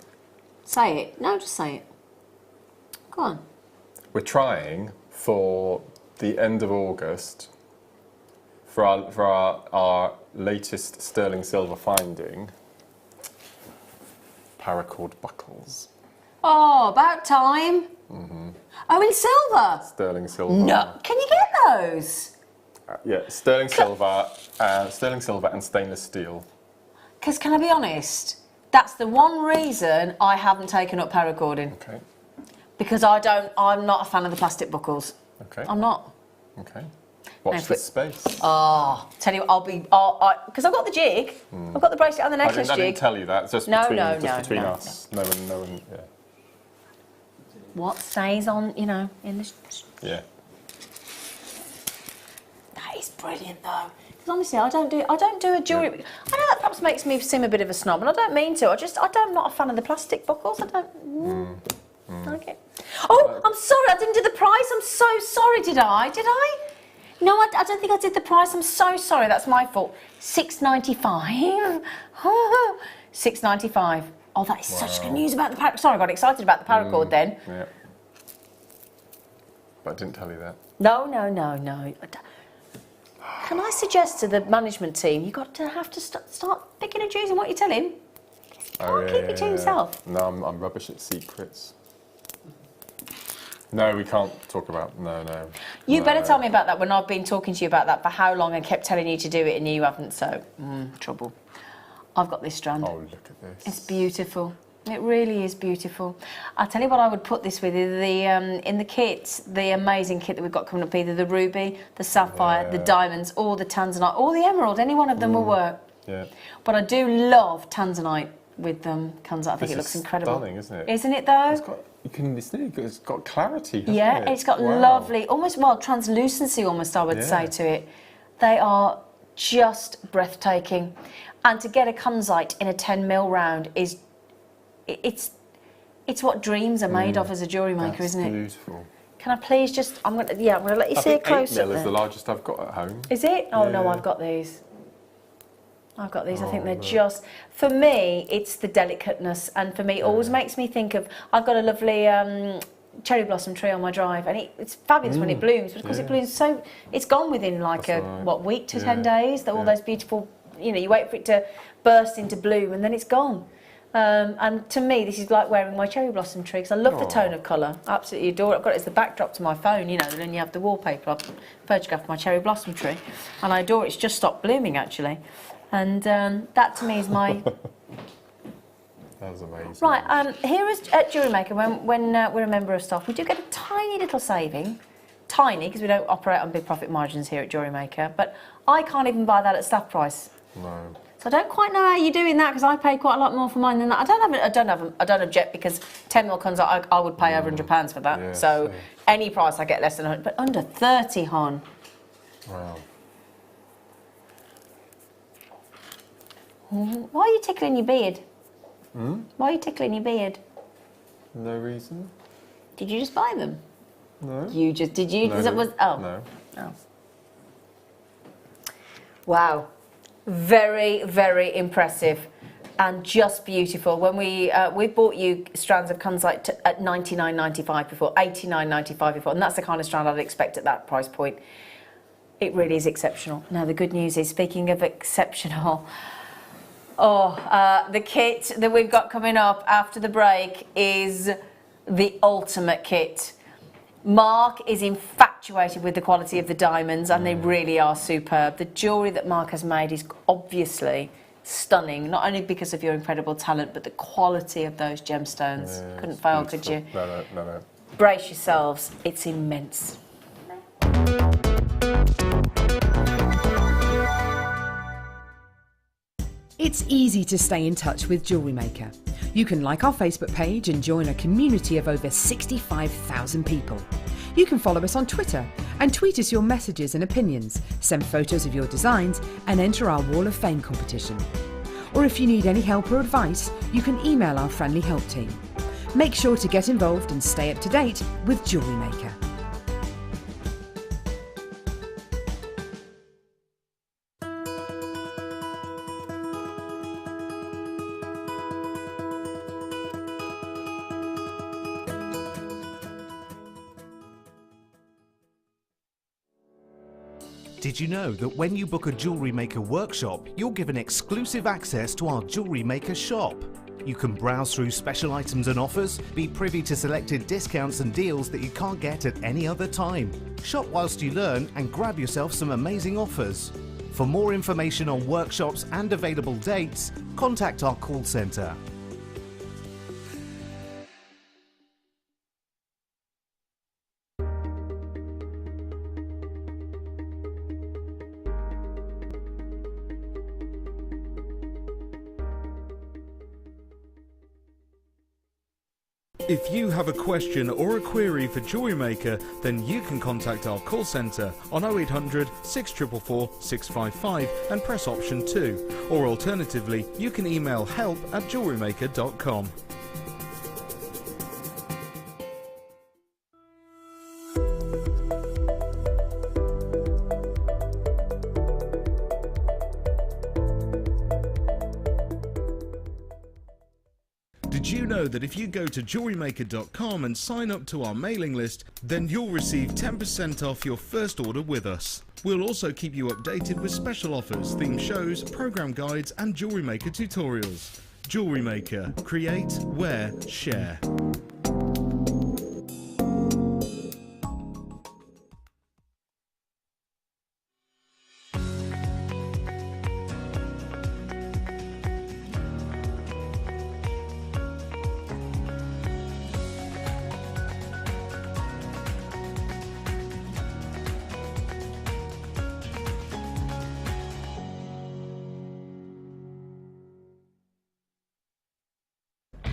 Speaker 2: Say it. No, just say it. Go on.
Speaker 1: We're trying for the end of August for our latest sterling silver finding, paracord buckles.
Speaker 2: Oh, about time. Oh, in silver?
Speaker 1: Sterling silver.
Speaker 2: No. Can you get those?
Speaker 1: Yeah, sterling silver and stainless steel.
Speaker 2: Because can I be honest? That's the one reason I haven't taken up paracording.
Speaker 1: Okay.
Speaker 2: Because I'm not a fan of the plastic buckles.
Speaker 1: Okay.
Speaker 2: I'm not.
Speaker 1: Okay. Watch this space.
Speaker 2: Oh, tell you, because I've got the jig, I've got the bracelet and the necklace
Speaker 1: I
Speaker 2: jig.
Speaker 1: didn't tell you that. It's just between us. No one. Yeah.
Speaker 2: What stays on, in the.
Speaker 1: Yeah.
Speaker 2: That is brilliant, though. Because honestly, I don't do a jewellery. I know that perhaps makes me seem a bit of a snob, and I don't mean to. I'm not a fan of the plastic buckles. I don't like it. Oh, I'm sorry. I didn't do the price. I'm so sorry. Did I? Did I? No, I don't think I did the price. I'm so sorry. That's my fault. $6.95. $6.95. Oh, that is such good news about the paracord. Sorry, I got excited about the paracord then.
Speaker 1: Yeah. But I didn't tell you that.
Speaker 2: No. Can I suggest to the management team, you've got to have to start picking and choosing what you tell him. He can't keep it to himself.
Speaker 1: No, I'm rubbish at secrets. No, we can't talk about. No.
Speaker 2: You better tell me about that when I've been talking to you about that for how long and kept telling you to do it and you haven't. So trouble. I've got this strand.
Speaker 1: Oh, look at this.
Speaker 2: It's beautiful. It really is beautiful. I'll tell you what I would put this with, in the kits, the amazing kit that we've got coming up, either the ruby, the sapphire, the diamonds, or the tanzanite, or the emerald. Any one of them will work.
Speaker 1: Yeah.
Speaker 2: But I do love tanzanite with tanzanite. I think it looks incredible.
Speaker 1: Stunning, isn't it?
Speaker 2: Isn't it though?
Speaker 1: It's got clarity.
Speaker 2: Yeah, it's got lovely, almost translucency. Almost, I would say to it. They are just breathtaking, and to get a kunzite in a 10mm round is. It's what dreams are made of as a jewellery maker, isn't it?
Speaker 1: Beautiful.
Speaker 2: Can I please just? I'm gonna let you
Speaker 1: I
Speaker 2: see a
Speaker 1: think 8
Speaker 2: close up
Speaker 1: mil is
Speaker 2: there.
Speaker 1: the largest I've got at home.
Speaker 2: Is it? Oh no,
Speaker 1: Yeah.
Speaker 2: I've got these. I think they're
Speaker 1: no.
Speaker 2: just, for me, it's the delicateness, and for me, it always makes me think of, I've got a lovely cherry blossom tree on my drive, and it's fabulous when it blooms, but because it blooms so, it's gone within like
Speaker 1: That's
Speaker 2: a,
Speaker 1: right.
Speaker 2: week to
Speaker 1: Yeah.
Speaker 2: 10 days, that all those beautiful, you wait for it to burst into bloom, and then it's gone. And to me, this is like wearing my cherry blossom tree, because I love the tone of colour. Absolutely adore it. I've got it as the backdrop to my phone, then you have the wallpaper. I've photographed my cherry blossom tree, and I adore it. It's just stopped blooming, actually. And that to me is my...
Speaker 1: That was amazing.
Speaker 2: Right, here at Jewellery Maker, when we're a member of staff, we do get a tiny little saving. Tiny, because we don't operate on big profit margins here at Jewellery Maker, but I can't even buy that at staff price.
Speaker 1: No.
Speaker 2: So I don't quite know how you're doing that, because I pay quite a lot more for mine than that. I don't object, because 10 mil comes out, I would pay over £100 for that.
Speaker 1: Yeah,
Speaker 2: so
Speaker 1: same.
Speaker 2: any price I get less than 100, but under 30, hon.
Speaker 1: Wow.
Speaker 2: Why are you tickling your beard? Why are you tickling your beard?
Speaker 1: No reason?
Speaker 2: Did you just buy them?
Speaker 1: No.
Speaker 2: Did you?
Speaker 1: No, No.
Speaker 2: Oh. Wow. Very, very impressive and just beautiful. When we bought you strands of Kunzite at $99.95 before, $89.95 before, and that's the kind of strand I'd expect at that price point. It really is exceptional. Now, the good news is, speaking of exceptional, the kit that we've got coming up after the break is the ultimate kit. Mark is infatuated with the quality of the diamonds, and they really are superb. The jewellery that Mark has made is obviously stunning, not only because of your incredible talent, but the quality of those gemstones. Couldn't fail, could you?
Speaker 1: No.
Speaker 2: Brace yourselves, it's immense.
Speaker 5: It's easy to stay in touch with Jewellery Maker. You can like our Facebook page and join a community of over 65,000 people. You can follow us on Twitter and tweet us your messages and opinions, send photos of your designs and enter our Wall of Fame competition. Or if you need any help or advice, you can email our friendly help team. Make sure to get involved and stay up to date with Jewellery Maker.
Speaker 9: Did you know that when you book a Jewellery Maker workshop, you're given exclusive access to our Jewellery Maker shop? You can browse through special items and offers, be privy to selected discounts and deals that you can't get at any other time. Shop whilst you learn and grab yourself some amazing offers. For more information on workshops and available dates, contact our call centre.
Speaker 10: If you have a question or a query for Jewellery Maker, then you can contact our call centre on 0800 644 655 and press option 2, or alternatively you can email help@jewellerymaker.com. Did you know that if you go to JewelleryMaker.com and sign up to our mailing list, then you'll receive 10% off your first order with us. We'll also keep you updated with special offers, theme shows, program guides and Jewellery Maker tutorials. Jewellery Maker. Create, wear, share.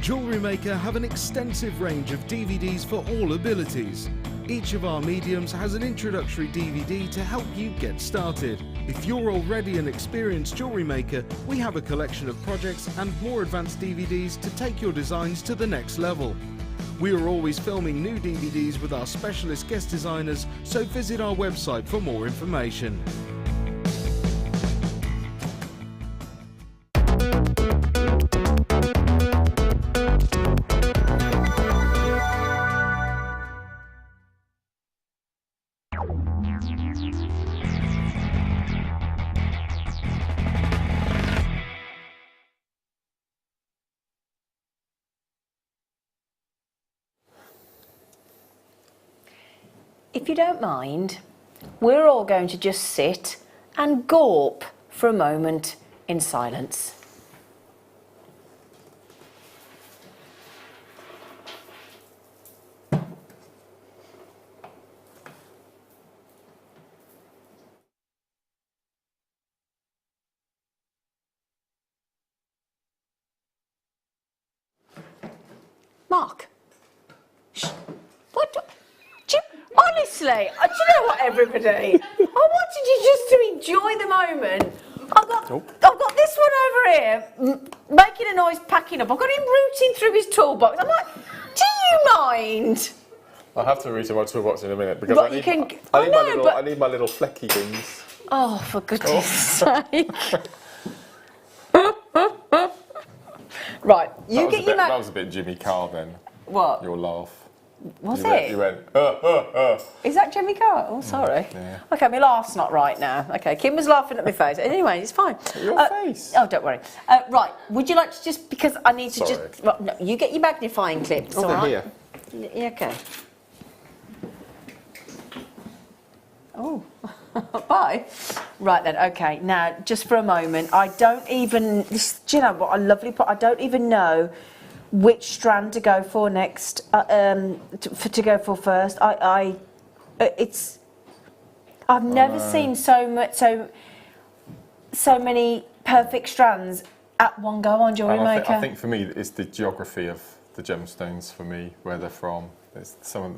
Speaker 10: Jewellery Maker have an extensive range of DVDs for all abilities. Each of our mediums has an introductory DVD to help you get started. If you're already an experienced jewellery maker, we have a collection of projects and more advanced DVDs to take your designs to the next level. We are always filming new DVDs with our specialist guest designers, so visit our website for more information.
Speaker 2: If you don't mind, we're all going to just sit and gawp for a moment in silence. Mark. Shh. What? Honestly, do you know what, everybody? I wanted you just to enjoy the moment. I've got this one over here, making a noise, packing up. I've got him rooting through his toolbox. I'm like, do you mind?
Speaker 1: I'll have to reach in my toolbox in a minute because
Speaker 2: But
Speaker 1: I need my little flecky things.
Speaker 2: Oh, for goodness sake. Right,
Speaker 1: That was a bit Jimmy Carr then.
Speaker 2: What?
Speaker 1: Your laugh.
Speaker 2: Was
Speaker 1: You went,
Speaker 2: Is that Jimmy Carr? Oh, sorry.
Speaker 1: Yeah.
Speaker 2: Okay, my laugh's not right now. Okay, Kim was laughing at my face. Anyway, it's fine.
Speaker 1: Your face.
Speaker 2: Oh, don't worry. Right, would you like to just, because I need to
Speaker 1: Sorry.
Speaker 2: just... Well, no, you get your magnifying clips, all
Speaker 1: Over
Speaker 2: right?
Speaker 1: here.
Speaker 2: Yeah, okay. Oh, bye. Right then, okay. Now, just for a moment, I don't even... do you know what a lovely part? I don't even know which strand to go for next, to go for first. I've never seen so many perfect strands at one go on Jewellery Maker.
Speaker 1: I think for me, it's the geography of the gemstones for me, where they're from. It's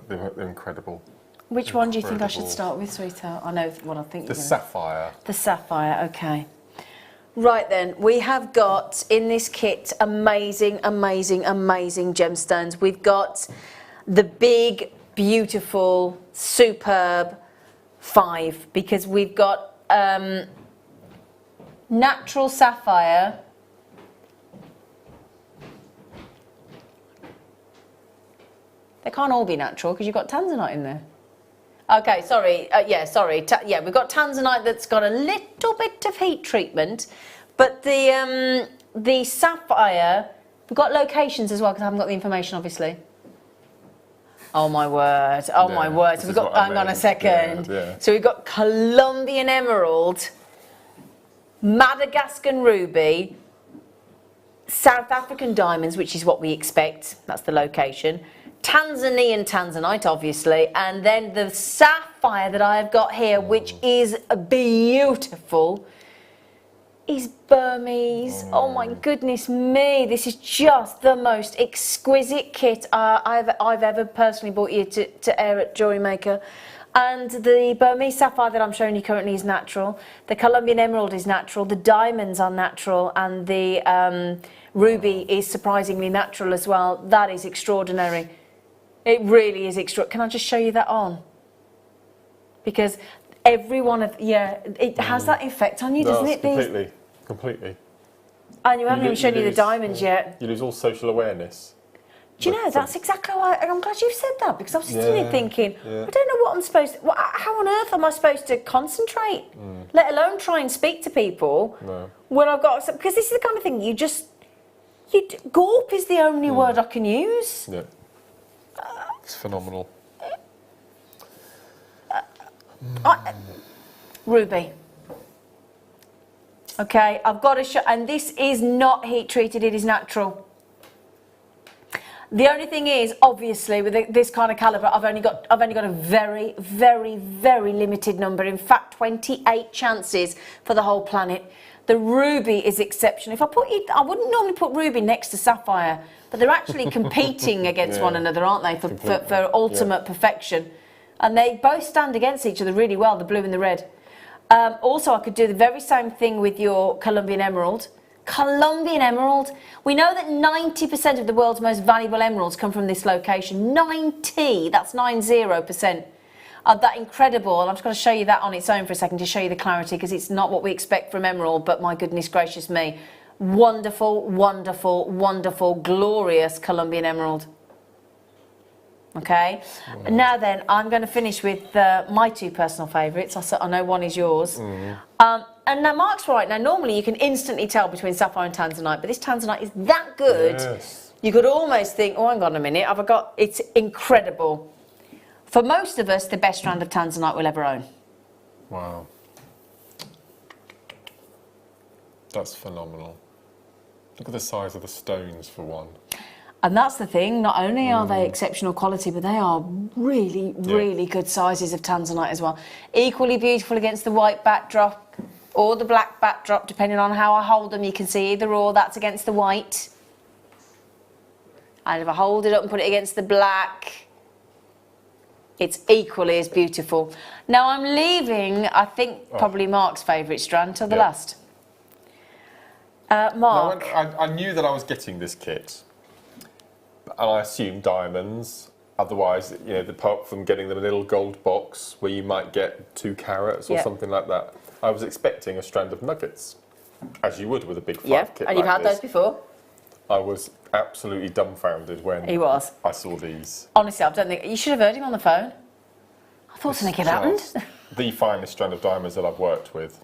Speaker 1: they're incredible.
Speaker 2: Which one do you think I should start with, sweetheart? I know what I think.
Speaker 1: The sapphire.
Speaker 2: The sapphire, okay. Right then, we have got in this kit amazing, amazing, amazing gemstones. We've got the big, beautiful, superb 5, because we've got natural sapphire. They can't all be natural because you've got tanzanite in there. Okay, sorry. We've got tanzanite that's got a little bit of heat treatment, but the sapphire, we've got locations as well because I haven't got the information, obviously. Oh my word! Oh my word! So we've got. Hang on a second.
Speaker 1: Yeah.
Speaker 2: So we've got Colombian emerald, Madagascar ruby, South African diamonds, which is what we expect. That's the location. Tanzanian tanzanite, obviously, and then the sapphire that I've got here, which is beautiful, is Burmese. Oh my goodness me, this is just the most exquisite kit I've ever personally bought you to air at Jewellery Maker. And the Burmese sapphire that I'm showing you currently is natural. The Colombian emerald is natural. The diamonds are natural, and the ruby is surprisingly natural as well. That is extraordinary. It really is extra. Can I just show you that on? Because every one of it has that effect on you, doesn't it?
Speaker 1: Completely.
Speaker 2: And you haven't even shown you the diamonds yet.
Speaker 1: You lose all social awareness.
Speaker 2: Do you know, that's exactly why I'm glad you've said that, because I was sitting there thinking, I don't know what I'm supposed to, how on earth am I supposed to concentrate, let alone try and speak to people when I've got, because this is the kind of thing gawp is the only word I can use.
Speaker 1: Yeah. It's phenomenal.
Speaker 2: Ruby. Okay, I've got to show, and this is not heat treated, it is natural. The only thing is, obviously, with this kind of calibre, I've only got a very, very, very limited number. In fact, 28 chances for the whole planet. The ruby is exceptional. If I wouldn't normally put ruby next to sapphire, but they're actually competing against one another, aren't they, for ultimate perfection? And they both stand against each other really well, the blue and the red. Also, I could do the very same thing with your Colombian emerald, Colombian emerald. We know that 90% of the world's most valuable emeralds come from this location. 90, that's 90%. That incredible, and I'm just going to show you that on its own for a second to show you the clarity, because it's not what we expect from emerald, but my goodness gracious me. Wonderful, wonderful, wonderful, glorious Colombian emerald. Okay, now then, I'm going to finish with my two personal favourites. I know one is yours. And now Mark's right. Now, normally you can instantly tell between sapphire and tanzanite, but this tanzanite is that good.
Speaker 1: Yes.
Speaker 2: You could almost think, oh, hang on a minute, it's incredible. For most of us, the best strand of tanzanite we'll ever own.
Speaker 1: Wow. That's phenomenal. Look at the size of the stones for one.
Speaker 2: And that's the thing, not only are they exceptional quality, but they are really, really good sizes of tanzanite as well. Equally beautiful against the white backdrop or the black backdrop, depending on how I hold them. You can see either or, that's against the white. And if I hold it up and put it against the black, it's equally as beautiful. Now I'm leaving, I think, probably Mark's favourite strand till the last. Mark.
Speaker 1: No, I knew that I was getting this kit. And I assume diamonds. Otherwise, you know, apart from getting them in a little gold box where you might get 2 carats or something like that, I was expecting a strand of nuggets, as you would with a big 5 kit.
Speaker 2: And you've had those before?
Speaker 1: I was absolutely dumbfounded when I saw these.
Speaker 2: Honestly, I don't think you should have heard him on the phone. I thought something had happened.
Speaker 1: The finest strand of diamonds that I've worked with.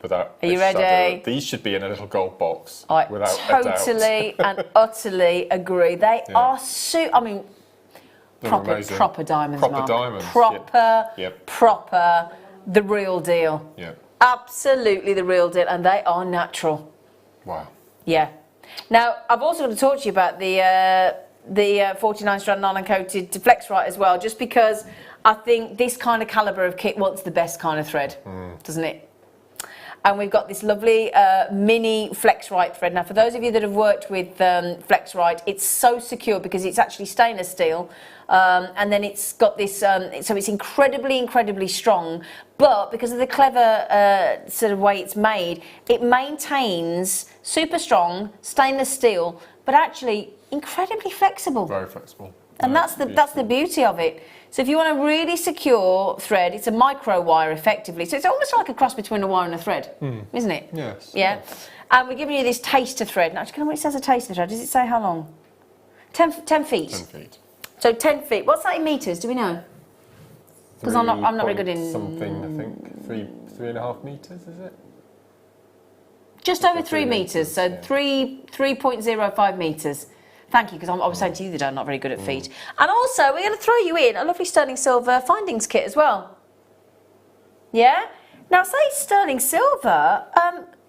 Speaker 1: Without
Speaker 2: Are you ready?
Speaker 1: These should be in a little gold box.
Speaker 2: I
Speaker 1: without a doubt.
Speaker 2: totally and utterly agree. They are I mean, proper diamonds,
Speaker 1: Proper
Speaker 2: Mark.
Speaker 1: diamonds.
Speaker 2: Proper, the real deal.
Speaker 1: Yeah.
Speaker 2: Absolutely the real deal, and they are natural.
Speaker 1: Wow.
Speaker 2: Yeah. Now, I've also got to talk to you about the 49 strand non-uncoated Flexrite as well, just because I think this kind of calibre of kit wants the best kind of thread, doesn't it? And we've got this lovely mini Flexrite thread. Now, for those of you that have worked with Flexrite, it's so secure because it's actually stainless steel. And then it's got this, so it's incredibly, incredibly strong. But because of the clever sort of way it's made, it maintains super strong stainless steel, but actually incredibly flexible.
Speaker 1: Very flexible.
Speaker 2: And that's the beauty of it. So if you want a really secure thread, it's a micro wire effectively. So it's almost like a cross between a wire and a thread, isn't it?
Speaker 1: Yes.
Speaker 2: Yeah. And we're giving you this taster thread. Now, do you know what it says a taster thread? Does it say how long? 10 feet.
Speaker 1: 10 feet.
Speaker 2: So 10 feet. What's that in metres? Do we know? Because I'm not very good in
Speaker 1: something. I think 3.5 meters. Is it?
Speaker 2: Just over 3 metres. So 3.05 metres. Thank you, because I was saying to you that I'm not very good at feet. And also, we're going to throw you in a lovely sterling silver findings kit as well. Yeah? Now, say sterling silver,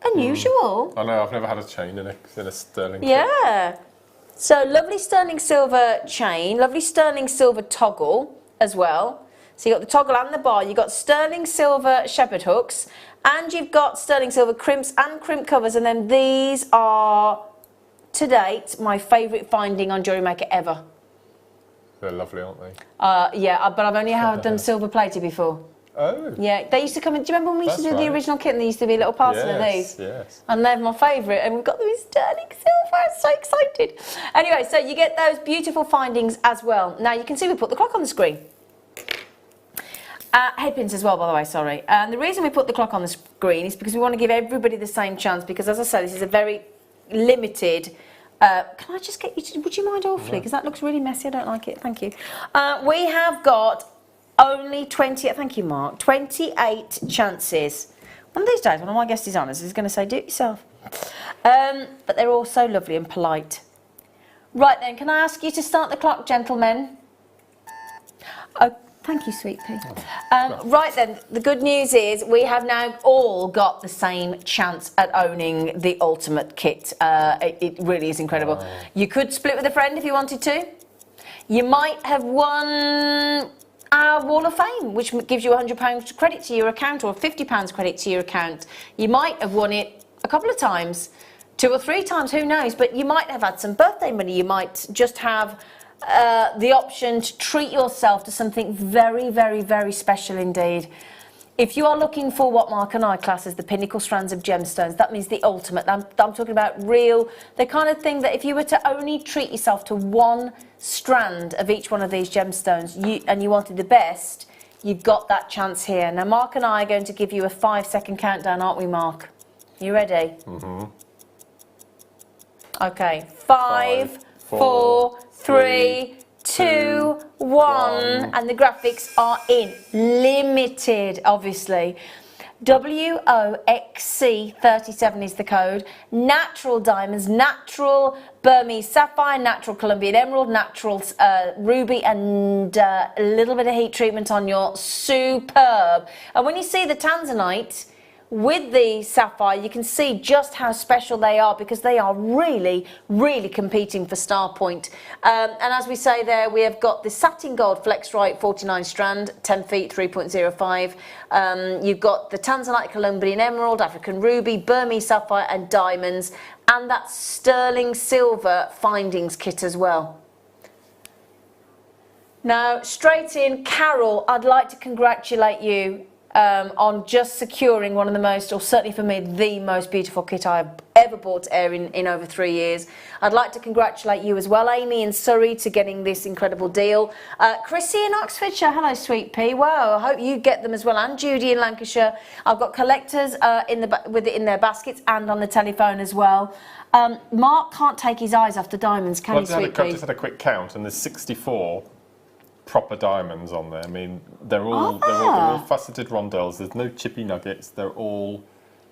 Speaker 2: unusual.
Speaker 1: I know, I've never had a chain in a sterling kit.
Speaker 2: Yeah. So, lovely sterling silver chain, lovely sterling silver toggle as well. So, you've got the toggle and the bar. You've got sterling silver shepherd hooks, and you've got sterling silver crimps and crimp covers, and then these are, to date, my favourite finding on Jewellery Maker ever.
Speaker 1: They're lovely, aren't they?
Speaker 2: Yeah, but I've only had them silver plated before.
Speaker 1: Oh.
Speaker 2: Yeah, they used to come in. Do you remember when we used to do the original kit and there used to be a little parcel of these?
Speaker 1: Yes.
Speaker 2: And they're my favourite, and we've got them in sterling silver. I'm so excited. Anyway, so you get those beautiful findings as well. Now you can see we put the clock on the screen. Headpins as well, by the way, sorry. And the reason we put the clock on the screen is because we want to give everybody the same chance, because as I say, this is a very limited. Can I just get you to, would you mind awfully, because that looks really messy, I don't like it, thank you. We have got only 28 chances. One of these days, one of my guest designers is going to say, do it yourself. But they're all so lovely and polite. Right then, can I ask you to start the clock, gentlemen? Oh, thank you, sweet pea. Right then, the good news is we have now all got the same chance at owning the ultimate kit. It really is incredible. Wow. You could split with a friend if you wanted to. You might have won our Wall of Fame, which gives you £100 credit to your account or £50 credit to your account. You might have won it a couple of times, 2 or 3 times, who knows, but you might have had some birthday money. You might just have the option to treat yourself to something very, very, very special indeed. If you are looking for what Mark and I class as the pinnacle strands of gemstones, that means the ultimate. I'm talking about real, the kind of thing that if you were to only treat yourself to one strand of each one of these gemstones and you wanted the best, you've got that chance here. Now, Mark and I are going to give you a 5-second countdown, aren't we, Mark? You ready?
Speaker 1: Mm-hmm.
Speaker 2: Okay, 5, 4, 3, 2, 1, and the graphics are in. Limited, obviously. WOXC37 is the code. Natural diamonds, natural Burmese sapphire, natural Colombian emerald, natural ruby, and a little bit of heat treatment on your superb. And when you see the tanzanite with the sapphire, you can see just how special they are because they are really, really competing for star point. And as we say there, we have got the satin gold Flexrite 49 strand, 10 feet, 3.05. You've got the tanzanite Colombian emerald, African ruby, Burmese sapphire, and diamonds, and that sterling silver findings kit as well. Now, straight in, Carol, I'd like to congratulate you on just securing one of the most, or certainly for me, the most beautiful kit I've ever bought to air in over 3 years. I'd like to congratulate you as well, Amy in Surrey, to getting this incredible deal. Chrissy in Oxfordshire, hello sweet pea, wow, I hope you get them as well, and Judy in Lancashire. I've got collectors with it in their baskets and on the telephone as well. Mark can't take his eyes off the diamonds, can he, sweet pea?
Speaker 1: I just had a quick count, and there's 64 proper diamonds on there. I mean, they're all faceted rondelles. There's no chippy nuggets. They're all,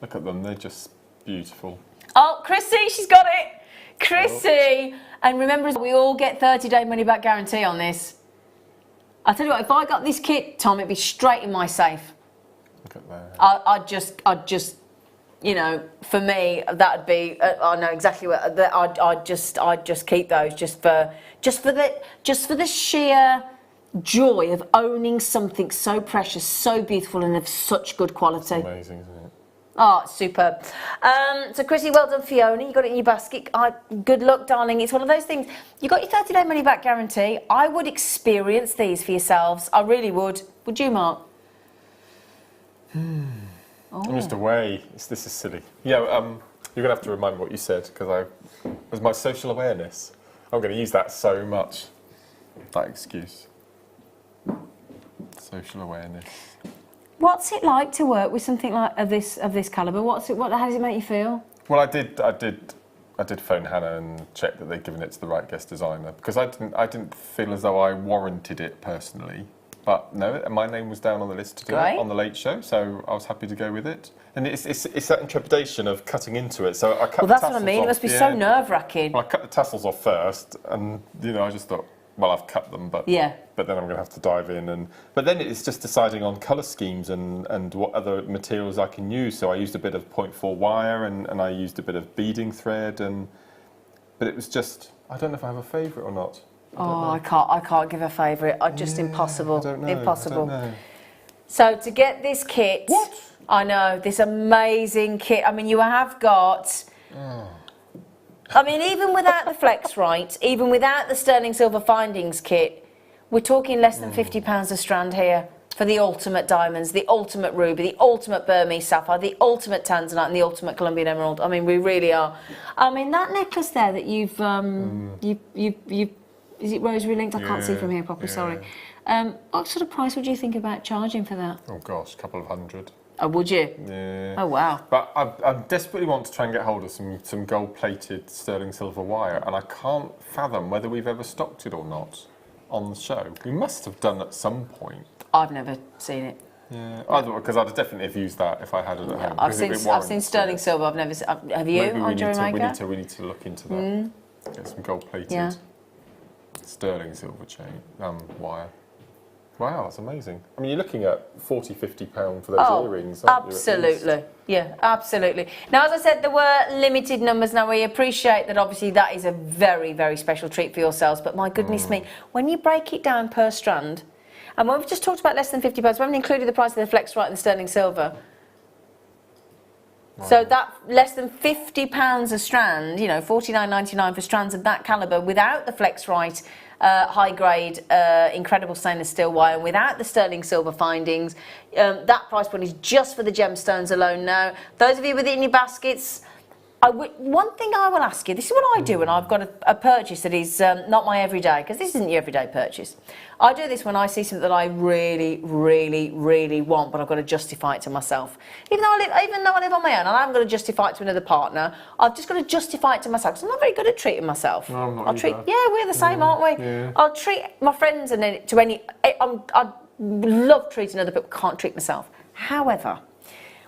Speaker 1: look at them, they're just beautiful.
Speaker 2: Oh, Chrissy, she's got it. Chrissy. And remember, we all get 30-day money-back guarantee on this. I'll tell you what, if I got this kit, Tom, it'd be straight in my safe.
Speaker 1: Look at that.
Speaker 2: I'd just, you know, for me, that'd be. I know exactly what. I'd just keep those just for the sheer joy of owning something so precious, so beautiful, and of such good quality.
Speaker 1: It's amazing, isn't it?
Speaker 2: Oh, superb. So, Chrissy, well done, Fiona. You got it in your basket. Good luck, darling. It's one of those things. You got your 30-day money-back guarantee. I would experience these for yourselves. I really would. Would you, Mark?
Speaker 1: I'm just away. This is silly. Yeah, you're going to have to remind me what you said, because it was my social awareness. I'm going to use that so much. That excuse. Social awareness.
Speaker 2: What's it like to work with something like of this calibre? How does it make you feel?
Speaker 1: Well, I did phone Hannah and check that they'd given it to the right guest designer, because I didn't feel as though I warranted it personally. But no, my name was down on the list to do it on the Late Show, so I was happy to go with it. And it's that intrepidation of cutting into it. So I cut the tassels off.
Speaker 2: Well, that's what I mean. It must be so nerve-wracking.
Speaker 1: Well, I cut the tassels off first, and I just thought, well, I've cut them, but then I'm going to have to dive in. But then it's just deciding on colour schemes and what other materials I can use. So I used a bit of 0.4 wire and I used a bit of beading thread, but it was just, I don't know if I have a favourite or not.
Speaker 2: I can't give a favourite. Just impossible.
Speaker 1: I don't know.
Speaker 2: Impossible.
Speaker 1: I don't know.
Speaker 2: So to get this kit, I know, this amazing kit. I mean, you have got. I mean, even without the Flexrite, even without the sterling silver findings kit, we're talking less than £50 a strand here for the ultimate diamonds, the ultimate ruby, the ultimate Burmese sapphire, the ultimate tanzanite, and the ultimate Colombian emerald. I mean, we really are. I mean, that necklace there that you've is it rosary linked? I can't see from here properly. Sorry. What sort of price would you think about charging for that?
Speaker 1: Oh gosh, a couple of hundred.
Speaker 2: Oh, would you?
Speaker 1: Yeah.
Speaker 2: Oh, wow.
Speaker 1: But I desperately want to try and get hold of some gold-plated sterling silver wire, and I can't fathom whether we've ever stocked it or not on the show. We must have done at some point.
Speaker 2: I've never seen it.
Speaker 1: Yeah, because I'd definitely have used that if I had it at home.
Speaker 2: I've seen sterling silver. I've never seen. Have you?
Speaker 1: Maybe
Speaker 2: on Jewellery Maker?
Speaker 1: we need to look into that. Get some gold-plated sterling silver wire. Wow, that's amazing. I mean, you're looking at £40, £50 for those earrings, aren't you?
Speaker 2: Absolutely. Yeah, absolutely. Now, as I said, there were limited numbers. Now, we appreciate that, obviously, that is a very, very special treat for yourselves. But my goodness me, when you break it down per strand, and when we've just talked about less than £50, we haven't included the price of the Flexrite and the sterling silver. Wow. So that less than £50 a strand, £49.99 for strands of that calibre without the Flexrite high grade, incredible stainless steel wire, and without the sterling silver findings. That price point is just for the gemstones alone now. Those of you with it in your baskets, one thing I will ask you, this is what I do when I've got a purchase that is not my everyday, because this isn't your everyday purchase. I do this when I see something that I really, really, really want, but I've got to justify it to myself. Even though I live on my own and I haven't got to justify it to another partner, I've just got to justify it to myself, because I'm not very good at treating myself.
Speaker 1: No, I'm not either.
Speaker 2: Yeah, we're the same, aren't we?
Speaker 1: Yeah.
Speaker 2: I'll treat my friends and then I love treating other people, can't treat myself. However,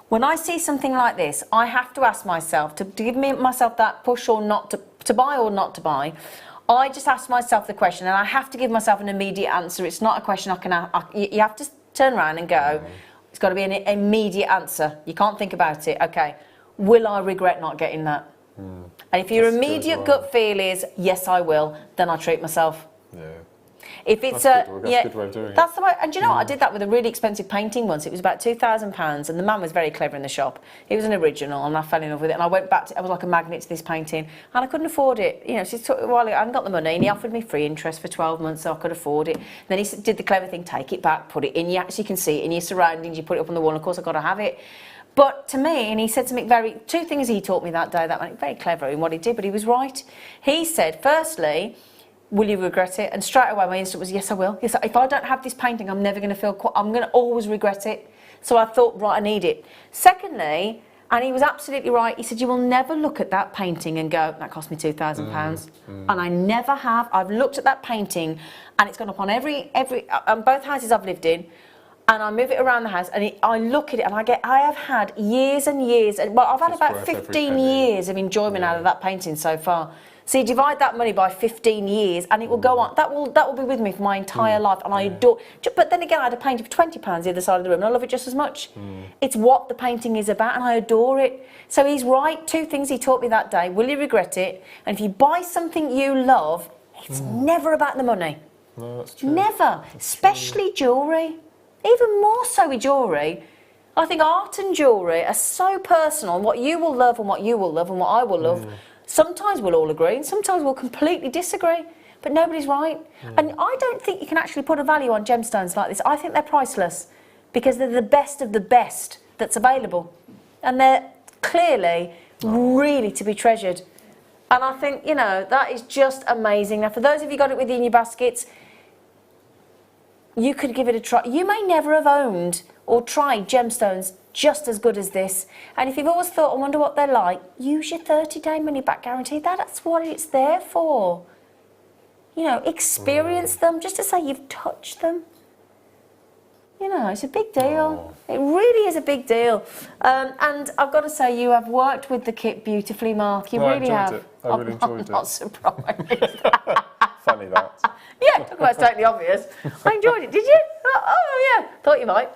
Speaker 2: when I see something like this, I have to ask myself to give myself that push or not to buy or not to buy. I just ask myself the question, and I have to give myself an immediate answer. It's not a question you have to turn around and go, it's got to be an immediate answer. You can't think about it. Okay, will I regret not getting that? And if your immediate gut feel is, yes, I will, then I treat myself.
Speaker 1: Yeah.
Speaker 2: If it's
Speaker 1: that's a good way of doing it.
Speaker 2: That's the way. And do you know what? I did that with a really expensive painting once. It was about £2,000, and the man was very clever in the shop. It was an original, and I fell in love with it. And I went back I was like a magnet to this painting, and I couldn't afford it. You know, she took a while. I hadn't got the money, and he offered me free interest for 12 months, so I could afford it. And then he did the clever thing: take it back, put it in. You actually can see it in your surroundings. You put it up on the wall. And of course, I've got to have it. But to me, and he said something two things he taught me that day. That was very clever in what he did, but he was right. He said, firstly, will you regret it? And straight away my instinct was, yes, I will. Yes, if I don't have this painting, I'm never going to I'm going to always regret it. So I thought, right, I need it. Secondly, and he was absolutely right, he said, you will never look at that painting and go, that cost me £2,000. And I never have. I've looked at that painting, and it's gone up on on both houses I've lived in, and I move it around the house, and I look at it, and I have had years and years, well, I've had about 15 years of enjoyment out of that painting so far. So you divide that money by 15 years, and it will go on. That will be with me for my entire life, and I adore. But then again, I had a painting for £20 the other side of the room, and I love it just as much. It's what the painting is about, and I adore it. So he's right. Two things he taught me that day: will you regret it? And if you buy something you love, it's never about the money.
Speaker 1: No, that's true.
Speaker 2: Never, especially jewellery. Even more so with jewellery. I think art and jewellery are so personal. What you will love and what you will love and what I will love. Sometimes we'll all agree and sometimes we'll completely disagree, but nobody's right. And I don't think you can actually put a value on gemstones like this. I think they're priceless because they're the best of the best that's available. And they're clearly really to be treasured. And I think, you know, that is just amazing. Now, for those of you got it with you in your baskets, you could give it a try. You may never have owned or tried gemstones just as good as this. And if you've always thought, I wonder what they're like, use your 30-day money-back guarantee. That's what it's there for. You know, experience them, just to say you've touched them. You know, it's a big deal. It really is a big deal. And I've got to say, you have worked with the kit beautifully, Mark. You really have.
Speaker 1: I really enjoyed it.
Speaker 2: I'm not surprised.
Speaker 1: Funny that.
Speaker 2: Yeah, talk about totally obvious. I enjoyed it. Did you? Oh yeah, thought you might.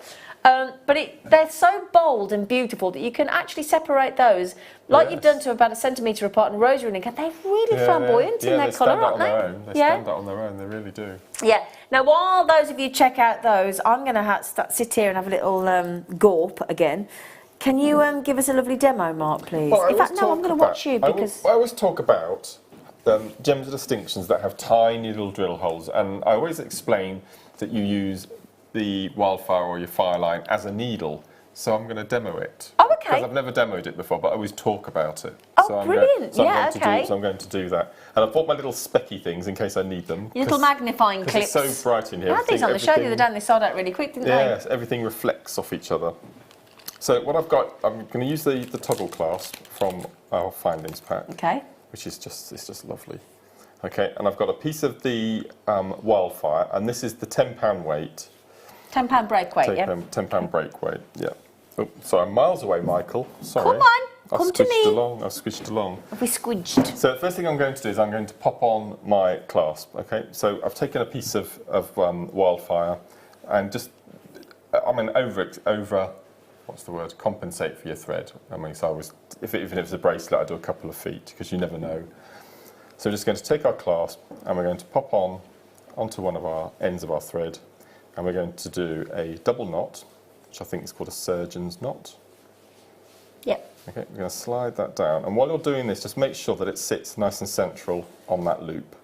Speaker 2: But they're so bold and beautiful that you can actually separate those, like you've done, to about 1 centimetre apart and rosary, and they're really flamboyant in their colour, aren't they?
Speaker 1: They stand out on their own, they really do.
Speaker 2: Yeah. Now, while those of you check out those, I'm going to sit here and have a little gorp again. Can you give us a lovely demo, Mark, please?
Speaker 1: Well,
Speaker 2: in fact, no, I'm going to watch you because...
Speaker 1: I always talk about gems of distinctions that have tiny little drill holes, and I always explain that you use the wildfire or your fireline as a needle. So I'm going to demo it.
Speaker 2: Oh, okay.
Speaker 1: Because I've never demoed it before, but I always talk about it.
Speaker 2: Oh, brilliant.
Speaker 1: So I'm going to do that. And I've bought my little specky things in case I need them.
Speaker 2: Your little magnifying clips.
Speaker 1: It's so bright in here.
Speaker 2: I had these on the show the other day and they sold out really quick, didn't they?
Speaker 1: Yes, everything reflects off each other. So what I've got, I'm going to use the toggle clasp from our findings pack.
Speaker 2: Okay.
Speaker 1: Which is just lovely. Okay, and I've got a piece of the wildfire, and this is the £10 weight.
Speaker 2: £10 break weight, yeah.
Speaker 1: £10 break weight, yeah. Oh, sorry, I'm miles away, Michael. Sorry.
Speaker 2: Come on, come to me.
Speaker 1: I've squished along.
Speaker 2: Have we squidged?
Speaker 1: So the first thing I'm going to do is I'm going to pop on my clasp, okay? So I've taken a piece of wildfire and just, over, what's the word, compensate for your thread. I mean, so even if it's a bracelet, I do a couple of feet because you never know. So we're just going to take our clasp and we're going to pop onto one of our ends of our thread, and we're going to do a double knot, which I think is called a surgeon's knot.
Speaker 2: Yep.
Speaker 1: Okay, we're going to slide that down, and while you're doing this, just make sure that it sits nice and central on that loop.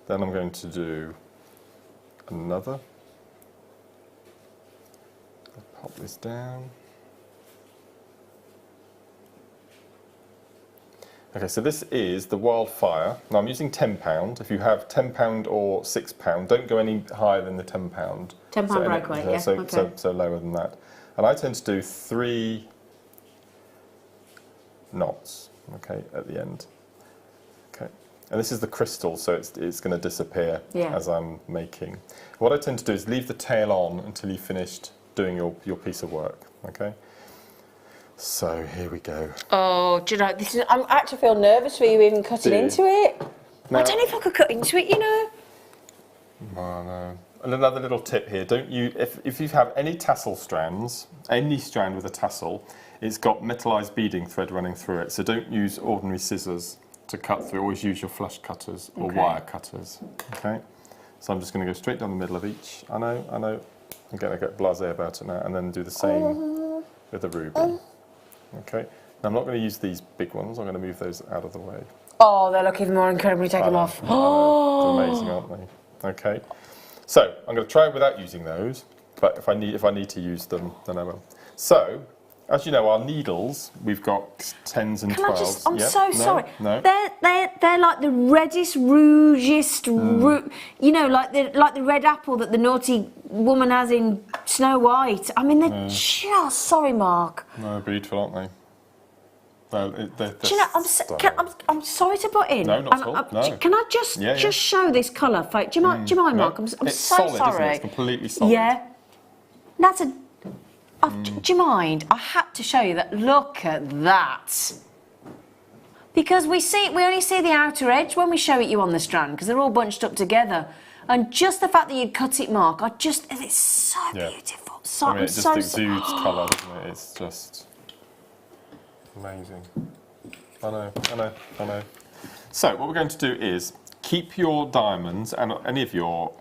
Speaker 1: Then I'm going to do another. I'll pop this down. Okay, so this is the Wildfire. Now I'm using £10. If you have £10 or £6, don't go any higher than the £10.
Speaker 2: £10 breakaway, yeah, okay.
Speaker 1: So lower than that. And I tend to do 3 knots, okay, at the end. Okay, and this is the crystal, so it's going to disappear as I'm making. What I tend to do is leave the tail on until you've finished doing your piece of work, okay? So here we go.
Speaker 3: Oh, do you know, I actually feel nervous for you even cutting into it.
Speaker 1: Now,
Speaker 3: I don't know if I could cut into it, you know.
Speaker 1: Oh no. And another little tip here, don't you, if you have any tassel strands, any strand with a tassel, it's got metallized beading thread running through it, so don't use ordinary scissors to cut through, always use your flush cutters or wire cutters, okay? So I'm just going to go straight down the middle of each. I know, I'm going to get blasé about it now, and then do the same with the ruby. Okay, now I'm not going to use these big ones, I'm going to move those out of the way.
Speaker 3: Oh, they look even more incredible. Take them off.
Speaker 1: Oh, it's amazing, aren't they? Okay, so I'm going to try without using those, but if I need to use them, then I will. So, as you know, our needles, we've got 10s and 12s.
Speaker 3: I'm so sorry.
Speaker 1: No.
Speaker 3: They're like the reddest, rougest, you know, like the red apple that the naughty woman has in Snow White. I mean, they're just sorry, Mark.
Speaker 1: No, beautiful, aren't they? They're
Speaker 3: do you know? I'm sorry to butt in.
Speaker 1: No, not at all. No.
Speaker 3: Can I just show this colour? Do you mind, Mark? I'm
Speaker 1: it's
Speaker 3: so
Speaker 1: solid,
Speaker 3: sorry.
Speaker 1: Isn't it? It's completely solid.
Speaker 3: Yeah. That's a. Do you mind? I had to show you that. Look at that. Because we only see the outer edge when we show it you on the strand, because they're all bunched up together. And just the fact that you'd cut it, Mark, it's so beautiful. So,
Speaker 1: I mean, it just exudes colour, doesn't it? It's just amazing. I know. So what we're going to do is keep your diamonds and any of your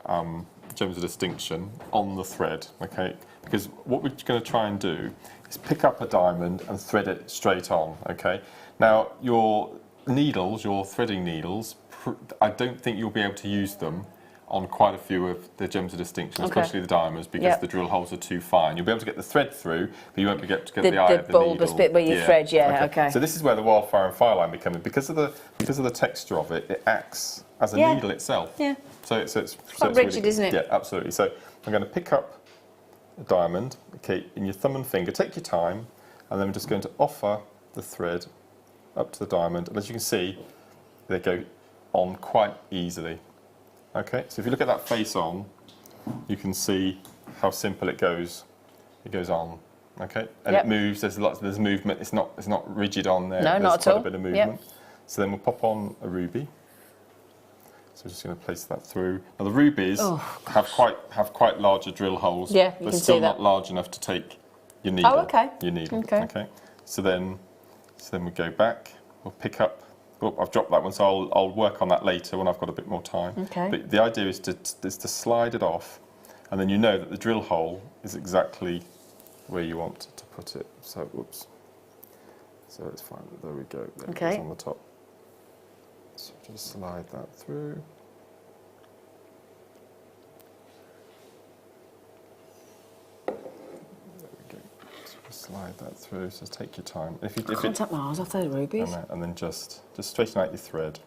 Speaker 1: gems of distinction on the thread, okay? Because what we're going to try and do is pick up a diamond and thread it straight on, okay? Now, your needles, your threading needles, I don't think you'll be able to use them on quite a few of the gems of distinction, especially the diamonds, because the drill holes are too fine. You'll be able to get the thread through, but you won't be able to get the eye of the needle.
Speaker 3: The bulbous bit where you thread, okay.
Speaker 1: So this is where the Wildfire and Fireline become in. Because of the texture of it, it acts as a needle itself.
Speaker 3: Yeah.
Speaker 1: So it's
Speaker 3: quite rigid,
Speaker 1: really,
Speaker 3: isn't it?
Speaker 1: Yeah, absolutely. So I'm going to pick up a diamond, okay, in your thumb and finger. Take your time, and then I'm just going to offer the thread up to the diamond. And as you can see, they go on quite easily. Okay, so if you look at that face on, you can see how simple it goes. It goes on, okay, and it moves. There's movement. It's not rigid on there.
Speaker 3: No,
Speaker 1: there's
Speaker 3: not at
Speaker 1: quite
Speaker 3: all.
Speaker 1: a bit of movement. So then we'll pop on a ruby. So we're just going to place that through. Now the rubies have quite larger drill holes.
Speaker 3: Yeah, you
Speaker 1: but
Speaker 3: can
Speaker 1: still
Speaker 3: see that.
Speaker 1: not large enough to take your needle.
Speaker 3: Oh, okay.
Speaker 1: Your needle.
Speaker 3: Okay.
Speaker 1: So then we go back. We'll pick up. Oh, I've dropped that one, so I'll work on that later when I've got a bit more time.
Speaker 3: Okay.
Speaker 1: But the idea is to slide it off, and then you know that the drill hole is exactly where you want to put it. So, whoops. So it's fine. There we go. There it is on the top. So just slide that through. Slide that through, so take your time. If
Speaker 3: can't take my eyes off those rubies.
Speaker 1: And then just straighten out your thread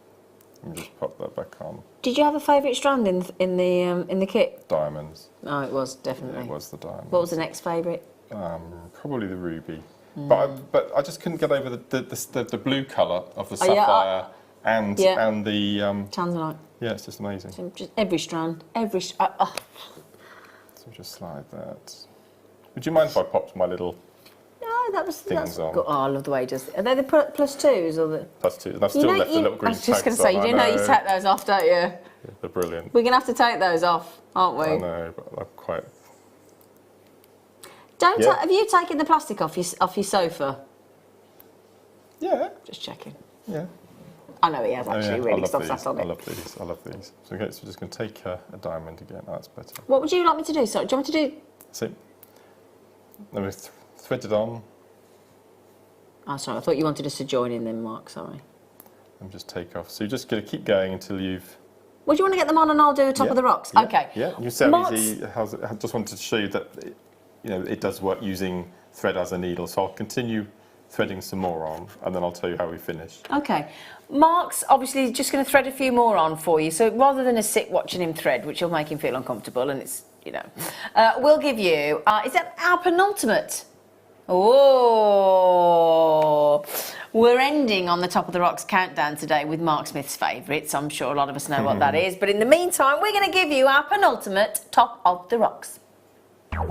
Speaker 1: and just pop that back on.
Speaker 3: Did you have a favourite strand in the kit?
Speaker 1: Diamonds.
Speaker 3: Oh, it was definitely.
Speaker 1: Yeah, it was the diamond.
Speaker 3: What was the next favourite?
Speaker 1: Probably the ruby. But I just couldn't get over the blue colour of the sapphire and the
Speaker 3: tanzanite.
Speaker 1: Yeah, it's just amazing.
Speaker 3: So just every strand, So
Speaker 1: just slide that. Would you mind if I popped my little?
Speaker 3: No, that's
Speaker 1: things on.
Speaker 3: Good. Oh, I love the way he does it. Are they the +2s or the?
Speaker 1: +2s, and I've still left the little green tags.
Speaker 3: I was just going to say, you do know you take those off, don't you? Yeah,
Speaker 1: they're brilliant.
Speaker 3: We're going to have to take those off, aren't we?
Speaker 1: I know, but I'm quite.
Speaker 3: Have you taken the plastic off your sofa?
Speaker 1: Yeah.
Speaker 3: Just checking.
Speaker 1: Yeah.
Speaker 3: I know he has actually really stuff sat on it.
Speaker 1: I love these. So we're just going to take a diamond again. Oh, that's better.
Speaker 3: What would you like me to do? So, do you want me to do?
Speaker 1: See. Then we thread it on.
Speaker 3: Oh, sorry, I thought you wanted us to join in then, Mark, sorry.
Speaker 1: And just take off. So you're just going to keep going until you've
Speaker 2: Well, do you want to get them on and I'll do Top of the Rocks?
Speaker 1: Yeah,
Speaker 2: Okay.
Speaker 1: Yeah, you see how
Speaker 2: Mark's-
Speaker 1: easy. I just wanted to show you that it does work using thread as a needle. So I'll continue threading some more on, and then I'll tell you how we finish.
Speaker 2: Okay. Mark's obviously just going to thread a few more on for you. So rather than a sit watching him thread, which will make him feel uncomfortable, and it's, we'll give you, is that our penultimate? Oh, we're ending on the Top of the Rocks countdown today with Mark Smith's favourites. I'm sure a lot of us know what that is. But in the meantime, we're going to give you our penultimate Top of the Rocks. Can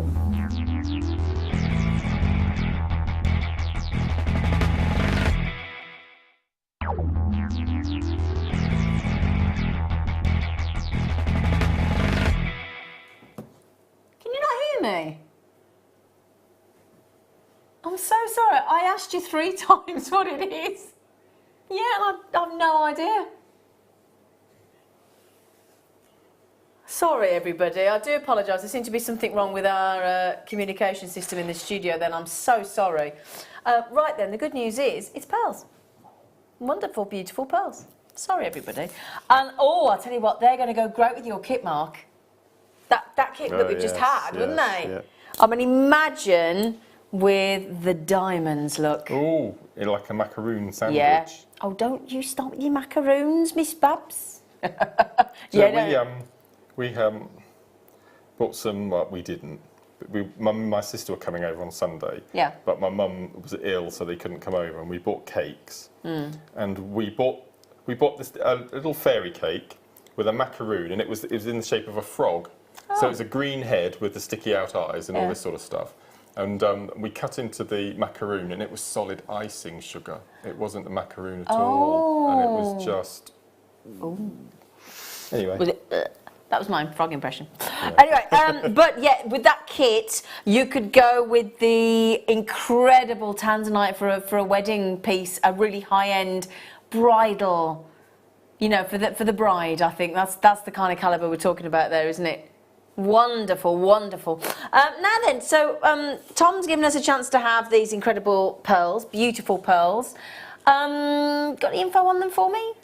Speaker 2: you not hear me? I'm so sorry. I asked you 3 times what it is. Yeah, and I have no idea. Sorry, everybody. I do apologise. There seems to be something wrong with our communication system in the studio then. I'm so sorry. Right then, the good news is it's pearls. Wonderful, beautiful pearls. Sorry, everybody. And, I'll tell you what, they're going to go great with your kit, Mark. That kit that we've just had, wouldn't they?
Speaker 1: Yeah.
Speaker 2: I mean, imagine with the diamonds, look.
Speaker 1: Oh, like a macaroon sandwich.
Speaker 2: Yeah. Oh, don't you stop with your macaroons, Miss Babs.
Speaker 1: We bought some. Well, we didn't. Mum and my sister were coming over on Sunday.
Speaker 2: Yeah.
Speaker 1: But my mum was ill, so they couldn't come over, and we bought cakes. And we bought this little fairy cake with a macaroon, and it was in the shape of a frog. So it was a green head with the sticky out eyes and all this sort of stuff. And we cut into the macaroon, and it was solid icing sugar. It wasn't a macaroon at all, and it was just. Anyway.
Speaker 2: Was it, that was my frog impression. Yeah. Anyway, but yeah, with that kit, you could go with the incredible tanzanite for a wedding piece, a really high-end bridal. For the bride. I think that's the kind of calibre we're talking about there, isn't it? Wonderful, wonderful. Now then, so Tom's given us a chance to have these incredible pearls, beautiful pearls. Got the info on them for me?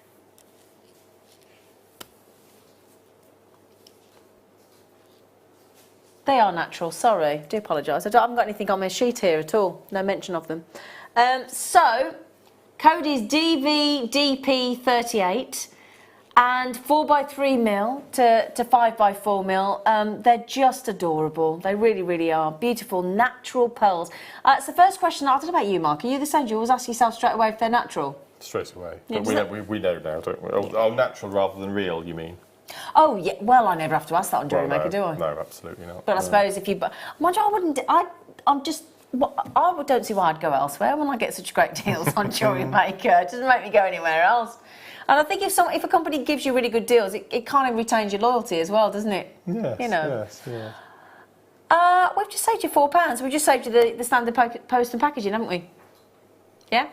Speaker 2: They are natural, sorry, do apologise. I haven't got anything on my sheet here at all, no mention of them. So, code is DVDP38 and 4x3mm to 5x4mm. They're just adorable, they really, really are. Beautiful, natural pearls. So the first question, I don't know about you, Mark, are you the same? Do you always ask yourself straight away if they're natural?
Speaker 1: Straight away.
Speaker 2: Yeah,
Speaker 1: But we know now, don't we? Oh, natural rather than real, you mean?
Speaker 2: Oh, yeah, well, I never have to ask that on Jewellery Maker, do I?
Speaker 1: No, absolutely not.
Speaker 2: But I suppose if you... Mind you, I wouldn't... I don't see why I'd go elsewhere when I get such great deals on Jewellery Maker. It doesn't make me go anywhere else. And I think if a company gives you really good deals, it kind of retains your loyalty as well, doesn't it?
Speaker 1: Yes, yes.
Speaker 2: We've just saved you £4. We've just saved you the standard post and packaging, haven't we? Yeah?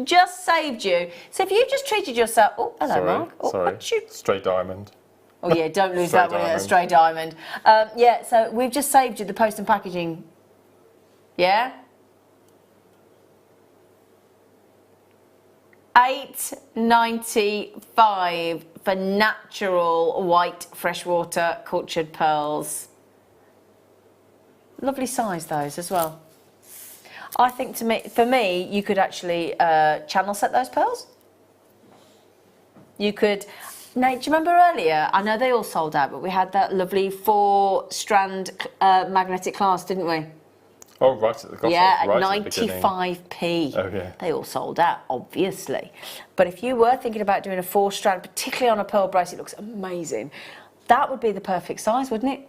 Speaker 2: Just saved you. So if you just treated yourself... Oh, hello,
Speaker 1: Sorry,
Speaker 2: Mark. Oh,
Speaker 1: sorry.
Speaker 2: what you...
Speaker 1: Stray diamond.
Speaker 2: Oh, yeah, don't lose
Speaker 1: Stray
Speaker 2: that one, a
Speaker 1: diamond.
Speaker 2: stray diamond. Yeah, so we've just saved you the post and packaging. Yeah? $8.95 for natural white freshwater cultured pearls. Lovely size, those, as well. I think for me, you could actually channel set those pearls. You could... Now, do you remember earlier? I know they all sold out, but we had that lovely 4-strand magnetic clasp, didn't we?
Speaker 1: Oh, right at the bottom.
Speaker 2: Yeah, at
Speaker 1: right
Speaker 2: 95p.
Speaker 1: Oh, yeah.
Speaker 2: They all sold out, obviously. But if you were thinking about doing a 4-strand, particularly on a pearl bracelet, it looks amazing. That would be the perfect size, wouldn't it?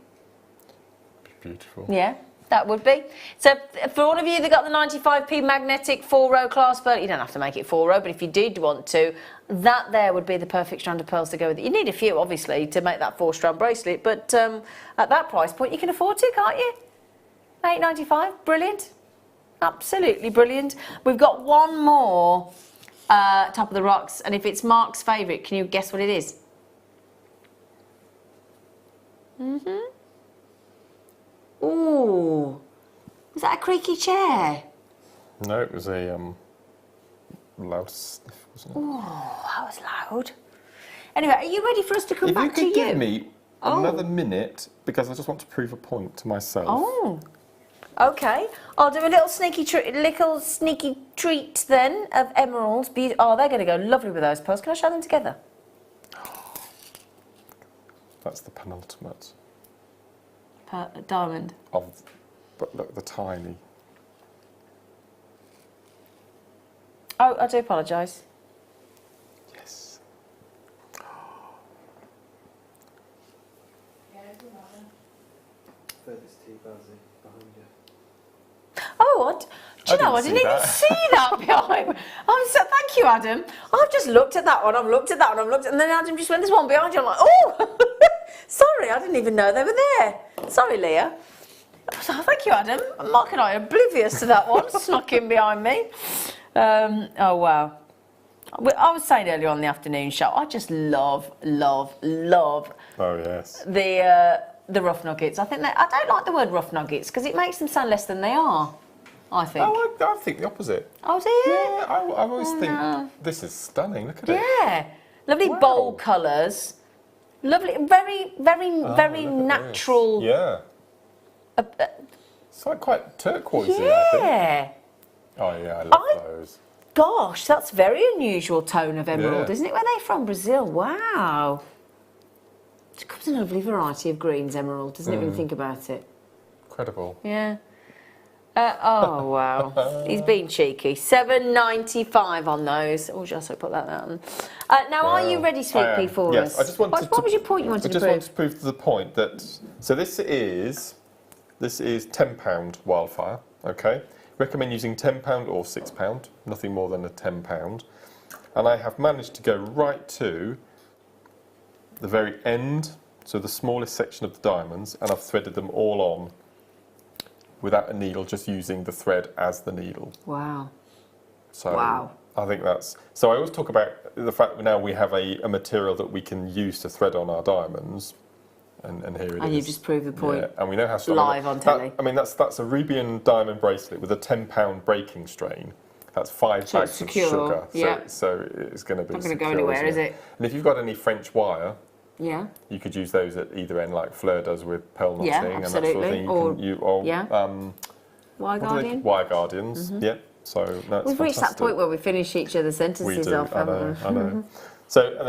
Speaker 1: Beautiful.
Speaker 2: Yeah. That would be. So for all of you that got the 95p magnetic 4-row clasp pearl, you don't have to make it 4-row, but if you did want to, that there would be the perfect strand of pearls to go with it. You need a few, obviously, to make that 4-strand bracelet, but at that price point, you can afford to, can't you? $8.95, brilliant. Absolutely brilliant. We've got one more Top of the Rocks, and if it's Mark's favourite, can you guess what it is? Ooh, was that a creaky chair?
Speaker 1: No, it was a loud sniff, wasn't it?
Speaker 2: Oh, that was loud. Anyway, are you ready for us to come
Speaker 1: If you
Speaker 2: back to
Speaker 1: could
Speaker 2: you?
Speaker 1: give me another minute, because I just want to prove a point to myself.
Speaker 2: Oh, okay. I'll do a little sneaky treat then of emeralds. Oh, they're going to go lovely with those pearls. Can I show them together?
Speaker 1: That's the penultimate.
Speaker 2: Diamond.
Speaker 1: But look, the tiny.
Speaker 2: Oh, I do apologise.
Speaker 1: Yes.
Speaker 8: Furthest tea buzzy behind you.
Speaker 2: Oh, do you know, I didn't even see that behind me. Thank you, Adam. I've just looked at that one, I've looked at that one, and then Adam just went, there's one behind you. I'm like, oh, sorry, I didn't even know they were there. Sorry, Leah. So, thank you, Adam. Mark and I are oblivious to that one, snuck in behind me. Oh, wow. I was saying earlier on the afternoon show, I just love
Speaker 1: Oh, yes.
Speaker 2: the rough nuggets. I don't like the word rough nuggets because it makes them sound less than they are, I think.
Speaker 1: Oh, I think the opposite.
Speaker 2: Oh, do you?
Speaker 1: Yeah, I always think this is stunning. Look at it.
Speaker 2: Yeah. Lovely bold colours. Lovely, very natural.
Speaker 1: This. Yeah. It's like quite turquoisey, I think.
Speaker 2: Yeah.
Speaker 1: Oh, yeah, I love those.
Speaker 2: Gosh, that's very unusual tone of emerald,
Speaker 1: Yeah.
Speaker 2: isn't it? Where are they from? Brazil. Wow. It comes in a lovely variety of greens, emerald, doesn't it, when you think about it?
Speaker 1: Incredible.
Speaker 2: Yeah. Oh, wow. He's been cheeky. $7.95 on those. Oh, just I put that down. Now, are you ready, Sweet Pea, for
Speaker 1: yes,
Speaker 2: us?
Speaker 1: I just wanted
Speaker 2: what was your point you wanted to prove?
Speaker 1: I just wanted to prove to the point that, so this is £10 wildfire, okay? Recommend using £10 or £6, nothing more than a £10. And I have managed to go right to the very end, so the smallest section of the diamonds, and I've threaded them all on without a needle, just using the thread as the needle.
Speaker 2: Wow.
Speaker 1: So
Speaker 2: Wow.
Speaker 1: I think that's, so I always talk about the fact that now we have a material that we can use to thread on our diamonds. And here it is.
Speaker 2: And you've just proved the point.
Speaker 1: Yeah, and we know how strong.
Speaker 2: Live on telly.
Speaker 1: That's a ruby and diamond bracelet with a £10 breaking strain. That's 5
Speaker 2: So it's
Speaker 1: bags of
Speaker 2: secure,
Speaker 1: sugar.
Speaker 2: yeah.
Speaker 1: So it's going to be
Speaker 2: Not going to go
Speaker 1: secure,
Speaker 2: anywhere,
Speaker 1: isn't
Speaker 2: is it?
Speaker 1: And if you've got any French wire,
Speaker 2: Yeah.
Speaker 1: you could use those at either end, like Fleur does with pearl knotting
Speaker 2: Yeah,
Speaker 1: and that sort of
Speaker 2: absolutely.
Speaker 1: thing.
Speaker 2: Wire
Speaker 1: what are they?
Speaker 2: guardian.
Speaker 1: Wire guardians. Yeah. So that's
Speaker 2: We've reached that
Speaker 1: fantastic.
Speaker 2: point where we finish each other's
Speaker 1: We
Speaker 2: sentences
Speaker 1: do.
Speaker 2: off,
Speaker 1: I
Speaker 2: haven't
Speaker 1: know.
Speaker 2: we?
Speaker 1: I know.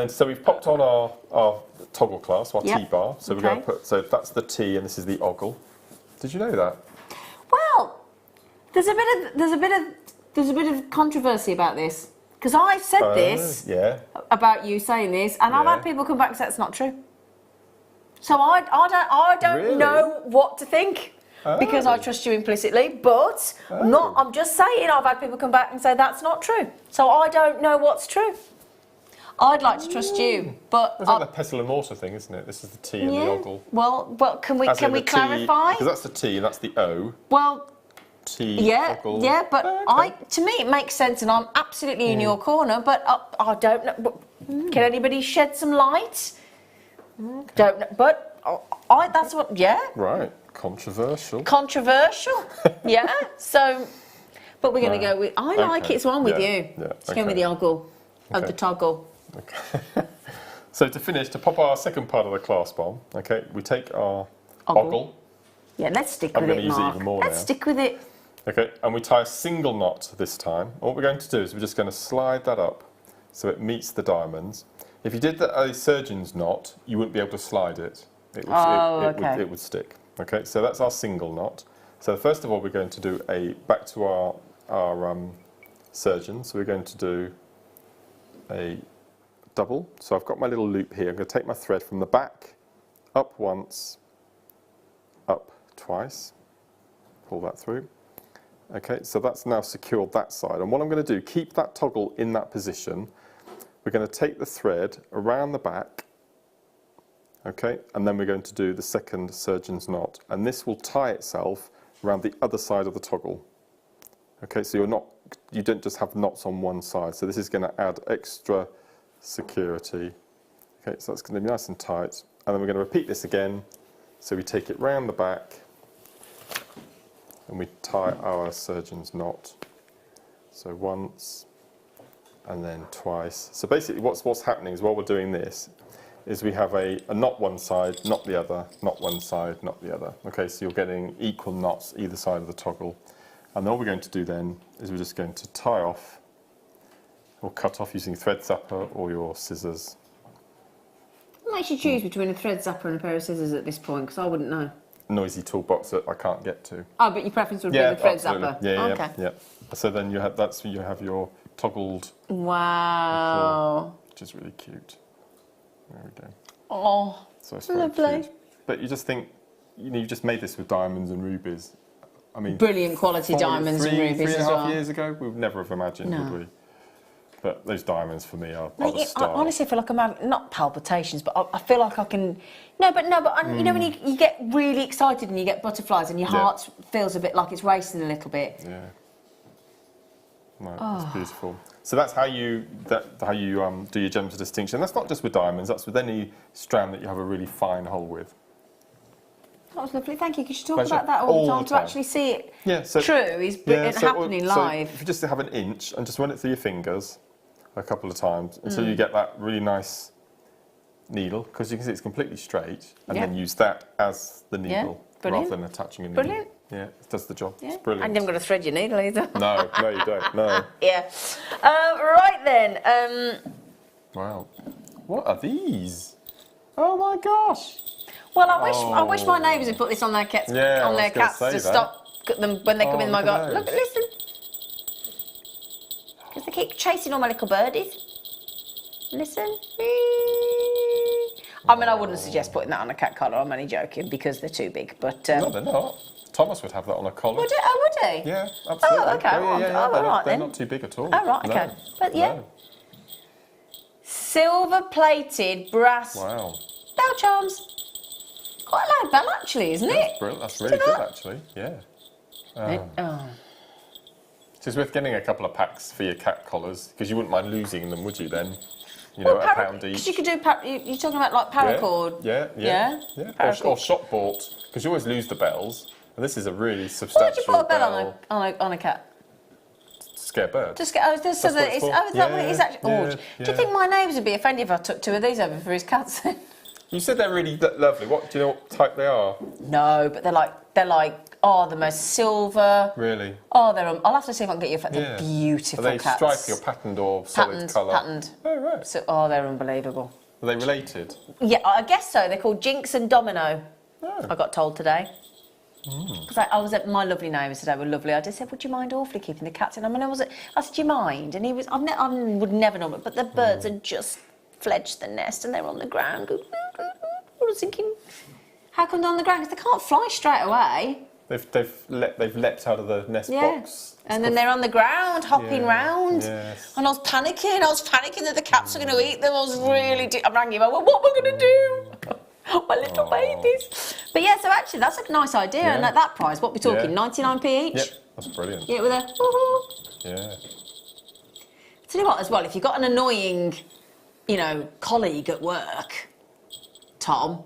Speaker 1: So we've popped on our toggle clasp, our
Speaker 2: Yep.
Speaker 1: T-bar. So we're
Speaker 2: Okay.
Speaker 1: going to put, so that's the T and this is the ogle. Did you know that?
Speaker 2: Well, there's a bit of controversy about this because I said this
Speaker 1: Yeah.
Speaker 2: about you saying this, and I've
Speaker 1: Yeah.
Speaker 2: had people come back and say it's not true. So I don't
Speaker 1: Really?
Speaker 2: know what to think. Because I trust you implicitly, but I'm just saying I've had people come back and say that's not true. So I don't know what's true. I'd like to trust you, but
Speaker 1: It's like the pestle and mortar thing, isn't it? This is the T and the ogle.
Speaker 2: Well, can we clarify?
Speaker 1: Because that's the T and that's the O.
Speaker 2: Well,
Speaker 1: T,
Speaker 2: yeah,
Speaker 1: ogle.
Speaker 2: yeah, but
Speaker 1: Okay.
Speaker 2: to me it makes sense, and I'm absolutely in your corner. But I don't know. Can anybody shed some light? Don't know, but that's what. Yeah.
Speaker 1: Right. Controversial.
Speaker 2: Controversial. Yeah. So, but we're going to go with. I like it. It's one with you.
Speaker 1: Yeah.
Speaker 2: Let's go with the ogle of the toggle.
Speaker 1: Okay. So to pop our second part of the clasp on, okay, we take our ogle.
Speaker 2: Yeah, let's stick
Speaker 1: I'm
Speaker 2: with
Speaker 1: going
Speaker 2: it,
Speaker 1: to use it
Speaker 2: Mark.
Speaker 1: even more
Speaker 2: Let's
Speaker 1: now.
Speaker 2: stick with it.
Speaker 1: Okay, and we tie a single knot this time. What we're going to do is we're just going to slide that up so it meets the diamonds. If you did a surgeon's knot, you wouldn't be able to slide it. It would, it would stick. Okay, so that's our single knot. So first of all, we're going to do back to our surgeon. So we're going to do a double. So I've got my little loop here. I'm going to take my thread from the back, up once, up twice, pull that through. Okay, so that's now secured that side. And what I'm going to do, keep that toggle in that position. We're going to take the thread around the back, okay, and then we're going to do the second surgeon's knot. And this will tie itself around the other side of the toggle. Okay, so you don't just have knots on one side. So this is going to add extra security. Okay, so that's going to be nice and tight. And then we're going to repeat this again. So we take it round the back and we tie our surgeon's knot. So once, and then twice. So basically what's happening is while we're doing this, is we have a knot one side, knot the other, knot one side, knot the other. Okay, so you're getting equal knots either side of the toggle. And all we're going to do then is we're just going to tie off or cut off using thread zapper or your scissors.
Speaker 2: What makes you choose between a thread zapper and a pair of scissors at this point? Because I wouldn't know.
Speaker 1: Noisy toolbox that I can't get to.
Speaker 2: Oh, but your preference would be the thread
Speaker 1: absolutely.
Speaker 2: zapper?
Speaker 1: Yeah,
Speaker 2: okay.
Speaker 1: yeah. So then you have, that's where you have your toggled.
Speaker 2: Wow.
Speaker 1: Which is really cute. There we go.
Speaker 2: Oh,
Speaker 1: So it's very
Speaker 2: lovely.
Speaker 1: cute. But you just think, you know, you just made this with diamonds and rubies. I mean,
Speaker 2: brilliant quality diamonds and rubies as well.
Speaker 1: 3.5 years ago, we would never have imagined, would we? But those diamonds for me are the
Speaker 2: I
Speaker 1: star.
Speaker 2: honestly feel like I'm having, not palpitations, but I feel like I can. No, but you know when you get really excited and you get butterflies and your heart feels a bit like it's racing a little bit.
Speaker 1: Yeah. No, it's beautiful. So that's how you do your gems of distinction. That's not just with diamonds. That's with any strand that you have a really fine hole with.
Speaker 2: That was lovely. Thank you. Because you talk
Speaker 1: Pleasure.
Speaker 2: about that all the time to actually see it true is happening live.
Speaker 1: So if you just have an inch and just run it through your fingers a couple of times until you get that really nice needle, because you can see it's completely straight, and then use that as the needle rather than attaching a needle.
Speaker 2: Brilliant.
Speaker 1: Yeah, it does the job.
Speaker 2: Yeah.
Speaker 1: It's brilliant.
Speaker 2: And you haven't got to thread your needle either.
Speaker 1: No, you don't. No.
Speaker 2: Yeah. Right then.
Speaker 1: Wow. What are these? Oh my gosh.
Speaker 2: Well, I wish my neighbours had put this on their cats to stop them when they come in my garden. Look, listen. Because they keep chasing all my little birdies. Listen. I mean, I wouldn't suggest putting that on a cat collar. I'm only joking because they're too big. But
Speaker 1: no, they're not. Thomas would have that on a collar.
Speaker 2: Would he?
Speaker 1: Yeah, absolutely.
Speaker 2: Oh, okay.
Speaker 1: They're not too big at all.
Speaker 2: Oh, right, okay.
Speaker 1: No.
Speaker 2: But yeah.
Speaker 1: No.
Speaker 2: Silver-plated brass
Speaker 1: Wow.
Speaker 2: bell charms. Quite a loud bell, actually, isn't it?
Speaker 1: Brilliant. That's really good, actually. Yeah. So it's worth getting a couple of packs for your cat collars, because you wouldn't mind losing them, would you then? You know, a pound each.
Speaker 2: Because you could do, you're talking about like paracord.
Speaker 1: Yeah. Or shop bought, because you always lose the bells. And this is a really substantial
Speaker 2: Why would you put a bell on a cat?
Speaker 1: To scare birds.
Speaker 2: Just get, is that what it is actually? Do you think my neighbours would be offended if I took two of these over for his cats then?
Speaker 1: You said they're really lovely. What do you know what type they are?
Speaker 2: No, but they're like the most silver.
Speaker 1: Really?
Speaker 2: Oh, I'll have to see if I can get you. They're beautiful
Speaker 1: Are they
Speaker 2: cats.
Speaker 1: stripy or patterned or solid colour?
Speaker 2: Patterned.
Speaker 1: Oh right.
Speaker 2: So, they're unbelievable.
Speaker 1: Are they related?
Speaker 2: Yeah, I guess so. They're called Jinx and Domino.
Speaker 1: Oh.
Speaker 2: I got told today. Because I was at my lovely neighbours today. Were lovely. I just said, "Would you mind awfully keeping the cats in?" I mean, I said, "Do you mind?" And he was. I would never know, but the birds had just fledged the nest and they're on the ground. I was thinking, how come they're on the ground? Because they can't fly straight away.
Speaker 1: They've leapt out of the nest box.
Speaker 2: And then they're on the ground, hopping round.
Speaker 1: Yes.
Speaker 2: And I was panicking. that the cats were going to eat them. I was really... I rang him. I went, what am I going to do? My little babies. But yeah, so actually, that's a nice idea. And at that price, what we're talking, 99p each?
Speaker 1: Yep, that's brilliant.
Speaker 2: Yeah, with a...
Speaker 1: Yeah.
Speaker 2: Tell you what, as well, if you've got an annoying, colleague at work, Tom...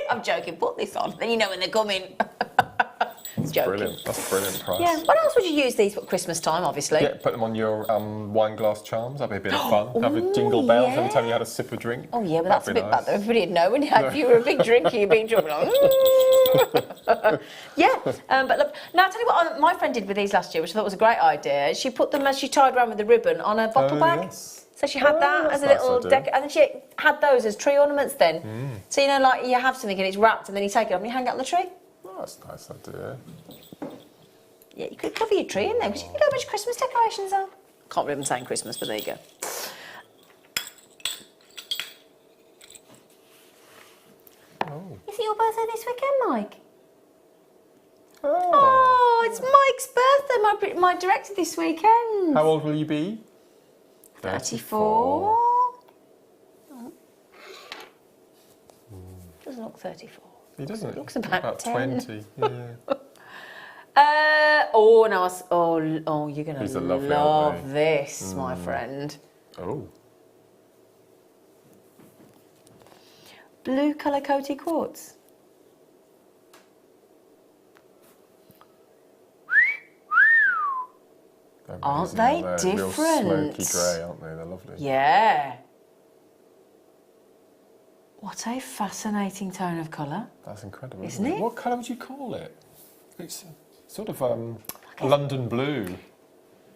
Speaker 2: I'm joking, put this on, then you know when they're coming.
Speaker 1: That's brilliant. That's a brilliant price.
Speaker 2: Yeah. What else would you use these for Christmas time, obviously?
Speaker 1: Yeah, put them on your wine glass charms. That'd be a bit of fun. Have a jingle bells every time you had a sip of drink.
Speaker 2: Oh, yeah, but that's a bit bad, though. Everybody would know when if you were a big drinker, you'd be drunk. Yeah. But look, now I'll tell you what my friend did with these last year, which I thought was a great idea. She put them as she tied around with the ribbon on a bottle bag.
Speaker 1: Yes.
Speaker 2: So she had that as a little deck, and then she had those as tree ornaments then. So, like you have something and it's wrapped, and then you take it off and you hang it on the tree.
Speaker 1: Oh, that's a nice idea.
Speaker 2: Yeah, you could cover your tree in there, because you can go much Christmas decorations on. Can't believe I'm saying Christmas, but there you go.
Speaker 1: Oh.
Speaker 2: Is it your birthday this weekend, Mike?
Speaker 1: Oh,
Speaker 2: it's Mike's birthday, my director this weekend.
Speaker 1: How old will you be?
Speaker 2: 34. Doesn't look 34.
Speaker 1: He doesn't.
Speaker 2: Looks about
Speaker 1: 10. 20. Yeah.
Speaker 2: You're gonna
Speaker 1: These are lovely,
Speaker 2: love
Speaker 1: aren't
Speaker 2: this, my friend.
Speaker 1: Oh.
Speaker 2: Blue colour coated quartz. Aren't they different?
Speaker 1: Real smoky grey, aren't they? They're lovely.
Speaker 2: Yeah. What a fascinating tone of colour.
Speaker 1: That's incredible,
Speaker 2: Isn't it?
Speaker 1: What colour would you call it? It's sort of London blue.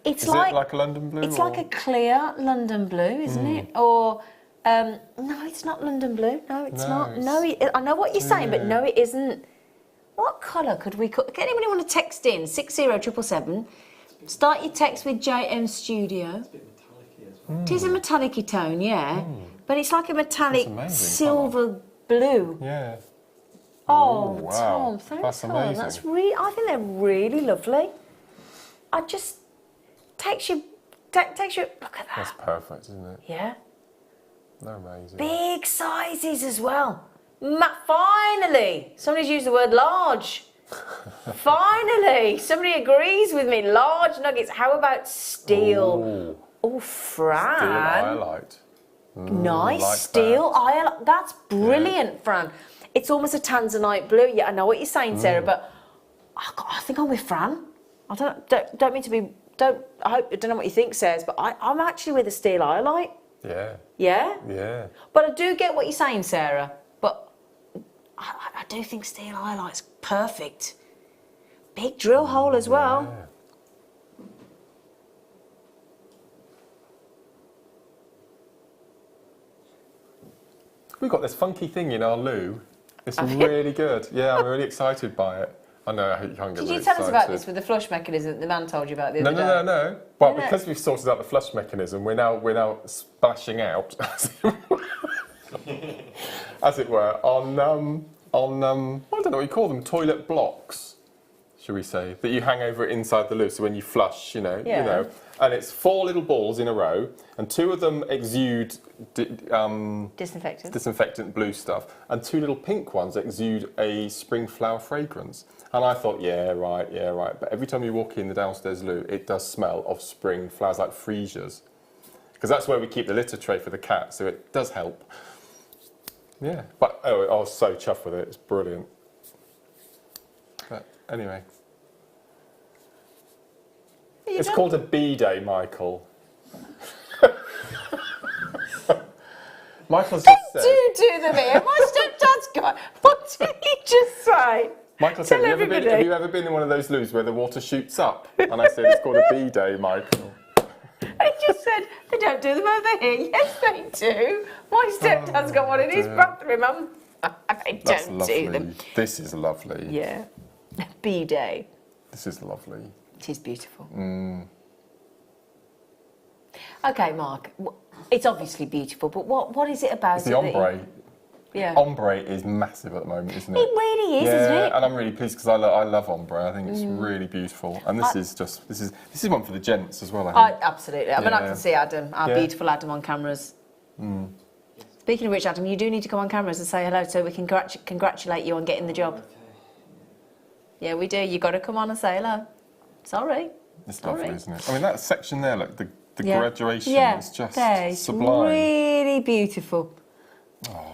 Speaker 2: It's
Speaker 1: Is
Speaker 2: like,
Speaker 1: it like a London blue?
Speaker 2: It's
Speaker 1: or?
Speaker 2: like a clear London blue, isn't it? Or no, it's not London blue. No, it's not. No, I know what you're saying, but no, it isn't. What colour could we call? Anybody want to text in 60777? Start your text with JM Studio.
Speaker 8: It's a bit metallic-y as well.
Speaker 2: It is a metallic tone, yeah, but it's like a metallic silver blue.
Speaker 1: Yeah.
Speaker 2: Oh,
Speaker 1: wow.
Speaker 2: Tom, thanks,
Speaker 1: That's
Speaker 2: Tom.
Speaker 1: amazing.
Speaker 2: That's I think they're really lovely. I just takes you. Look at that.
Speaker 1: That's perfect, isn't it?
Speaker 2: Yeah.
Speaker 1: They're amazing.
Speaker 2: Big sizes as well. Finally, somebody's used the word large. Finally, somebody agrees with me. Large nuggets. How about steel? Oh, Fran.
Speaker 1: Steel iolite.
Speaker 2: Nice
Speaker 1: like
Speaker 2: steel
Speaker 1: that.
Speaker 2: iolite. That's brilliant, Fran. It's almost a tanzanite blue. Yeah, I know what you're saying, Sarah, but I think I'm with Fran. I don't mean to be. I don't know what you think, Sarah, but I'm actually with a steel iolite.
Speaker 1: Yeah.
Speaker 2: Yeah.
Speaker 1: Yeah.
Speaker 2: But I do get what you're saying, Sarah. But I do think steel iolite's perfect. Big drill hole as well.
Speaker 1: Yeah. We've got this funky thing in our loo. It's really good. Yeah, I'm really excited by it. I know you can't get
Speaker 2: Did
Speaker 1: really
Speaker 2: you tell us about
Speaker 1: excited.
Speaker 2: this with the flush mechanism that the man told you about the other day?
Speaker 1: No. But
Speaker 2: No, no.
Speaker 1: because we've sorted out the flush mechanism, we're now splashing out, as it were, on I don't know what you call them, toilet blocks, shall we say, that you hang over inside the loo. So when you flush, you know, and it's 4 little balls in a row, and 2 of them exude disinfectant blue stuff, and 2 little pink ones exude a spring flower fragrance. And I thought, yeah, right. But every time you walk in the downstairs loo, it does smell of spring flowers, like freesias, because that's where we keep the litter tray for the cat. So it does help. Yeah, but I was so chuffed with it. It's brilliant. But anyway. It's called a B-day, Michael. Michael's just said...
Speaker 2: Do them here. My stepdad's got... What did he just say?
Speaker 1: Michael said, have you ever been in one of those loos where the water shoots up? And I said, it's called a B-day, Michael.
Speaker 2: He just said, they don't do them over here. Yes, they do. My stepdad's got one in his bathroom. They don't do them.
Speaker 1: This is lovely.
Speaker 2: Yeah. B-day.
Speaker 1: This is lovely.
Speaker 2: It is beautiful. Okay, Mark. It's obviously beautiful, but what is it about
Speaker 1: It's
Speaker 2: it?
Speaker 1: the ombre.
Speaker 2: Yeah.
Speaker 1: Ombre is massive at the moment, isn't it?
Speaker 2: It really is, isn't it?
Speaker 1: And I'm really pleased because I love ombre. I think it's really beautiful. And this is one for the gents as well, I think.
Speaker 2: Absolutely. I mean, I can see Adam, our beautiful Adam on cameras. Speaking of which, Adam, you do need to come on cameras and say hello so we can congratulate you on getting the job. Yeah, we do. You've got to come on and say hello. Sorry.
Speaker 1: It's lovely, isn't it? I mean, that section there, like the graduation is just
Speaker 2: it's
Speaker 1: sublime.
Speaker 2: Really beautiful.
Speaker 1: Oh.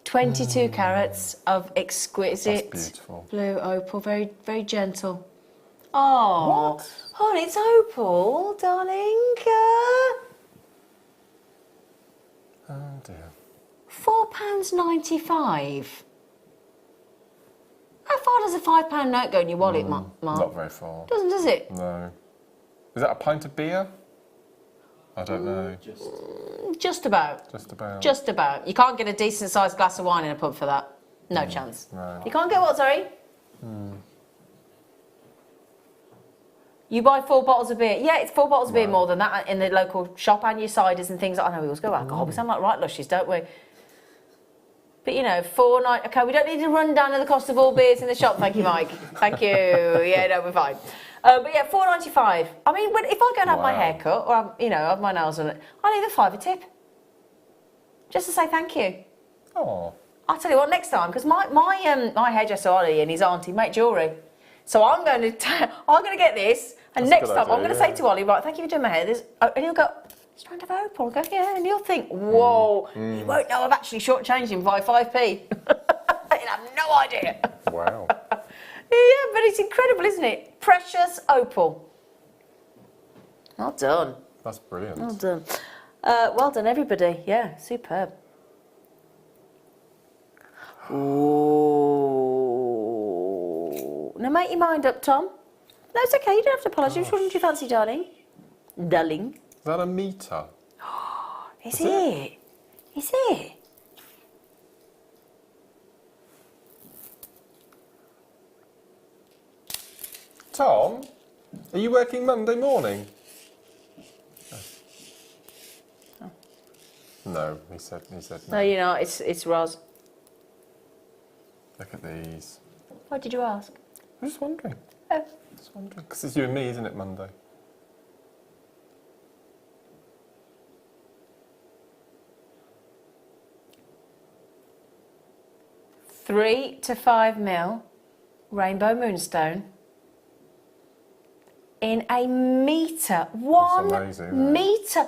Speaker 2: 22 carats of exquisite
Speaker 1: beautiful.
Speaker 2: blue opal, very, very gentle. Oh,
Speaker 1: What?
Speaker 2: Oh, it's opal, darling.
Speaker 1: Oh dear.
Speaker 2: £4.95. How far does a £5 note go in your wallet, Mark?
Speaker 1: Not very far.
Speaker 2: Does it?
Speaker 1: No. Is that a pint of beer? I don't know.
Speaker 2: Just about.
Speaker 1: Just about.
Speaker 2: You can't get a decent sized glass of wine in a pub for that. No chance.
Speaker 1: No.
Speaker 2: You can't get what, sorry? You buy 4 bottles of beer. Yeah, it's 4 bottles of beer more than that in the local shop, and your ciders and things. I know we always go alcohol. We sound like right lushes, don't we? But you know, okay, we don't need to run down to the cost of all beers in the shop. Thank you, Mike. Thank you. Yeah, no, we're fine. But yeah, £4.95. I mean, if I go and have my hair cut or have my nails on it, I need a £5 tip, just to say thank you.
Speaker 1: Oh.
Speaker 2: I'll tell you what, next time, because my hairdresser Ollie and his auntie make jewellery, so I'm going to get this, and next time I'm going to say to Ollie, right, thank you for doing my hair. And he'll go, strand of opal. I'll go, yeah, and he'll think, whoa, you won't know I've actually shortchanged him by 5p. You'll have no idea.
Speaker 1: Wow.
Speaker 2: Yeah, but it's incredible, isn't it? Precious opal. Well done.
Speaker 1: That's brilliant.
Speaker 2: Well done. Well done, everybody. Yeah, superb. Ooh. Now make your mind up, Tom. No, it's okay. You don't have to apologise. Which one do you fancy, darling? Darling.
Speaker 1: Is that a meter?
Speaker 2: Is it? Is it?
Speaker 1: Tom, are you working Monday morning? No, he said no.
Speaker 2: No, you're not. It's Roz.
Speaker 1: Look at these.
Speaker 2: Why did you ask?
Speaker 1: I'm just wondering.
Speaker 2: Oh.
Speaker 1: Just wondering. Because it's you and me, isn't it, Monday?
Speaker 2: $3 to 5 mil rainbow moonstone in a metre.
Speaker 1: That's amazing, isn't it?
Speaker 2: Metre.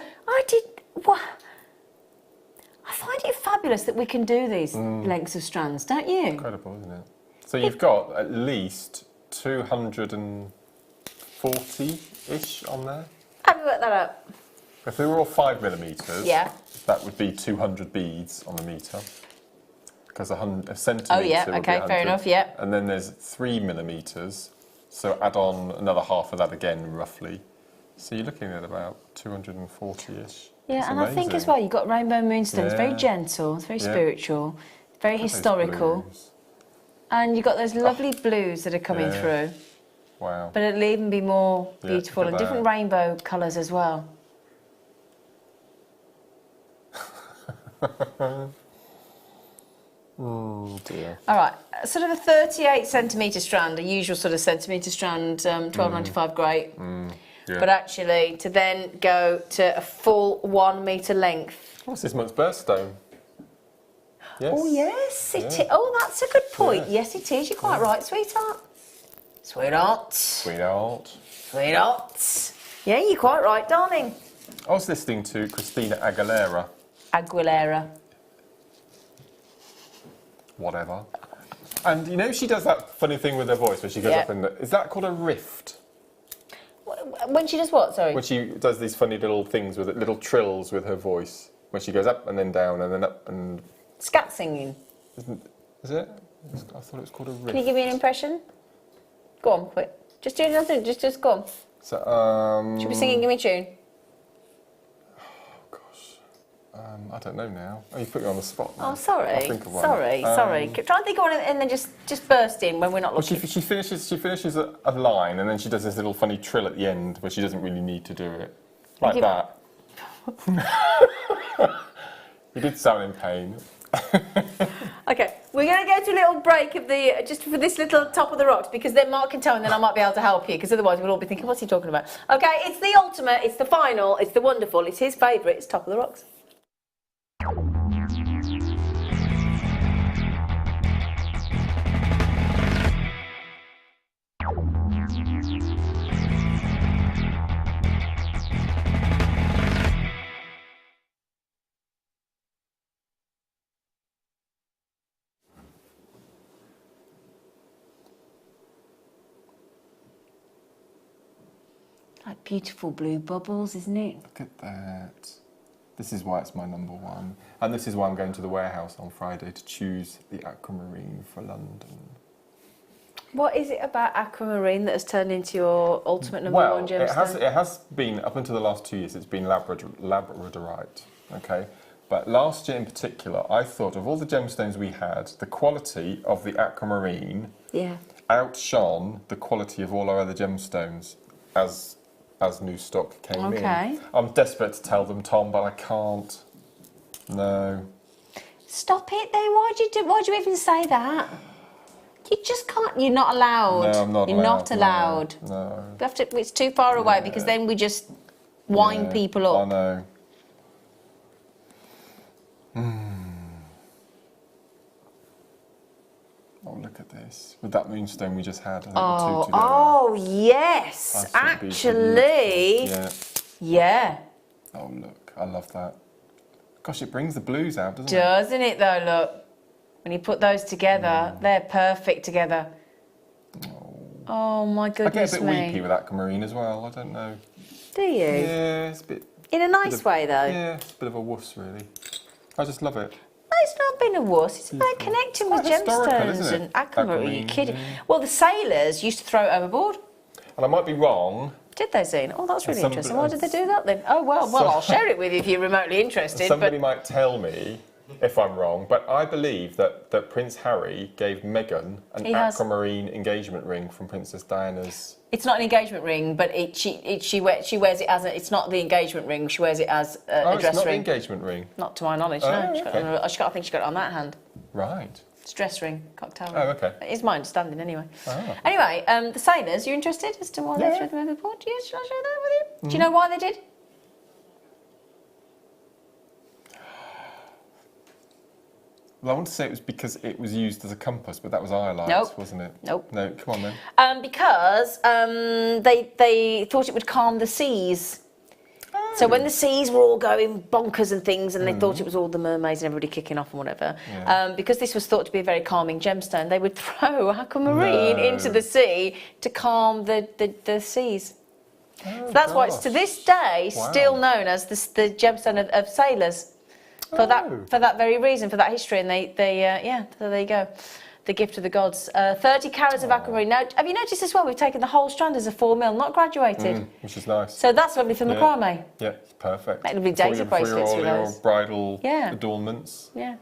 Speaker 2: I find it fabulous that we can do these lengths of strands, don't you?
Speaker 1: Incredible, isn't it? So you've got at least 240-ish on there.
Speaker 2: Have you worked that out?
Speaker 1: If they were all 5mm,
Speaker 2: Yeah.
Speaker 1: that would be 200 beads on the metre. Because a centimetre
Speaker 2: Oh yeah,
Speaker 1: would be
Speaker 2: okay,
Speaker 1: 100.
Speaker 2: fair enough, yeah.
Speaker 1: And then there's 3mm, so add on another half of that again, roughly. So you're looking at about 240-ish.
Speaker 2: Yeah,
Speaker 1: It's
Speaker 2: and I think
Speaker 1: amazing.
Speaker 2: as well, you've got rainbow moonstone. It's very
Speaker 1: Yeah.
Speaker 2: gentle, it's very
Speaker 1: Yeah.
Speaker 2: spiritual, very
Speaker 1: Those
Speaker 2: historical.
Speaker 1: blues.
Speaker 2: And you've got those lovely blues that are coming
Speaker 1: Yeah.
Speaker 2: through.
Speaker 1: Wow.
Speaker 2: But it'll even be more
Speaker 1: Yeah,
Speaker 2: beautiful
Speaker 1: look
Speaker 2: and
Speaker 1: at
Speaker 2: different
Speaker 1: that.
Speaker 2: rainbow colours as well.
Speaker 1: Oh dear.
Speaker 2: All right, sort of a 38 centimetre strand, a usual sort of centimetre strand, 12.95 great.
Speaker 1: Yeah.
Speaker 2: But actually, to then go to a full 1 metre length.
Speaker 1: What's this month's birthstone? Yes.
Speaker 2: Oh yes, it
Speaker 1: Yeah.
Speaker 2: is. Oh, that's a good point.
Speaker 1: Yeah.
Speaker 2: Yes, it is. You're quite right, sweetheart. Sweetheart.
Speaker 1: Sweetheart.
Speaker 2: Sweetheart. Yeah, you're quite right, darling.
Speaker 1: I was listening to Christina Aguilera.
Speaker 2: Aguilera.
Speaker 1: Whatever. And you know she does that funny thing with her voice where she goes
Speaker 2: Yeah.
Speaker 1: up and is that called a rift?
Speaker 2: When she does what? Sorry.
Speaker 1: When she does these funny little things with it, little trills with her voice, when she goes up and then down and then up and
Speaker 2: Scat singing.
Speaker 1: is it? I thought it was called a rift.
Speaker 2: Can you give me an impression? Go on, quick. Just do nothing. Just go on.
Speaker 1: So
Speaker 2: Should we sing and give me a tune?
Speaker 1: I don't know now. Oh, you put me on the spot now.
Speaker 2: Oh, sorry.
Speaker 1: I'll think of one.
Speaker 2: Sorry. Try and think of one and then just burst in when we're not
Speaker 1: Well,
Speaker 2: looking.
Speaker 1: she finishes a line and then she does this little funny trill at the end where she doesn't really need to do it. Like
Speaker 2: Give-
Speaker 1: that. You did sound in pain.
Speaker 2: Okay, we're going to go to a little break of the just for this little top of the rocks because then Mark can tell and then I might be able to help you because otherwise we'll all be thinking, what's he talking about? Okay, it's the ultimate, it's the final, it's the wonderful, it's his favourite, it's top of the rocks. Like beautiful blue bubbles, isn't it?
Speaker 1: Look at that. This is why it's my number one. And this is why I'm going to the warehouse on Friday to choose the aquamarine for London.
Speaker 2: What is it about aquamarine that has turned into your ultimate number one gemstone?
Speaker 1: It has been, up until the last 2 years, it's been labradorite, okay? But last year in particular, I thought of all the gemstones we had, the quality of the aquamarine
Speaker 2: Yeah.
Speaker 1: outshone the quality of all our other gemstones as new stock came in.
Speaker 2: Okay.
Speaker 1: I'm desperate to tell them, Tom, but I can't. No.
Speaker 2: Stop it then. Why'd you even say that? You just can't. You're not allowed.
Speaker 1: No, I'm not
Speaker 2: You're
Speaker 1: allowed.
Speaker 2: not allowed.
Speaker 1: No.
Speaker 2: You have to, it's too far away because then we just wind
Speaker 1: Yeah,
Speaker 2: people
Speaker 1: I
Speaker 2: up.
Speaker 1: know. Oh, look at this. With that moonstone we just had, I think the two together.
Speaker 2: Oh, yes.
Speaker 1: Absolutely
Speaker 2: Actually.
Speaker 1: beautiful.
Speaker 2: Yeah.
Speaker 1: Oh, look. I love that. Gosh, it brings the blues out, doesn't it?
Speaker 2: Doesn't it though, look? When you put those together, they're perfect together.
Speaker 1: Oh,
Speaker 2: Oh my
Speaker 1: I
Speaker 2: goodness
Speaker 1: get a bit
Speaker 2: me.
Speaker 1: weepy with aquamarine as well. I don't know.
Speaker 2: Do you?
Speaker 1: Yeah, it's a bit.
Speaker 2: In a nice way, though.
Speaker 1: Yeah, it's a bit of a wuss, really. I just love it.
Speaker 2: No, it's not been a wuss. It's about connecting with
Speaker 1: quite historical,
Speaker 2: gemstones
Speaker 1: isn't it?
Speaker 2: and aquamarine. Are you
Speaker 1: Aquamarine,
Speaker 2: kidding?
Speaker 1: yeah.
Speaker 2: Well, the sailors used to throw it overboard.
Speaker 1: And I might be wrong.
Speaker 2: Did they, Zena? Oh, that's really
Speaker 1: Somebody-
Speaker 2: interesting. Why did they do that then? Oh, well, I'll share it with you if you're remotely interested.
Speaker 1: Somebody
Speaker 2: But
Speaker 1: might tell me if I'm wrong, but I believe that Prince Harry gave Meghan an
Speaker 2: He has.
Speaker 1: aquamarine engagement ring from Princess Diana's.
Speaker 2: it's not an engagement ring, but she wears it as it's not the engagement ring. She wears it as a
Speaker 1: It's
Speaker 2: dress
Speaker 1: not the
Speaker 2: ring.
Speaker 1: engagement ring.
Speaker 2: Not to my knowledge.
Speaker 1: Oh,
Speaker 2: No,
Speaker 1: okay.
Speaker 2: I think she got it on that hand.
Speaker 1: Right.
Speaker 2: It's a dress ring, cocktail ring.
Speaker 1: Oh, okay.
Speaker 2: It's my understanding, anyway.
Speaker 1: Ah.
Speaker 2: Anyway, the sailors, you interested as to why they threw them overboard? Yes, shall I share that with you? Do you know why they did?
Speaker 1: Well, I want to say it was because it was used as a compass, but that was Ireland,
Speaker 2: Nope.
Speaker 1: wasn't it?
Speaker 2: Nope.
Speaker 1: No, come on then.
Speaker 2: Because they thought it would calm the seas. So when the seas were all going bonkers and things, and they thought it was all the mermaids and everybody kicking off and whatever, because this was thought to be a very calming gemstone, they would throw aquamarine into the sea to calm the seas. So that's why it's to this day still known as the gemstone of sailors. For that very reason, for that history, and so there you go. The gift of the gods. 30 carats of aquamarine. Now, have you noticed as well, we've taken the whole strand as a 4mm, not graduated.
Speaker 1: Which is nice.
Speaker 2: So that's lovely for macrame.
Speaker 1: Yeah, it's perfect.
Speaker 2: Make lovely
Speaker 1: For all
Speaker 2: daisy
Speaker 1: your-
Speaker 2: bracelets
Speaker 1: for
Speaker 2: with
Speaker 1: all your
Speaker 2: those.
Speaker 1: bridal
Speaker 2: Yeah.
Speaker 1: adornments.
Speaker 2: Yeah.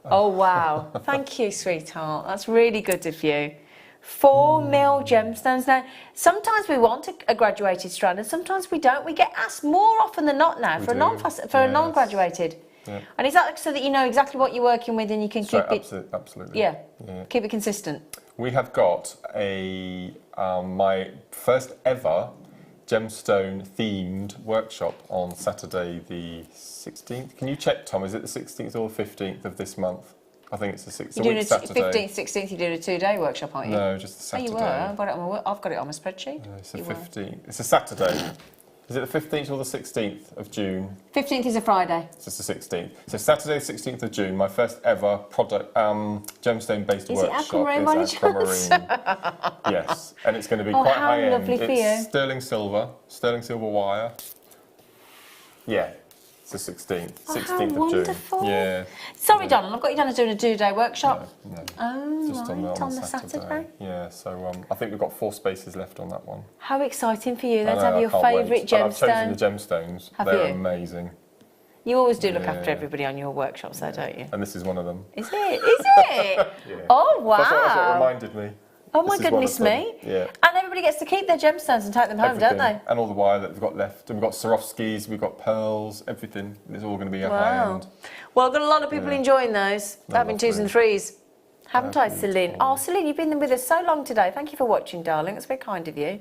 Speaker 2: Oh, wow. Thank you, sweetheart. That's really good of you. 4mm gemstones. Now, sometimes we want a graduated strand, and sometimes we don't. We get asked more often than not now for a non-graduated.
Speaker 1: Yeah.
Speaker 2: And is that so that you know exactly what you're working with and you can keep it?
Speaker 1: Absolutely.
Speaker 2: Yeah. Keep it consistent.
Speaker 1: We have got my first ever gemstone themed workshop on Saturday the 16th. Can you check, Tom? Is it the 16th or 15th of this month? I think it's the 16th.
Speaker 2: You're doing a
Speaker 1: Saturday.
Speaker 2: 15th, 16th. You're doing a 2-day workshop, aren't you?
Speaker 1: No, just the Saturday.
Speaker 2: Oh, you were. I've got it on my spreadsheet.
Speaker 1: No, it's the 15th. It's a Saturday. Is it the 15th or the 16th of June?
Speaker 2: 15th is a Friday.
Speaker 1: It's just the 16th. So Saturday, 16th of June, my first ever product gemstone-based
Speaker 2: Is it
Speaker 1: workshop.
Speaker 2: aquamarine by any chance?
Speaker 1: Yes, and it's going to be
Speaker 2: Oh,
Speaker 1: quite
Speaker 2: how
Speaker 1: high-end.
Speaker 2: lovely for
Speaker 1: It's
Speaker 2: you.
Speaker 1: sterling silver wire. Yeah, it's the 16th.
Speaker 2: Oh,
Speaker 1: 16th
Speaker 2: how
Speaker 1: of
Speaker 2: wonderful.
Speaker 1: June. Yeah.
Speaker 2: Sorry, Donald, I've got you down as doing a 2-day workshop.
Speaker 1: No.
Speaker 2: Oh,
Speaker 1: Just
Speaker 2: right,
Speaker 1: on
Speaker 2: the Saturday.
Speaker 1: Yeah, so I think we've got 4 spaces left on that one.
Speaker 2: How exciting for you,
Speaker 1: I
Speaker 2: then, to
Speaker 1: know,
Speaker 2: have
Speaker 1: I
Speaker 2: your
Speaker 1: can't wait.
Speaker 2: favourite
Speaker 1: And I've chosen
Speaker 2: gemstone.
Speaker 1: the gemstones.
Speaker 2: Have
Speaker 1: They're
Speaker 2: you?
Speaker 1: amazing.
Speaker 2: You always do look after
Speaker 1: Yeah.
Speaker 2: everybody on your workshops, though, don't you?
Speaker 1: And this is one of them.
Speaker 2: Is it? Is it?
Speaker 1: Yeah.
Speaker 2: Oh, wow.
Speaker 1: That's what reminded me.
Speaker 2: Oh, my
Speaker 1: This is one of
Speaker 2: goodness
Speaker 1: them.
Speaker 2: me.
Speaker 1: Yeah.
Speaker 2: And everybody gets to keep their gemstones and take them home, don't they?
Speaker 1: And all the wire that we've got left. And we've got Swarovskis, we've got pearls, everything. It's all going to be a high
Speaker 2: Wow.
Speaker 1: end.
Speaker 2: Well, I've got a lot of people enjoying those, having 2s and 3s. Haven't I, Celine? Oh, Celine, you've been with us so long today. Thank you for watching, darling. That's very kind of you.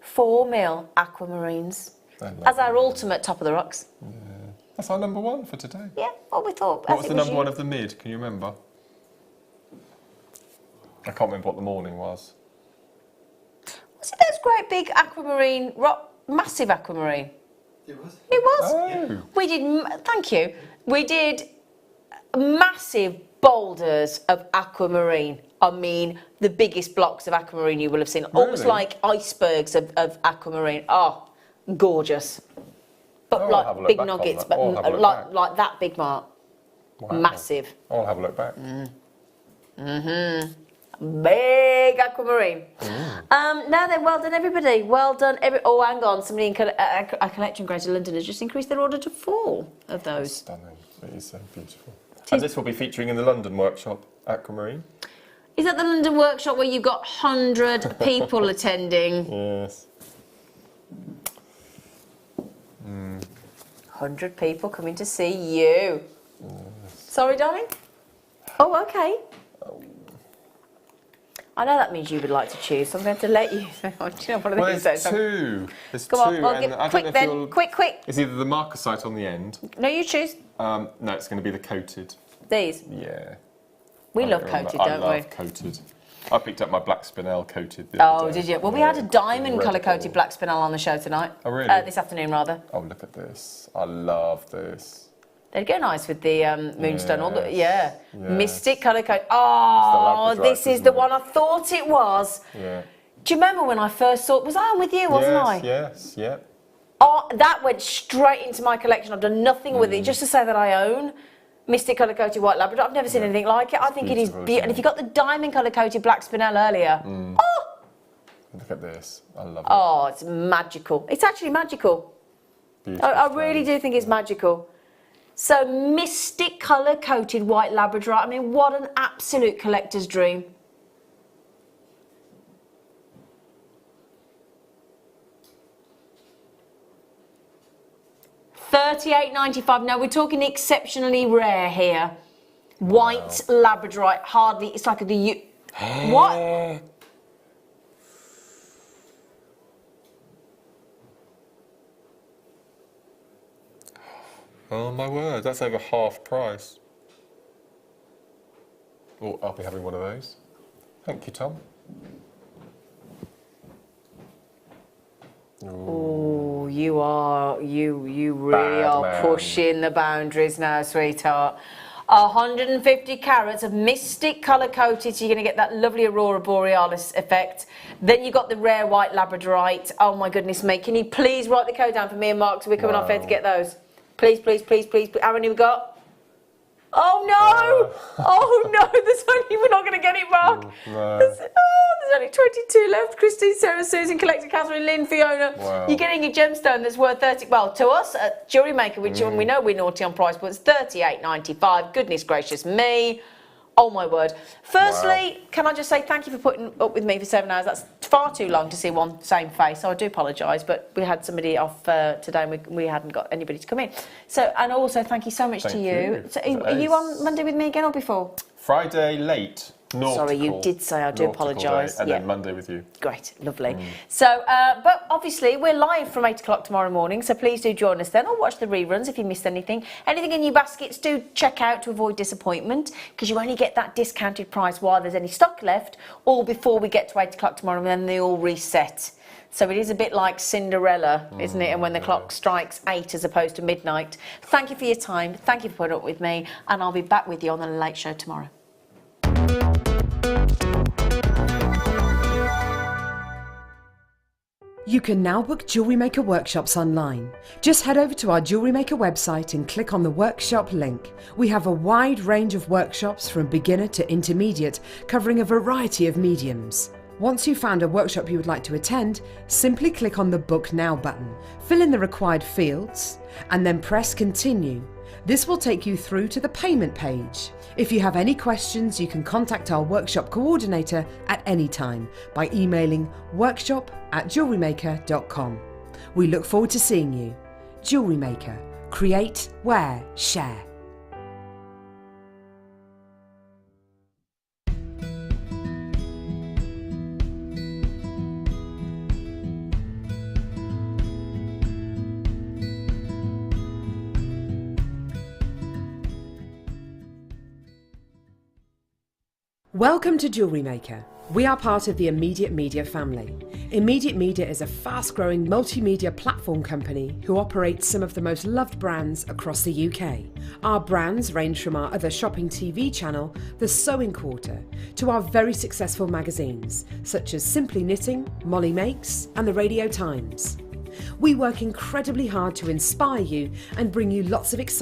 Speaker 2: 4mm aquamarines. As our ultimate top of the rocks.
Speaker 1: Yeah. That's our number 1 for today.
Speaker 2: Yeah, what we thought.
Speaker 1: What was the number 1 of the mid? Can you remember? I can't remember what the morning was.
Speaker 2: Was it those great big aquamarine, massive aquamarine?
Speaker 8: It was.
Speaker 2: It was.
Speaker 1: Oh.
Speaker 2: We did, thank you. We did massive boulders of aquamarine. I mean, the biggest blocks of aquamarine you will have seen. Almost
Speaker 1: Really?
Speaker 2: like icebergs of aquamarine. Oh, gorgeous. But
Speaker 1: Oh, I'll have a
Speaker 2: like
Speaker 1: look
Speaker 2: big
Speaker 1: back on
Speaker 2: nuggets,
Speaker 1: that.
Speaker 2: but
Speaker 1: Oh, I'll have a look back.
Speaker 2: like that big, Mark.
Speaker 1: Wow.
Speaker 2: Massive.
Speaker 1: I'll have a look back.
Speaker 2: Big aquamarine. Now then, well done, everybody. Well done. Oh, hang on. Somebody in a collection grade in London has just increased their order to 4 of those.
Speaker 1: Stunning. It is so beautiful. And this will be featuring in the London workshop, aquamarine.
Speaker 2: Is that the London workshop where you've got 100 people attending?
Speaker 1: Yes.
Speaker 2: 100 people coming to see you. Sorry, darling? Oh, okay. I know that means you would like to choose, so I'm going to let you. Do you know what
Speaker 1: Well,
Speaker 2: I mean?
Speaker 1: there's 2. There's
Speaker 2: Come
Speaker 1: 2.
Speaker 2: on, I'll
Speaker 1: and
Speaker 2: give,
Speaker 1: I don't
Speaker 2: quick
Speaker 1: know if
Speaker 2: then.
Speaker 1: you'll-
Speaker 2: Quick.
Speaker 1: It's either the marcasite on the end.
Speaker 2: No, you choose.
Speaker 1: No, it's going to be the coated.
Speaker 2: These.
Speaker 1: Yeah.
Speaker 2: We
Speaker 1: I
Speaker 2: love
Speaker 1: remember.
Speaker 2: coated,
Speaker 1: I
Speaker 2: don't
Speaker 1: love
Speaker 2: we?
Speaker 1: coated. I picked up my black spinel coated the other
Speaker 2: Oh,
Speaker 1: day.
Speaker 2: did you? Well, we
Speaker 1: Yeah,
Speaker 2: had a diamond
Speaker 1: incredible.
Speaker 2: colour-coated black spinel on the show tonight.
Speaker 1: Oh, really?
Speaker 2: This afternoon, rather.
Speaker 1: Oh, look at this. I love this.
Speaker 2: They'd go nice with the moonstone. All the,
Speaker 1: Yes.
Speaker 2: Mystic colour code. Oh,
Speaker 1: It's the
Speaker 2: this
Speaker 1: Labradorite,
Speaker 2: is the
Speaker 1: isn't
Speaker 2: one
Speaker 1: it?
Speaker 2: I thought it was.
Speaker 1: Yeah.
Speaker 2: Do you remember when I first saw it? Was I on with you, wasn't I?
Speaker 1: Yes, yeah.
Speaker 2: Oh, that went straight into my collection. I've done nothing with it, just to say that I own Mystic Colour Coated White Labrador. I've never seen anything like it. I think it is beautiful. And if you got the Diamond Colour Coated Black Spinel earlier, oh!
Speaker 1: Look at this. I love it.
Speaker 2: Oh, it's magical. It's actually magical. I really do think it's magical. So, Mystic Colour Coated White Labrador. I mean, what an absolute collector's dream. $38.95. Now we're talking exceptionally rare here. White labradorite, hardly. It's like a what?
Speaker 1: Oh my word, that's over half price. Oh, I'll be having one of those. Thank you, Tom.
Speaker 2: Oh, you really are pushing the boundaries now, sweetheart. 150 carats of Mystic Colour Coated, so you're going to get that lovely Aurora Borealis effect. Then you've got the rare white labradorite. Oh my goodness me, can you please write the code down for me and Mark so we're coming off here to get those? Please, please, please, please. How many we got? Oh no! Oh no, we're not going to get it, Mark.
Speaker 1: No.
Speaker 2: There's only 22 left. Christine, Sarah, Susan, Collector, Catherine, Lynn, Fiona.
Speaker 1: Wow.
Speaker 2: You're getting a gemstone that's worth 30, well, to us at Jewellery Maker, which we know we're naughty on price, but it's $38.95. Goodness gracious me. Oh my word. Firstly, can I just say thank you for putting up with me for 7 hours. That's far too long to see one same face, so I do apologise, but we had somebody off today and we hadn't got anybody to come in. So, and also thank you so much to you. So, are you on Monday with me again or before?
Speaker 1: Friday late. Nautical.
Speaker 2: Sorry, you did say, I do apologise.
Speaker 1: And then Monday with you.
Speaker 2: Great, lovely. So, but obviously we're live from 8 o'clock tomorrow morning, so please do join us then, or watch the reruns if you missed anything. Anything in your baskets, do check out to avoid disappointment, because you only get that discounted price while there's any stock left, or before we get to 8 o'clock tomorrow, and then they all reset. So it is a bit like Cinderella, isn't it? And when the clock strikes 8 as opposed to midnight. Thank you for your time, thank you for putting up with me, and I'll be back with you on the Late Show tomorrow.
Speaker 5: You can now book Jewellery Maker workshops online. Just head over to our Jewellery Maker website and click on the workshop link. We have a wide range of workshops from beginner to intermediate, covering a variety of mediums. Once you've found a workshop you would like to attend, simply click on the Book Now button, fill in the required fields, and then press Continue. This will take you through to the payment page. If you have any questions, you can contact our workshop coordinator at any time by emailing workshop@jewellerymaker.com. We look forward to seeing you. Jewellery Maker. Create, wear, share. Welcome to Jewellery Maker. We are part of the Immediate Media family. Immediate Media is a fast-growing multimedia platform company who operates some of the most loved brands across the UK. Our brands range from our other shopping TV channel, The Sewing Quarter, to our very successful magazines, such as Simply Knitting, Molly Makes, and the Radio Times. We work incredibly hard to inspire you and bring you lots of excitement